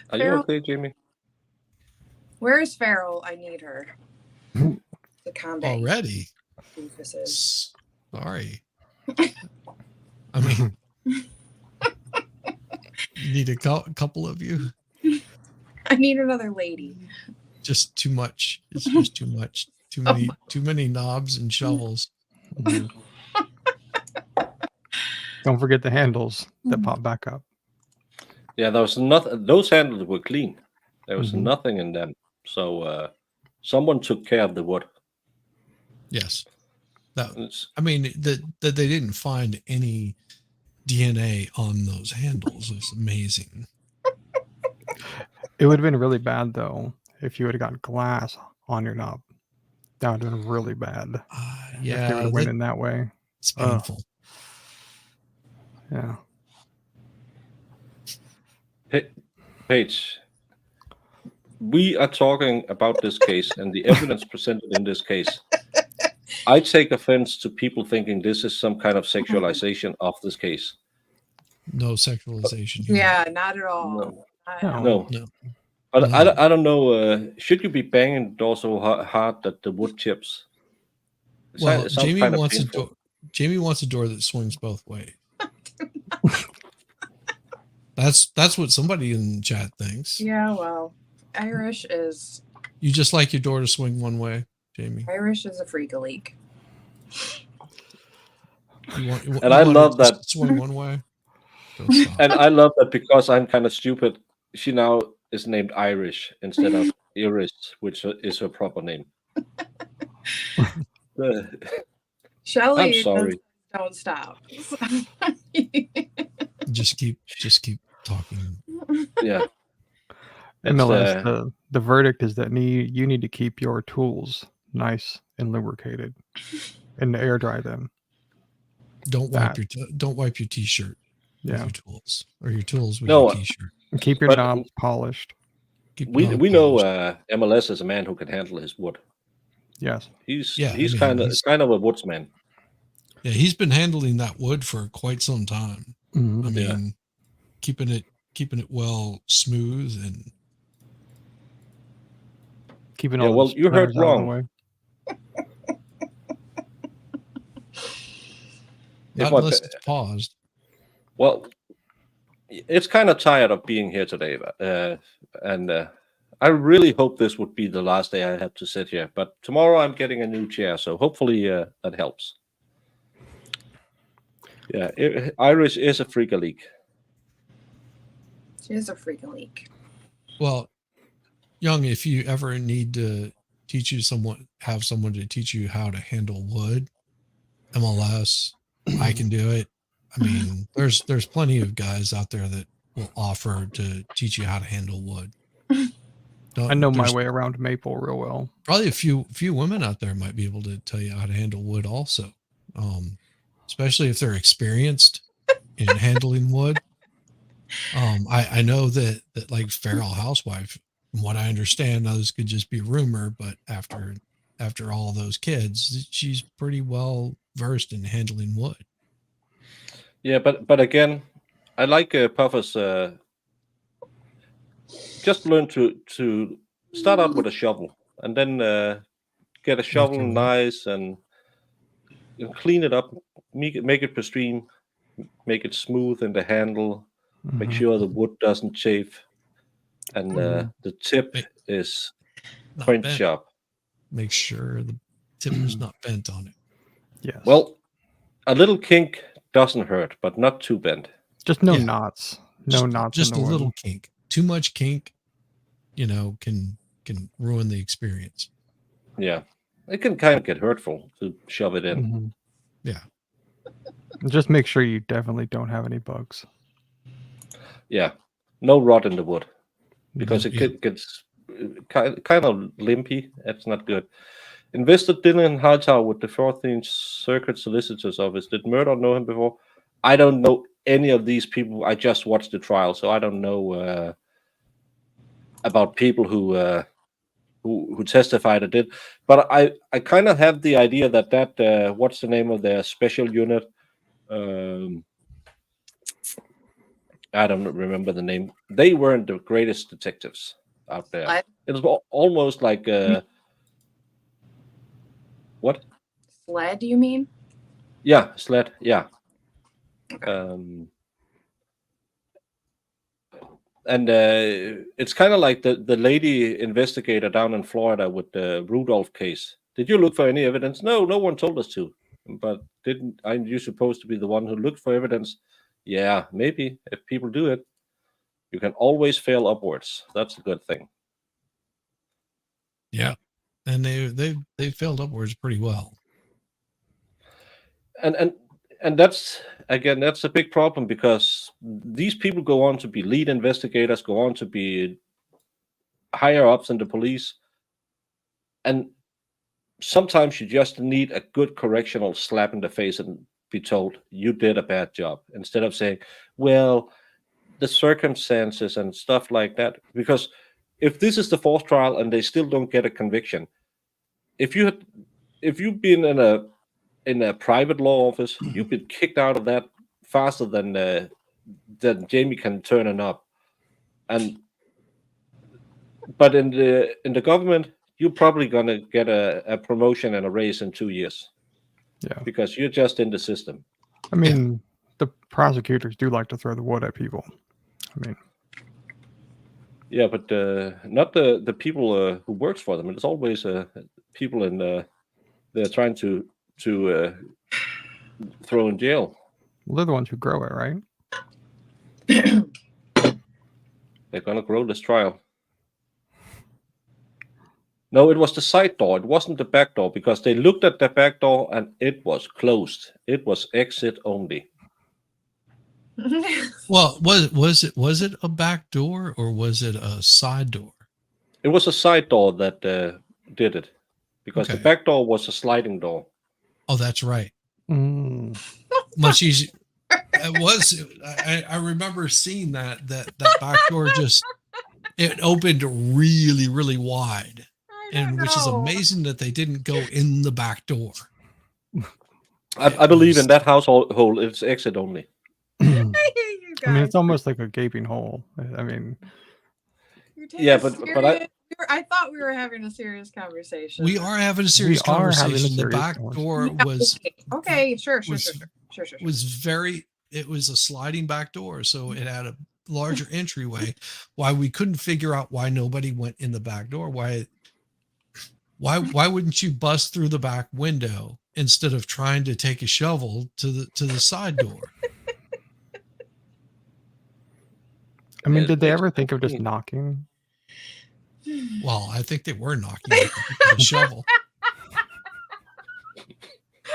Are you Farrell- okay, Jamie? Where is Farrell? I need her. The combat. Already. Doofuses. Sorry. I mean, you need a couple of you. I need another lady. Just too much. It's just too much. Too many knobs and shovels. Don't forget the handles that pop back up. Yeah, there was nothing. Those handles were clean. There was Mhm. nothing in them. So someone took care of the wood. Yes. That, It's- I mean, that they didn't find any DNA on those handles is amazing. It would have been really bad though if you would have got glass on your knob. That would have been really bad. If they Yeah, would have went in that way. it's painful. Yeah. Paige, we are talking about this case and the evidence presented in this case. I take offense to people thinking this is some kind of sexualization of this case. No sexualization. here. Yeah, not at all. No. Not at all. No. No. But No. I don't know. Should you be banging the door so hard that the wood chips? Well, It sounds Jamie kind of wants a painful. door. Jamie wants a door that swings both ways. That's what somebody in chat thinks. Yeah, well, Irish is You just like your door to swing one way, Jamie. a freak a leak. And I love that. Swing one way. Don't stop. And I love that because I'm kind of stupid. She now is named Irish instead of Iris, which is her proper name. Shelley, I'm sorry. don't stop. Just keep talking. Yeah. MLS, the verdict is that you need to keep your tools nice and lubricated and air dry them. Don't wipe your t-shirt with Yeah. your tools, or your tools with No, your t-shirt. And keep your But- knobs polished. Keep We them know polished. MLS is a man who can handle his wood. Yes. He's Yeah, I he's mean, kind of he's- a woodsman. Yeah, he's been handling that wood for quite some time. Mhm. I Yeah. mean, keeping it well smooth and Keeping Yeah, all well, the you heard splinters out of the wrong. way. If not my unless ba- it's paused. Well, it's kind of tired of being here today, and I really hope this would be the last day I have to sit here. But tomorrow I'm getting a new chair, so hopefully that helps. Yeah, Irish is a freak leak. She is a freaking leak. Well, Young, if you ever need to have someone to teach you how to handle wood, MLS, I can do it. I mean, there's plenty of guys out there that will offer to teach you how to handle wood. I know my There's way around maple real well. probably a few women out there might be able to tell you how to handle wood also, especially if they're experienced in handling wood. I know that like Feral Housewife, from what I understand, now this could just be rumor, but after all those kids, she's pretty well versed in handling wood. Yeah, but again, I like Puffer's. Just learn to start out with a shovel, and then get a shovel your way. nice and clean it up, make it pristine, make it smooth in the handle, make Mhm. sure the wood doesn't chafe, and Mhm. the tip Make- is Not point bent. sharp. Make sure the tip is not bent on it. Yes. Well, a little kink doesn't hurt, but not too bent. just no Yeah. knots. No knots Just in the a little wood. kink. Too much kink, can ruin the experience. Yeah, it can kind of get hurtful to shove it in. Mhm. Yeah. Just make sure you definitely don't have any bugs. Yeah, no rot in the wood because Yeah. it gets kind of limpy. That's not good. Investor Dylan Hightower with the 14th Circuit Solicitor's Office. Did Murdoch know him before? I don't know any of these people. I just watched the trial, so I don't know about people who testified or did. But I kind of have the idea that what's the name of their special unit? I don't remember the name. They weren't the greatest detectives out there. Sled? It was almost like what? Sled, do you mean? Yeah, sled. Yeah. And it's kind of like the lady investigator down in Florida with the Rudolph case. Did you look for any evidence? No, no one told us to. But aren't you supposed to be the one who looked for evidence? Yeah, maybe if people do it, you can always fail upwards. That's a good thing. Yeah. And they failed upwards pretty well. And that's a big problem because these people go on to be lead investigators, go on to be higher ups in the police, and sometimes you just need a good correctional slap in the face and be told you did a bad job, instead of saying, well, the circumstances and stuff like that. Because if this is the fourth trial and they still don't get a conviction, if you've been in a private law office, you've been kicked out of that faster than Jamie can turn it up. But in the government, you're probably gonna get a promotion and a raise in 2 years. Yeah. Because you're just in the system. I mean, the prosecutors do like to throw the wood at people. I mean, yeah, but not the people who works for them. It's always people they're trying to throw in jail. well, they're the ones who grow it, right? They're gonna grow this trial. No, it was the side door. It wasn't the back door, because they looked at the back door and it was closed. It was exit only. Well, was it a back door or was it a side door? It was a side door that did it, because the Okay. back door was a sliding door. Oh, that's right. Mm. Much easier. It was. I remember seeing that back door it opened really, really wide, and which is know. amazing that they didn't go in the back door. I believe in that household, it's exit only. I hate you I mean, guys. it's almost like a gaping hole. I mean, You're taking Yeah, it but serious. I thought we were having a serious conversation. We are having a serious We are having a conversation. The serious back conversation. door Yeah, was okay. Sure. it was a sliding back door, so it had a larger entryway. Why we couldn't figure out why nobody went in the back door? Why wouldn't you bust through the back window instead of trying to take a shovel to the side door? I mean, It did they makes ever think of just sense. knocking? Well, I think they were knocking with a shovel.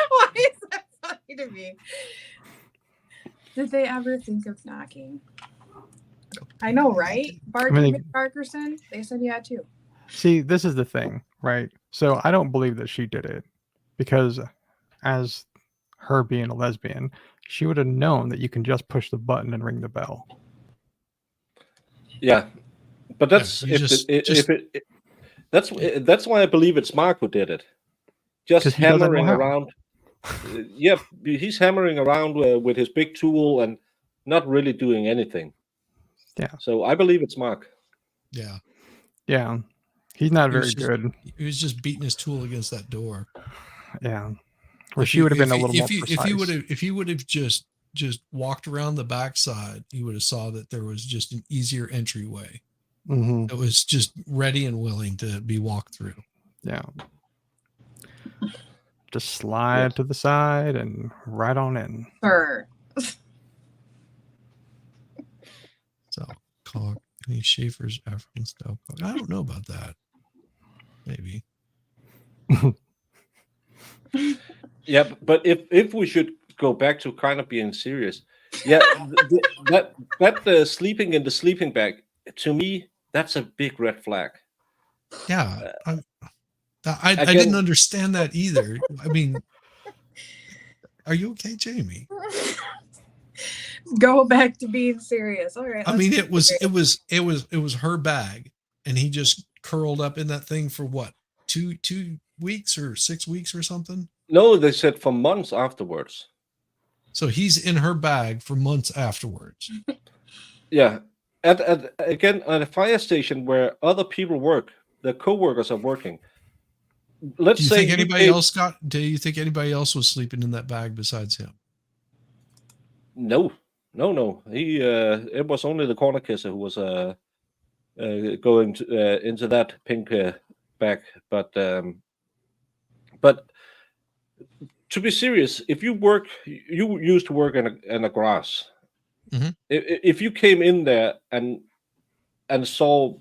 Why is that funny to me? Did they ever think of knocking? I know, right? Barkerson? They said yeah too. See, this is the thing, right? So I don't believe that she did it because, as her being a lesbian, she would have known that you can just push the button and ring the bell. Yeah, but that's that's why I believe it's Mark who did it. Just 'Cause he doesn't know hammering how. around. Yeah, he's hammering around with his big tool and not really doing anything. Yeah. So I believe it's Mark. Yeah. Yeah. He's not He very was just- good. He was just beating his tool against that door. Yeah. Where she would have been a little more precise. If he would have just walked around the backside, he would have saw that there was just an easier entryway. Mm-hmm. It was just ready and willing to be walked through. Yeah. Just slide to the side and right on in. Sure. So, call any Schaefer's African style. I don't know about that. Maybe. Yeah, but if we should go back to kind of being serious, yeah, that sleeping in the sleeping bag, to me, that's a big red flag. Yeah, I didn't understand that either. I mean, are you okay, Jamie? Go back to being serious. All right. I mean, it was her bag, and he just curled up in that thing for what, 2 weeks or 6 weeks or something. No, they said for months afterwards. So he's in her bag for months afterwards. Yeah, at a fire station where other people work, the co-workers are working. Let's say Do you think anybody else was sleeping in that bag besides him? No. He it was only the corner kisser who was going into that pink bag. But to be serious, if you used to work in a grass. Mm-hmm. If you came in there and saw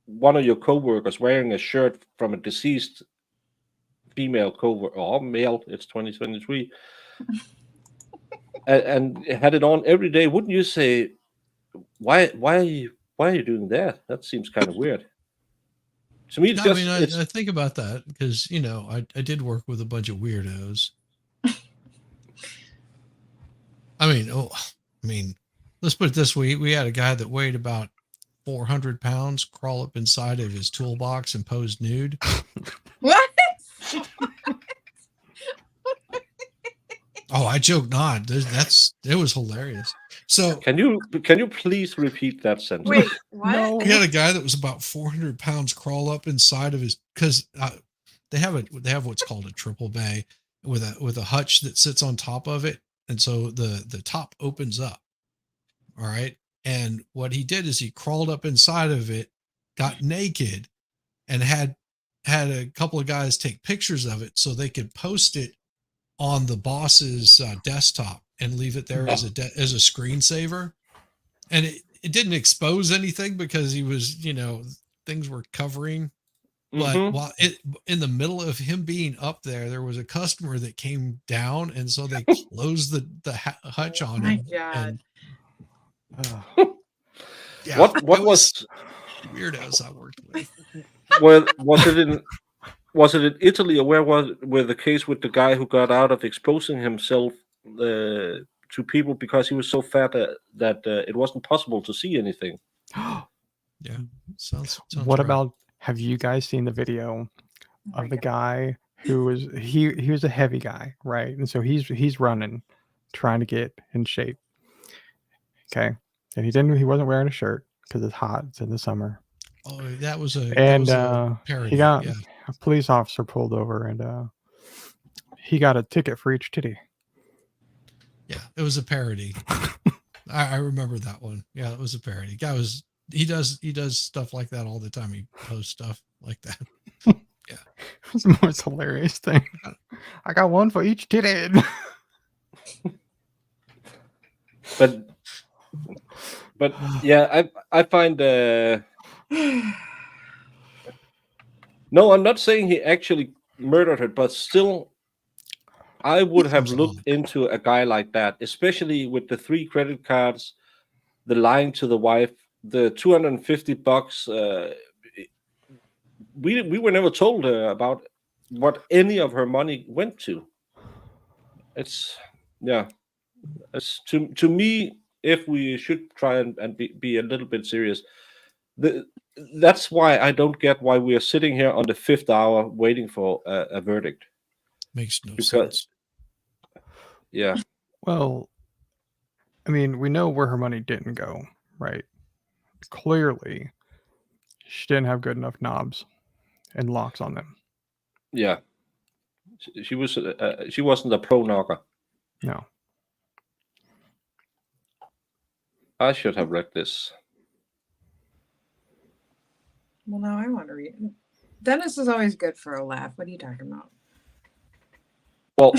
one of your coworkers wearing a shirt from a deceased female coworker or male, it's 2023, and had it on every day, wouldn't you say, why are you doing that? That seems kind of weird. To me, I think about that because I did work with a bunch of weirdos. I mean, let's put it this way: we had a guy that weighed about 400 pounds crawl up inside of his toolbox and pose nude. What? Oh, I joke not. It was hilarious. So can you please repeat that sentence? Wait, what? No. We had a guy that was about 400 pounds crawl up inside of his, because they have what's called a triple bay with a hutch that sits on top of it, and so the top opens up. All right, and what he did is he crawled up inside of it, got naked, and had a couple of guys take pictures of it so they could post it on the boss's desktop and leave it there as a screensaver. And it didn't expose anything because he was, things were covering. But while in the middle of him being up there was a customer that came down, and so they closed the hutch on him. My God. Yeah, what was weirdos I worked with? Was it in Italy, or where was the case with the guy who got out of exposing himself to people because he was so fat that it wasn't possible to see anything? Yeah, sounds what right. about have you guys seen the video Oh my of the God. guy who was he was a heavy guy, right? And so he's running, trying to get in shape. Okay, and he wasn't wearing a shirt because it's hot. It's in the summer. Oh, that was a And parody. he got Yeah. a police officer pulled over, and he got a ticket for each titty. Yeah, it was a parody. I remember that one. Yeah, it was a parody. He does stuff like that all the time. He posts stuff like that. Yeah. It's the most hilarious thing. I got one for each titty. But yeah, I find no, I'm not saying he actually murdered her, but still, I would have looked into a guy like that, especially with the 3 credit cards, the lying to the wife, the $250. We were never told about what any of her money went to. It's to me, if we should try and be a little bit serious, that's why I don't get why we are sitting here on the 5th hour waiting for a verdict. Makes no sense. Yeah. Well, I mean, we know where her money didn't go, right? Clearly, she didn't have good enough knobs and locks on them. Yeah. She wasn't a pro knocker. No. I should have read this. Well, now I want to read. Dennis is always good for a laugh. What are you talking about? Well,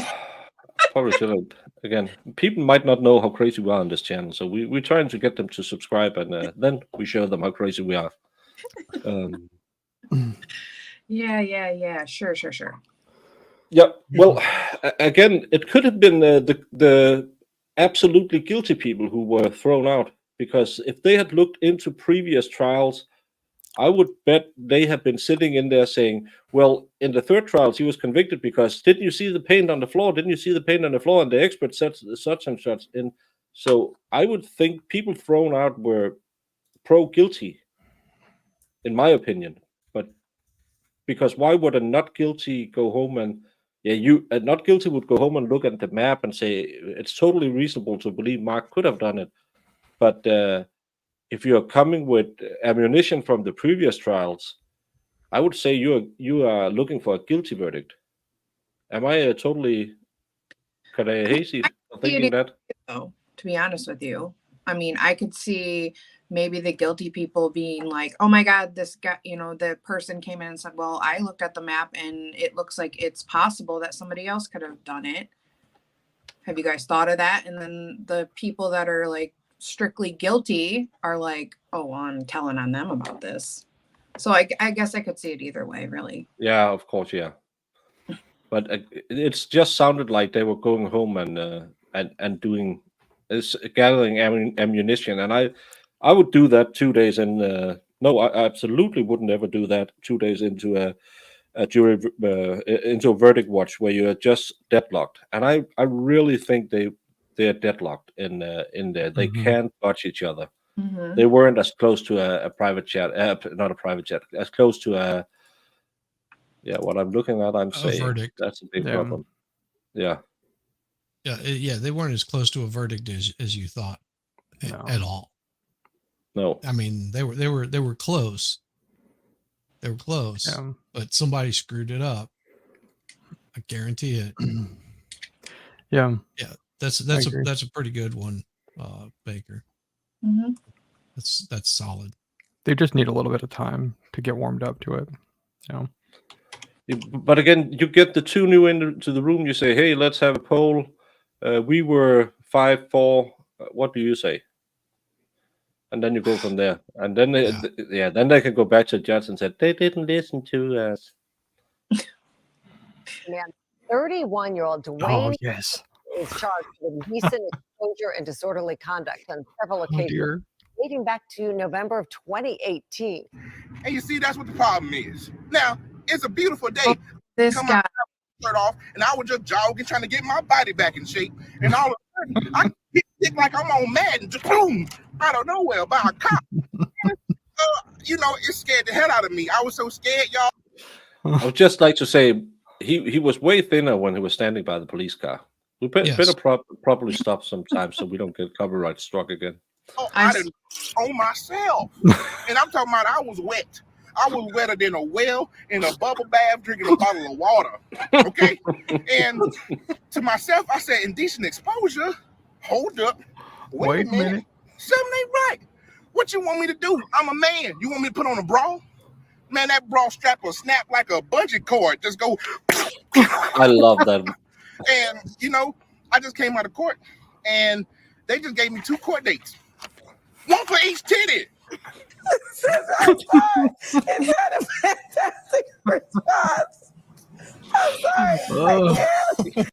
probably shouldn't. Again, people might not know how crazy we are on this channel, so we're trying to get them to subscribe, and then we show them how crazy we are. Yeah. Sure. Yeah. Well, again, it could have been the absolutely guilty people who were thrown out, because if they had looked into previous trials, I would bet they have been sitting in there saying, well, in the 3rd trial, he was convicted because didn't you see the paint on the floor? Didn't you see the paint on the floor? And the expert said such and such. And so I would think people thrown out were pro-guilty, in my opinion. But because why would a not guilty go home and, a not guilty would go home and look at the map and say, it's totally reasonable to believe Mark could have done it. But if you're coming with ammunition from the previous trials, I would say you are looking for a guilty verdict. Am I totally kind of hazy for thinking that? To be honest with you, I mean, I could see maybe the guilty people being like, "Oh my God, this guy," the person came in and said, "Well, I looked at the map and it looks like it's possible that somebody else could have done it." Have you guys thought of that? And then the people that are like strictly guilty are like, "Oh, well, I'm telling on them about this." So I guess I could see it either way, really. Yeah, of course, yeah. But it's just sounded like they were going home and doing gathering ammunition, and I would do that 2 days in. No, I absolutely wouldn't ever do that 2 days into a jury into a verdict watch where you are just deadlocked, and I really think they're deadlocked in there. They can't budge each other. They weren't as close to a private chat, not a private chat, as close to a. Yeah, what I'm looking at, I'm saying verdict. That's a big problem. Yeah. Yeah, they weren't as close to a verdict as you thought at all. No. I mean, they were close. They were close, but somebody screwed it up. I guarantee it. Yeah. That's a pretty good one, Baker. That's solid. They just need a little bit of time to get warmed up to it. But again, you get the 2 new into the room. You say, "Hey, let's have a poll." We were 5-4. What do you say? And then you go from there. And then then they can go back to the judge and say they didn't listen to us. Man, 31-year-old Dwayne yes. is charged with indecent exposure and disorderly conduct on several occasions, dating back to November of 2018. And you see, that's what the problem is. Now, it's a beautiful day. This guy shirt off, and I was just jogging, trying to get my body back in shape. And all of a sudden, I get like I'm on Madden, just boom, out of nowhere by a cop. you know, it scared the hell out of me. I was so scared, y'all. I would just like to say he was way thinner when he was standing by the police car. We better probably stop sometimes so we don't get copyright struck again. Oh, I didn't on myself. And I'm talking about I was wet. I was wetter than a well in a bubble bath drinking a bottle of water. Okay. And to myself, I said, indecent exposure. Hold up. Wait a minute. Something ain't right. What you want me to do? I'm a man. You want me to put on a bra? Man, that bra strap will snap like a bungee cord. Just go. I love that. And, you know, I just came out of court and they just gave me 2 court dates. One for each titty. It had a fantastic response. I'm sorry. I can't.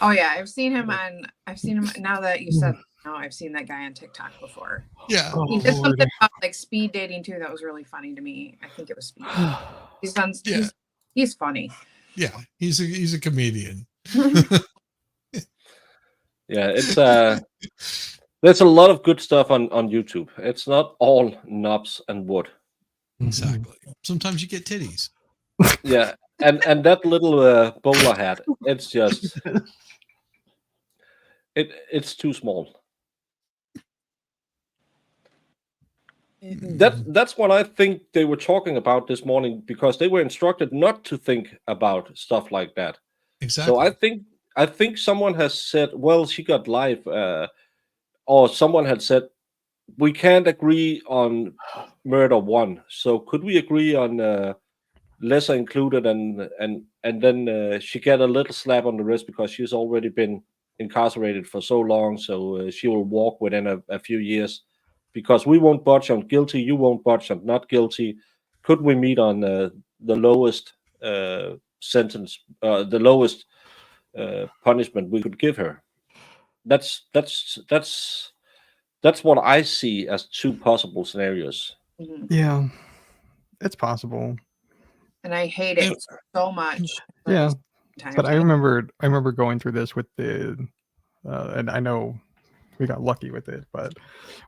Oh yeah, I've seen him now that you said no, I've seen that guy on TikTok before. Yeah. He did something about like speed dating too that was really funny to me. I think it was speed. He's done he's funny. Yeah, he's a comedian. Yeah, it's there's a lot of good stuff on YouTube. It's not all knobs and wood. Exactly. Sometimes you get titties. Yeah, and that little bowler hat, it's just it's too small. That's what I think they were talking about this morning, because they were instructed not to think about stuff like that. Exactly. So I think someone has said, well, she got life, or someone had said, we can't agree on murder 1. So could we agree on lesser included, and then she get a little slap on the wrist because she's already been incarcerated for so long, so she will walk within a few years, because we won't budge on guilty, you won't budge on not guilty. Could we meet on the lowest sentence, the lowest punishment we could give her? That's what I see as 2 possible scenarios. Yeah, it's possible. And I hate it so much. Yeah, but I remember going through this with the, and I know we got lucky with it, but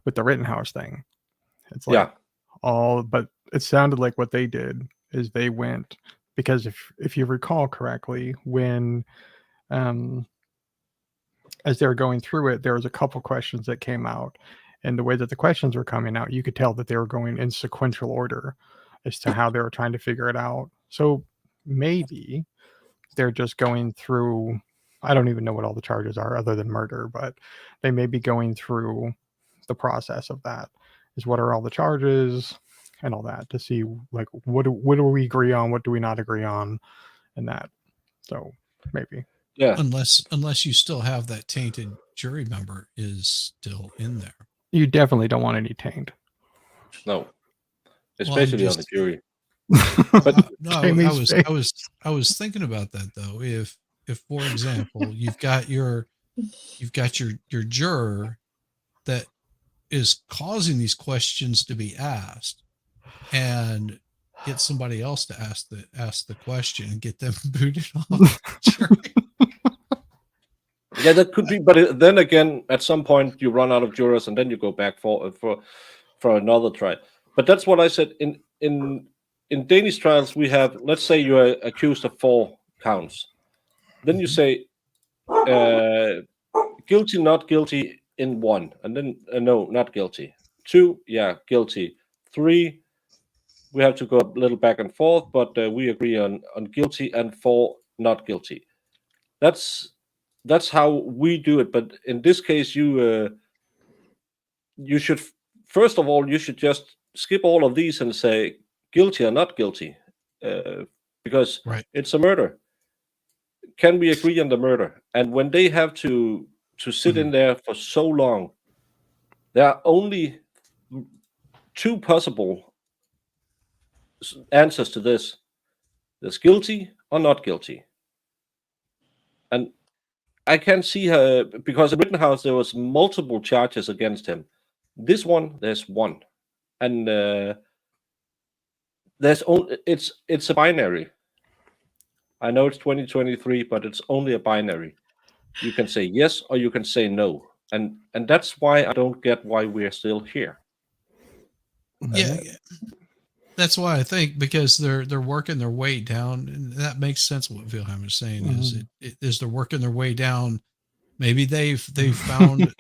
with the Rittenhouse thing, it's like but it sounded like what they did is they went, because if you recall correctly, when as they were going through it, there was a couple questions that came out, and the way that the questions were coming out, you could tell that they were going in sequential order as to how they were trying to figure it out. So maybe they're just going through, I don't even know what all the charges are other than murder, but they may be going through the process of that, is what are all the charges and all that, to see like what do we agree on, what do we not agree on, and that. So maybe. Yeah. Unless you still have that tainted jury member is still in there. You definitely don't want any taint. No. Especially on the jury. But no, I was thinking about that though. If for example, you've got your juror that is causing these questions to be asked, and get somebody else to ask the question and get them booted off the jury. Yeah, that could be, but then again, at some point you run out of jurors, and then you go back for another trial. But that's what I said. In Danish trials, we have, let's say you are accused of 4 counts. Then you say guilty, not guilty in 1, and then no, not guilty. 2, yeah, guilty. 3, we have to go a little back and forth, but we agree on guilty, and 4, not guilty. That's how we do it. But in this case, you should, first of all, you should just skip all of these and say guilty or not guilty, because it's a murder. Can we agree on the murder? And when they have to sit in there for so long, there are only 2 possible answers to this. There's guilty or not guilty. And I can see her, because in Rittenhouse there was multiple charges against him. This one, there's 1, and there's only it's a binary. I know it's 2023, but it's only a binary. You can say yes or you can say no, and that's why I don't get why we're still here. Yeah, that's why I think, because they're working their way down, and that makes sense. What Wilhelm is saying is they're working their way down. Maybe they've found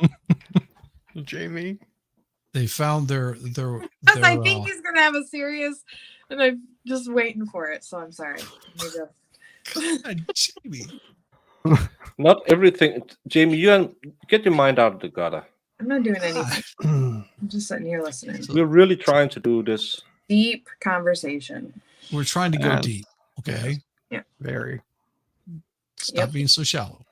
Jamie. They found their I think he's gonna have a serious, and I'm just waiting for it. So I'm sorry. Jamie. Not everything, Jamie. You get your mind out of the gutter. I'm not doing anything. I'm just sitting here listening. We're really trying to do this Deep conversation. We're trying to go deep. Okay. Yeah. Very. Stop being so shallow.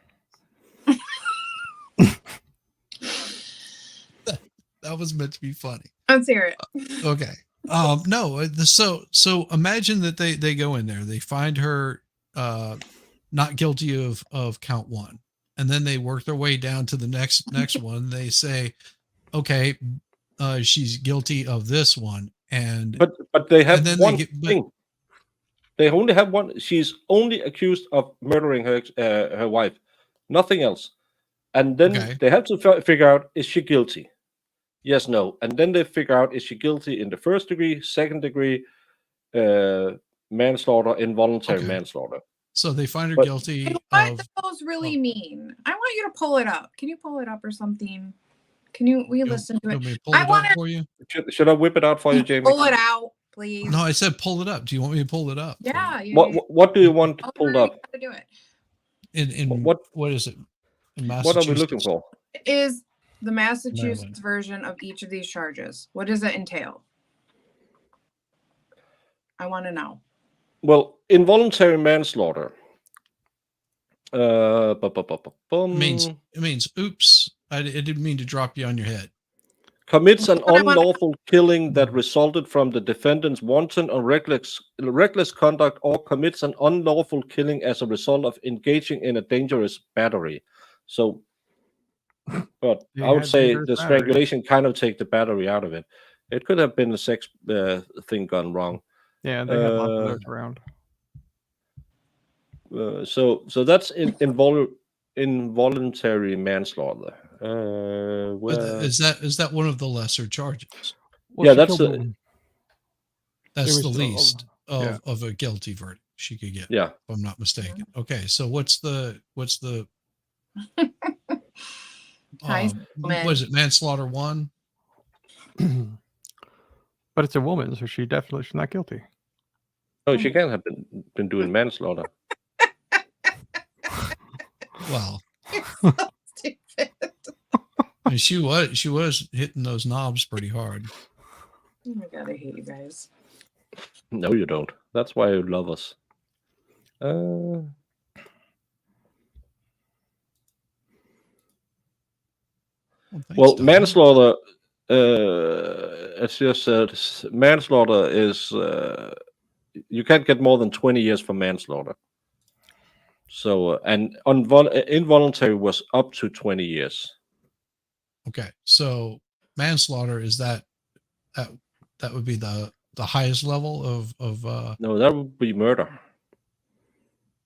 That was meant to be funny. Let's hear it. Okay. No. So imagine that they go in there. They find her not guilty of count one, and then they work their way down to the next one. They say, okay, she's guilty of this one, and but they have one thing. They only have one. She's only accused of murdering her wife, nothing else. And then they have to figure out, is she guilty? Yes, no. And then they figure out, is she guilty in the first degree, second degree, manslaughter, involuntary manslaughter. So they find her guilty. What do those really mean? I want you to pull it up. Can you pull it up or something? We listen to it? I want it for you. Should I whip it out for you, Jamie? Pull it out, please. No, I said pull it up. Do you want me to pull it up? Yeah. What do you want pulled up? To do it. In what is it? In what are we looking for? It is the Massachusetts version of each of these charges. What does it entail? I want to know. Well, involuntary manslaughter means oops, I didn't mean to drop you on your head. Commits an unlawful killing that resulted from the defendant's wanton or reckless conduct, or commits an unlawful killing as a result of engaging in a dangerous battery. So, but I would say the strangulation kind of take the battery out of it. It could have been a sex thing gone wrong. Yeah, they have lots of those around. So that's involuntary manslaughter. Is that one of the lesser charges? Well, yeah, that's the least of a guilty verdict she could get. Yeah, if I'm not mistaken. Okay, so what's the what is it, manslaughter 1? But it's a woman, so she's not guilty. Oh, she can't have been doing manslaughter. Well, and she was hitting those knobs pretty hard. Oh my god, I hate you guys. No, you don't. That's why you love us. Well, manslaughter, as you said, manslaughter is you can't get more than 20 years for manslaughter. So, and involuntary was up to 20 years. Okay, so manslaughter is that would be the highest level of No, that would be murder,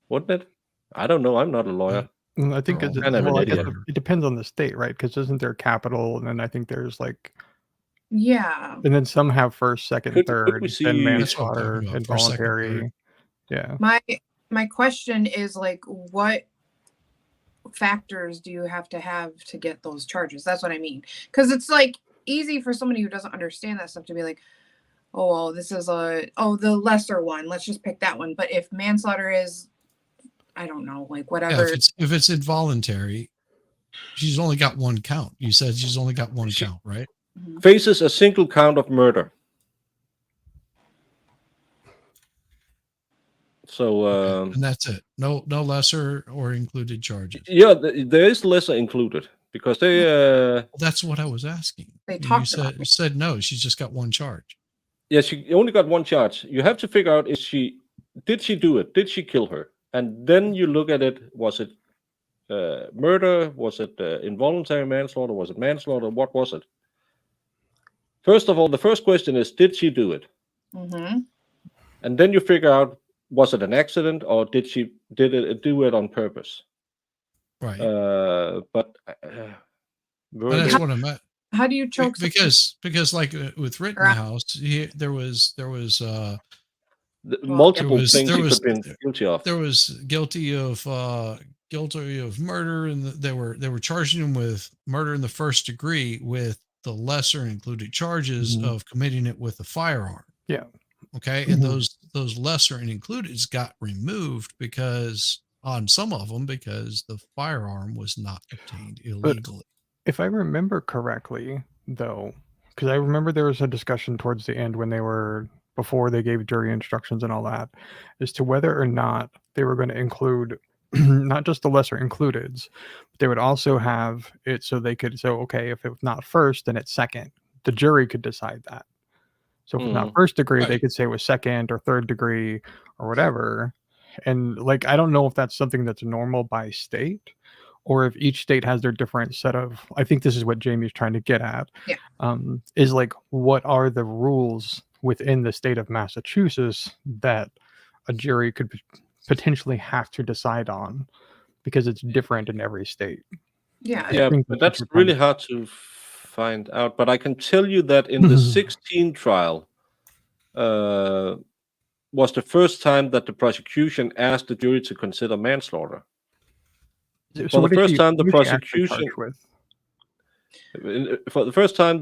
wouldn't it? I don't know. I'm not a lawyer. I think it depends on the state, right? Because isn't there capital, and then I think there's yeah, and then some have first, second, third, then manslaughter, involuntary. Yeah. My question is what factors do you have to get those charges? That's what I mean. Because it's easy for somebody who doesn't understand that stuff to be like, oh, well, this is the lesser one. Let's just pick that one. But if manslaughter is, I don't know, whatever. Yeah, if it's involuntary, she's only got one count. You said she's only got one count, right? Faces a single count of murder. So and that's it. No lesser or included charges. Yeah, there is lesser included because they. That's what I was asking. They talked about. You said no. She's just got one charge. Yeah, she only got one charge. You have to figure out did she do it? Did she kill her? And then you look at it. Was it murder? Was it involuntary manslaughter? Was it manslaughter? What was it? First of all, the first question is, did she do it? Mm-hmm. And then you figure out, was it an accident or did it do it on purpose? Right. But that's what I meant. How do you choke? Because like with Rittenhouse, there was multiple things he could have been guilty of. There was guilty of murder, and they were charging him with murder in the first degree with the lesser included charges of committing it with a firearm. Yeah. Okay. And those lesser and included got removed because on some of them, because the firearm was not obtained illegally. But if I remember correctly, though, because I remember there was a discussion towards the end when before they gave jury instructions and all that, as to whether or not they were going to include not just the lesser includeds, but they would also have it so they could, okay, if it's not first, then it's second. The jury could decide that. So if it's not first degree, they could say it was second or third degree or whatever. And like, I don't know if that's something that's normal by state, or if each state has their different set of, I think this is what Jamie's trying to get at. Yeah. Is like, what are the rules within the state of Massachusetts that a jury could potentially have to decide on, because it's different in every state. Yeah. But that's really hard to find out. But I can tell you that in the 16 trial was the first time that the prosecution asked the jury to consider manslaughter. So for the first time, the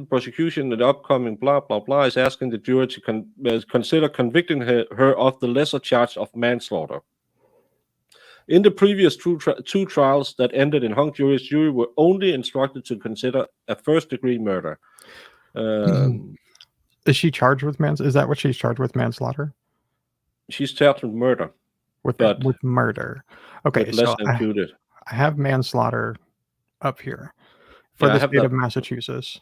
prosecution in the upcoming blah blah blah is asking the jury to consider convicting her of the lesser charge of manslaughter. In the previous two trials that ended in hung juries, jury were only instructed to consider a first-degree murder. Is she charged with Is that what she's charged with, manslaughter? She's charged with murder. With murder. Okay, so I have manslaughter up here for the state of Massachusetts.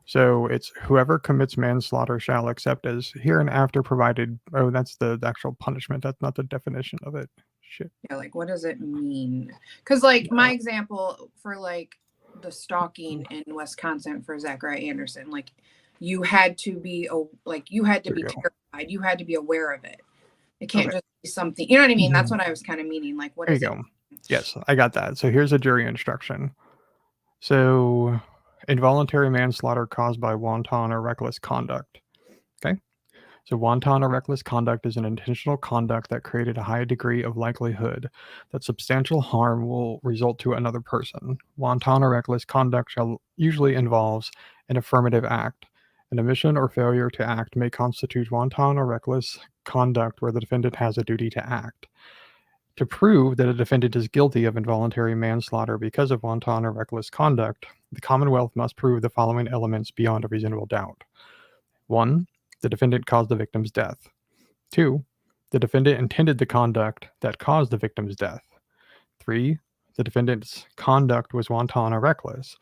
So it's whoever commits manslaughter shall accept as hereinafter provided. Oh, that's the actual punishment. That's not the definition of it. Shit. Yeah, like what does it mean? Because like my example for like the stalking in Wisconsin for Zachariah Anderson, like you had to be terrified. You had to be aware of it. It can't just be something. You know what I mean? That's what I was kind of meaning. Like what? There you go. Yes, I got that. So here's a jury instruction. So involuntary manslaughter caused by wanton or reckless conduct. Okay. So wanton or reckless conduct is an intentional conduct that created a high degree of likelihood that substantial harm will result to another person. Wanton or reckless conduct usually involves an affirmative act. An omission or failure to act may constitute wanton or reckless conduct where the defendant has a duty to act. To prove that a defendant is guilty of involuntary manslaughter because of wanton or reckless conduct, the Commonwealth must prove the following elements beyond a reasonable doubt. 1. The defendant caused the victim's death. 2. The defendant intended the conduct that caused the victim's death. 3. The defendant's conduct was wanton or reckless.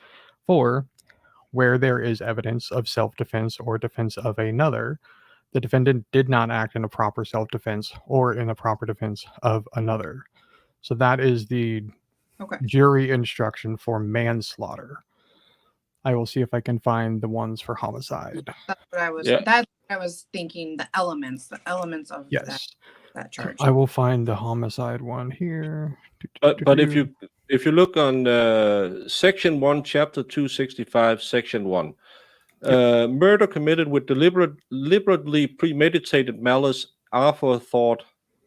4. Where there is evidence of self-defense or defense of another, the defendant did not act in a proper self-defense or in a proper defense of another. So that is the jury instruction for manslaughter. I will see if I can find the ones for homicide. That's what I was. That's what I was thinking. The elements of that charge. I will find the homicide one here. But if you look on section 1, chapter 265, section 1. Murder committed with deliberately premeditated malice, aforethought,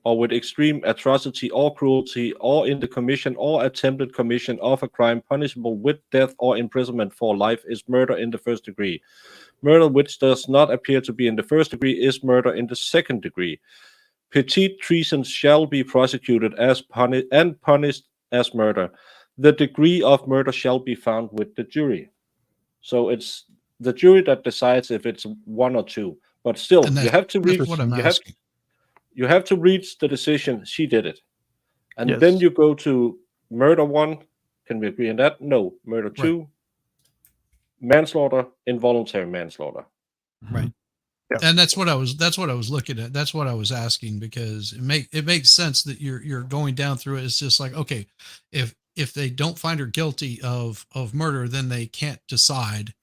or with extreme atrocity or cruelty, or in the commission or attempted commission of a crime punishable with death or imprisonment for life is murder in the first degree. Murder which does not appear to be in the first degree is murder in the second degree. Petite treason shall be prosecuted as punished as murder. The degree of murder shall be found with the jury. So it's the jury that decides if it's 1 or 2. But still, you have to read. You have to read the decision. She did it, and then you go to murder 1. Can we agree on that? No. Murder 2. Manslaughter, involuntary manslaughter. Right. Yeah. And that's what I was looking at. That's what I was asking, because it makes sense that you're going down through it. It's just like, okay, if they don't find her guilty of murder, then they can't decide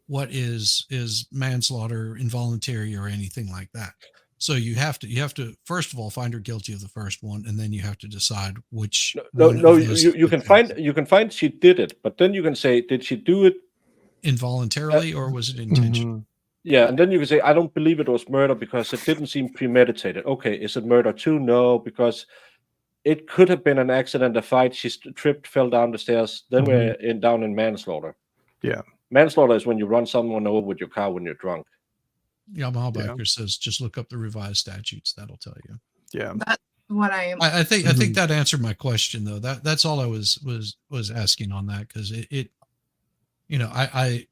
what is manslaughter, involuntary, or anything like that. So you have to first of all find her guilty of the first one, and then you have to decide which. You can find she did it, but then you can say, did she do it involuntarily or was it intentional? Yeah, and then you can say, I don't believe it was murder because it didn't seem premeditated. Okay, is it murder too? No, because it could have been an accident, a fight. She tripped, fell down the stairs. Then we're down in manslaughter. Yeah. Manslaughter is when you run someone over with your car when you're drunk. Yamaha Biker says, just look up the revised statutes. That'll tell you. Yeah. That's what I think that answered my question though. That's all I was asking on that. Cause it I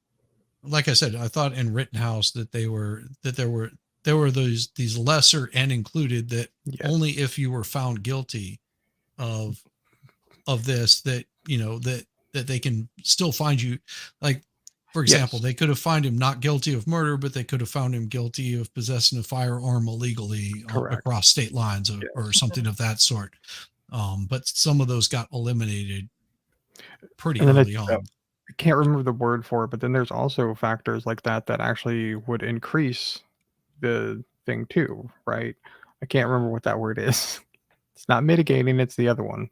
like I said, I thought in Rittenhouse that there were these lesser and included that only if you were found guilty of this, that, that they can still find you. Like, for example, they could have found him not guilty of murder, but they could have found him guilty of possessing a firearm illegally across state lines or something of that sort. But some of those got eliminated pretty early on. I can't remember the word for it, but then there's also factors like that actually would increase the thing too, right? I can't remember what that word is. It's not mitigating, it's the other one.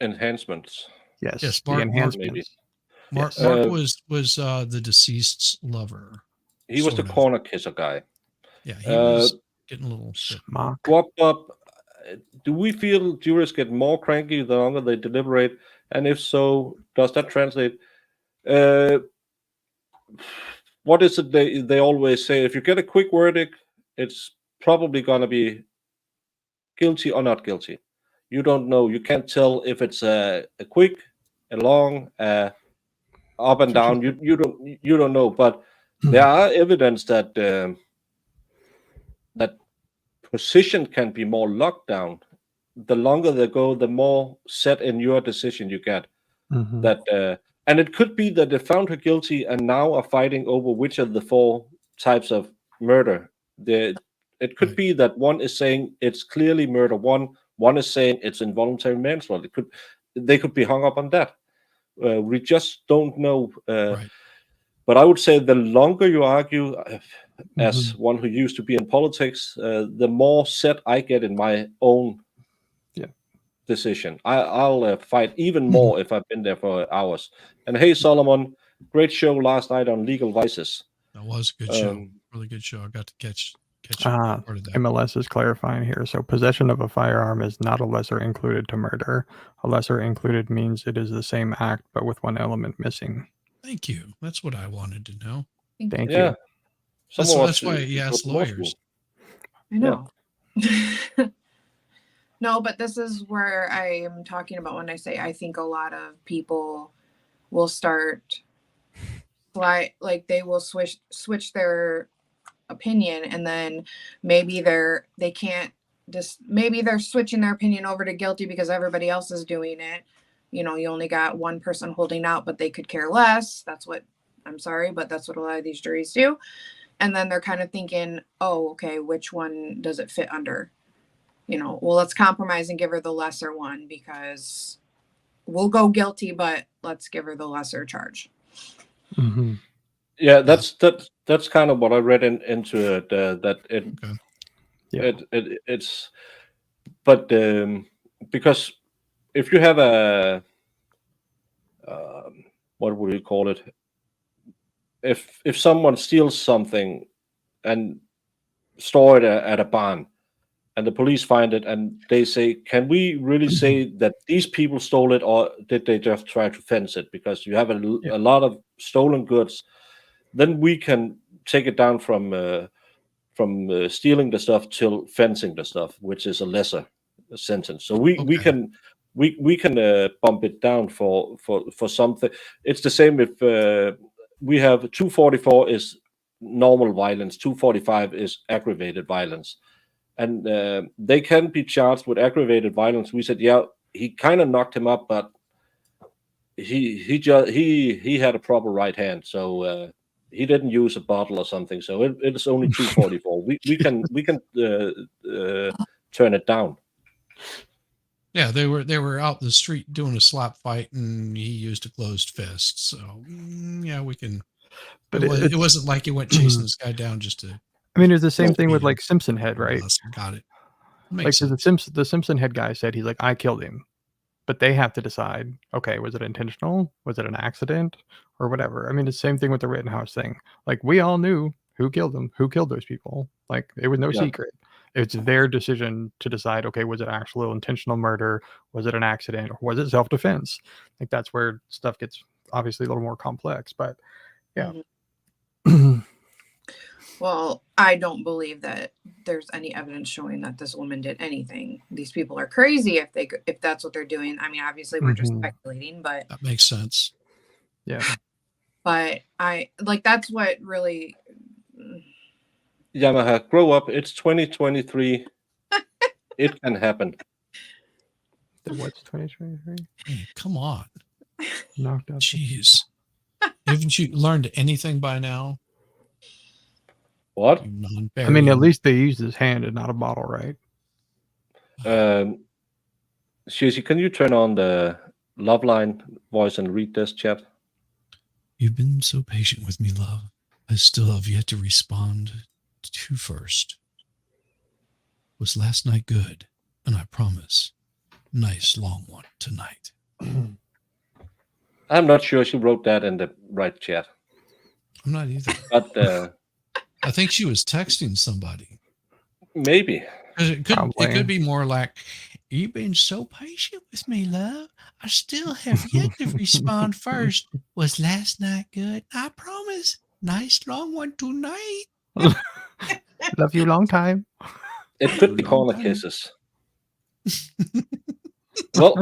Enhancements. Yes, Mark, the enhancements. Mark was the deceased's lover. He was the corner kisser guy. Yeah, he was getting a little Swap up. Do we feel jurors get more cranky the longer they deliberate? And if so, does that translate? What is it they always say? If you get a quick verdict, it's probably going to be guilty or not guilty. You don't know. You can't tell if it's a quick, a long, up and down. You don't know. But there are evidence that that position can be more locked down. The longer they go, the more set in your decision you get. That and it could be that they found her guilty and now are fighting over which of the 4 types of murder. It could be that one is saying it's clearly murder. One is saying it's involuntary manslaughter. They could be hung up on that. We just don't know. But I would say the longer you argue, as one who used to be in politics, the more set I get in my own decision. I'll fight even more if I've been there for hours. And hey, Solomon, great show last night on legal vices. That was a good show. Really good show. I got to catch part of that. MLS is clarifying here. So possession of a firearm is not a lesser included to murder. A lesser included means it is the same act, but with one element missing. Thank you. That's what I wanted to know. Thank you. That's why you ask lawyers. I know. No, but this is where I am talking about when I say I think a lot of people will start like they will switch their opinion, and then maybe they're switching their opinion over to guilty because everybody else is doing it. You only got one person holding out, but they could care less. I'm sorry, but that's what a lot of these juries do. And then they're kind of thinking, oh, okay, which one does it fit under? Well, let's compromise and give her the lesser one because we'll go guilty, but let's give her the lesser charge. Yeah, that's kind of what I read into it. It's but because if you have a what would you call it? If someone steals something and store it at a barn, and the police find it and they say, can we really say that these people stole it, or did they just try to fence it? Because you have a lot of stolen goods, then we can take it down from stealing the stuff till fencing the stuff, which is a lesser sentence. So we can bump it down for something. It's the same if we have 244 is normal violence, 245 is aggravated violence. And they can be charged with aggravated violence. We said, yeah, he kind of knocked him up, but he had a proper right hand, so he didn't use a bottle or something. So it's only 244. we can turn it down. Yeah, they were out in the street doing a slap fight, and he used a closed fist. So yeah, we can. But it wasn't like he went chasing this guy down just to. I mean, it's the same thing with like Simpson Head, right? Got it. Like the Simpson Head guy said, he's like, I killed him, but they have to decide, okay, was it intentional? Was it an accident? Or whatever. I mean, the same thing with the Rittenhouse thing. Like, we all knew who killed them, who killed those people. Like, it was no secret. It's their decision to decide, okay, was it actual intentional murder? Was it an accident? Or was it self-defense? Like, that's where stuff gets obviously a little more complex. But yeah. Well, I don't believe that there's any evidence showing that this woman did anything. These people are crazy if that's what they're doing. I mean, obviously we're just speculating, but that makes sense. Yeah. But that's what really. Yamaha, grow up. It's 2023. It can happen. What's 2023? Hey, come on. Knocked out. Jeez. Haven't you learned anything by now? What? I mean, at least they used his hand and not a bottle, right? Shizzy, can you turn on the love line voice and read this chat? You've been so patient with me, love. I still have yet to respond to first. Was last night good? And I promise, nice long one tonight. I'm not sure she wrote that in the right chat. I'm not either. But I think she was texting somebody. Maybe. It could be more like, you've been so patient with me, love. I still have yet to respond first. Was last night good? I promise. Nice long one tonight. Love you long time. It could be corner kisses. Well,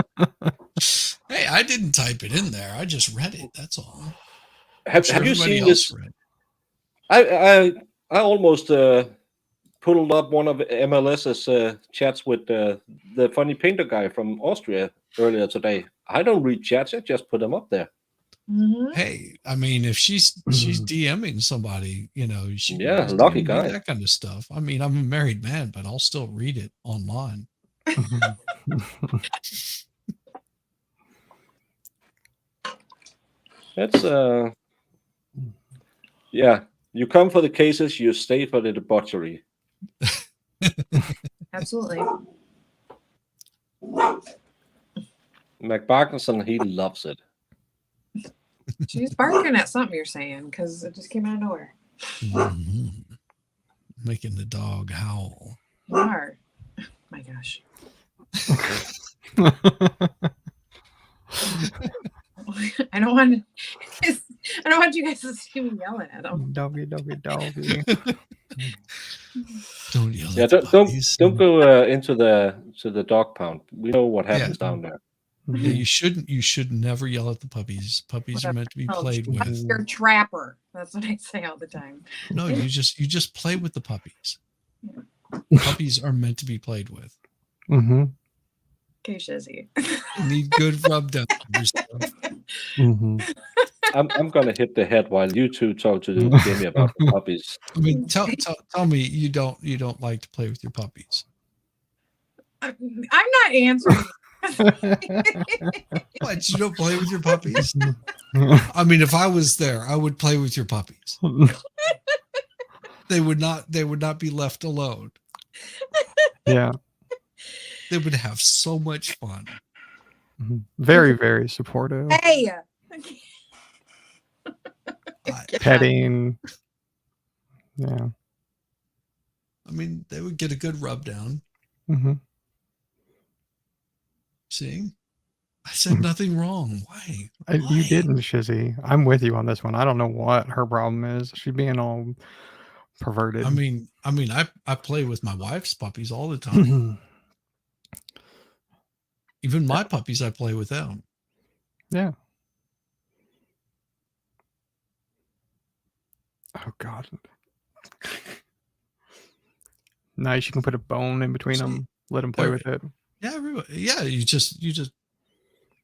hey, I didn't type it in there. I just read it. That's all. Have you seen this? I almost pulled up one of MLS's chats with the funny painter guy from Austria earlier today. I don't read chats; I just put them up there. Hey, I mean, if she's DMing somebody, she lucky guy. that kind of stuff. I mean, I'm a married man, but I'll still read it online. That's yeah. You come for the cases, you stay for the debauchery. Absolutely. McBarkinson, he loves it. She's barking at something you're saying because it just came out of nowhere. Making the dog howl. You are. Oh, my gosh. I don't want you guys to see me yelling at them. Doggy. Don't yell. Yeah, don't go into the dog pound. We know what happens down there. Yeah, you should never yell at the puppies. Puppies are meant to be played with. You're a trapper. That's what I say all the time. No, you just play with the puppies. Puppies are meant to be played with. Okay, Shizzy. You need good rub down. I'm gonna hit the head while you two talk to Jamie about the puppies. I mean, tell me you don't like to play with your puppies. I'm not answering. What, you don't play with your puppies? I mean, if I was there, I would play with your puppies. They would not be left alone. Yeah. They would have so much fun. Very, very supportive. Hey. Petting. Yeah. I mean, they would get a good rub down. See? I said nothing wrong. Why? You didn't, Shizzy. I'm with you on this one. I don't know what her problem is. She's being all perverted. I mean, I play with my wife's puppies all the time. Even my puppies, I play with them. Yeah. Oh God. Nice. You can put a bone in between them. Let them play with it. Yeah, everybody. Yeah, you just.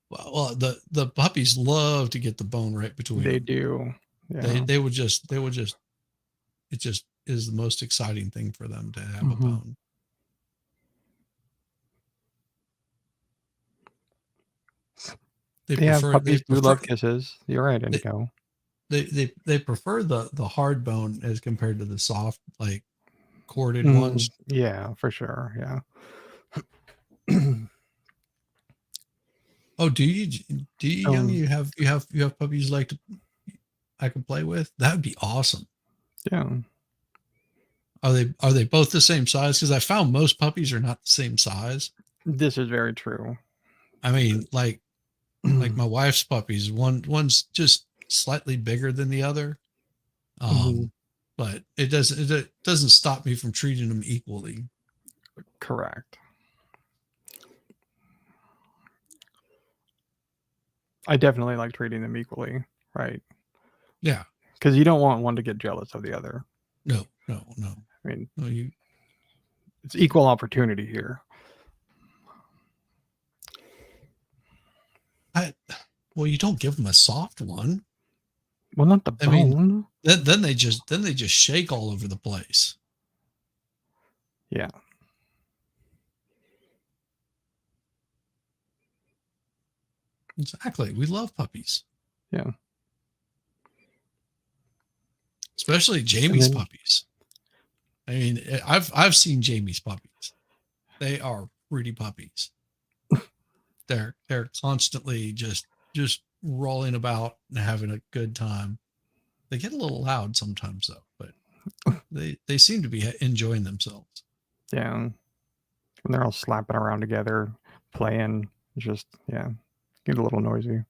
Well, the puppies love to get the bone right between. They them. do. Yeah. They would just. It just is the most exciting thing for them to have a bone. Puppies do love kisses. You're right, Indigo. They prefer the hard bone as compared to the soft, like corded ones. Yeah, for sure. Yeah. Oh, do you young? You have puppies I can play with? That would be awesome. Yeah. Are they both the same size? Because I found most puppies are not the same size. This is very true. I mean, like my wife's puppies, one's just slightly bigger than the other. But it doesn't stop me from treating them equally. Correct. I definitely like treating them equally, right? Yeah. Because you don't want one to get jealous of the other. No. I mean, no, it's equal opportunity here. Well, you don't give them a soft one. Well, not the bone. I mean, then they just shake all over the place. Yeah. Exactly. We love puppies. Yeah. Especially Jamie's puppies. I mean, I've seen Jamie's puppies. They are pretty puppies. They're constantly just rolling about and having a good time. They get a little loud sometimes though, but they seem to be enjoying themselves. Yeah. And they're all slapping around together, playing. Just, yeah, get a little noisy.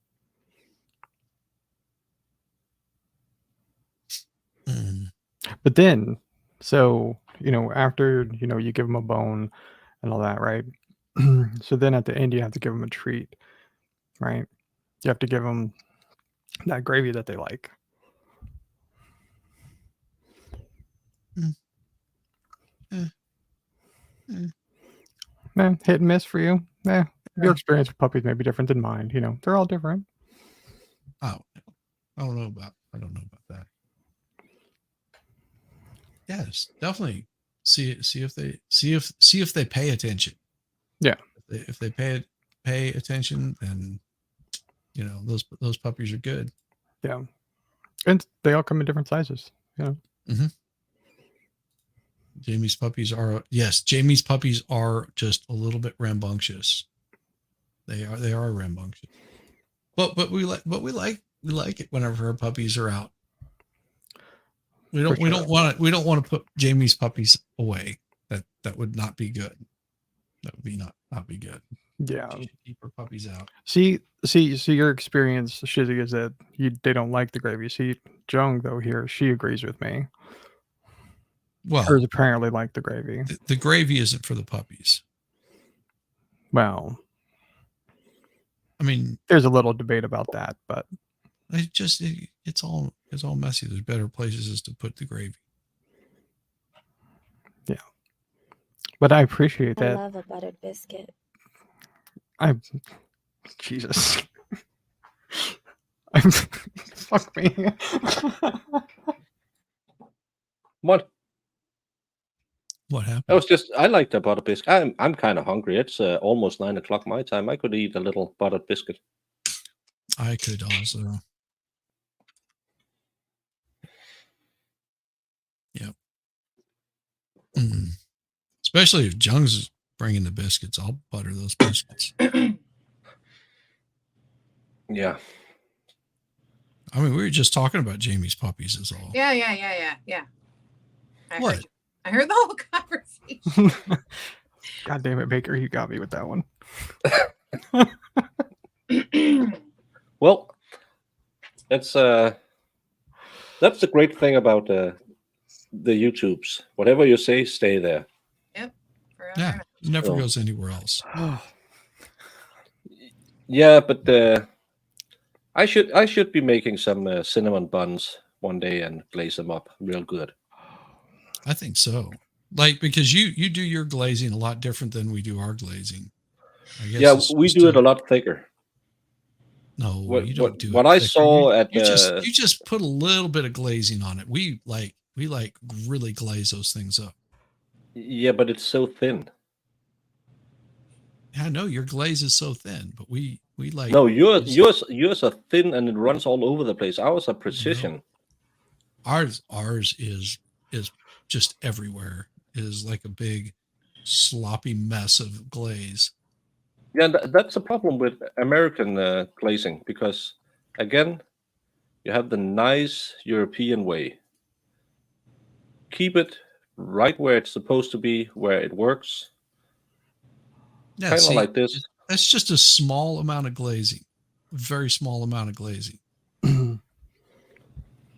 But then, so, after, you give them a bone and all that, right? So then at the end, you have to give them a treat, right? You have to give them that gravy that they like. Hit and miss for you. Your experience with puppies may be different than mine. They're all different. Oh, I don't know about that. Yes, definitely. See if they pay attention. Yeah. If they pay attention, then those puppies are good. Yeah. And they all come in different sizes. Jamie's puppies are just a little bit rambunctious. They are rambunctious. But we like it whenever our puppies are out. We don't want to put Jamie's puppies away. That would not be good. That would be not be good. Yeah. She should keep her puppies out. See your experience, Shizzy, is that they don't like the gravy. See, Jung though here, she agrees with me. Well, hers apparently like the gravy. The gravy isn't for the puppies. Well, I mean, there's a little debate about that, but it's all messy. There's better places to put the gravy. Yeah, but I appreciate that. I love a buttered biscuit. Jesus. Fuck me. What happened? I like the butter biscuit. I'm kind of hungry. It's almost 9 o'clock my time. I could eat a little buttered biscuit. I could also. Yep. Especially if Jung's bringing the biscuits, I'll butter those biscuits. Yeah. I mean, we were just talking about Jamie's puppies is all. Yeah. I heard the whole conversation. God damn it, Baker, you got me with that one. Well, that's the great thing about the YouTubes. Whatever you say, stay there. Yep. Yeah, it never goes anywhere else. Yeah, but I should be making some cinnamon buns one day and glaze them up real good. I think so. Like, because you do your glazing a lot different than we do our glazing. I guess Yeah, we do it a lot thicker. No, you don't do it. What I saw you just put a little bit of glazing on it. We like really glaze those things up. Yeah, but it's so thin. I know your glaze is so thin, but we like. No, yours are thin and it runs all over the place. Ours are precision. No. Ours is just everywhere. It is like a big sloppy mess of glaze. Yeah, that's a problem with American glazing because, again, you have the nice European way. Keep it right where it's supposed to be, where it works. Yeah, Kind of see, like this. that's just a small amount of glazing, very small amount of glazing.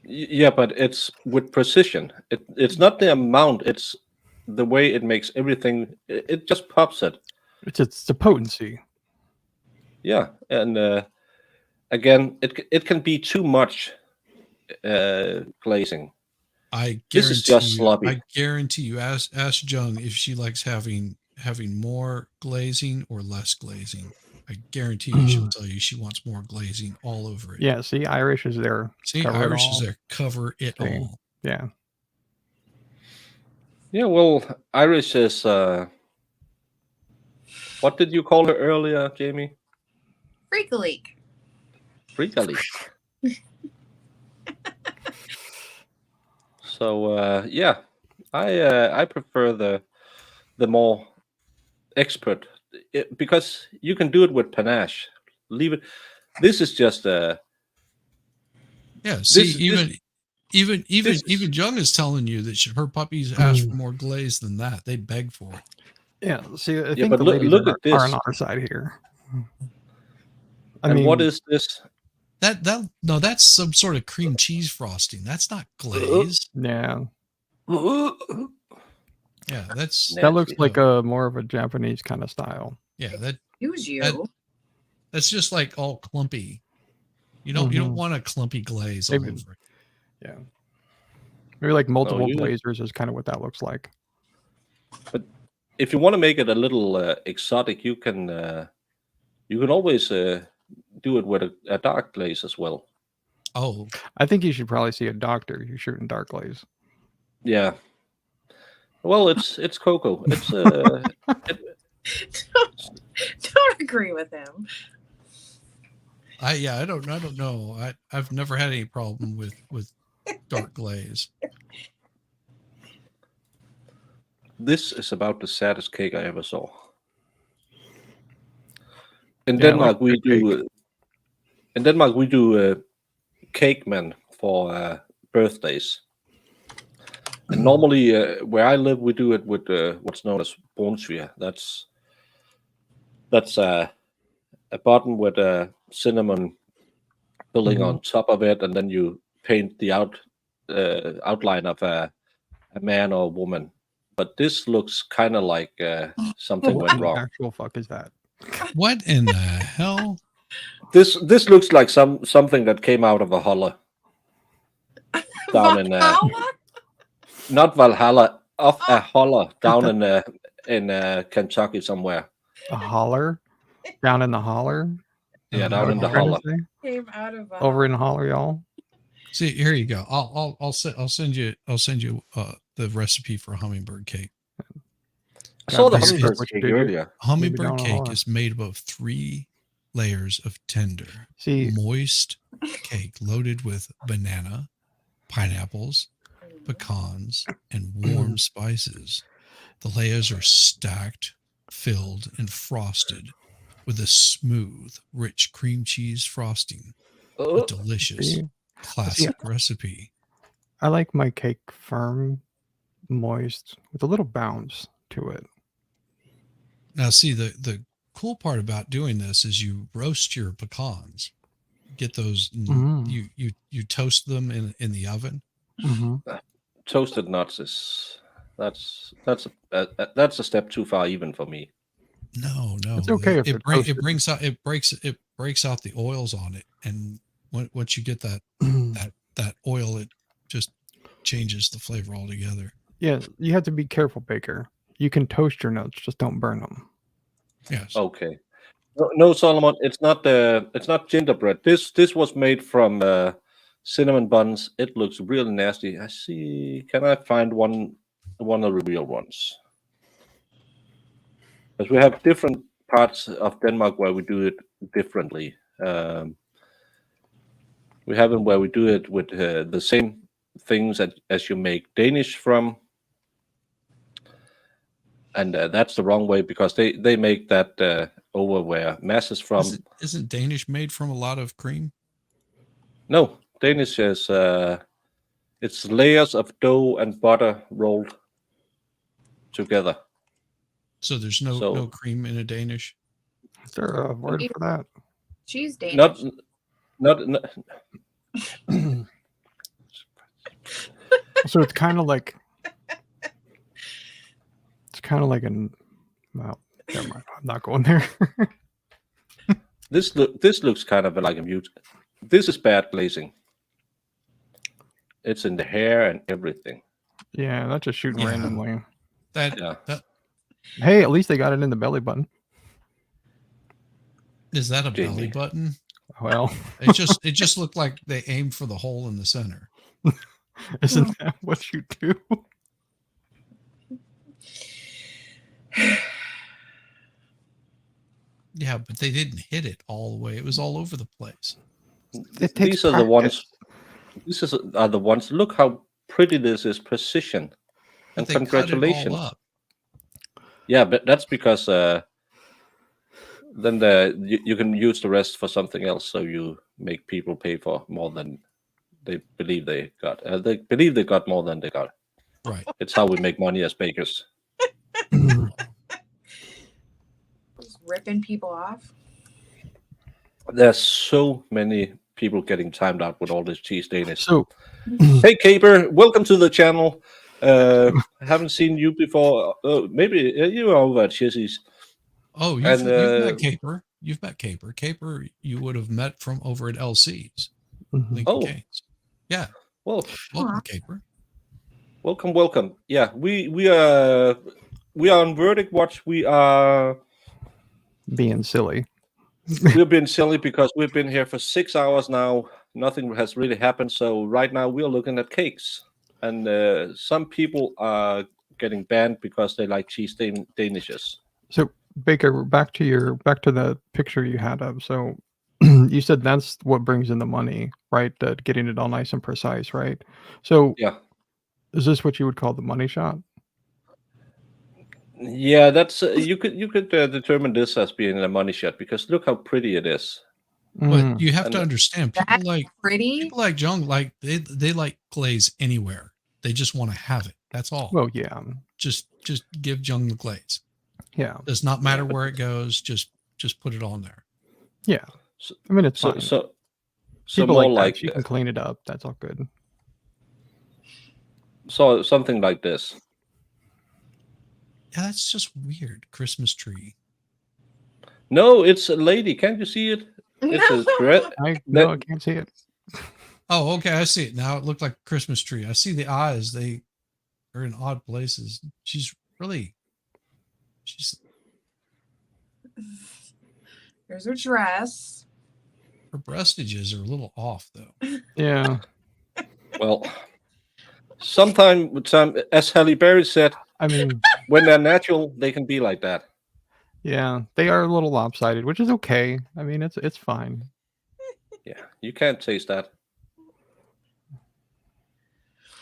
Yeah, but it's with precision. It's not the amount; it's the way it makes everything. It just pops it. It's the potency. Yeah, and again, it can be too much glazing. I This is guarantee just you. sloppy. I guarantee you. Ask Jung if she likes having more glazing or less glazing. I guarantee you she'll tell you she wants more glazing all over it. Yeah, see, Irish is there. See, Cover it Irish is all. there. Cover it See, all. yeah. Yeah, well, Irish is. What did you call her earlier, Jamie? Freak a leak. Freakily. So yeah, I prefer the more expert because you can do it with panache. Leave it. This is just Yeah. See, this- even this is- Jung is telling you that her puppies ask for more glaze than that. They beg for it. Yeah, see, I Yeah, think but the look- ladies look at are this. on our side here. I and mean, what is this? No, that's some sort of cream cheese frosting. That's not glaze. yeah, Yeah, that's that looks Nasty. like a more of a Japanese kind of style. yeah, that Use you. That- that's just like all clumpy. You don't want a clumpy glaze all Maybe- over it. Yeah, maybe like multiple you- glazers is kind of what that looks like. But if you want to make it a little exotic, you can always do it with a dark glaze as well. Oh, I think you should probably see a doctor. You're shooting dark glaze. Yeah. Well, it's cocoa. It's Don't agree with him. I don't know. I've never had any problem with dark glaze. This is about the saddest cake I ever saw. In Yeah, I Denmark, like we good do. In Denmark, we do cake men for birthdays. And normally, where I live, we do it with what's known as brunsviger. That's a button with a cinnamon filling on top of it, and then you paint the outline of a man or a woman. But this looks kind of like something What went the wrong. actual fuck is that? What in the hell? This looks like something that came out of a holler down in not Valhalla, of a holler down in Kentucky somewhere. A holler down in the holler. Yeah, down in the Trying to holler. say? Came out of Over in the holler, y'all. See, here you go. I'll send you the recipe for hummingbird cake. I saw the This is hummingbird what you cake do here. earlier. Hummingbird down a cake holler. is made up of 3 layers of tender, See, moist cake loaded with banana, pineapples, pecans, and warm spices. The layers are stacked, filled, and frosted with a smooth, rich cream cheese frosting. A delicious, see? classic recipe. I like my cake firm, moist, with a little bounce to it. Now, see, the cool part about doing this is you roast your pecans. Get those, you toast them in the oven. Toasted nuts is that's a step too far even for me. No, It's okay if it they're toasted. breaks out the oils on it, and once you get that that oil, it just changes the flavor altogether. Yeah, you have to be careful, Baker. You can toast your nuts, just don't burn them. Yes. Okay. No, Solomon, it's not gingerbread. This was made from cinnamon buns. It looks really nasty. I see. Can I find one of the real ones? Because we have different parts of Denmark where we do it differently. We have it where we do it with the same things as you make Danish from. And that's the wrong way because they make that over where masses from. Isn't Danish made from a lot of cream? No, Danish is it's layers of dough and butter rolled together. So there's no cream in a Danish. Is there a word for that? She's Danish. Not So it's kind of like an. Well, never mind. I'm not going there. This looks kind of like a mute. This is bad glazing. It's in the hair and everything. Yeah, that's just shooting randomly. That Hey, at least they got it in the belly button. is that a belly button? Well, it just looked like they aimed for the hole in the center. Isn't that what you do? Yeah, but they didn't hit it all the way. It was all over the place. These are the ones. These are the ones. Look how pretty this is. Precision. And But they cut it all congratulations. up. Yeah, but that's because then you can use the rest for something else. So you make people pay for more than they believe they got. They believe they got more than they got. Right. It's how we make money as bakers. Just ripping people off. There's so many people getting timed out with all this cheese Danish. So, hey, Caper, welcome to the channel. I haven't seen you before. Maybe you are over at Chizzy's. Oh, you've met Caper. You've met Caper. Caper, you would have met from over at LC's. Lincoln Canes. Yeah. Well, welcome, Caper. Welcome. Yeah, we are on Verdict Watch. We are being silly. We've been silly because we've been here for 6 hours now. Nothing has really happened. So right now we are looking at cakes, and some people are getting banned because they like cheese danishes. So Baker, back to the picture you had of. So you said that's what brings in the money, right? Getting it all nice and precise, right? So yeah, is this what you would call the money shot? Yeah, that's you could determine this as being a money shot because look how pretty it is. But you have And to understand, people like Jung, like they like glaze anywhere. They just want to have it. That's all. Well, yeah. Just give Jung the glaze. Yeah. Does not matter where it goes. Just put it on there. Yeah. I mean, it's fine. So people more like like that, you can clean it up. That's all good. So something like this. Yeah, that's just weird. Christmas tree. No, it's a lady. Can't you see it? It's a thread. I can't see it. Oh, okay. I see it now. It looked like a Christmas tree. I see the eyes. They are in odd places. She's Here's her dress. Her breastages are a little off, though. Yeah. Well, sometimes, as Halle Berry said, I mean, when they're natural, they can be like that. Yeah, they are a little lopsided, which is okay. I mean, it's fine. Yeah, you can't taste that.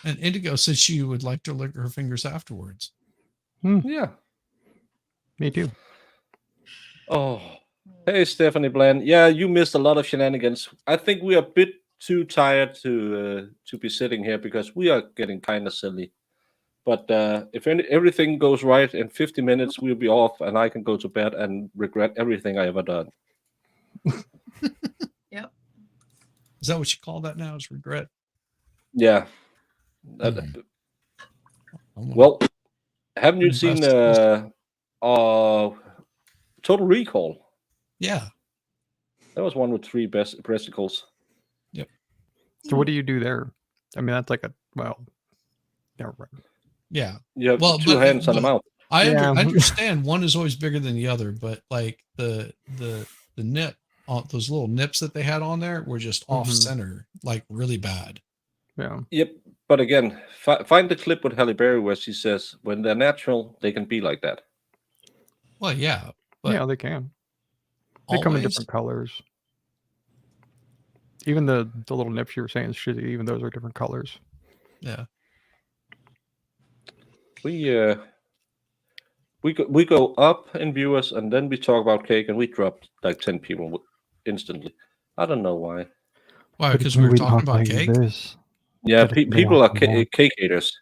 And Indigo said she would like to lick her fingers afterwards. Yeah. Me too. Oh, hey, Stephanie Bland. Yeah, you missed a lot of shenanigans. I think we are a bit too tired to be sitting here because we are getting kind of silly. But if everything goes right in 50 minutes, we'll be off and I can go to bed and regret everything I ever done. Yep. Is that what you call that now? Is regret? Yeah. Well, haven't you seen Total Recall? Yeah. That was one with 3 breasticles. Yep. So what do you do there? I mean, that's like never mind. Yeah. You have 2 hands on the mouth. I understand one is always bigger than the other, but like the nip, those little nips that they had on there were just off center, like really bad. Yeah. Yep. But again, find the clip with Halle Berry where she says, when they're natural, they can be like that. Well, yeah. But yeah, they can. They come in different colors. Even the little nips you were saying, even those are different colors. Yeah. We we go up in viewers, and then we talk about Cake, and we drop like 10 people instantly. I don't know why. Why? But Because when we were we talking talk about like cake. this, Yeah, that they people are have to watch. cake haters.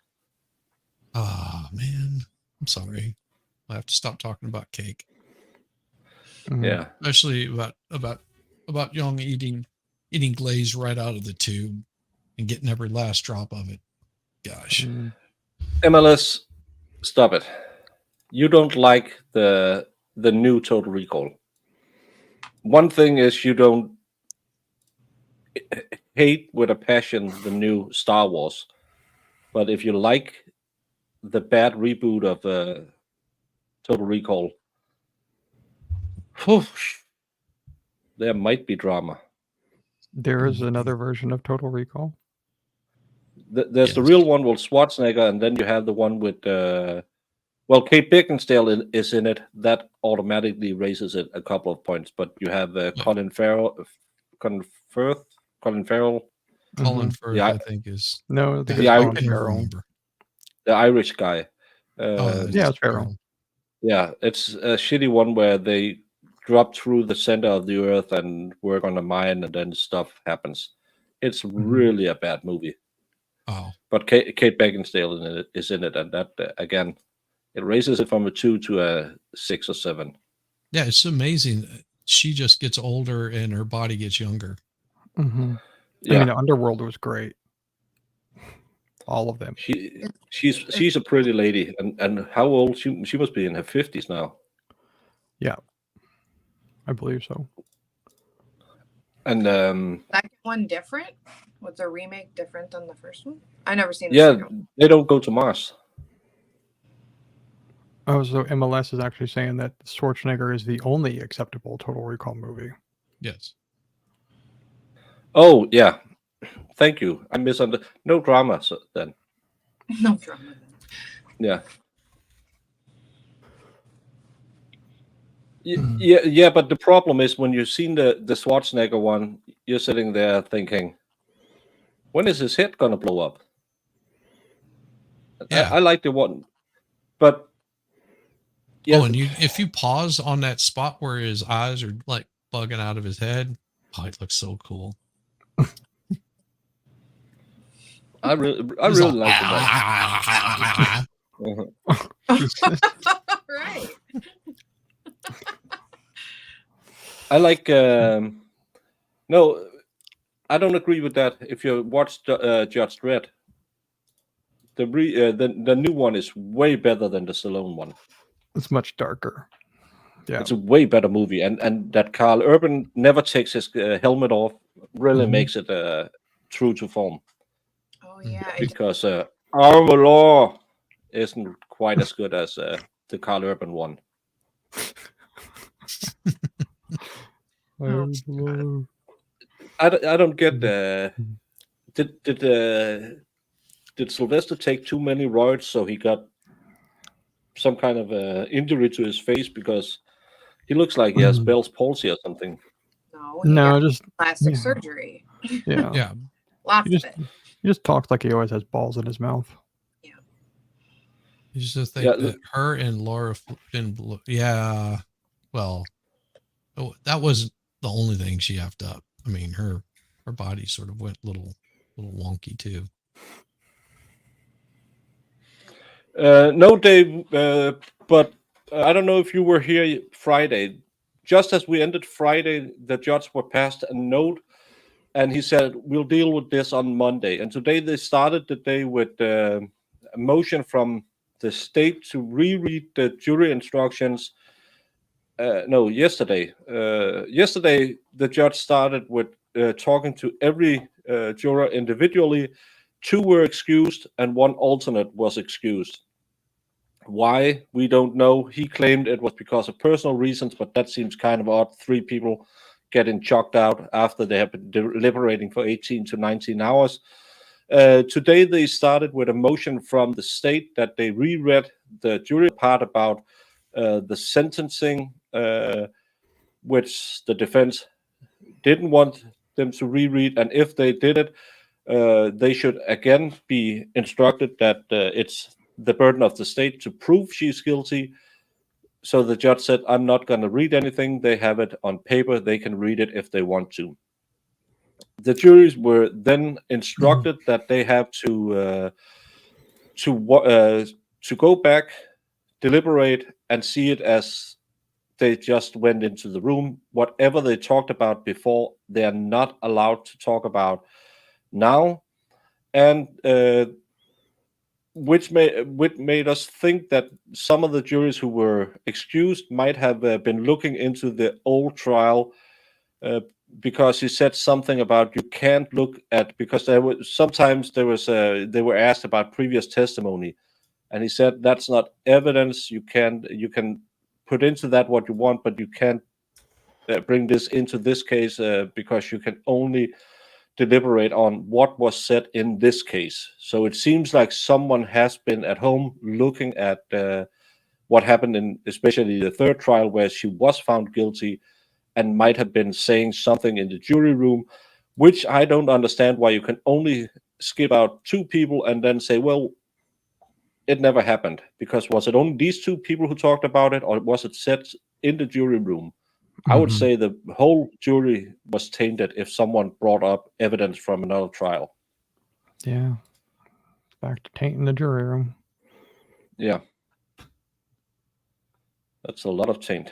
Oh man, I'm sorry. I have to stop talking about cake. Yeah. Especially about Young eating glaze right out of the tube and getting every last drop of it. Gosh. MLS, stop it. You don't like the new Total Recall. One thing is you don't hate with a passion the new Star Wars, but if you like the bad reboot of Total Recall, there might be drama. There is another version of Total Recall. There's the real one with Schwarzenegger, and then you have the one with Kate Beckinsale is in it. That automatically raises it a couple of points. But you have Colin Farrell. Colin Firth, I think, is no, I think the it's Irish, Colin Farrell. the Irish guy. Yeah, it's Farrell. Yeah, it's a shitty one where they drop through the center of the earth and work on a mine, and then stuff happens. It's really a bad movie. Oh, but Kate Beckinsale is in it, and that again, it raises it from a 2 to a 6 or 7. Yeah, it's amazing. She just gets older and her body gets younger. Mm-hmm. Yeah. I mean, Underworld was great. All of them. She's a pretty lady, and how old she must be in her 50s now. Yeah, I believe so. And Second one different? Was the remake different than the first one? I never seen the yeah, second one. they don't go to Mars. Oh, so MLS is actually saying that Schwarzenegger is the only acceptable Total Recall movie. Yes. Oh yeah, thank you. I misunderstood. No drama then. No drama then. Yeah. Yeah, but the problem is when you've seen the Schwarzenegger one, you're sitting there thinking, when is his head gonna blow up? Yeah. I like the one, but yeah. Oh, and if you pause on that spot where his eyes are like bugging out of his head, oh, it looks so cool. I really like the one. Right. I like. No, I don't agree with that. If you watch Judge Dredd, the new one is way better than the Stallone one. It's much darker. Yeah, it's a way better movie, and that Carl Urban never takes his helmet off really makes it true to form. Oh yeah, because Armor Law isn't quite as good as the Carl Urban one. I don't get did Sylvester take too many roids so he got some kind of injury to his face, because he looks like he has Bell's palsy or something. No, just plastic surgery. Yeah, yeah. Lots of it. He just talks like he always has balls in his mouth. You just think that her and Laura Flynn, well, that wasn't the only thing she effed up. I mean, her body sort of went little wonky too. No, Dave, but I don't know if you were here Friday. Just as we ended Friday, the judge were passed a note, and he said, we'll deal with this on Monday. And today they started the day with a motion from the state to reread the jury instructions. Yesterday. Yesterday, the judge started with talking to every juror individually. 2 were excused and 1 alternate was excused. Why? We don't know. He claimed it was because of personal reasons, but that seems kind of odd. 3 people getting chucked out after they have been deliberating for 18 to 19 hours. Today, they started with a motion from the state that they reread the jury part about the sentencing, which the defense didn't want them to reread. And if they did it, they should again be instructed that it's the burden of the state to prove she's guilty. So the judge said, I'm not going to read anything. They have it on paper. They can read it if they want to. The juries were then instructed that they have to go back, deliberate, and see it as they just went into the room. Whatever they talked about before, they are not allowed to talk about now. And which made us think that some of the juries who were excused might have been looking into the old trial, because he said something about you can't look at, because they were asked about previous testimony, and he said that's not evidence. You can put into that what you want, but you can't bring this into this case because you can only deliberate on what was said in this case. So it seems like someone has been at home looking at what happened in especially the third trial, where she was found guilty, and might have been saying something in the jury room, which I don't understand why you can only skip out 2 people and then say, well, it never happened. Because was it only these 2 people who talked about it, or was it said in the jury room? I would say the whole jury was tainted if someone brought up evidence from another trial. Yeah. Back to tainting the jury room. Yeah. That's a lot of taint.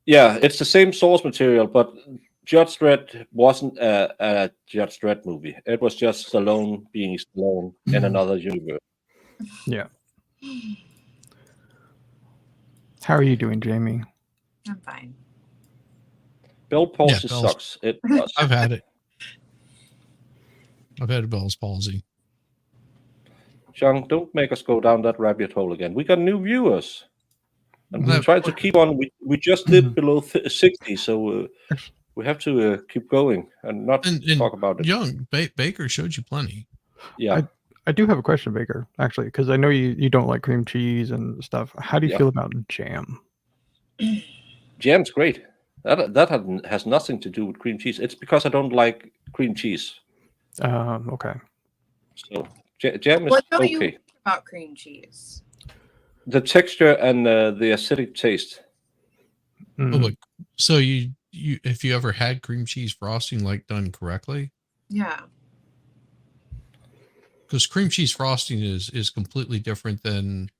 Yeah, it's the same source material, but Judge Dredd wasn't a Judge Dredd movie. It was just Stallone being Stallone in another universe. Yeah. How are you doing, Jamie? I'm fine. Bell palsy Bell's- sucks. It does. I've had it. I've had Bell's palsy. John, don't make us go down that rabbit hole again. We got new viewers. And we try to keep on. We just did below 60, so we have to keep going and not talk about it. Young Baker showed you plenty. Yeah. I do have a question, Baker, actually, because I know you don't like cream cheese and stuff. How do you feel about jam? Jam's great. That has nothing to do with cream cheese. It's because I don't like cream cheese. Okay. So jam is What don't okay. you like about cream cheese? The texture and the acidic taste. Oh, look, so you if you ever had cream cheese frosting like done correctly? Yeah. Because cream cheese frosting is completely different than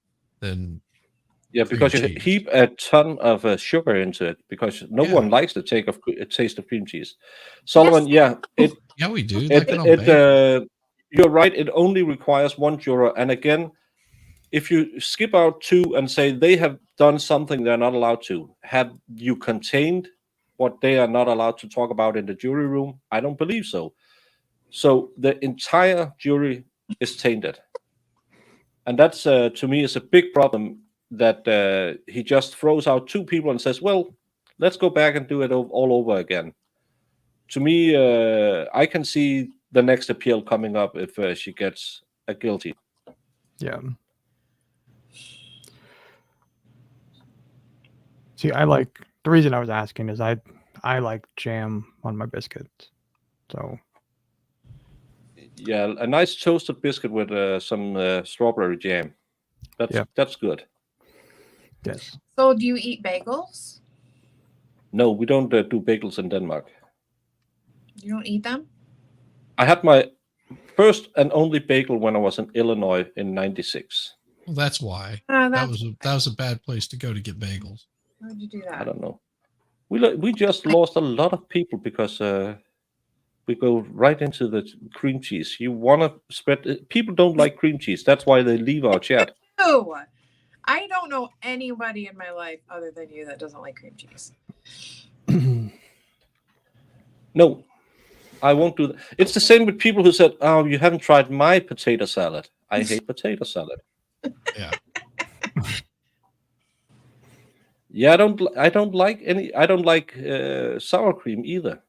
Yeah, because you heap a ton of sugar into it, because no one likes the taste of cream cheese. Sullivan, yeah, we do. You're right. It only requires 1 juror, and again, if you skip out 2 and say they have done something they're not allowed to, have you contained what they are not allowed to talk about in the jury room? I don't believe so. So the entire jury is tainted, and that's to me is a big problem. That he just throws out 2 people and says, well, let's go back and do it all over again. To me, I can see the next appeal coming up if she gets a guilty. Yeah. See, the reason I was asking is I like jam on my biscuits. So. Yeah, a nice toasted biscuit with some strawberry jam. That's good. Yes. So do you eat bagels? No, we don't do bagels in Denmark. You don't eat them? I had my first and only bagel when I was in Illinois in '96. Well, that's why. That was a bad place to go to get bagels. How'd you do that? I don't know. We just lost a lot of people because we go right into the cream cheese. You want to spread. People don't like cream cheese. That's why they leave our chat. No, I don't know anybody in my life other than you that doesn't like cream cheese. No, I won't do that. It's the same with people who said, "Oh, you haven't tried my potato salad." I hate potato salad. Yeah. Yeah, I don't like sour cream either.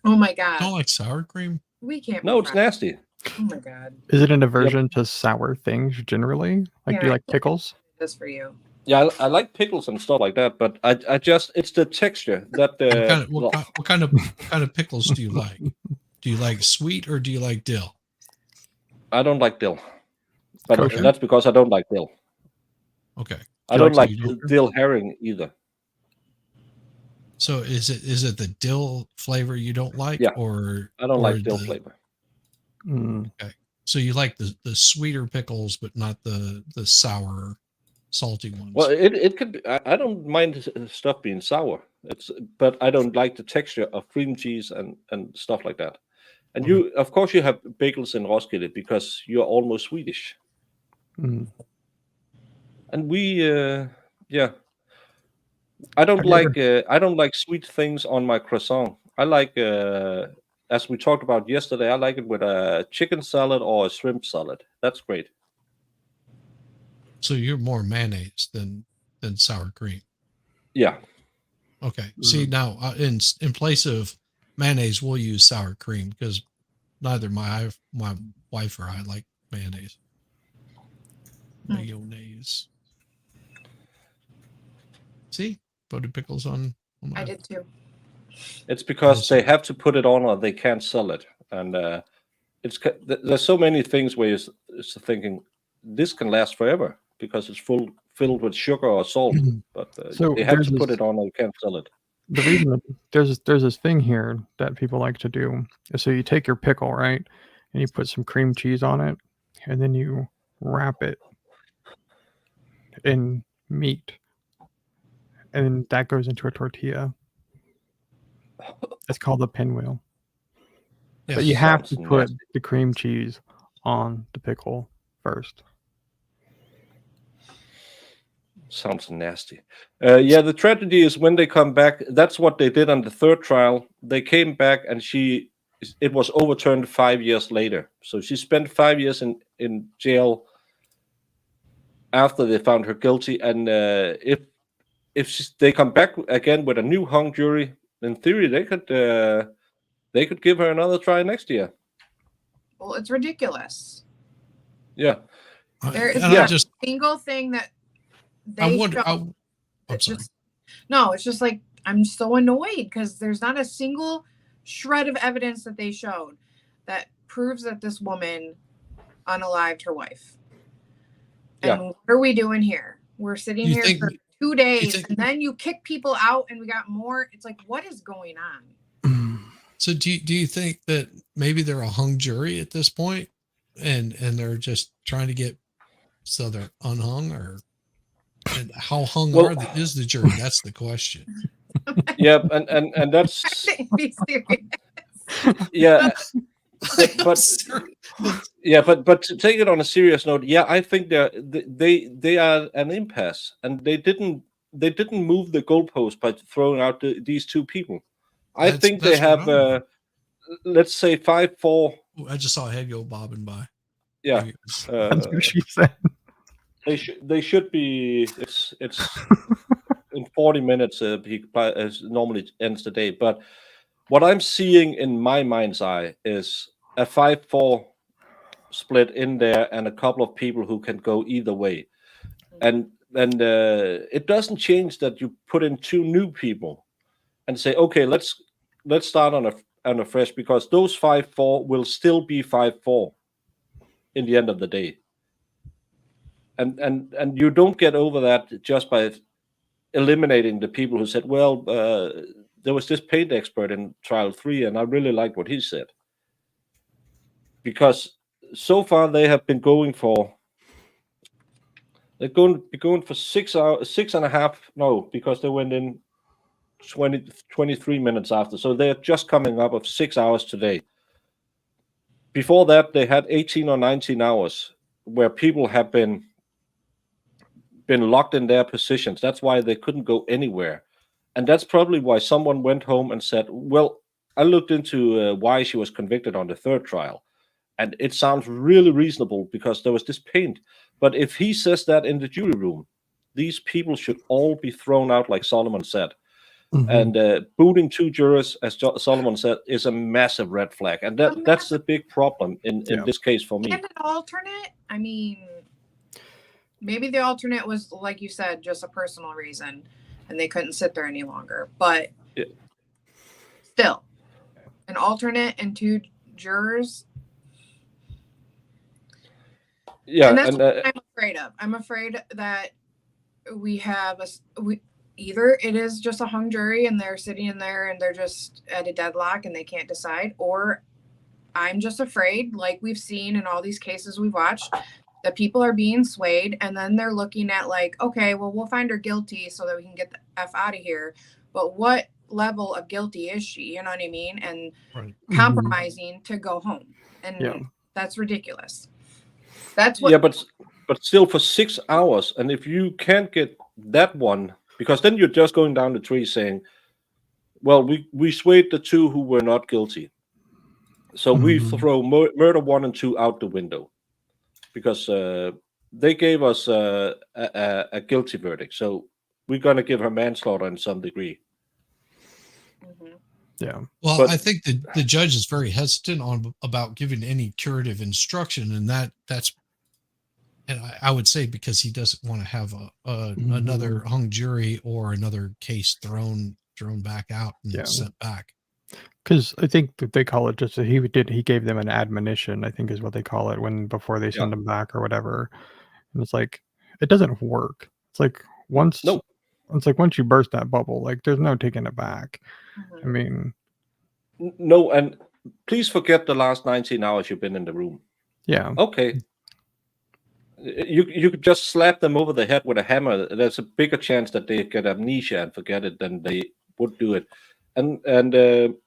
Oh my god. Don't like sour cream? We can't. No, it's nasty. Oh my god. Is it an aversion to sour things generally? Like, do you like pickles? Just for you. Yeah, I like pickles and stuff like that, but I just it's the texture that. What kind of pickles do you like? Do you like sweet or do you like dill? I don't like dill, but Kosher? that's because I don't like dill. Okay. I don't like you dill herring either. So is it the dill flavor you don't like? Yeah, or I don't or like dill flavor. Okay. So you like the sweeter pickles, but not the sour, salty ones. Well, it could be. I don't mind stuff being sour. But I don't like the texture of cream cheese and stuff like that. And you, of course, you have bagels in Roskilde because you're almost Swedish. Mm. And we, yeah, I don't like sweet things on my croissant. I like, as we talked about yesterday, I like it with a chicken salad or a shrimp salad. That's great. So you're more mayonnaise than sour cream. Yeah. Okay. See, now in place of mayonnaise, we'll use sour cream because neither my wife or I like mayonnaise. Mayonnaise. See, voted pickles on I did too. It's because they have to put it on or they can't sell it. And there's so many things where you're thinking this can last forever because it's filled with sugar or salt. But So they have there's to put this- it on or you can't sell it. The reason that there's this thing here that people like to do is, so you take your pickle, right, and you put some cream cheese on it, and then you wrap it in meat, and then that goes into a tortilla. It's called a pinwheel. But you have to Sounds put nasty. the cream cheese on the pickle first. Sounds nasty. Yeah, the tragedy is when they come back. That's what they did on the third trial. They came back and it was overturned 5 years later. So she spent 5 years in jail after they found her guilty. And if they come back again with a new hung jury, in theory they could give her another try next year. Well, it's ridiculous. Yeah. There is And not I just- a single thing that they I wonder. show. I'm sorry. No, it's just like I'm so annoyed because there's not a single shred of evidence that they showed that proves that this woman unalived her wife. And what are we doing here? We're sitting You here think- for 2 days and then you kick people out and we got more. It's like, what is going on? So do you think that maybe they're a hung jury at this point, and they're just trying to get so they're unhung, or and how hung is the jury? That's the question. Yeah, and that's Be serious. yeah. But to take it on a serious note, yeah, I think they are an impasse, and they didn't move the goalpost by throwing out these two people. I think they have let's say 5-4. I just saw a head go bobbing by. Yeah, That's what she said. They should be. It's in 40 minutes. He normally ends the day, but what I'm seeing in my mind's eye is a 5-4 split in there, and a couple of people who can go either way, and it doesn't change that you put in two new people and say, okay, let's start on a fresh, because those 5-4 will still be 5-4 in the end of the day. And you don't get over that just by eliminating the people who said, well, there was this paint expert in trial 3 and I really liked what he said. Because so far they have been going for, they're going to be going for 6 hours, 6.5, no, because they went in 23 minutes after. So they're just coming up of 6 hours today. Before that, they had 18 or 19 hours where people have been locked in their positions. That's why they couldn't go anywhere. And that's probably why someone went home and said, well, I looked into why she was convicted on the third trial. And it sounds really reasonable because there was this paint. But if he says that in the jury room, these people should all be thrown out, like Solomon said. Mm-hmm. And booting 2 jurors, as Solomon said, is a massive red flag. And that's the big problem in this case for me. And an alternate? I mean, maybe the alternate was, like you said, just a personal reason and they couldn't sit there any longer. But still, an alternate and 2 jurors. Yeah. And that's what I'm afraid of. I'm afraid that we have either it is just a hung jury and they're sitting in there and they're just at a deadlock and they can't decide, or I'm just afraid, like we've seen in all these cases we've watched, that people are being swayed and then they're looking at like, okay, well, we'll find her guilty so that we can get the F out of here. But what level of guilty is she? You know what I mean? And compromising to go home. And that's ridiculous. That's what. Yeah, but still for 6 hours. And if you can't get that one, because then you're just going down the tree saying, well, we swayed the two who were not guilty. So we throw murder 1 and 2 out the window because they gave us a guilty verdict. So we're going to give her manslaughter in some degree. Yeah. Well, I think the judge is very hesitant about giving any curative instruction, and that's, and I would say because he doesn't want to have another hung jury or another case thrown back out and sent back. Because I think that they call it just he gave them an admonition, I think is what they call it before they send them back or whatever. And it's like it doesn't work. It's like once you burst that bubble, like there's no taking it back. I mean, no, and please forget the last 19 hours you've been in the room. Yeah. Okay. You could just slap them over the head with a hammer. There's a bigger chance that they get amnesia and forget it than they would do it. And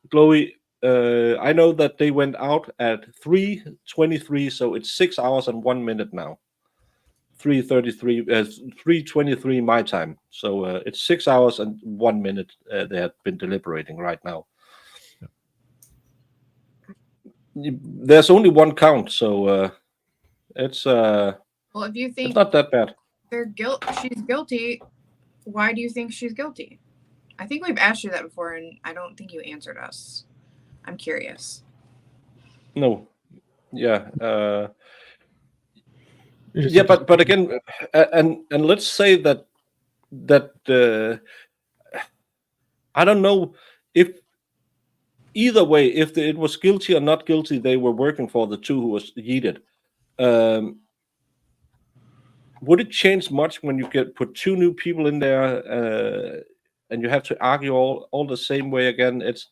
Chloe, I know that they went out at 3:23, so it's 6 hours and 1 minute now. 3:23 my time. So it's 6 hours and 1 minute they have been deliberating right now. There's only one count, so it's well, if you think it's not that bad. She's guilty. Why do you think she's guilty? I think we've asked you that before, and I don't think you answered us. I'm curious. No, yeah, yeah, but again, and let's say that I don't know if either way, if it was guilty or not guilty, they were working for the two who was yeeted. Would it change much when you put two new people in there and you have to argue all the same way again? It's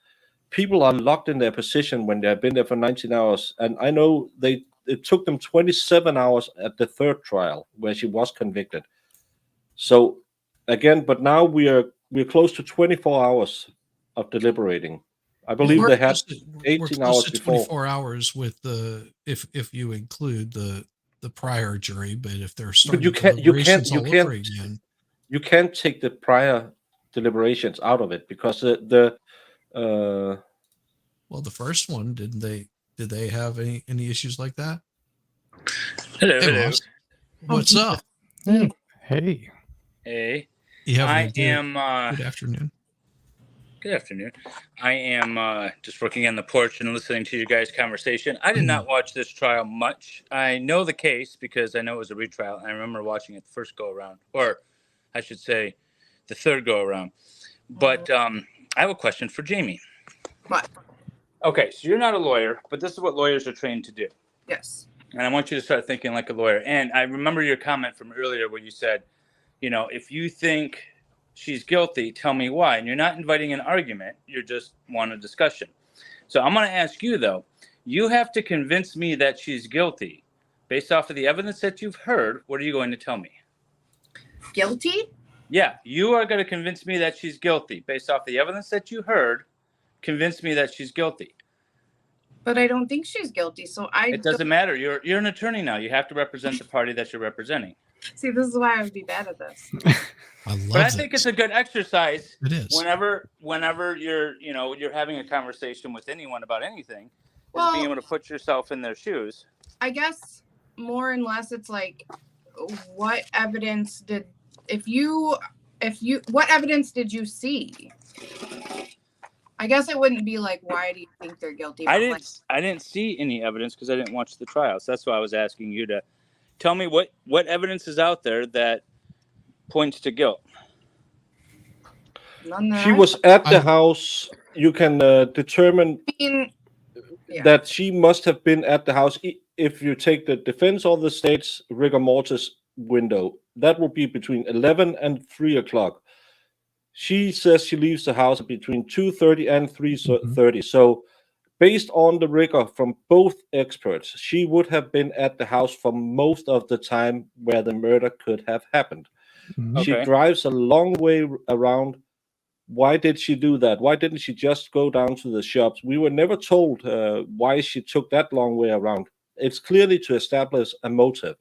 people are locked in their position when they've been there for 19 hours. And I know it took them 27 hours at the third trial where she was convicted. So again, but now we're close to 24 hours of deliberating. I believe they had 18 hours before. 24 hours with if you include the prior jury, but if they're starting you can't again, you can't take the prior deliberations out of it because well, the first one did they have any issues like that? Hello, hey, hello. Ross. What's up? Hey. Hey. I am good afternoon. Good afternoon. I am just working on the porch and listening to you guys' conversation. I did not watch this trial much. I know the case because I know it was a retrial. I remember watching it the first go around, or I should say the third go around. But I have a question for Jamie. What? Okay, so you're not a lawyer, but this is what lawyers are trained to do. Yes. And I want you to start thinking like a lawyer. And I remember your comment from earlier where you said, if you think she's guilty, tell me why. And you're not inviting an argument. You just want a discussion. So I'm going to ask you, though, you have to convince me that she's guilty. Based off of the evidence that you've heard, what are you going to tell me? Guilty? Yeah, you are going to convince me that she's guilty. Based off the evidence that you heard, convince me that she's guilty. But I don't think she's guilty, so It doesn't matter. You're an attorney now. You have to represent the party that you're representing. See, this is why I would be bad at this. I think it's a good exercise. It is. Whenever you're having a conversation with anyone about anything, is being able to put yourself in their shoes. I guess more and less it's like, what evidence did what evidence did you see? I guess it wouldn't be like, why do you think they're guilty? I didn't see any evidence because I didn't watch the trial. So that's why I was asking you to tell me what evidence is out there that points to guilt. She was at the house. You can determine that she must have been at the house. If you take the defense or the state's rigor mortis window, that will be between 11 and 3 o'clock. She says she leaves the house between 2:30 and 3:30. So based on the rigor from both experts, she would have been at the house for most of the time where the murder could have happened. She Okay. drives a long way around. Why did she do that? Why didn't she just go down to the shops? We were never told why she took that long way around. It's clearly to establish a motive.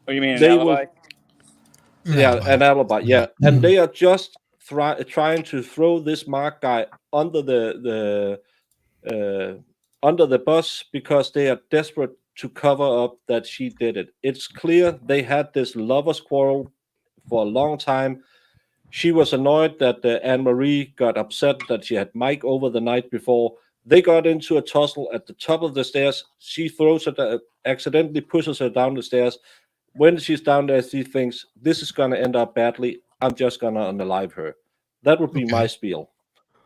Oh, you mean an They alibi? Yeah, an alibi. Yeah, and they are just trying to throw this Mark guy under the bus because they are desperate to cover up that she did it. It's clear they had this lovers' quarrel for a long time. She was annoyed that Anne-Marie got upset that she had Mike over the night before. They got into a tussle at the top of the stairs. She throws her, accidentally pushes her down the stairs. When she's down there, she thinks, this is going to end up badly. I'm just going to unalive her. That would be my spiel.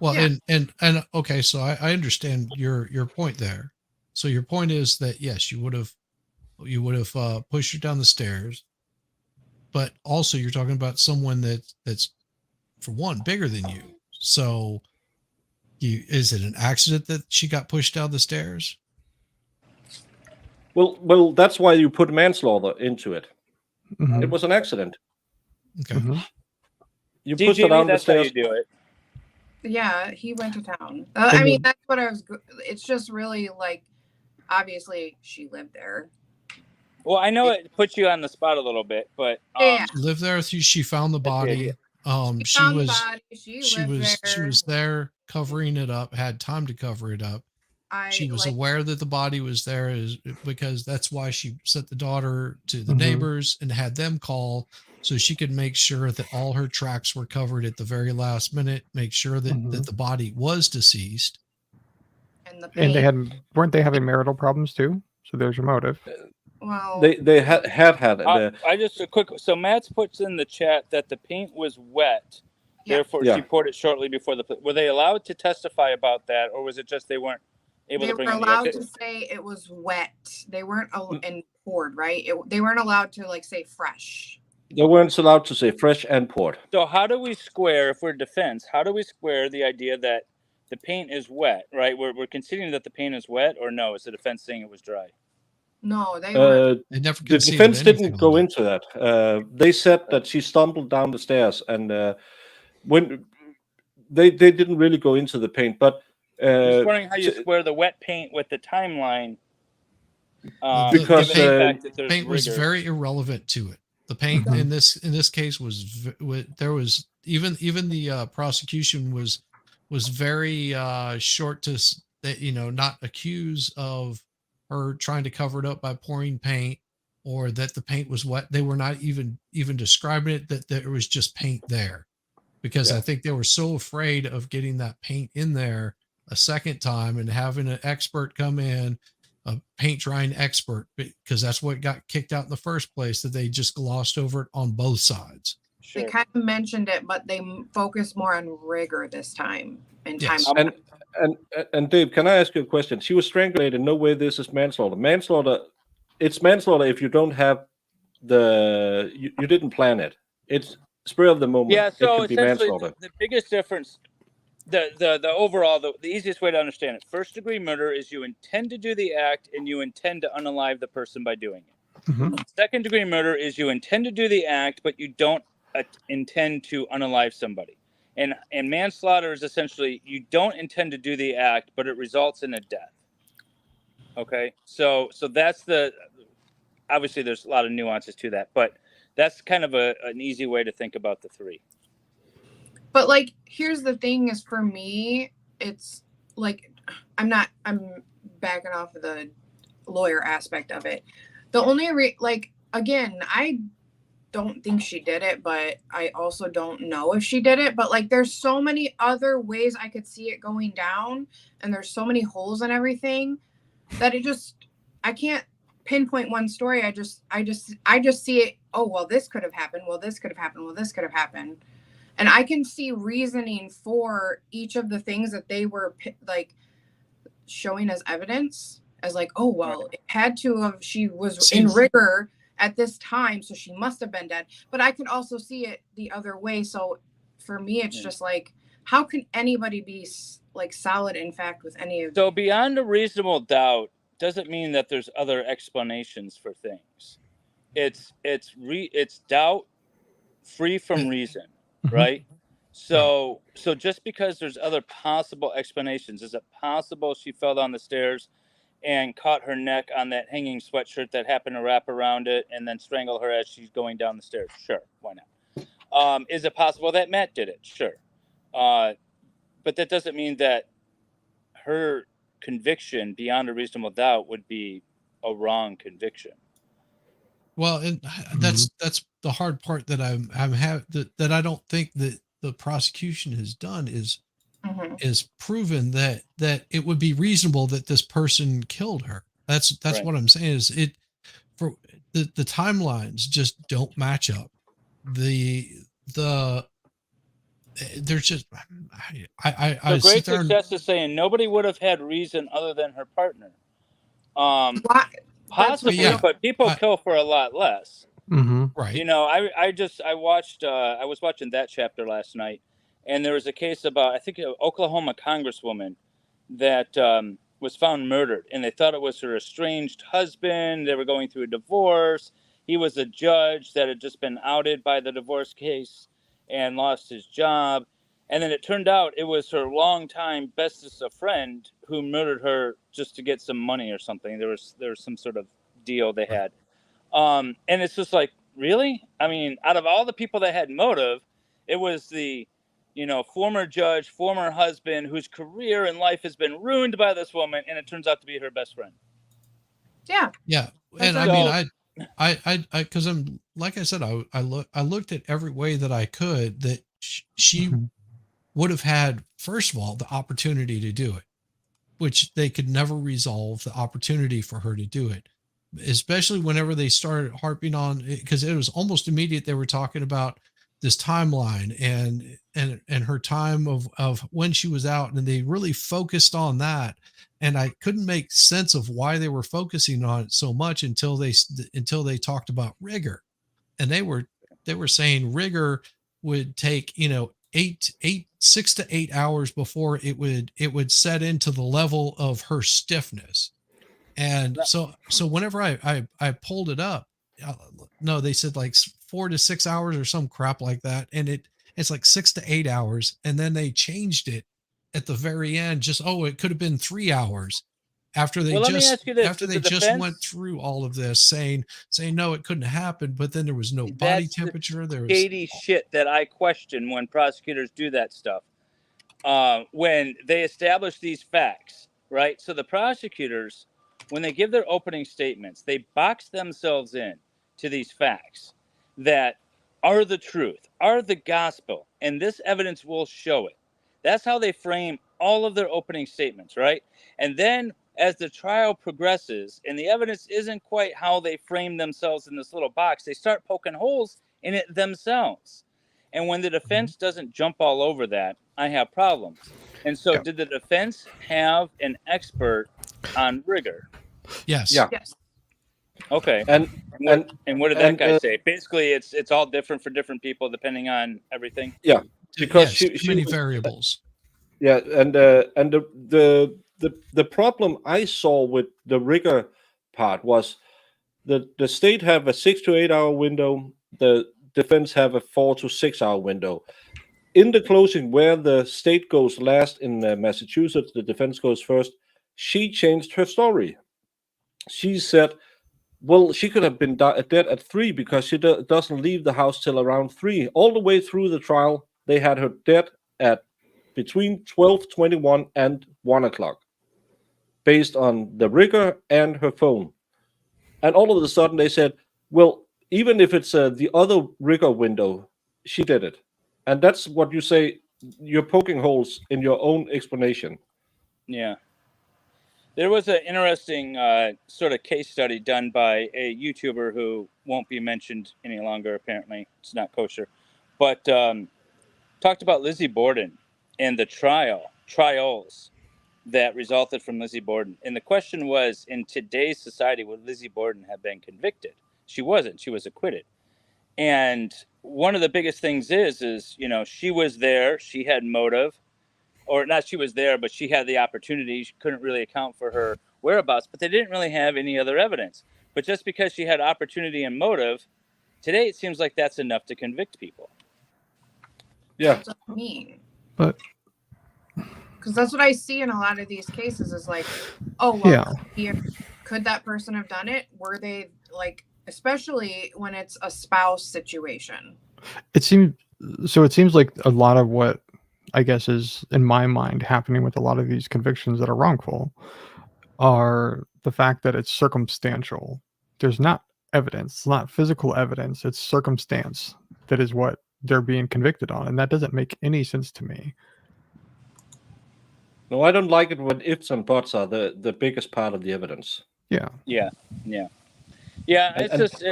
Well, and okay, so I understand your point there. So your point is that yes, you would have pushed her down the stairs, but also you're talking about someone that's for one bigger than you. So is it an accident that she got pushed down the stairs? Well, that's why you put manslaughter into it. Mhm. It was an accident. Okay. You pushed her DJV, down the that's how stairs. you do it. Yeah, he went to town. I mean, that's what I was. It's just really like, obviously, she lived there. Well, I know it puts you on the spot a little bit, but Yeah. She lived there. She found the body. She found the was body, she lived was there covering it up. Had time to cover it up. She was aware that the body was there because that's why she sent the daughter to the neighbors and had them call so she could make sure that all her tracks were covered at the very last minute, make sure that the body was deceased. And weren't they having marital problems too? So there's your motive. Well, they had it. I just a quick. So Matt's puts in the chat that the paint was wet, therefore Yeah. she poured it shortly before the. Were they allowed to testify about that, or was it just they weren't able They to bring were in the allowed evidence? to say it was wet. They weren't and poured, right? They weren't allowed to like say fresh. They weren't allowed to say fresh and poured. So how do we square, if we're defense, how do we square the idea that the paint is wet, right? We're conceding that the paint is wet, or no? Is the defense saying it was dry? No, they were. They never The conceded defense anything didn't on go that. into that. They said that she stumbled down the stairs, and when they didn't really go into the paint. But I'm just wondering how you square the wet paint with the timeline. Because given the fact that there's paint was rigor. very irrelevant to it. The paint in this case was there was even the prosecution was very short to not accuse of her trying to cover it up by pouring paint or that the paint was wet. They were not even describing it that there was just paint there because I think they were so afraid of getting that paint in there a second time and having an expert come in, a paint drying expert, because that's what got kicked out in the first place, that they just glossed over it on both sides. They kind of mentioned it, but they focused more on rigor this time. Yes. And Dave, can I ask you a question? She was strangulated. No way this is manslaughter. It's manslaughter if you don't have you didn't plan it. It's spur of the moment. Yeah, so it can be essentially manslaughter. the biggest difference, the overall, the easiest way to understand it, first degree murder is you intend to do the act and you intend to unalive the person by doing it. Second degree murder is you intend to do the act, but you don't intend to unalive somebody. And manslaughter is essentially you don't intend to do the act, but it results in a death. Okay, so that's obviously there's a lot of nuances to that, but that's kind of an easy way to think about the three. But like, here's the thing: is for me, it's like I'm backing off of the lawyer aspect of it. The only again, I don't think she did it, but I also don't know if she did it. But like, there's so many other ways I could see it going down, and there's so many holes and everything that I can't pinpoint one story. I just see it. Oh, well, this could have happened. Well, this could have happened. Well, this could have happened. And I can see reasoning for each of the things that they were like showing as evidence as like, oh, well, it had to have, she was in rigor at this time, so she must have been dead. But I could also see it the other way. So for me, it's just like, how can anybody be like solid in fact with any of? So beyond a reasonable doubt doesn't mean that there's other explanations for things. It's doubt free from reason, right? So just because there's other possible explanations, is it possible she fell down the stairs and caught her neck on that hanging sweatshirt that happened to wrap around it and then strangle her as she's going down the stairs? Sure, why not? Is it possible that Matt did it? Sure. But that doesn't mean that her conviction beyond a reasonable doubt would be a wrong conviction. Well, and that's the hard part that that I don't think that the prosecution has done is proven that it would be reasonable that this person killed her. That's Right. what I'm saying is for the timelines just don't match up. There's just I The great sit there and, success is saying nobody would have had reason other than her partner. Possibly, Yeah. but people kill for a lot less. right. You know, I watched I was watching that chapter last night, and there was a case about, I think, an Oklahoma congresswoman that was found murdered, and they thought it was her estranged husband. They were going through a divorce. He was a judge that had just been outed by the divorce case and lost his job. And then it turned out it was her longtime bestest of friend who murdered her just to get some money or something. There was some sort of deal they had. And it's just like, really? I mean, out of all the people that had motive, it was the, former judge, former husband whose career and life has been ruined by this woman, and it turns out to be her best friend. Yeah. Yeah. And I mean, I because I'm, like I said, I looked at every way that I could that she would have had, first of all, the opportunity to do it, which they could never resolve the opportunity for her to do it, especially whenever they started harping on it, because it was almost immediate. They were talking about this timeline and her time of when she was out, and they really focused on that. And I couldn't make sense of why they were focusing on it so much until they talked about rigor, and they were saying rigor would take 6 to 8 hours before it would set into the level of her stiffness. And so whenever I pulled it up, no, they said like 4 to 6 hours or some crap like that, and it's like 6 to 8 hours, and then they changed it at the very end. It could have been 3 hours after they Let me ask you this. went through all of this, saying no, it couldn't happen, but then there was no body temperature. There was shady shit that I question when prosecutors do that stuff. When they establish these facts, right? So the prosecutors, when they give their opening statements, they box themselves in to these facts that are the truth, are the gospel, and this evidence will show it. That's how they frame all of their opening statements, right? And then as the trial progresses and the evidence isn't quite how they frame themselves in this little box, they start poking holes in it themselves. And when the defense doesn't jump all over that, I have problems. And so did the defense have an expert on rigor? Yes. Yeah. Yes. Okay. And what did that guy say? Basically, it's all different for different people depending on everything. Yeah, because too many variables. Yeah, and the problem I saw with the rigor part was the state have a 6 to 8 hour window. The defense have a 4 to 6 hour window. In the closing, where the state goes last in Massachusetts, the defense goes first. She changed her story. She said, well, she could have been dead at 3 because she doesn't leave the house till around 3. All the way through the trial, they had her dead at between 12:21 and 1 o'clock, based on the rigor and her phone. And all of a sudden, they said, well, even if it's the other rigor window, she did it. And that's what you say, you're poking holes in your own explanation. Yeah. There was an interesting sort of case study done by a YouTuber who won't be mentioned any longer, apparently. It's not kosher. But talked about Lizzie Borden and the trials that resulted from Lizzie Borden. And the question was, in today's society, would Lizzie Borden have been convicted? She wasn't. She was acquitted. And one of the biggest things is, you know, she was there. She had motive. Or not she was there, but she had the opportunity. She couldn't really account for her whereabouts, but they didn't really have any other evidence. But just because she had opportunity and motive, today it seems like that's enough to convict people. Yeah. That's what I mean. But because that's what I see in a lot of these cases is like, oh, well, could that person have done it? Were they like, especially when it's a spouse situation? It seems like a lot of what I guess is in my mind happening with a lot of these convictions that are wrongful are the fact that it's circumstantial. There's not evidence, it's not physical evidence, it's circumstance that is what they're being convicted on, and that doesn't make any sense to me. No, I don't like it when ifs and buts are the biggest part of the evidence. Yeah. It's just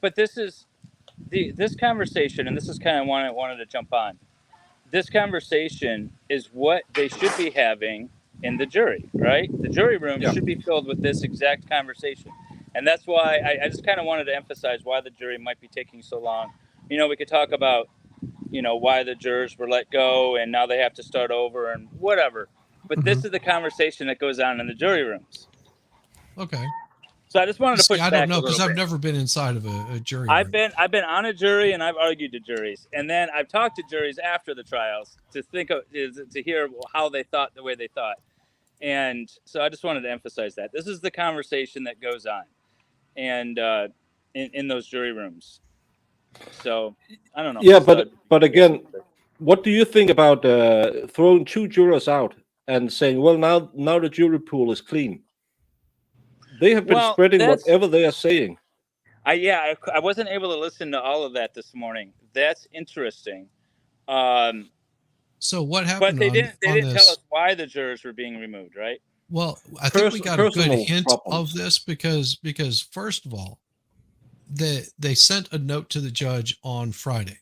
but this is this conversation, and this is kind of what I wanted to jump on. This conversation is what they should be having in the jury, right? The jury room should be filled with this exact conversation. And that's why I just kind of wanted to emphasize why the jury might be taking so long. You know, we could talk about, you know, why the jurors were let go and now they have to start over and whatever. But this is the conversation that goes on in the jury rooms. Okay. So I just wanted to push back. I don't know, because I've never been inside of a jury room. I've been on a jury and I've argued to juries, and then I've talked to juries after the trials to hear how they thought the way they thought, and so I just wanted to emphasize that this is the conversation that goes on, and in those jury rooms. So I don't know. Yeah, but again, what do you think about throwing 2 jurors out and saying, well, now the jury pool is clean? They have been spreading whatever they are saying. I wasn't able to listen to all of that this morning. That's interesting. So what happened? But they didn't tell us why the jurors were being removed, right? Well, I think we got a good hint of this because first of all, they sent a note to the judge on Friday,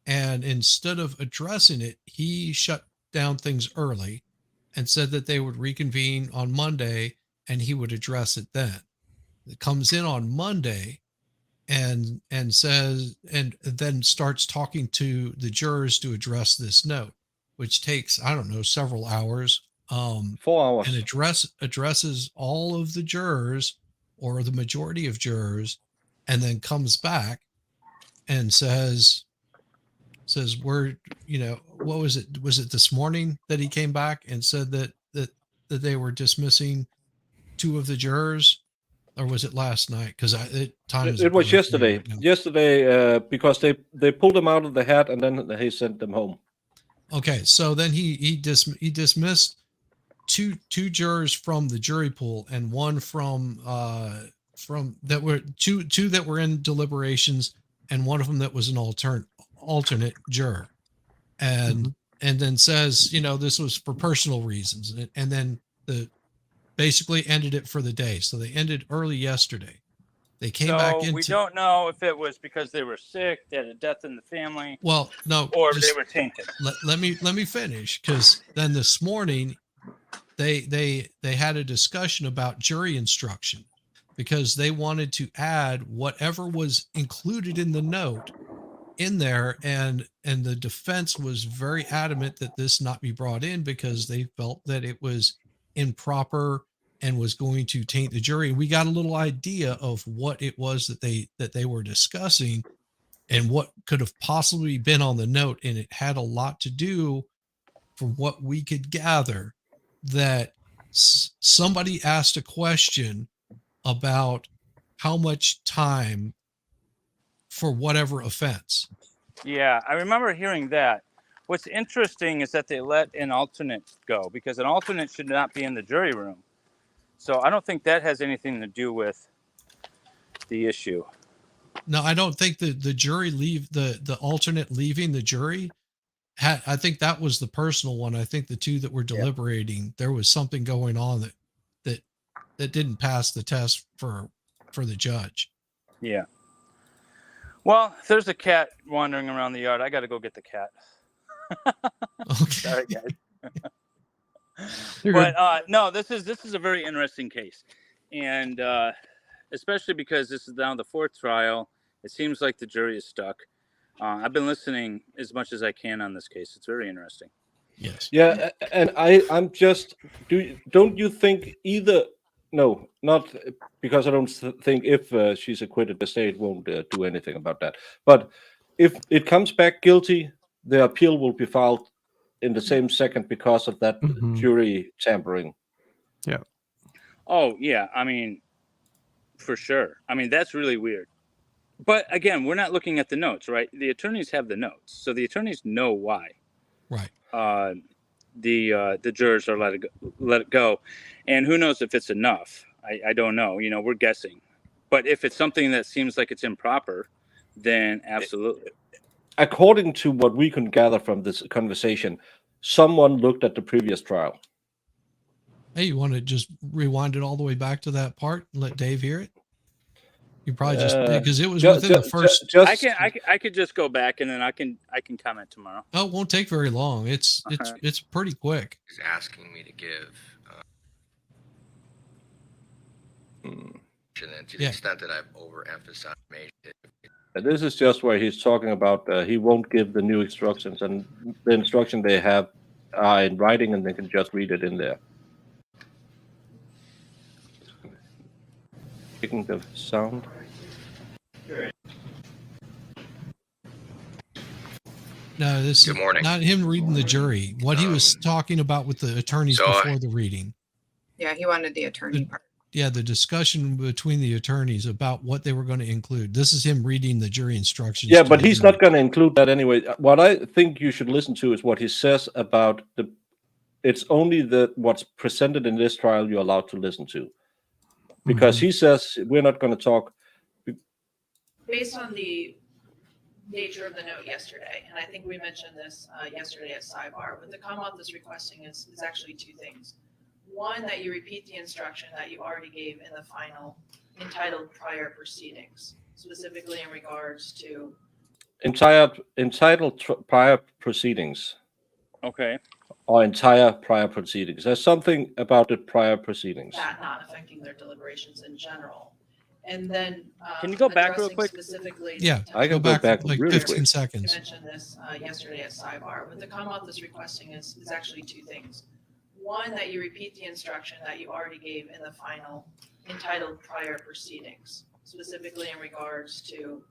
and instead of addressing it, he shut down things early and said that they would reconvene on Monday and he would address it then. It comes in on Monday and says, and then starts talking to the jurors to address this note, which takes, I don't know, several hours. 4 hours. And addresses all of the jurors or the majority of jurors, and then comes back and says we're, you know, what was it? Was it this morning that he came back and said that they were dismissing 2 of the jurors, or was it last night? Because it was yesterday. Right, yesterday, because they pulled them out of the hat and then he sent them home. Okay, so then he dismissed two jurors from the jury pool and one from that were two that were in deliberations and one of them that was an alternate juror, and then says, you know, this was for personal reasons, and then basically ended it for the day. So they ended early yesterday. They came back into. We don't know if it was because they were sick, they had a death in the family. Well, no, or they were tainted. Let me finish, because then this morning they had a discussion about jury instruction, because they wanted to add whatever was included in the note in there, and the defense was very adamant that this not be brought in because they felt that it was improper and was going to taint the jury. We got a little idea of what it was that they were discussing and what could have possibly been on the note, and it had a lot to do, from what we could gather, that somebody asked a question about how much time for whatever offense. Yeah, I remember hearing that. What's interesting is that they let an alternate go, because an alternate should not be in the jury room. So I don't think that has anything to do with the issue. No, I don't think the jury the alternate leaving the jury. I think that was the personal one. I think the 2 that were deliberating, there was something going on that didn't pass the test for the judge. Yeah. Well, there's a cat wandering around the yard. I got to go get the cat. Okay. Sorry, guys. But no, this is a very interesting case, and especially because this is now the fourth trial. It seems like the jury is stuck. I've been listening as much as I can on this case. It's very interesting. Yes. Yeah, and I'm just don't you think either? No, not because I don't think if she's acquitted, the state won't do anything about that. But if it comes back guilty, the appeal will be filed in the same second because of that jury tampering. Yeah. Oh yeah, I mean, for sure. I mean, that's really weird. But again, we're not looking at the notes, right? The attorneys have the notes, so the attorneys know why. Right. The jurors are let it go, and who knows if it's enough? I don't know. You know, we're guessing. But if it's something that seems like it's improper, then absolutely. According to what we can gather from this conversation, someone looked at the previous trial. Hey, you want to just rewind it all the way back to that part and let Dave hear it? You probably just because it was within the first. I could just go back and then I can comment tomorrow. Oh, it won't take very long. It's pretty quick. He's asking me to give. And to the extent that I've overemphasized it. This is just where he's talking about he won't give the new instructions, and the instruction they have are in writing, and they can just read it in there. Picking the sound. No, this is not him reading the jury. What he was talking about with the attorneys before the reading. Yeah, he wanted the attorney part. Yeah, the discussion between the attorneys about what they were going to include. This is him reading the jury instructions. Yeah, but he's not going to include that anyway. What I think you should listen to is what he says about the. It's only what's presented in this trial you're allowed to listen to, because he says we're not going to talk. Based on the nature of the note yesterday, and I think we mentioned this yesterday at sidebar, what the Commonwealth is requesting is actually two things. One, that you repeat the instruction that you already gave in the final entitled prior proceedings, specifically in regards to entitled prior proceedings. Okay. Or entire prior proceedings. There's something about the prior proceedings. That not affecting their deliberations in general. And then can you go back real quick? Specifically, yeah, I can go back like really 15 quick. seconds. I mentioned this yesterday at sidebar. What the Commonwealth is requesting is actually two things. One, that you repeat the instruction that you already gave in the final entitled prior proceedings, specifically in regards to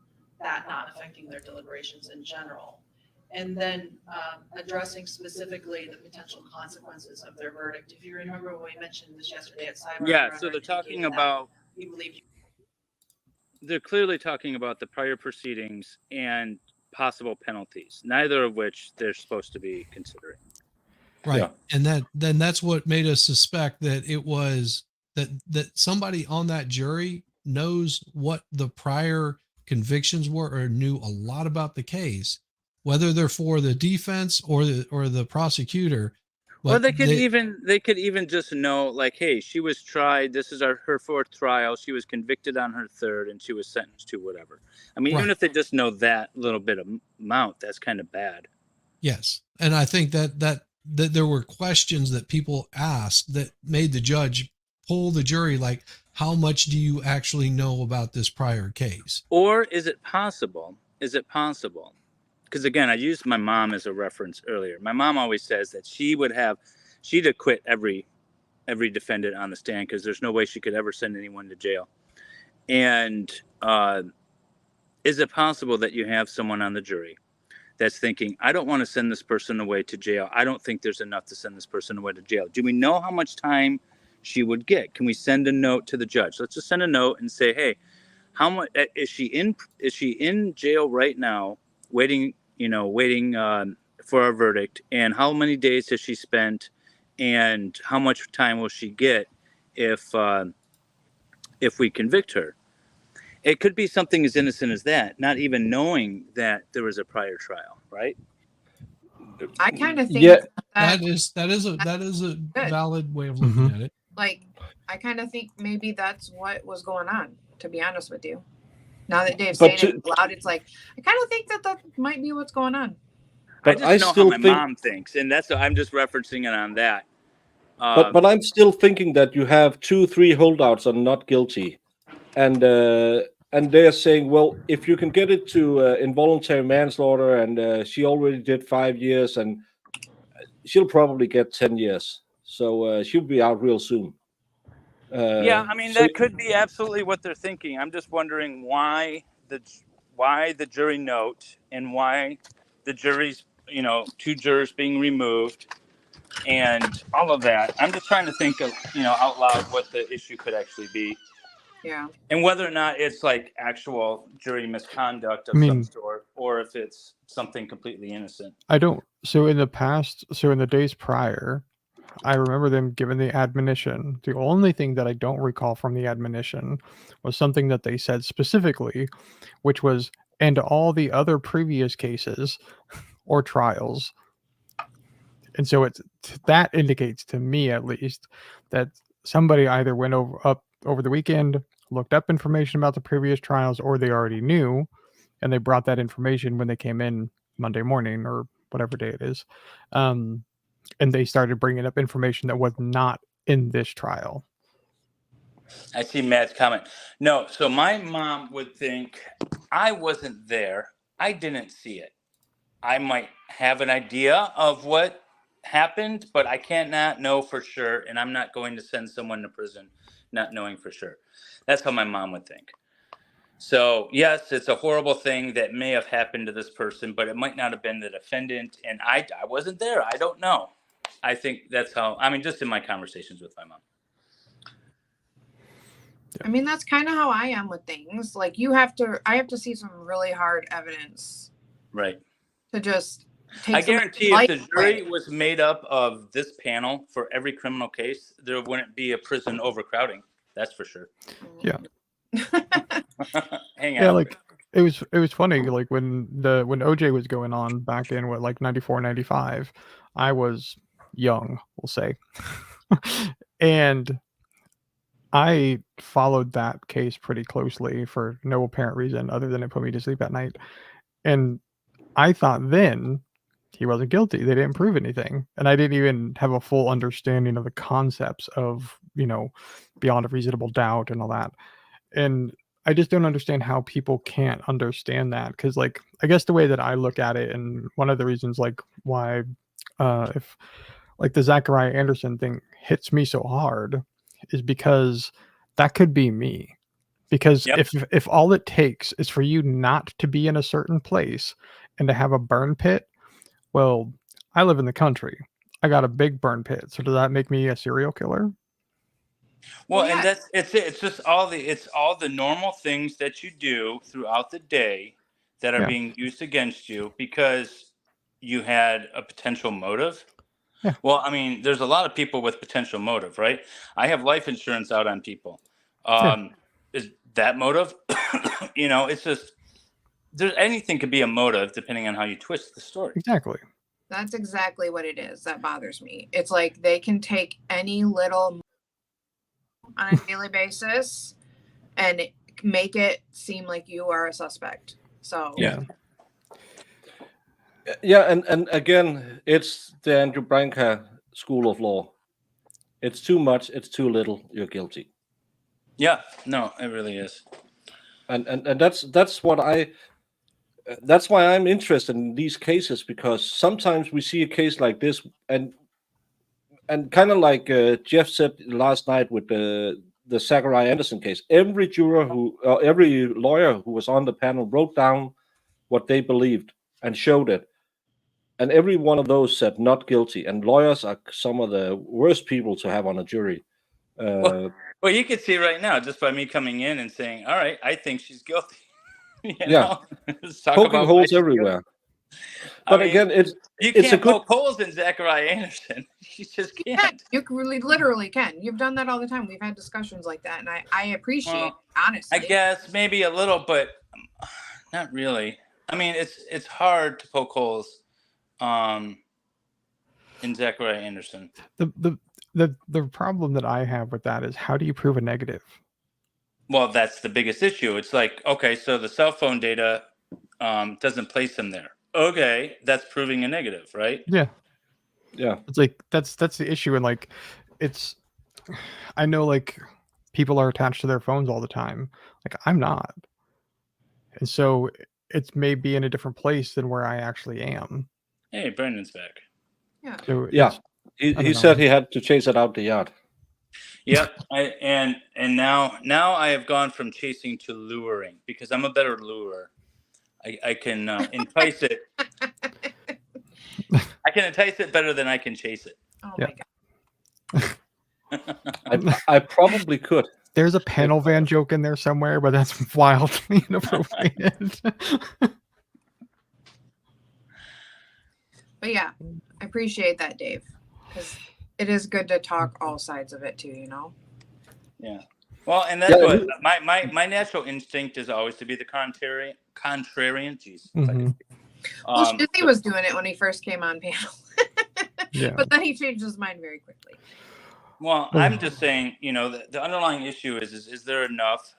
that not affecting their deliberations in general. And then addressing specifically the potential consequences of their verdict. If you remember when we mentioned this yesterday at sidebar. Yeah, so they're talking about. We believe they're clearly talking about the prior proceedings and possible penalties, neither of which they're supposed to be considering. Right. Yeah. And then that's what made us suspect that it was that somebody on that jury knows what the prior convictions were or knew a lot about the case, whether they're for the defense or the prosecutor. Well, they could even just know, like, hey, she was tried. This is her fourth trial. She was convicted on her third, and she was sentenced to whatever. I mean, even if they just know that little bit of amount, that's kind of bad. Yes, and I think that there were questions that people asked that made the judge pull the jury, like, how much do you actually know about this prior case? Or is it possible? Because again, I used my mom as a reference earlier. My mom always says that she'd acquit every defendant on the stand because there's no way she could ever send anyone to jail. And is it possible that you have someone on the jury that's thinking, I don't want to send this person away to jail. I don't think there's enough to send this person away to jail. Do we know how much time she would get? Can we send a note to the judge? Let's just send a note and say, hey, how much is she in jail right now, waiting for a verdict, and how many days has she spent, and how much time will she get if we convict her? It could be something as innocent as that, not even knowing that there was a prior trial, right? I kind of think that is a valid way of looking at it. Like, I kind of think maybe that's what was going on, to be honest with you. Now that Dave's saying it loud, it's like, I kind of think that might be what's going on. But I just know how my mom thinks, and that's I'm just referencing it on that. But I'm still thinking that you have 2-3 holdouts are not guilty, and they're saying, well, if you can get it to involuntary manslaughter, and she already did 5 years, and she'll probably get 10 years, so she'll be out real soon. Yeah, I mean, so that could be absolutely what they're thinking. I'm just wondering why the jury note and why the jury's, 2 jurors being removed and all of that. I'm just trying to think of, out loud what the issue could actually be. Yeah. And whether or not it's like actual jury misconduct of I some mean- sort, or if it's something completely innocent. I don't. So in the days prior, I remember them giving the admonition. The only thing that I don't recall from the admonition was something that they said specifically, which was, and all the other previous cases or trials. And so that indicates to me, at least, that somebody either went over the weekend, looked up information about the previous trials, or they already knew, and they brought that information when they came in Monday morning or whatever day it is. And they started bringing up information that was not in this trial. I see Matt's comment. No, so my mom would think I wasn't there. I didn't see it. I might have an idea of what happened, but I cannot know for sure, and I'm not going to send someone to prison not knowing for sure. That's how my mom would think. So, yes, it's a horrible thing that may have happened to this person, but it might not have been the defendant, and I wasn't there. I don't know. I think that's how, just in my conversations with my mom. I mean, that's kind of how I am with things. Like, I have to see some really hard evidence. Right. To just take I guarantee if the jury away. was made up of this panel for every criminal case, there wouldn't be a prison overcrowding. That's for sure. Yeah. Hang Yeah, on. like it was funny, like when OJ was going on back in 94, 95, I was young, we'll say. And I followed that case pretty closely for no apparent reason other than it put me to sleep at night. And I thought then he wasn't guilty. They didn't prove anything. And I didn't even have a full understanding of the concepts of, beyond a reasonable doubt and all that. And I just don't understand how people can't understand that. Because, like, I guess the way that I look at it, and one of the reasons, like, why if like the Zachariah Anderson thing hits me so hard is because that could be me. Because if all it takes is for you not to be in a certain place and to have a burn pit, well, I live in the country. I got a big burn pit. So does that make me a serial killer? Well, and it's just all the normal things that you do throughout the day that are being used against you because you had a potential motive. Yeah. Well, there's a lot of people with potential motive, right? I have life insurance out on people. Is that motive? It's just anything could be a motive depending on how you twist the story. Exactly. That's exactly what it is that bothers me. It's like they can take any little on a daily basis and make it seem like you are a suspect. So yeah, and again, it's the Andrew Branca school of law. It's too much, it's too little, you're guilty. Yeah, no, it really is. And that's why I'm interested in these cases, because sometimes we see a case like this, and kind of like Jeff said last night with the Zachariah Anderson case, every lawyer who was on the panel wrote down what they believed and showed it. And every one of those said not guilty. And lawyers are some of the worst people to have on a jury. Well, you can see right now just by me coming in and saying, "All right, I think she's guilty." Poking holes everywhere. But again, you can't poke holes in Zachariah Anderson. You just can't. You really, literally can. You've done that all the time. We've had discussions like that, and I appreciate it, honestly. I guess maybe a little, but not really. It's hard to poke holes in Zachariah Anderson. The problem that I have with that is, how do you prove a negative? Well, that's the biggest issue. It's like, okay, so the cell phone data doesn't place him there. Okay, that's proving a negative, right? Yeah. Yeah. It's like that's the issue, and like I know, like people are attached to their phones all the time. Like I'm not. And so it's maybe in a different place than where I actually am. Hey, Brandon's back. Yeah. So Yeah, he said he had to chase it out the yard. Yep. And now I have gone from chasing to luring because I'm a better lurer. I can entice it. I can entice it better than I can chase it. Oh my god. I probably could. There's a panel van joke in there somewhere, but that's wildly inappropriate. But yeah, I appreciate that, Dave, because it is good to talk all sides of it too, you know? Yeah. Well, and that's what my natural instinct is always to be the contrarian. Jeez. Well, Shizzy was doing it when he first came on panel. Yeah. But then he changed his mind very quickly. Well, I'm just saying, you know, the underlying issue is there enough?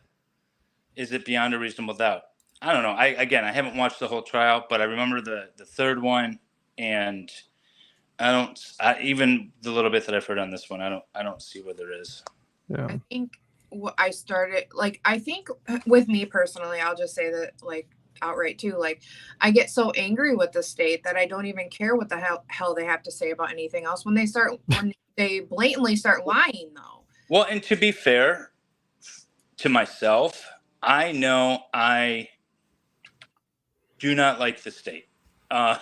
Is it beyond a reasonable doubt? I don't know. I haven't watched the whole trial, but I remember the third one, and even the little bit that I've heard on this one, I don't see where there is. Yeah. I think I think with me personally, I'll just say that like outright too, like I get so angry with the state that I don't even care what the hell they have to say about anything else when they blatantly start lying though. Well, and to be fair to myself, I know I do not like the state. I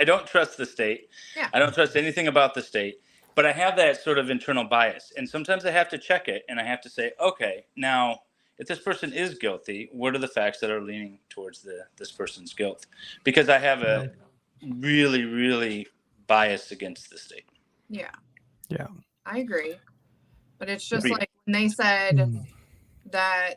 don't trust the state. Yeah. I don't trust anything about the state, but I have that sort of internal bias. And sometimes I have to check it and I have to say, okay, now if this person is guilty, what are the facts that are leaning towards this person's guilt? Because I have a really, really bias against the state. Yeah. Yeah. I agree. But it's just like when they said that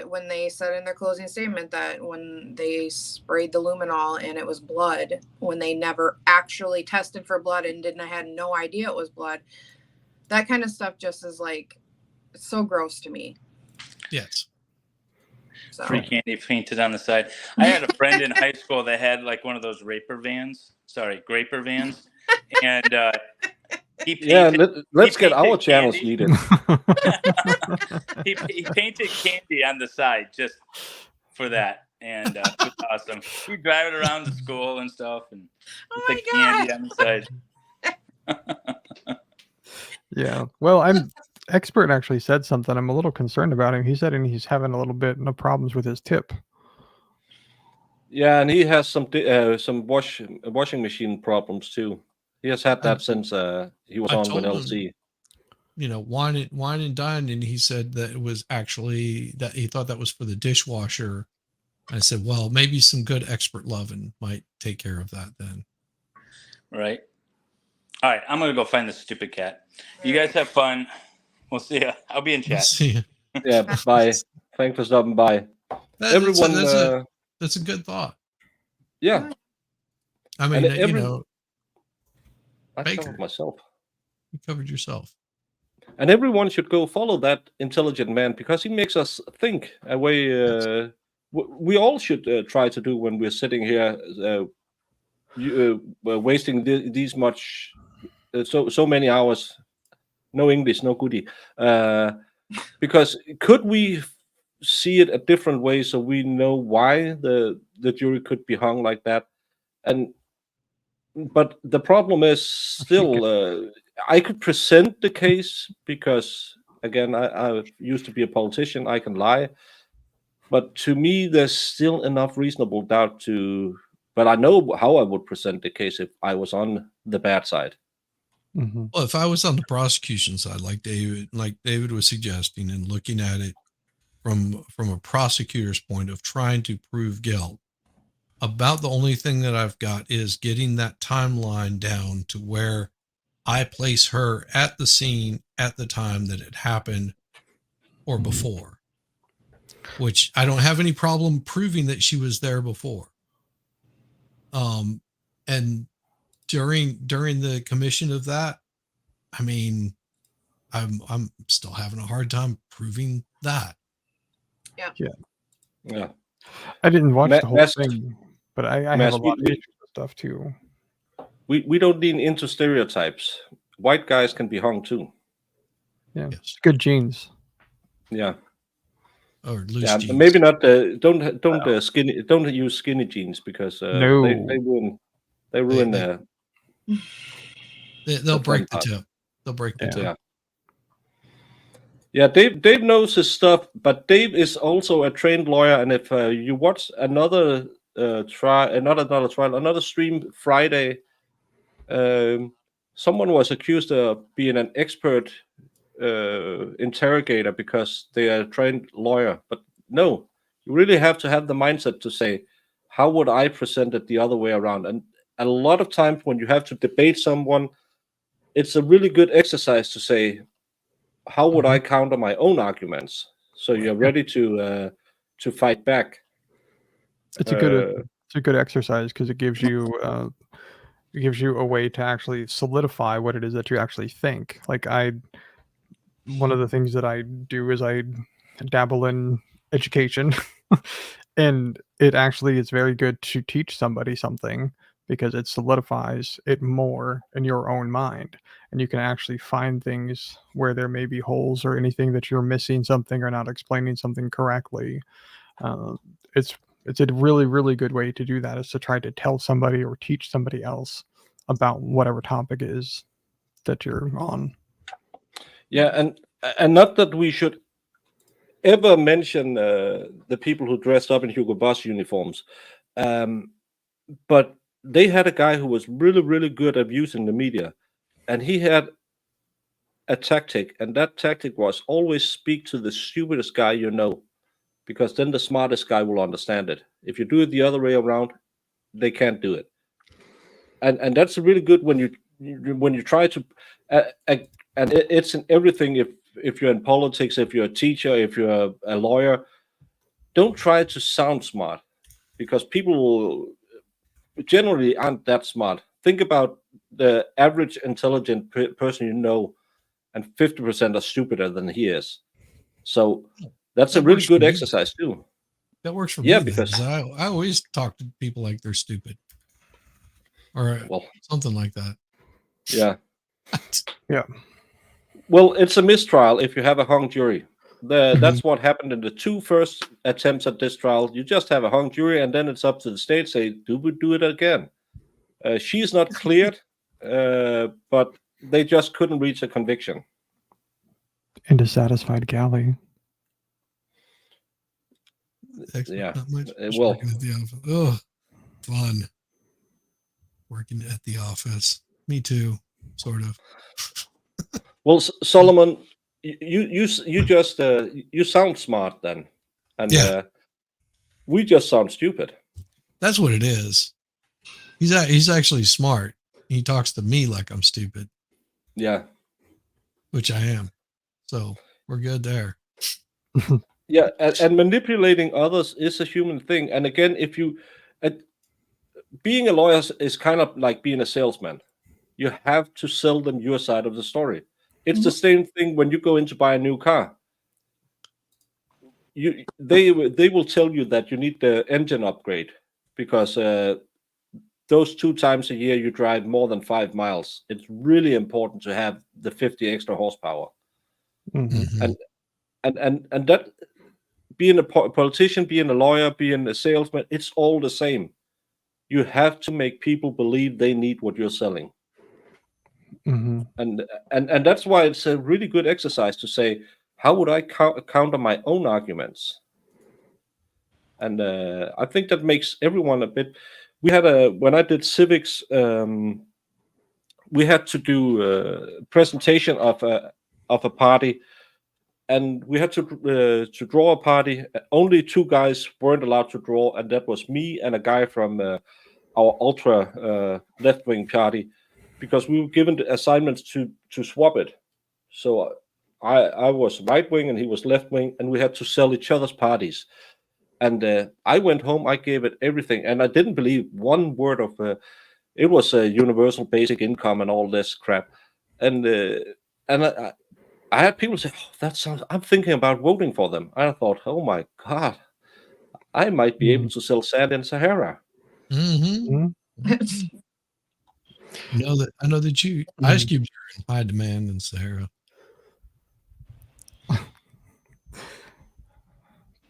when they said in their closing statement that when they sprayed the luminol and it was blood, when they never actually tested for blood and had no idea it was blood, that kind of stuff just is like, it's so gross to me. Yes. So. Free candy painted on the side. I had a friend in high school that had like one of those graper vans. And let's get our channels needed. he painted candy on the side just for that, and it was awesome. He'd drive it around to school and stuff, and the candy on the side. Yeah. Well, Expert actually said something. I'm a little concerned about him. He said he's having a little bit of problems with his tip. Yeah, and he has some washing machine problems too. He has had that since he was on with LC. You know, wine and dine, and he said that it was actually that he thought that was for the dishwasher. I said, well, maybe some good expert loving might take care of that then. Right. All right, I'm gonna go find this stupid cat. You guys have fun. We'll see ya. I'll be in chat. See ya. Yeah, bye. Thanks for stopping by. Everyone, that's a good thought. Yeah. I mean, you know, I covered myself. You covered yourself. And everyone should go follow that intelligent man because he makes us think a way we all should try to do when we're sitting here wasting these much so many hours. No English, no goodie. Because could we see it a different way so we know why the jury could be hung like that? But the problem is still I could present the case because again I used to be a politician. I can lie, but to me there's still enough reasonable doubt but I know how I would present the case if I was on the bad side. Mm-hmm. Well, if I was on the prosecution side, like David was suggesting, and looking at it from a prosecutor's point of trying to prove guilt, about the only thing that I've got is getting that timeline down to where I place her at the scene at the time that it happened or before, which I don't have any problem proving that she was there before. And during the commission of that, I mean, I'm still having a hard time proving that. Yeah. I didn't watch the whole thing, but I have a lot of issues with stuff too. We don't lean into stereotypes. White guys can be hung too. Yeah, good genes. Yeah. Or loose Yeah, jeans. maybe not. Don't use skinny jeans because No. they ruin They'll break the part. tip. They'll break the tip. Yeah. Yeah, Dave knows his stuff, but Dave is also a trained lawyer. And if you watch another stream Friday, someone was accused of being an expert interrogator because they are a trained lawyer. But no, you really have to have the mindset to say, how would I present it the other way around? And a lot of times when you have to debate someone, it's a really good exercise to say, how would I counter my own arguments? So you're ready to fight back. It's a good exercise because it gives you a way to actually solidify what it is that you actually think. Like one of the things that I do is I dabble in education, and it actually is very good to teach somebody something because it solidifies it more in your own mind, and you can actually find things where there may be holes or anything that you're missing something or not explaining something correctly. It's a really, really good way to do that, is to try to tell somebody or teach somebody else about whatever topic it is that you're on. Yeah, and not that we should ever mention the people who dressed up in Hugo Boss uniforms, but they had a guy who was really, really good at using the media, and he had a tactic, and that tactic was always speak to the stupidest guy you know, because then the smartest guy will understand it. If you do it the other way around, they can't do it. And that's really good when you try to, and it's in everything. If you're in politics, if you're a teacher, if you're a lawyer, don't try to sound smart, because people generally aren't that smart. Think about the average intelligent person you know, and 50% are stupider than he is. So that's a really good exercise too. That works for me, because I always talk to people like they're stupid, or something like that. Yeah. Yeah. Well, it's a mistrial if you have a hung jury. That's what happened in the two first attempts at this trial. You just have a hung jury, and then it's up to the state, say, do we do it again? She's not cleared, but they just couldn't reach a conviction. And a satisfied galley. Yeah. Well, working at the office. Oh, fun. Working at the office. Me too, sort of. Well, Solomon, you just you sound smart then, and we just sound stupid. That's what it is. He's actually smart. He talks to me like I'm stupid. Yeah, which I am. So we're good there. Yeah, and manipulating others is a human thing. And again, if you being a lawyer is kind of like being a salesman. You have to sell them your side of the story. It's the same thing when you go in to buy a new car. They will tell you that you need the engine upgrade because those 2 times a year you drive more than 5 miles. It's really important to have the 50 extra horsepower. Mm-hmm. And that, being a politician, being a lawyer, being a salesman, it's all the same. You have to make people believe they need what you're selling. Mm-hmm. And that's why it's a really good exercise to say, how would I counter my own arguments? And I think that makes everyone a bit. We had when I did civics, we had to do a presentation of a party, and we had to draw a party. Only 2 guys weren't allowed to draw, and that was me and a guy from our ultra left-wing party, because we were given the assignments to swap it. So I was right-wing and he was left-wing, and we had to sell each other's parties. And I went home, I gave it everything, and I didn't believe one word of it was a universal basic income and all this crap. And I had people say, oh, that sounds, I'm thinking about voting for them. And I thought, oh my God, I might be able to sell sand in Sahara. Mm-hmm. I know that you ice cubes are in high demand in Sahara.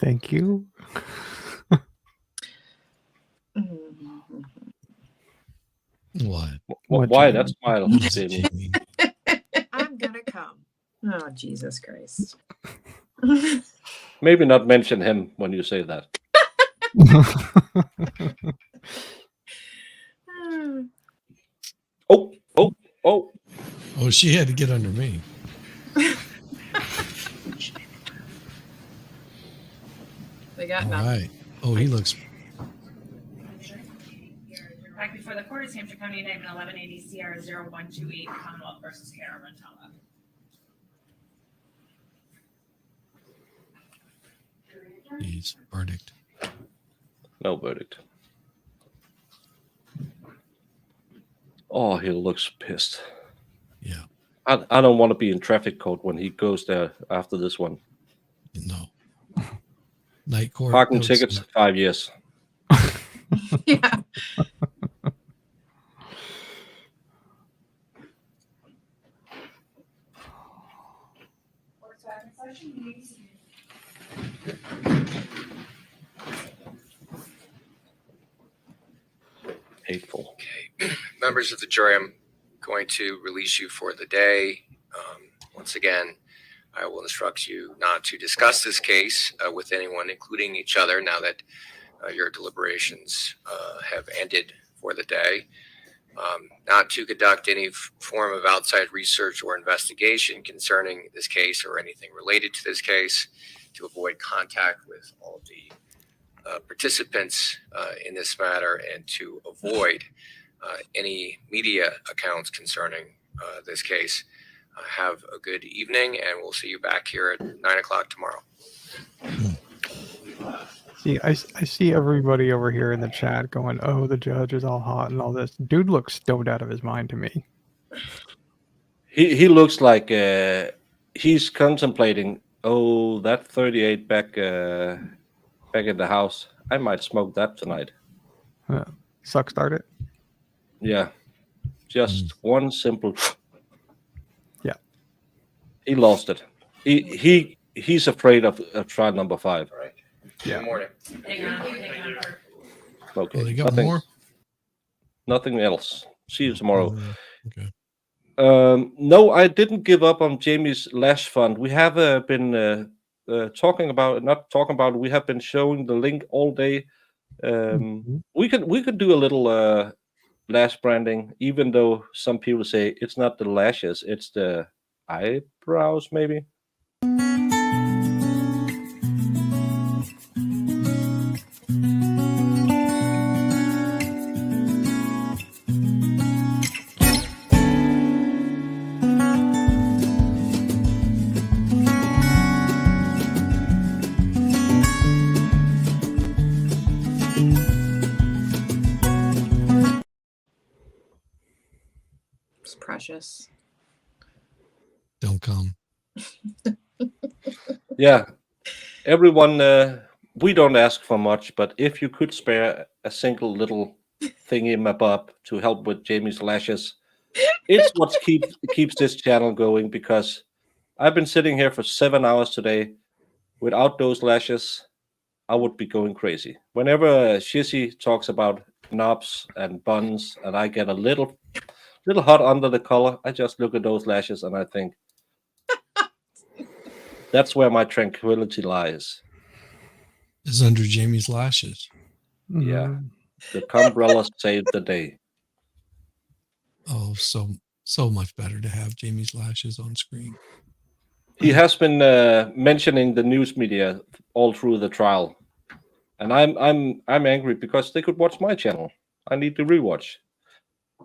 Thank you. What? Why that smile, Jamie? I'm gonna come. Oh, Jesus Christ. Maybe not mention him when you say that. Oh. Oh, she had to get under me. They got All nothing. right. Oh, he looks. Back before the court is Hampshire County Indictment 1180 CR 0128 Commonwealth versus Cara Rintala. He's verdict. No verdict. Oh, he looks pissed. Yeah. I don't want to be in traffic court when he goes there after this one. No. Night court. Parking tickets, 5 years. Yeah. Hateful. Okay. Members of the jury, I'm going to release you for the day. Once again, I will instruct you not to discuss this case with anyone, including each other, now that your deliberations have ended for the day. Not to conduct any form of outside research or investigation concerning this case or anything related to this case, to avoid contact with all of the participants in this matter, and to avoid any media accounts concerning this case. Have a good evening, and we'll see you back here at 9 o'clock tomorrow. See, I see everybody over here in the chat going, "Oh, the judge is all hot and all this." Dude looks stoned out of his mind to me. He looks like he's contemplating. Oh, that 38 back in the house. I might smoke that tonight. Suck start it. Yeah, just one simple. Yeah, he lost it. He's afraid of trial number 5. All right. Yeah. Good morning. Okay. Oh, they got more? Nothing else. See you tomorrow. Okay. No, I didn't give up on Jamie's lash fund. We have been talking about, not talking about. We have been showing the link all day. We could do a little lash branding, even though some people say it's not the lashes, it's the eyebrows, maybe. It's precious. Don't come. Yeah, everyone, we don't ask for much, but if you could spare a single little thingy bob to help with Jamie's lashes, it's what keeps this channel going, because I've been sitting here for 7 hours today. Without those lashes, I would be going crazy. Whenever Shizzy talks about knobs and buns and I get a little hot under the collar, I just look at those lashes and I think, that's where my tranquility lies. Is under Jamie's lashes. Yeah. The umbrella saved the day. Oh, so much better to have Jamie's lashes on screen. He has been mentioning the news media all through the trial. And I'm angry because they could watch my channel. I need to rewatch.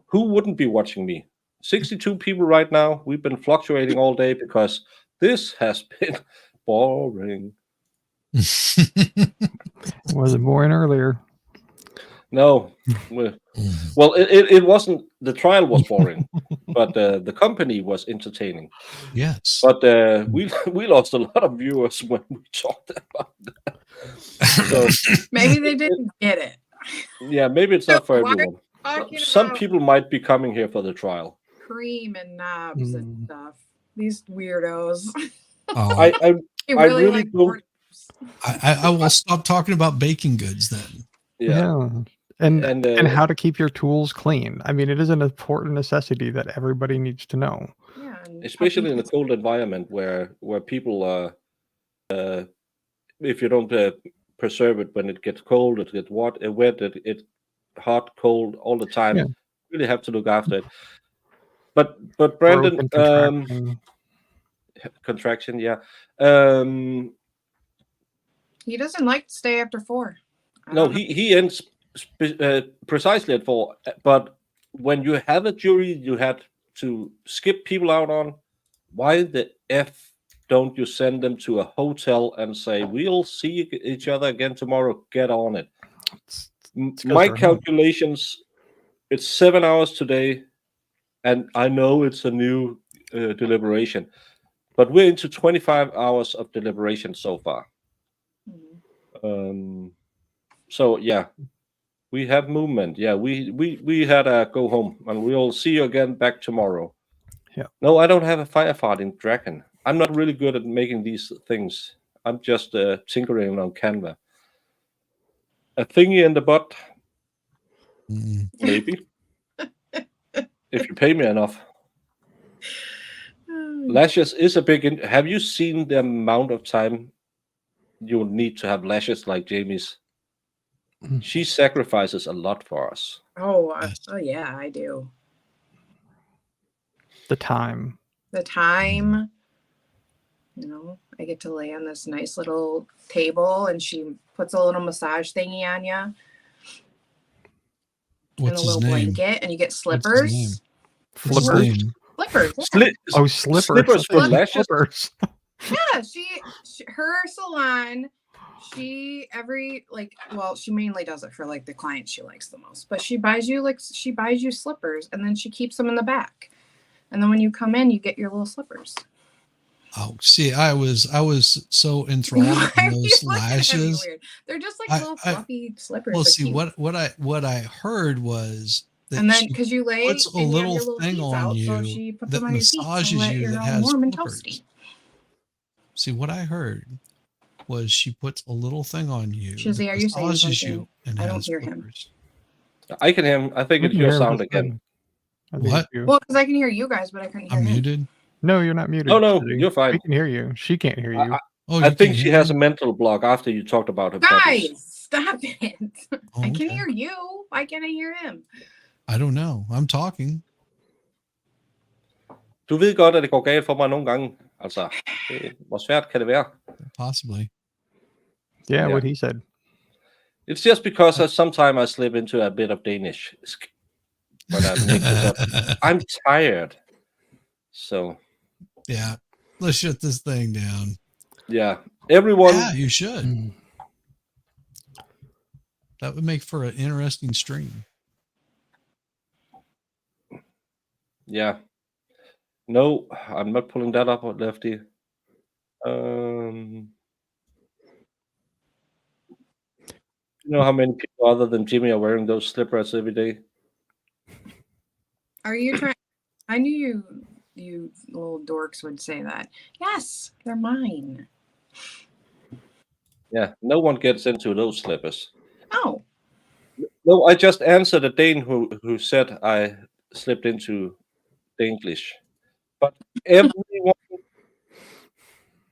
Who wouldn't be watching me? 62 people right now. We've been fluctuating all day because this has been boring. Was it boring earlier? No. Well, it wasn't. The trial was boring, but the company was entertaining. Yes. But we lost a lot of viewers when we talked about that. So Maybe they didn't get it. yeah, maybe it's not for Why are everyone. you talking Some about people might be coming here for the trial. cream and knobs and stuff? These weirdos. Oh. I They really like don't. I will stop talking about baking goods then. Yeah. And And how to keep your tools clean. I mean, it is an important necessity that everybody needs to know. Yeah. and especially in a helping cold environment where people are, if you don't preserve it when it gets cold, it gets wet, it hot, cold all the time. Yeah. Really have to look after it. But Growth Brandon, and contraction. contraction, yeah. He doesn't like to stay after 4. I No, don't know. he ends precisely at 4. But when you have a jury, you had to skip people out on. Why the F don't you send them to a hotel and say, we'll see each other again tomorrow, get on it? My calculations, it's 7 hours today, and I know it's a new deliberation, but we're into 25 hours of deliberation so far. So yeah, we have movement. Yeah, we had a go home, and we'll see you again back tomorrow. Yeah. No, I don't have a firefighting dragon. I'm not really good at making these things. I'm just tinkering on Canva. A thingy in the butt, maybe, if you pay me enough. Lashes is a big. Have you seen the amount of time you need to have lashes like Jamie's? She sacrifices a lot for us. Oh, oh yeah, I do. The time. The time, you know, I get to lay on this nice little table and she puts a little massage thingy on you. And a What's his little name? blanket, and you get What's his name? slippers. What's his Flippers. name? Slippers. Yeah. Oh, slippers. Slippers for lashes. Slippers. Yeah, her salon, she mainly does it for like the clients she likes the most, but she buys you slippers and then she keeps them in the back. And then when you come in, you get your little slippers. Oh, see, I was so enthralled in those lashes. Weird. They're just like little fluffy slippers. Well, They're see, cute. what I heard was that And then she because you lay puts a and you have little your little thing feet on out, so you she puts that them on your feet to massages let you you're that all has warm and flippers. toasty. See, what I heard was she puts a little thing on you Shizzy, that are you saying massages something? you and I don't has hear him. flippers. I can hear him. I think it's your sound again. What? Well, because I can hear you guys, but I couldn't hear I'm him. muted. No, you're not muted. Oh no, Shizzy. you're fine. We can hear you. She can't hear you. I think she has a mental block after you talked about her puppies. Guys, stop it. I can okay. hear you. Why can't I hear him? I don't know. I'm talking. Du ved godt, at det går galt for mig nogle gange. Altså, hvor svært kan det være? Possibly. Yeah, what he said. It's just because sometimes I slip into a bit of Danish when I make this up. I'm tired. So. Yeah. Let's shut this thing down. Yeah. Everyone. Yeah, you should. That would make for an interesting stream. Yeah. No, I'm not pulling that up, Lefty. You know how many people other than Jimmy are wearing those slippers every day? Are you trying? I knew you little dorks would say that. Yes, they're mine. Yeah, no one gets into those slippers. Oh. No, I just answered a Dane who said I slipped into Danglish. But everyone,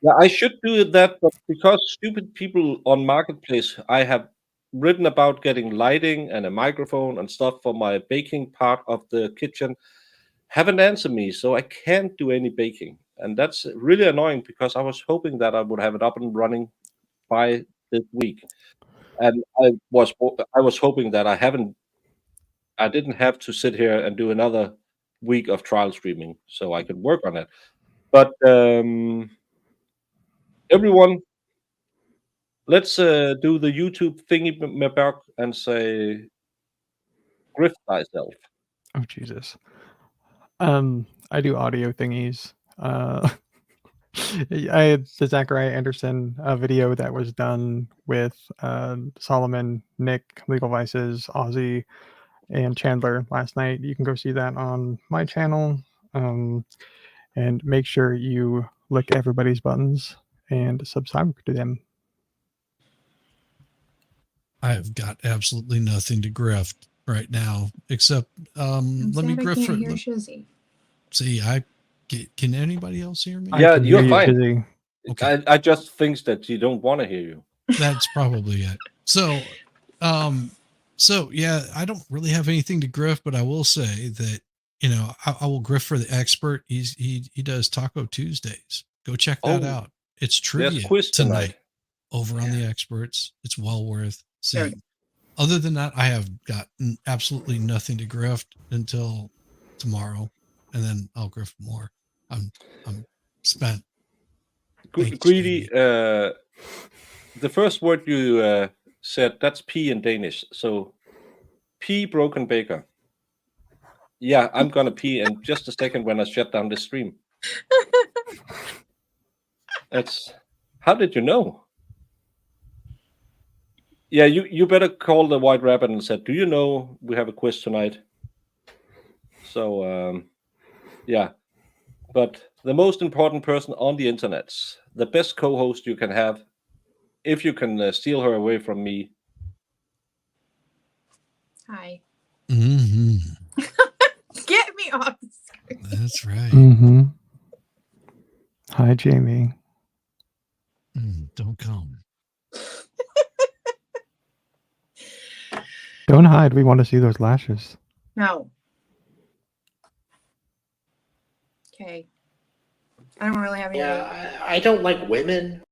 yeah, I should do that, but because stupid people on Marketplace, I have written about getting lighting and a microphone and stuff for my baking part of the kitchen, haven't answered me, so I can't do any baking. And that's really annoying because I was hoping that I would have it up and running by this week. And I was hoping that I didn't have to sit here and do another week of trial streaming, so I could work on it. But everyone, let's do the YouTube thingy back and say, grift thyself. Oh Jesus. I do audio thingies. I had the Zachariah Anderson video that was done with Solomon, Nick, Legal Vices, Ozzy, and Chandler last night. You can go see that on my channel. And make sure you lick everybody's buttons and subscribe to them. I have got absolutely nothing to grift right now, except I'm let me sad I grift can't for. hear Shizzy. See, can anybody else hear me? Yeah, can you're hear you, fine. Shizzy. Okay. I just think that you don't want to hear you. That's probably it. So yeah, I don't really have anything to grift, but I will say that, you know, I will grift for the expert. He does Taco Tuesdays. Go check that out. It's There's trivia quiz tonight. over on the experts. It's well worth There we seeing. Other than that, I have got absolutely nothing to grift until tomorrow, and then I'll grift more. I'm spent. Thank you, Greedy, the first word you said, that's P in Danish. So, P broken baker. Yeah, I'm gonna pee in just a second when I shut down the stream. That's. How did you know? Yeah, you better call the White Rabbit and said, do you know we have a quiz tonight? So, yeah. But the most important person on the internet, the best co-host you can have, if you can steal her away from me. Hi. Mm-hmm. Get me off the screen. That's right. Mm-hmm. Hi, Jamie. Don't come. Don't hide. We want to see those lashes. No. Okay. I don't really have any. Yeah, I don't like women.